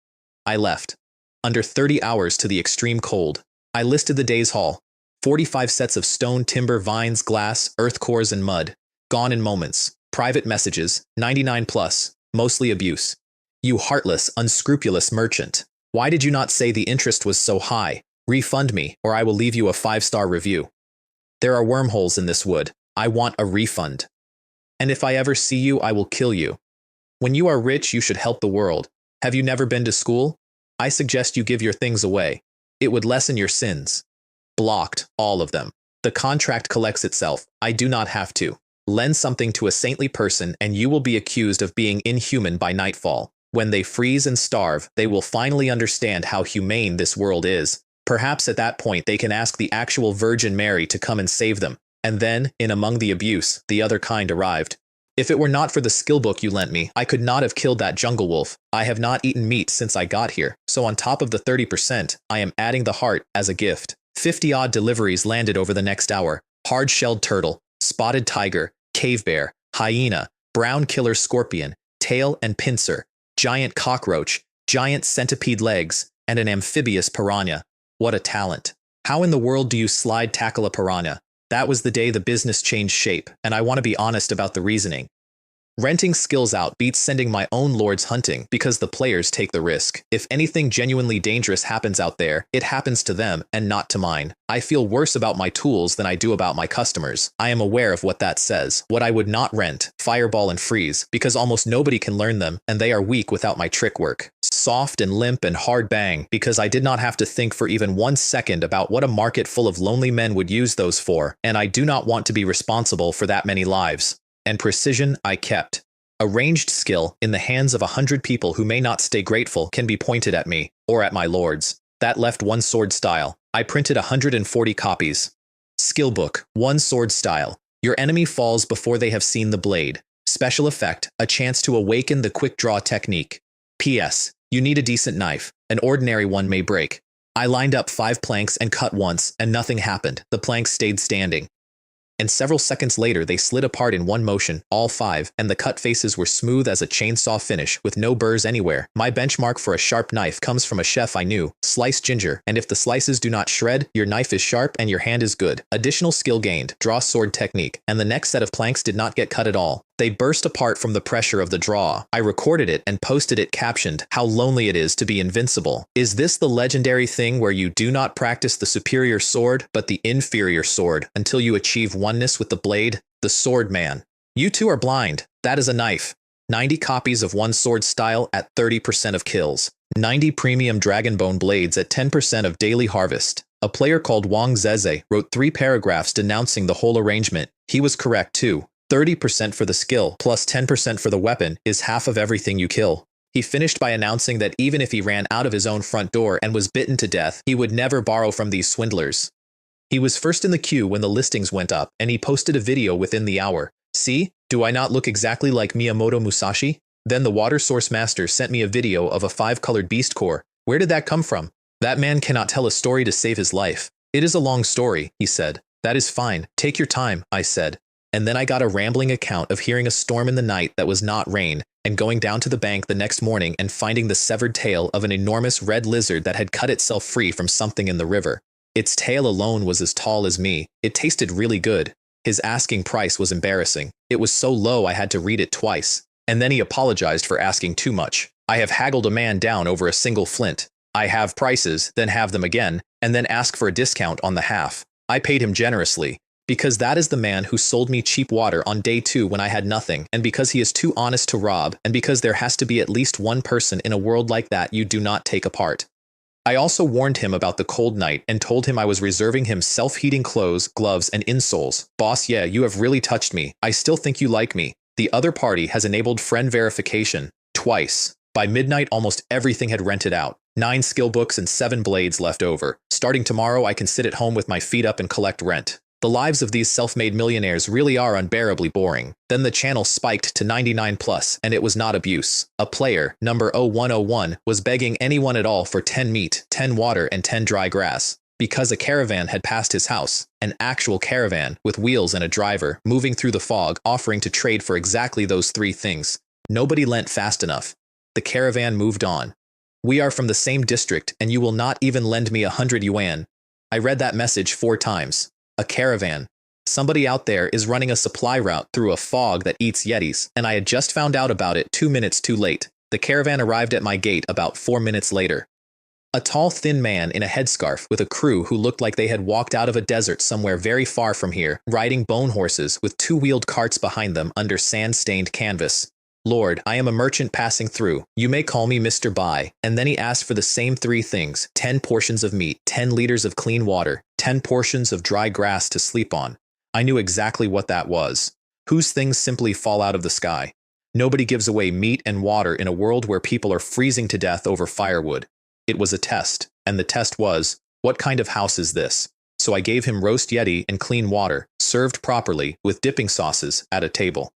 I left. Under 30 hours to the extreme cold. I listed the day's haul. 45 sets of stone, timber, vines, glass, earth cores, and mud. Gone in moments. Private messages, 99 plus, mostly abuse. You heartless, unscrupulous merchant. Why did you not say the interest was so high? Refund me, or I will leave you a 5-star review. There are wormholes in this wood. I want a refund. And if I ever see you, I will kill you. When you are rich, you should help the world. Have you never been to school? I suggest you give your things away. It would lessen your sins. Blocked, all of them. The contract collects itself. I do not have to. Lend something to a saintly person and you will be accused of being inhuman by nightfall. When they freeze and starve, they will finally understand how humane this world is. Perhaps at that point they can ask the actual Virgin Mary to come and save them. And then, in among the abuse, the other kind arrived. If it were not for the skill book you lent me, I could not have killed that jungle wolf. I have not eaten meat since I got here, so on top of the 30%, I am adding the heart as a gift. 50-odd deliveries landed over the next hour. Hard-shelled turtle, spotted tiger, cave bear, hyena, brown killer scorpion, tail and pincer, giant cockroach, giant centipede legs, and an amphibious piranha. What a talent. How in the world do you slide tackle a piranha? That was the day the business changed shape, and I want to be honest about the reasoning. Renting skills out beats sending my own lords hunting because the players take the risk. If anything genuinely dangerous happens out there, it happens to them and not to mine. I feel worse about my tools than I do about my customers. I am aware of what that says. What I would not rent, fireball and freeze, because almost nobody can learn them and they are weak without my trick work. Soft and limp and hard bang, because I did not have to think for even 1 second about what a market full of lonely men would use those for, and I do not want to be responsible for that many lives. And precision I kept. A ranged skill in the hands of 100 people who may not stay grateful can be pointed at me, or at my lords. That left 1 sword style. I printed 140 copies. Skill book, 1 sword style. Your enemy falls before they have seen the blade. Special effect, a chance to awaken the quick draw technique. P.S. You need a decent knife. An ordinary one may break. I lined up 5 planks and cut once, and nothing happened. The planks stayed standing. and several seconds later they slid apart in one motion, all 5, and the cut faces were smooth as a chainsaw finish with no burrs anywhere. My benchmark for a sharp knife comes from a chef I knew, sliced ginger, and if the slices do not shred, your knife is sharp and your hand is good. Additional skill gained, draw sword technique, and the next set of planks did not get cut at all. They burst apart from the pressure of the draw. I recorded it and posted it captioned, "How lonely it is to be invincible." Is this the legendary thing where you do not practice the superior sword, but the inferior sword, until you achieve oneness with the blade? The Sword Man. You two are blind. That is a knife. 90 copies of one sword style at 30% of kills. 90 premium Dragonbone blades at 10% of daily harvest. A player called Wang Zeze wrote 3 paragraphs denouncing the whole arrangement. He was correct too. 30% for the skill, plus 10% for the weapon, is half of everything you kill. He finished by announcing that even if he ran out of his own front door and was bitten to death, he would never borrow from these swindlers. He was first in the queue when the listings went up, and he posted a video within the hour. See, do I not look exactly like Miyamoto Musashi? Then the Water Source Master sent me a video of a 5-colored beast core. Where did that come from? That man cannot tell a story to save his life. It is a long story, he said. That is fine. Take your time, I said. And then I got a rambling account of hearing a storm in the night that was not rain, and going down to the bank the next morning and finding the severed tail of an enormous red lizard that had cut itself free from something in the river. Its tail alone was as tall as me. It tasted really good. His asking price was embarrassing. It was so low I had to read it twice. And then he apologized for asking too much. I have haggled a man down over a single flint. I have prices, then have them again, and then ask for a discount on the half. I paid him generously. Because that is the man who sold me cheap water on day 2 when I had nothing, and because he is too honest to rob, and because there has to be at least one person in a world like that you do not take apart. I also warned him about the cold night and told him I was reserving him self-heating clothes, gloves, and insoles. Boss, yeah, you have really touched me. I still think you like me. The other party has enabled friend verification. Twice. By midnight, almost everything had rented out. 9 skill books and 7 blades left over. Starting tomorrow, I can sit at home with my feet up and collect rent. The lives of these self-made millionaires really are unbearably boring. Then the channel spiked to 99+, and it was not abuse. A player, number 0101, was begging anyone at all for 10 meat, 10 water, and 10 dry grass. Because a caravan had passed his house, an actual caravan, with wheels and a driver, moving through the fog, offering to trade for exactly those 3 things. Nobody lent fast enough. The caravan moved on. We are from the same district, and you will not even lend me 100 yuan. I read that message 4 times. A caravan. Somebody out there is running a supply route through a fog that eats yetis, and I had just found out about it 2 minutes too late. The caravan arrived at my gate about 4 minutes later. A tall, thin man in a headscarf with a crew who looked like they had walked out of a desert somewhere very far from here, riding bone horses with 2-wheeled carts behind them under sand-stained canvas. Lord, I am a merchant passing through. You may call me Mr. Bai. And then he asked for the same 3 things, 10 portions of meat, 10 liters of clean water, 10 portions of dry grass to sleep on. I knew exactly what that was. Whose things simply fall out of the sky? Nobody gives away meat and water in a world where people are freezing to death over firewood. It was a test, and the test was, what kind of house is this? So I gave him roast yeti and clean water, served properly, with dipping sauces, at a table.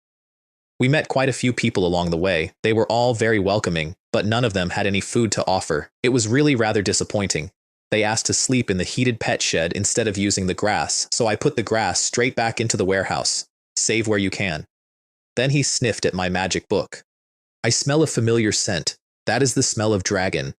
We met quite a few people along the way. They were all very welcoming, but none of them had any food to offer. It was really rather disappointing. They asked to sleep in the heated pet shed instead of using the grass, so I put the grass straight back into the warehouse. Save where you can. Then he sniffed at my magic book. I smell a familiar scent. That is the smell of dragon.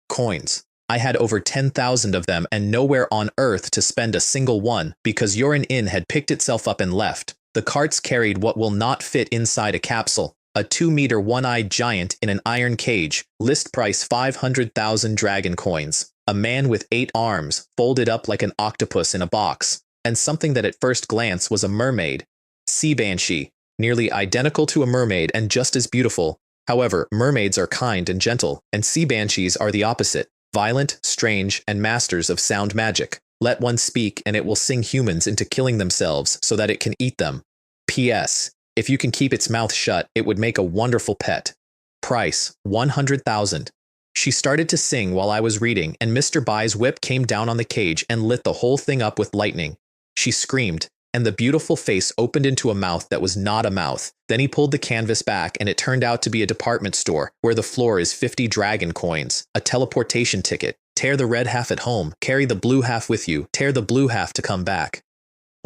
Coins. I had over 10,000 of them and nowhere on earth to spend a single one because Yorin Inn had picked itself up and left. The carts carried what will not fit inside a capsule. A 2-meter one-eyed giant in an iron cage. List price 500,000 dragon coins. A man with 8 arms, folded up like an octopus in a box. And something that at first glance was a mermaid. Sea Banshee. Nearly identical to a mermaid and just as beautiful. However, mermaids are kind and gentle, and sea banshees are the opposite. Violent, strange, and masters of sound magic. Let one speak and it will sing humans into killing themselves so that it can eat them. P.S. If you can keep its mouth shut, it would make a wonderful pet. Price, 100,000. She started to sing while I was reading, and Mr. Bai's whip came down on the cage and lit the whole thing up with lightning. She screamed, and the beautiful face opened into a mouth that was not a mouth. Then he pulled the canvas back, and it turned out to be a department store, where the floor is 50 dragon coins, a teleportation ticket. Tear the red half at home, carry the blue half with you, tear the blue half to come back.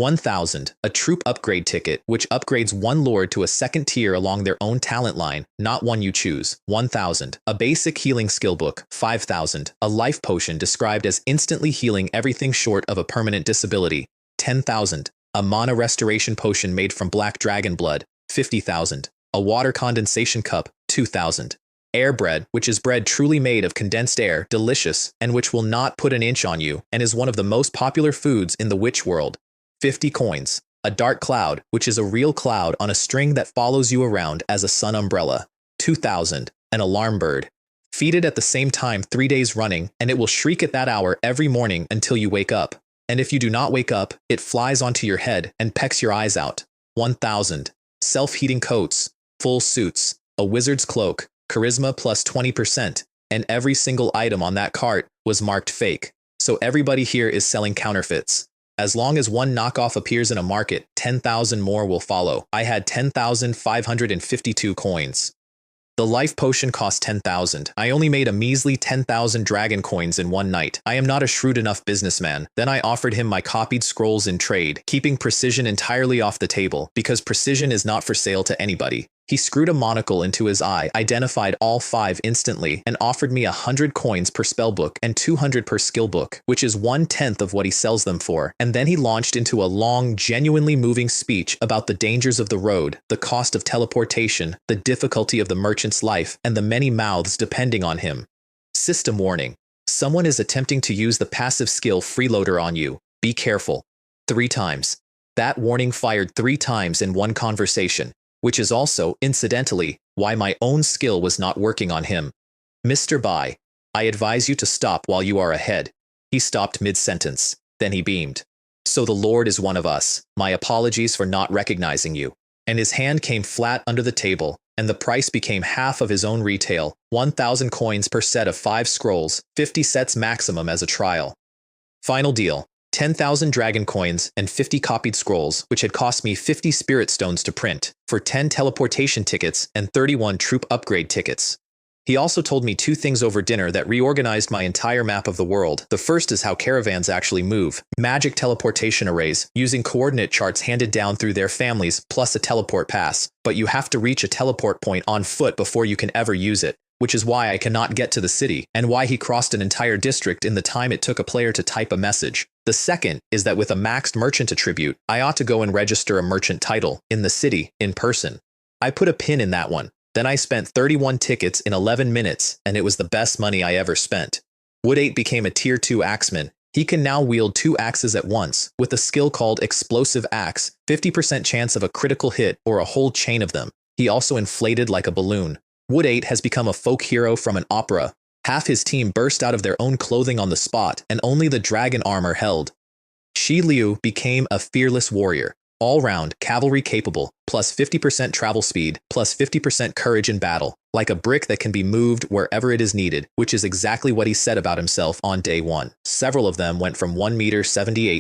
1,000, a troop upgrade ticket, which upgrades one lord to a second tier along their own talent line, not one you choose. 1,000, a basic healing skill book. 5,000, a life potion described as instantly healing everything short of a permanent disability. 10,000, a mana restoration potion made from black dragon blood. 50,000, a water condensation cup. 2,000. Air bread, which is bread truly made of condensed air, delicious, and which will not put an inch on you, and is one of the most popular foods in the witch world. 50 coins. A dark cloud, which is a real cloud on a string that follows you around as a sun umbrella. 2,000. An alarm bird. Feed it at the same time 3 days running, and it will shriek at that hour every morning until you wake up. And if you do not wake up, it flies onto your head and pecks your eyes out. 1,000. Self-heating coats, full suits, a wizard's cloak, charisma plus 20%, and every single item on that cart was marked fake. So everybody here is selling counterfeits. As long as one knockoff appears in a market, 10,000 more will follow. I had 10,552 coins. The life potion cost 10,000. I only made a measly 10,000 dragon coins in one night. I am not a shrewd enough businessman. Then I offered him my copied scrolls in trade, keeping precision entirely off the table, because precision is not for sale to anybody. He screwed a monocle into his eye, identified all 5 instantly, and offered me 100 coins per spellbook and 200 per skill book, which is 1/10 of what he sells them for. And then he launched into a long, genuinely moving speech about the dangers of the road, the cost of teleportation, the difficulty of the merchant's life, and the many mouths depending on him. System warning. Someone is attempting to use the passive skill Freeloader on you. Be careful. 3 times. That warning fired 3 times in one conversation, which is also, incidentally, why my own skill was not working on him. Mr. Bai, I advise you to stop while you are ahead. He stopped mid-sentence. Then he beamed. So the Lord is one of us. My apologies for not recognizing you. And his hand came flat under the table, and the price became half of his own retail, 1,000 coins per set of 5 scrolls, 50 sets maximum as a trial. Final deal. 10,000 dragon coins and 50 copied scrolls, which had cost me 50 spirit stones to print, for 10 teleportation tickets and 31 troop upgrade tickets. He also told me 2 things over dinner that reorganized my entire map of the world. The first is how caravans actually move. Magic teleportation arrays, using coordinate charts handed down through their families, plus a teleport pass. But you have to reach a teleport point on foot before you can ever use it, which is why I cannot get to the city, and why he crossed an entire district in the time it took a player to type a message. The second is that with a maxed merchant attribute, I ought to go and register a merchant title in the city, in person. I put a pin in that one. Then I spent 31 tickets in 11 minutes, and it was the best money I ever spent. Wood 8 became a tier 2 axeman. He can now wield 2 axes at once, with a skill called Explosive Axe, 50% chance of a critical hit or a whole chain of them. He also inflated like a balloon. Wood 8 has become a folk hero from an opera. Half his team burst out of their own clothing on the spot, and only the dragon armor held. Shi Liu became a fearless warrior, all-round, cavalry capable, plus 50% travel speed, plus 50% courage in battle, like a brick that can be moved wherever it is needed, which is exactly what he said about himself on day 1. Several of them went from 1.78 meters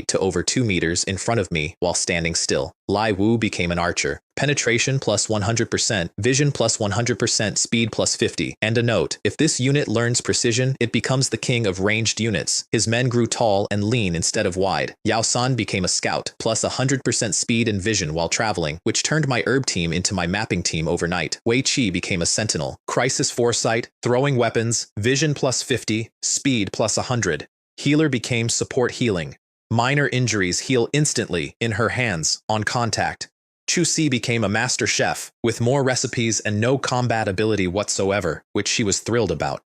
to over 2 meters in front of me while standing still. Lai Wu became an archer. Penetration plus 100%, vision plus 100%, speed plus 50. And a note, if this unit learns precision, it becomes the king of ranged units. His men grew tall and lean instead of wide. Yao San became a scout, plus 100% speed and vision while traveling, which turned my herb team into my mapping team overnight. Wei Qi became a sentinel. Crisis foresight, throwing weapons, vision plus 50, speed plus 100. Healer became support healing. Minor injuries heal instantly in her hands, on contact. Chu Si became a master chef, with more recipes and no combat ability whatsoever, which she was thrilled about.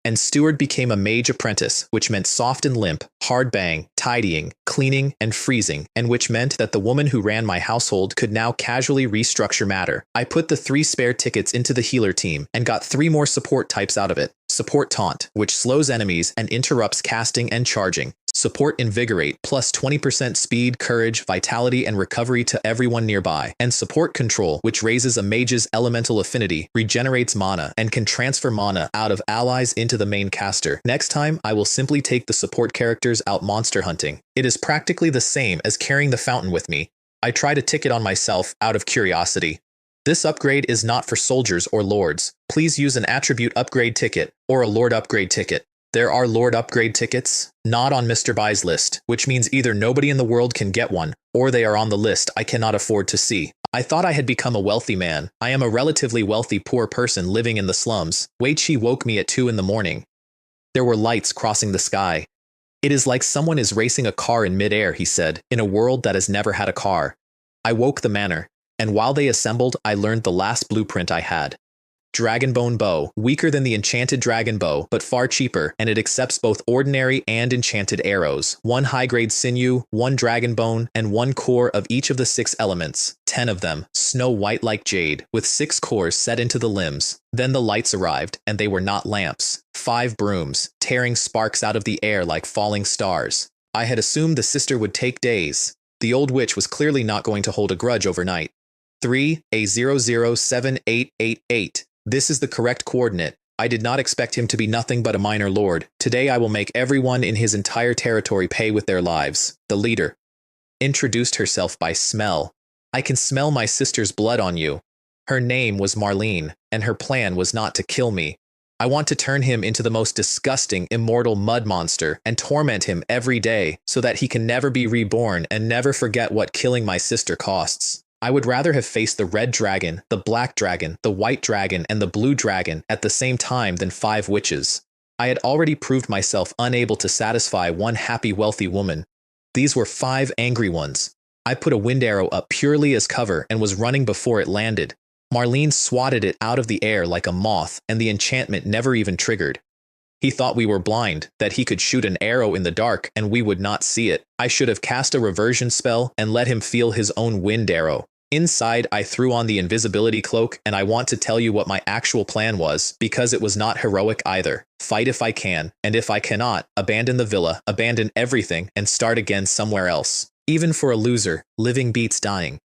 And Steward became a mage apprentice, which meant soft and limp, hard bang, tidying, cleaning, and freezing, and which meant that the woman who ran my household could now casually restructure matter. I put the 3 spare tickets into the healer team, and got 3 more support types out of it. Support Taunt, which slows enemies and interrupts casting and charging. Support Invigorate, plus 20% speed, courage, vitality, and recovery to everyone nearby. And Support Control, which raises a mage's elemental affinity, regenerates mana, and can transfer mana out of allies into the main caster. Next time, I will simply take the support characters out monster hunting. It is practically the same as carrying the fountain with me. I tried a ticket on myself out of curiosity. This upgrade is not for soldiers or lords. Please use an attribute upgrade ticket or a lord upgrade ticket. There are Lord upgrade tickets, not on Mr. Buy's list, which means either nobody in the world can get one, or they are on the list I cannot afford to see. I thought I had become a wealthy man. I am a relatively wealthy poor person living in the slums. Wei Qi woke me at 2 in the morning. There were lights crossing the sky. It is like someone is racing a car in midair, he said, in a world that has never had a car. I woke the manor, and while they assembled, I learned the last blueprint I had. Dragonbone bow, weaker than the enchanted dragon bow, but far cheaper, and it accepts both ordinary and enchanted arrows. 1 high-grade sinew, 1 dragonbone, and 1 core of each of the 6 elements. 10 of them, snow white like jade, with 6 cores set into the limbs. Then the lights arrived, and they were not lamps. 5 brooms, tearing sparks out of the air like falling stars. I had assumed the sister would take days. The old witch was clearly not going to hold a grudge overnight. 3A007888. This is the correct coordinate. I did not expect him to be nothing but a minor lord. Today I will make everyone in his entire territory pay with their lives. The leader introduced herself by smell. I can smell my sister's blood on you. Her name was Marlene, and her plan was not to kill me. I want to turn him into the most disgusting, immortal mud monster and torment him every day so that he can never be reborn and never forget what killing my sister costs. I would rather have faced the red dragon, the black dragon, the white dragon, and the blue dragon at the same time than 5 witches. I had already proved myself unable to satisfy one happy wealthy woman. These were 5 angry ones. I put a wind arrow up purely as cover and was running before it landed. Marlene swatted it out of the air like a moth, and the enchantment never even triggered. He thought we were blind, that he could shoot an arrow in the dark and we would not see it. I should have cast a reversion spell and let him feel his own wind arrow. Inside, I threw on the invisibility cloak, and I want to tell you what my actual plan was, because it was not heroic either. Fight if I can, and if I cannot, abandon the villa, abandon everything, and start again somewhere else. Even for a loser, living beats dying.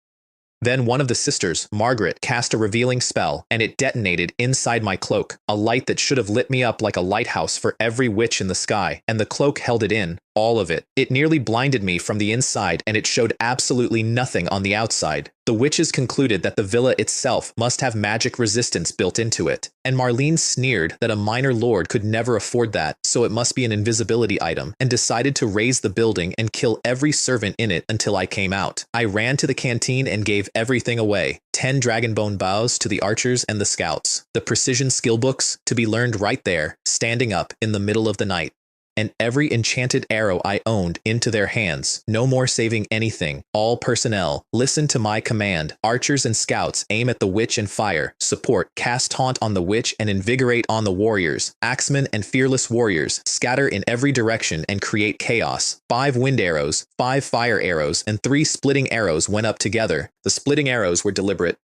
Then one of the sisters, Margaret, cast a revealing spell, and it detonated inside my cloak, a light that should have lit me up like a lighthouse for every witch in the sky, and the cloak held it in, all of it. It nearly blinded me from the inside, and it showed absolutely nothing on the outside. The witches concluded that the villa itself must have magic resistance built into it, and Marlene sneered that a minor lord could never afford that, so it must be an invisibility item, and decided to raise the building and kill every servant in it until I came out. I ran to the canteen and gave everything away. 10 dragonbone bows to the archers and the scouts. The precision skill books to be learned right there, standing up in the middle of the night. And every enchanted arrow I owned into their hands. No more saving anything. All personnel, listen to my command. Archers and scouts, aim at the witch and fire. Support, cast taunt on the witch and invigorate on the warriors. Axemen and fearless warriors, scatter in every direction and create chaos. 5 wind arrows, 5 fire arrows, and 3 splitting arrows went up together. The splitting arrows were deliberate.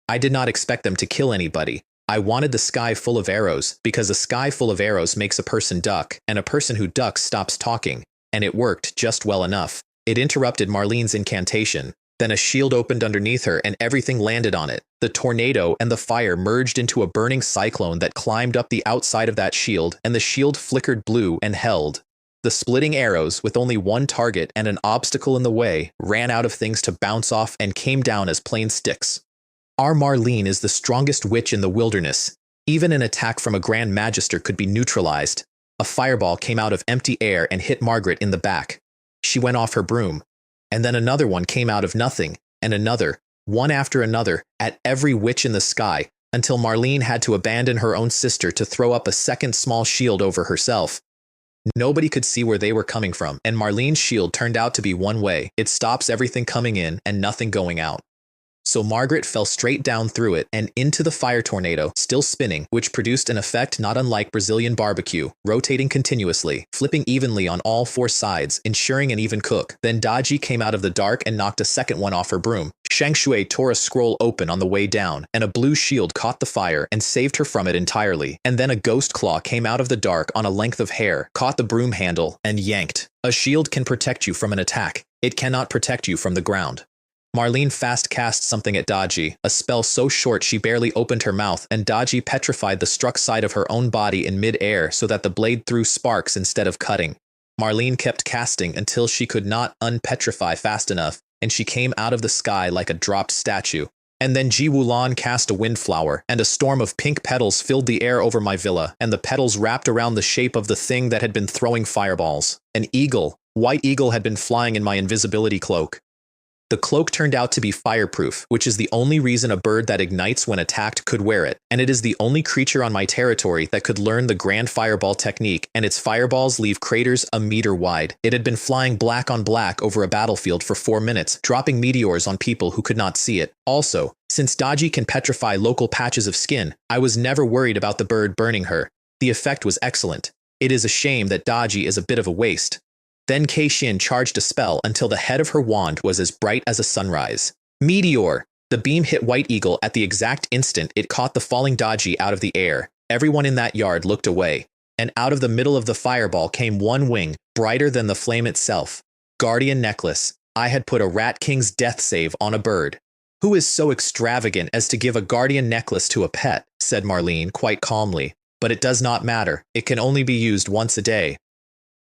I did not expect them to kill anybody. I wanted the sky full of arrows, because a sky full of arrows makes a person duck, and a person who ducks stops talking, and it worked just well enough. It interrupted Marlene's incantation. Then a shield opened underneath her and everything landed on it. The tornado and the fire merged into a burning cyclone that climbed up the outside of that shield, and the shield flickered blue and held. The splitting arrows, with only one target and an obstacle in the way, ran out of things to bounce off and came down as plain sticks. Our Marlene is the strongest witch in the wilderness. Even an attack from a Grand Magister could be neutralized. A fireball came out of empty air and hit Margaret in the back. She went off her broom. And then another one came out of nothing, and another, one after another, at every witch in the sky, until Marlene had to abandon her own sister to throw up a second small shield over herself. Nobody could see where they were coming from, and Marlene's shield turned out to be one way. It stops everything coming in and nothing going out. So Margaret fell straight down through it and into the fire tornado, still spinning, which produced an effect not unlike Brazilian barbecue, rotating continuously, flipping evenly on all 4 sides, ensuring an even cook. Then Daji came out of the dark and knocked a second one off her broom. Shang Shui tore a scroll open on the way down, and a blue shield caught the fire and saved her from it entirely. And then a ghost claw came out of the dark on a length of hair, caught the broom handle, and yanked. A shield can protect you from an attack. It cannot protect you from the ground. Marlene fast cast something at Daji, a spell so short she barely opened her mouth, and Daji petrified the struck side of her own body in mid-air so that the blade threw sparks instead of cutting. Marlene kept casting until she could not unpetrify fast enough, and she came out of the sky like a dropped statue. And then Ji Wulan cast a windflower, and a storm of pink petals filled the air over my villa, and the petals wrapped around the shape of the thing that had been throwing fireballs. An eagle, white eagle, had been flying in my invisibility cloak. The cloak turned out to be fireproof, which is the only reason a bird that ignites when attacked could wear it, and it is the only creature on my territory that could learn the grand fireball technique, and its fireballs leave craters a meter wide. It had been flying black on black over a battlefield for 4 minutes, dropping meteors on people who could not see it. Also, since Daji can petrify local patches of skin, I was never worried about the bird burning her. The effect was excellent. It is a shame that Daji is a bit of a waste. Then Kei-Shin charged a spell until the head of her wand was as bright as a sunrise. Meteor! The beam hit White Eagle at the exact instant it caught the falling Daji out of the air. Everyone in that yard looked away, and out of the middle of the fireball came one wing, brighter than the flame itself. Guardian necklace. I had put a Rat King's death save on a bird. Who is so extravagant as to give a guardian necklace to a pet? Said Marlene quite calmly. But it does not matter. It can only be used once a day.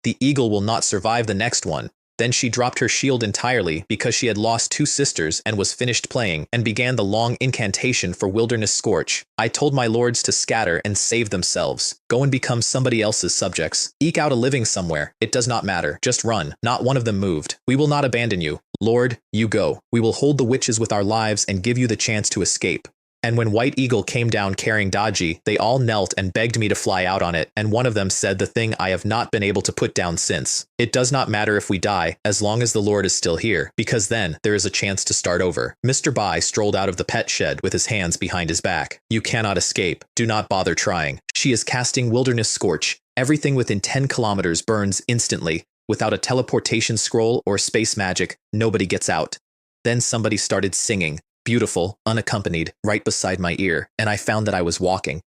The eagle will not survive the next one. Then she dropped her shield entirely because she had lost 2 sisters and was finished playing, and began the long incantation for Wilderness Scorch. I told my lords to scatter and save themselves. Go and become somebody else's subjects. Eke out a living somewhere. It does not matter. Just run. Not one of them moved. We will not abandon you. Lord, you go. We will hold the witches with our lives and give you the chance to escape. And when White Eagle came down carrying Daji, they all knelt and begged me to fly out on it, and one of them said the thing I have not been able to put down since. It does not matter if we die, as long as the Lord is still here, because then there is a chance to start over. Mr. Bai strolled out of the pet shed with his hands behind his back. You cannot escape. Do not bother trying. She is casting Wilderness Scorch. Everything within 10 kilometers burns instantly. Without a teleportation scroll or space magic, nobody gets out. Then somebody started singing. Beautiful, unaccompanied, right beside my ear, and I found that I was walking.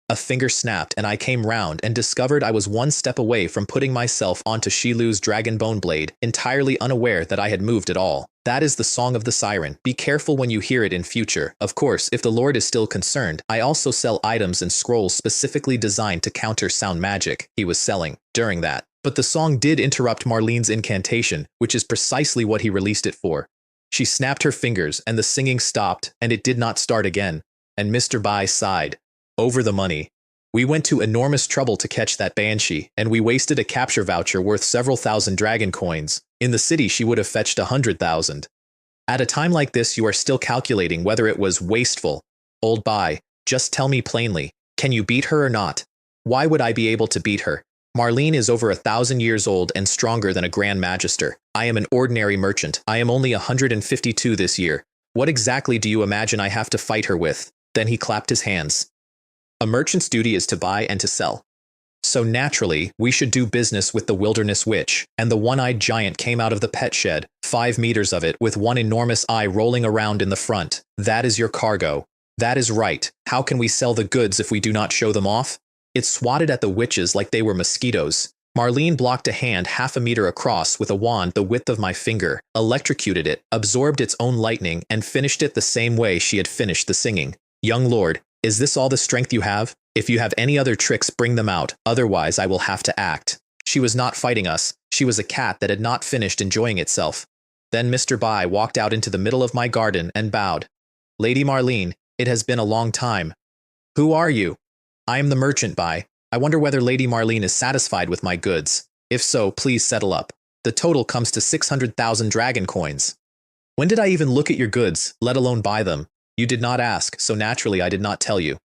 A finger snapped and I came round and discovered I was 1 step away from putting myself onto Shilu's dragon bone blade, entirely unaware that I had moved at all. That is the song of the siren. Be careful when you hear it in future. Of course, if the Lord is still concerned, I also sell items and scrolls specifically designed to counter sound magic he was selling during that. But the song did interrupt Marlene's incantation, which is precisely what he released it for. She snapped her fingers, and the singing stopped, and it did not start again. And Mr. Bai sighed. Over the money. We went to enormous trouble to catch that banshee, and we wasted a capture voucher worth several thousand dragon coins. In the city, she would have fetched 100,000. At a time like this, you are still calculating whether it was wasteful. Old Bai, just tell me plainly, can you beat her or not? Why would I be able to beat her? Marlene is over 1,000 years old and stronger than a Grand Magister. I am an ordinary merchant. I am only 152 this year. What exactly do you imagine I have to fight her with? Then he clapped his hands. A merchant's duty is to buy and to sell. So naturally, we should do business with the Wilderness Witch. And the one-eyed giant came out of the pet shed, 5 meters of it, with one enormous eye rolling around in the front. That is your cargo. That is right. How can we sell the goods if we do not show them off? It swatted at the witches like they were mosquitoes. Marlene blocked a hand 1/2 meter across with a wand the width of my finger, electrocuted it, absorbed its own lightning, and finished it the same way she had finished the singing. Young lord, is this all the strength you have? If you have any other tricks, bring them out, otherwise I will have to act. She was not fighting us. She was a cat that had not finished enjoying itself. Then Mr. Bai walked out into the middle of my garden and bowed. Lady Marlene, it has been a long time. Who are you? I am the merchant Bai. I wonder whether Lady Marlene is satisfied with my goods. If so, please settle up. The total comes to 600,000 dragon coins. When did I even look at your goods, let alone buy them? You did not ask, so naturally I did not tell you.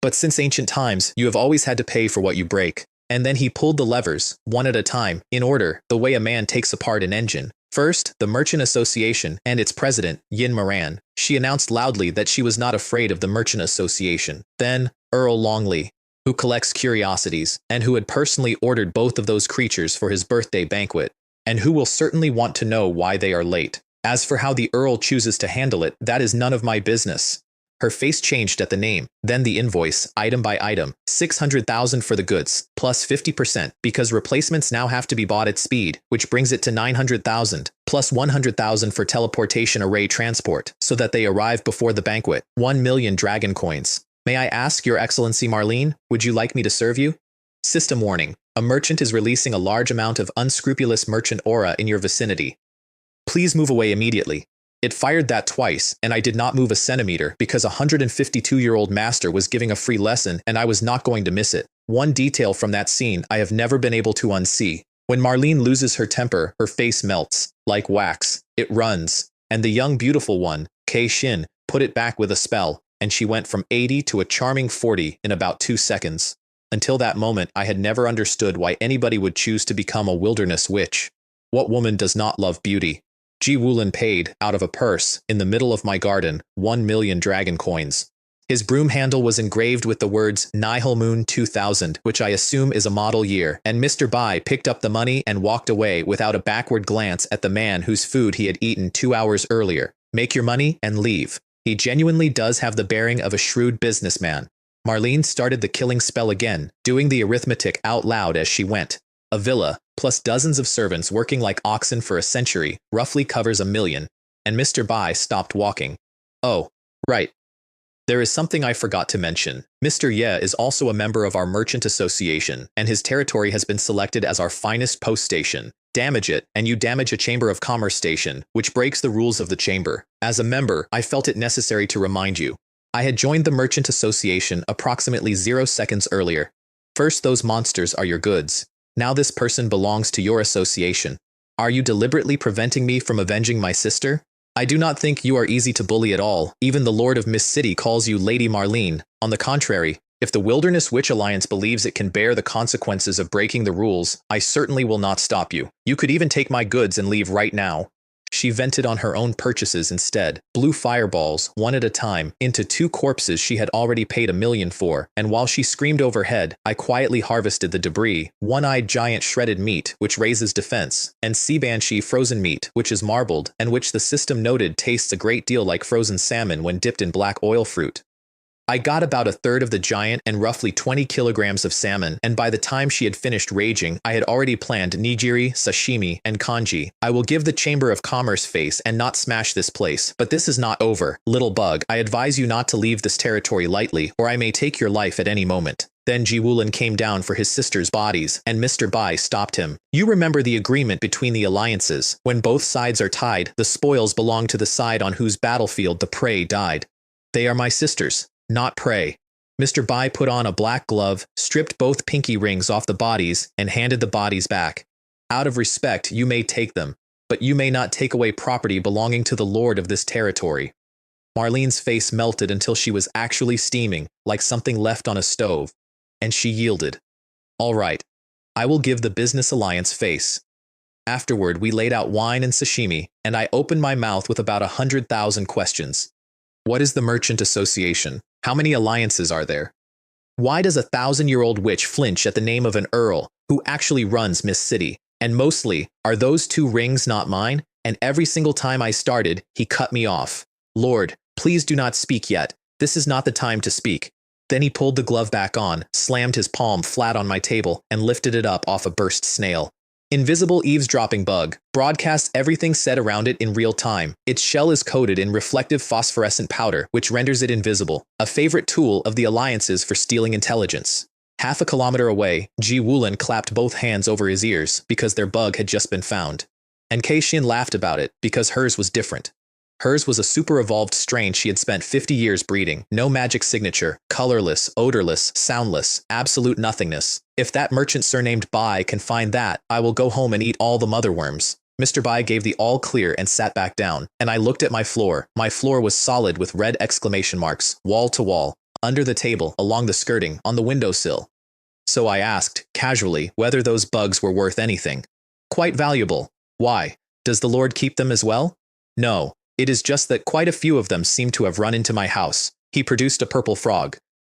But since ancient times, you have always had to pay for what you break. And then he pulled the levers, one at a time, in order, the way a man takes apart an engine. First, the Merchant Association and its president, Yin Moran. She announced loudly that she was not afraid of the Merchant Association. Then, Earl Longley, who collects curiosities, and who had personally ordered both of those creatures for his birthday banquet, and who will certainly want to know why they are late. As for how the Earl chooses to handle it, that is none of my business. Her face changed at the name, then the invoice, item by item, 600,000 for the goods, plus 50%, because replacements now have to be bought at speed, which brings it to 900,000, plus 100,000 for teleportation array transport, so that they arrive before the banquet, 1 million dragon coins. May I ask, Your Excellency Marlene, would you like me to serve you? System warning. A merchant is releasing a large amount of unscrupulous merchant aura in your vicinity. Please move away immediately. It fired that twice, and I did not move a centimeter because a 152-year-old master was giving a free lesson and I was not going to miss it. One detail from that scene I have never been able to unsee. When Marlene loses her temper, her face melts. Like wax, it runs. And the young beautiful one, Kei Shin, put it back with a spell, and she went from 80 to a charming 40 in about 2 seconds. Until that moment, I had never understood why anybody would choose to become a wilderness witch. What woman does not love beauty? Ji Wulin paid, out of a purse, in the middle of my garden, 1 million dragon coins. His broom handle was engraved with the words Nihil Moon 2000, which I assume is a model year, and Mr. Bai picked up the money and walked away without a backward glance at the man whose food he had eaten 2 hours earlier. Make your money and leave. He genuinely does have the bearing of a shrewd businessman. Marlene started the killing spell again, doing the arithmetic out loud as she went. A villa, plus dozens of servants working like oxen for a century, roughly covers 1 million, and Mr. Bai stopped walking. Oh, right. There is something I forgot to mention. Mr. Ye is also a member of our merchant association, and his territory has been selected as our finest post station. Damage it, and you damage a Chamber of Commerce station, which breaks the rules of the chamber. As a member, I felt it necessary to remind you. I had joined the merchant association approximately 0 seconds earlier. First, those monsters are your goods. Now this person belongs to your association. Are you deliberately preventing me from avenging my sister? I do not think you are easy to bully at all. Even the Lord of Mist City calls you Lady Marlene. On the contrary, if the Wilderness Witch Alliance believes it can bear the consequences of breaking the rules, I certainly will not stop you. You could even take my goods and leave right now. She vented on her own purchases instead, blew fireballs, one at a time, into 2 corpses she had already paid 1 million for, and while she screamed overhead, I quietly harvested the debris, one-eyed giant shredded meat, which raises defense, and sea banshee frozen meat, which is marbled, and which the system noted tastes a great deal like frozen salmon when dipped in black oil fruit. I got about 1/3 of the giant and roughly 20 kilograms of salmon, and by the time she had finished raging, I had already planned nigiri, sashimi, and kanji. I will give the Chamber of Commerce face and not smash this place, but this is not over. Little bug, I advise you not to leave this territory lightly, or I may take your life at any moment. Then Ji Wulin came down for his sister's bodies, and Mr. Bai stopped him. You remember the agreement between the alliances. When both sides are tied, the spoils belong to the side on whose battlefield the prey died. They are my sisters. Not prey. Mr. Bai put on a black glove, stripped both pinky rings off the bodies, and handed the bodies back. Out of respect, you may take them, but you may not take away property belonging to the lord of this territory. Marlene's face melted until she was actually steaming, like something left on a stove, and she yielded. All right, I will give the business alliance face. Afterward, we laid out wine and sashimi, and I opened my mouth with about 100,000 questions. What is the Merchant Association? How many alliances are there? Why does a 1,000-year-old witch flinch at the name of an earl who actually runs Mist City? And mostly, are those 2 rings not mine? And every single time I started, he cut me off. Lord, please do not speak yet. This is not the time to speak. Then he pulled the glove back on, slammed his palm flat on my table, and lifted it up off a burst snail. Invisible eavesdropping bug broadcasts everything said around it in real time. Its shell is coated in reflective phosphorescent powder, which renders it invisible, a favorite tool of the alliances for stealing intelligence. Half a kilometer away, Ji Wulin clapped both hands over his ears because their bug had just been found. And Kei Shin laughed about it because hers was different. Hers was a super-evolved strain she had spent 50 years breeding. No magic signature, colorless, odorless, soundless, absolute nothingness. If that merchant surnamed Bai can find that, I will go home and eat all the motherworms. Mr. Bai gave the all clear and sat back down, and I looked at my floor. My floor was solid with red exclamation marks, wall to wall, under the table, along the skirting, on the windowsill. So I asked, casually, whether those bugs were worth anything. Quite valuable. Why? Does the Lord keep them as well? No. It is just that quite a few of them seem to have run into my house. He produced a purple frog.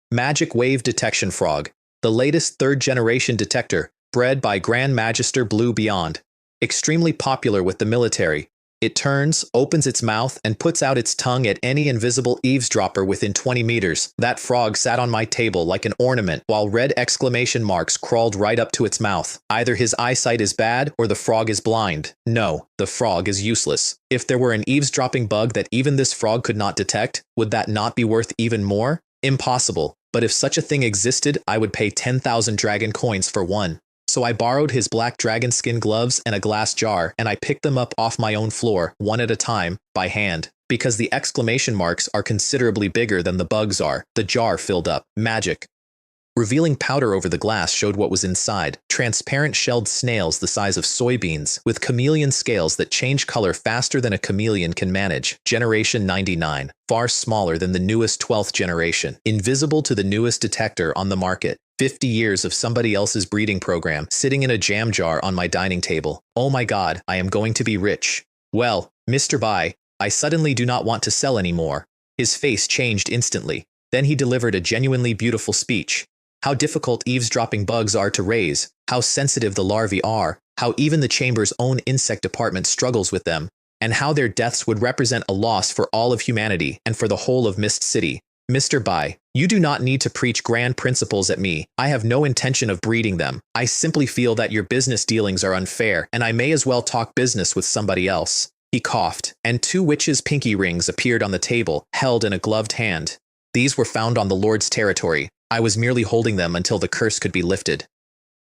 Magic Wave Detection Frog. The latest 3rd-generation detector, bred by Grand Magister Blue Beyond. Extremely popular with the military. It turns, opens its mouth, and puts out its tongue at any invisible eavesdropper within 20 meters. That frog sat on my table like an ornament while red exclamation marks crawled right up to its mouth. Either his eyesight is bad or the frog is blind. No, the frog is useless. If there were an eavesdropping bug that even this frog could not detect, would that not be worth even more? Impossible. But if such a thing existed, I would pay 10,000 dragon coins for one. So I borrowed his black dragon skin gloves and a glass jar, and I picked them up off my own floor, one at a time, by hand. Because the exclamation marks are considerably bigger than the bugs are, the jar filled up. Magic. Revealing powder over the glass showed what was inside. Transparent shelled snails the size of soybeans, with chameleon scales that change color faster than a chameleon can manage. Generation 99. Far smaller than the newest 12th generation. Invisible to the newest detector on the market. 50 years of somebody else's breeding program sitting in a jam jar on my dining table. Oh my God, I am going to be rich. Well, Mr. Bai, I suddenly do not want to sell anymore. His face changed instantly. Then he delivered a genuinely beautiful speech. How difficult eavesdropping bugs are to raise, how sensitive the larvae are, how even the chamber's own insect department struggles with them, and how their deaths would represent a loss for all of humanity and for the whole of Mist City. Mr. Bai, you do not need to preach grand principles at me. I have no intention of breeding them. I simply feel that your business dealings are unfair, and I may as well talk business with somebody else. He coughed, and 2 witches' pinky rings appeared on the table, held in a gloved hand. These were found on the Lord's territory. I was merely holding them until the curse could be lifted.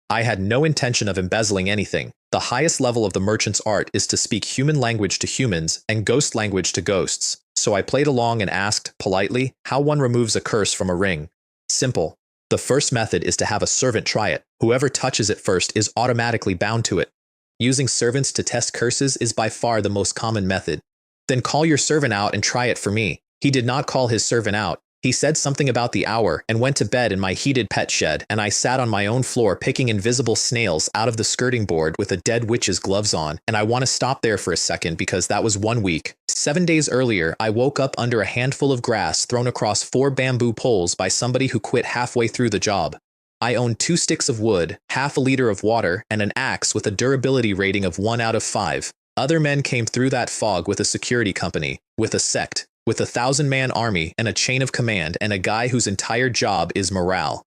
I had no intention of embezzling anything. The highest level of the merchant's art is to speak human language to humans and ghost language to ghosts. So I played along and asked, politely, how one removes a curse from a ring. Simple. The first method is to have a servant try it. Whoever touches it first is automatically bound to it. Using servants to test curses is by far the most common method. Then call your servant out and try it for me. He did not call his servant out. He said something about the hour and went to bed in my heated pet shed, and I sat on my own floor picking invisible snails out of the skirting board with a dead witch's gloves on. And I want to stop there for a second because that was 1 week. 7 days earlier, I woke up under a handful of grass thrown across 4 bamboo poles by somebody who quit halfway through the job. I owned 2 sticks of wood, half a liter of water, and an axe with a durability rating of 1 out of 5. Other men came through that fog with a security company, with a sect, with a 1,000-man army and a chain of command and a guy whose entire job is morale.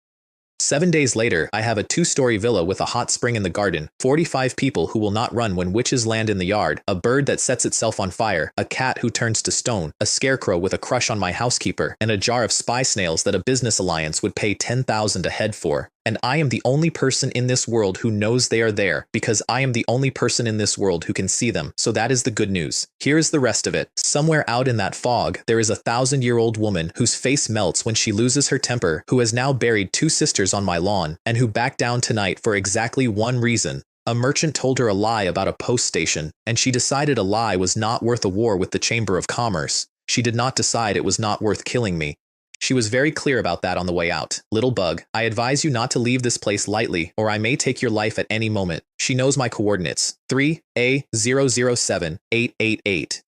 7 days later, I have a 2-story villa with a hot spring in the garden, 45 people who will not run when witches land in the yard, a bird that sets itself on fire, a cat who turns to stone, a scarecrow with a crush on my housekeeper, and a jar of spy snails that a business alliance would pay 10,000 a head for. And I am the only person in this world who knows they are there, because I am the only person in this world who can see them. So that is the good news. Here is the rest of it. Somewhere out in that fog, there is a 1,000-year-old woman whose face melts when she loses her temper, who has now buried 2 sisters on my lawn, and who backed down tonight for exactly one reason. A merchant told her a lie about a post station, and she decided a lie was not worth a war with the Chamber of Commerce. She did not decide it was not worth killing me. She was very clear about that on the way out. Little bug, I advise you not to leave this place lightly, or I may take your life at any moment. She knows my coordinates. 3A007888.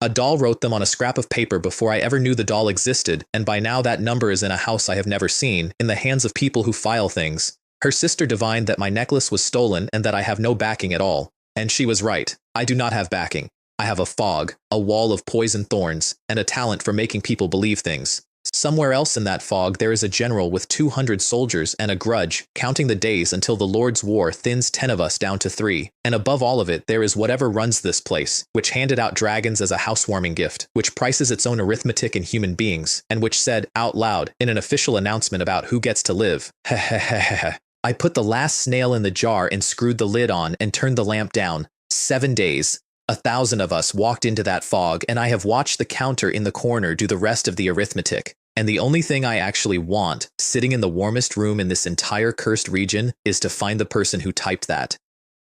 A doll wrote them on a scrap of paper before I ever knew the doll existed, and by now that number is in a house I have never seen, in the hands of people who file things. Her sister divined that my necklace was stolen and that I have no backing at all. And she was right. I do not have backing. I have a fog, a wall of poison thorns, and a talent for making people believe things. Somewhere else in that fog there is a general with 200 soldiers and a grudge, counting the days until the Lord's War thins 10 of us down to 3. And above all of it there is whatever runs this place, which handed out dragons as a housewarming gift, which prices its own arithmetic in human beings, and which said, out loud, in an official announcement about who gets to live, "Hehehehe." I put the last snail in the jar and screwed the lid on and turned the lamp down. 7 days. 1,000 of us walked into that fog, and I have watched the counter in the corner do the rest of the arithmetic. And the only thing I actually want, sitting in the warmest room in this entire cursed region, is to find the person who typed that.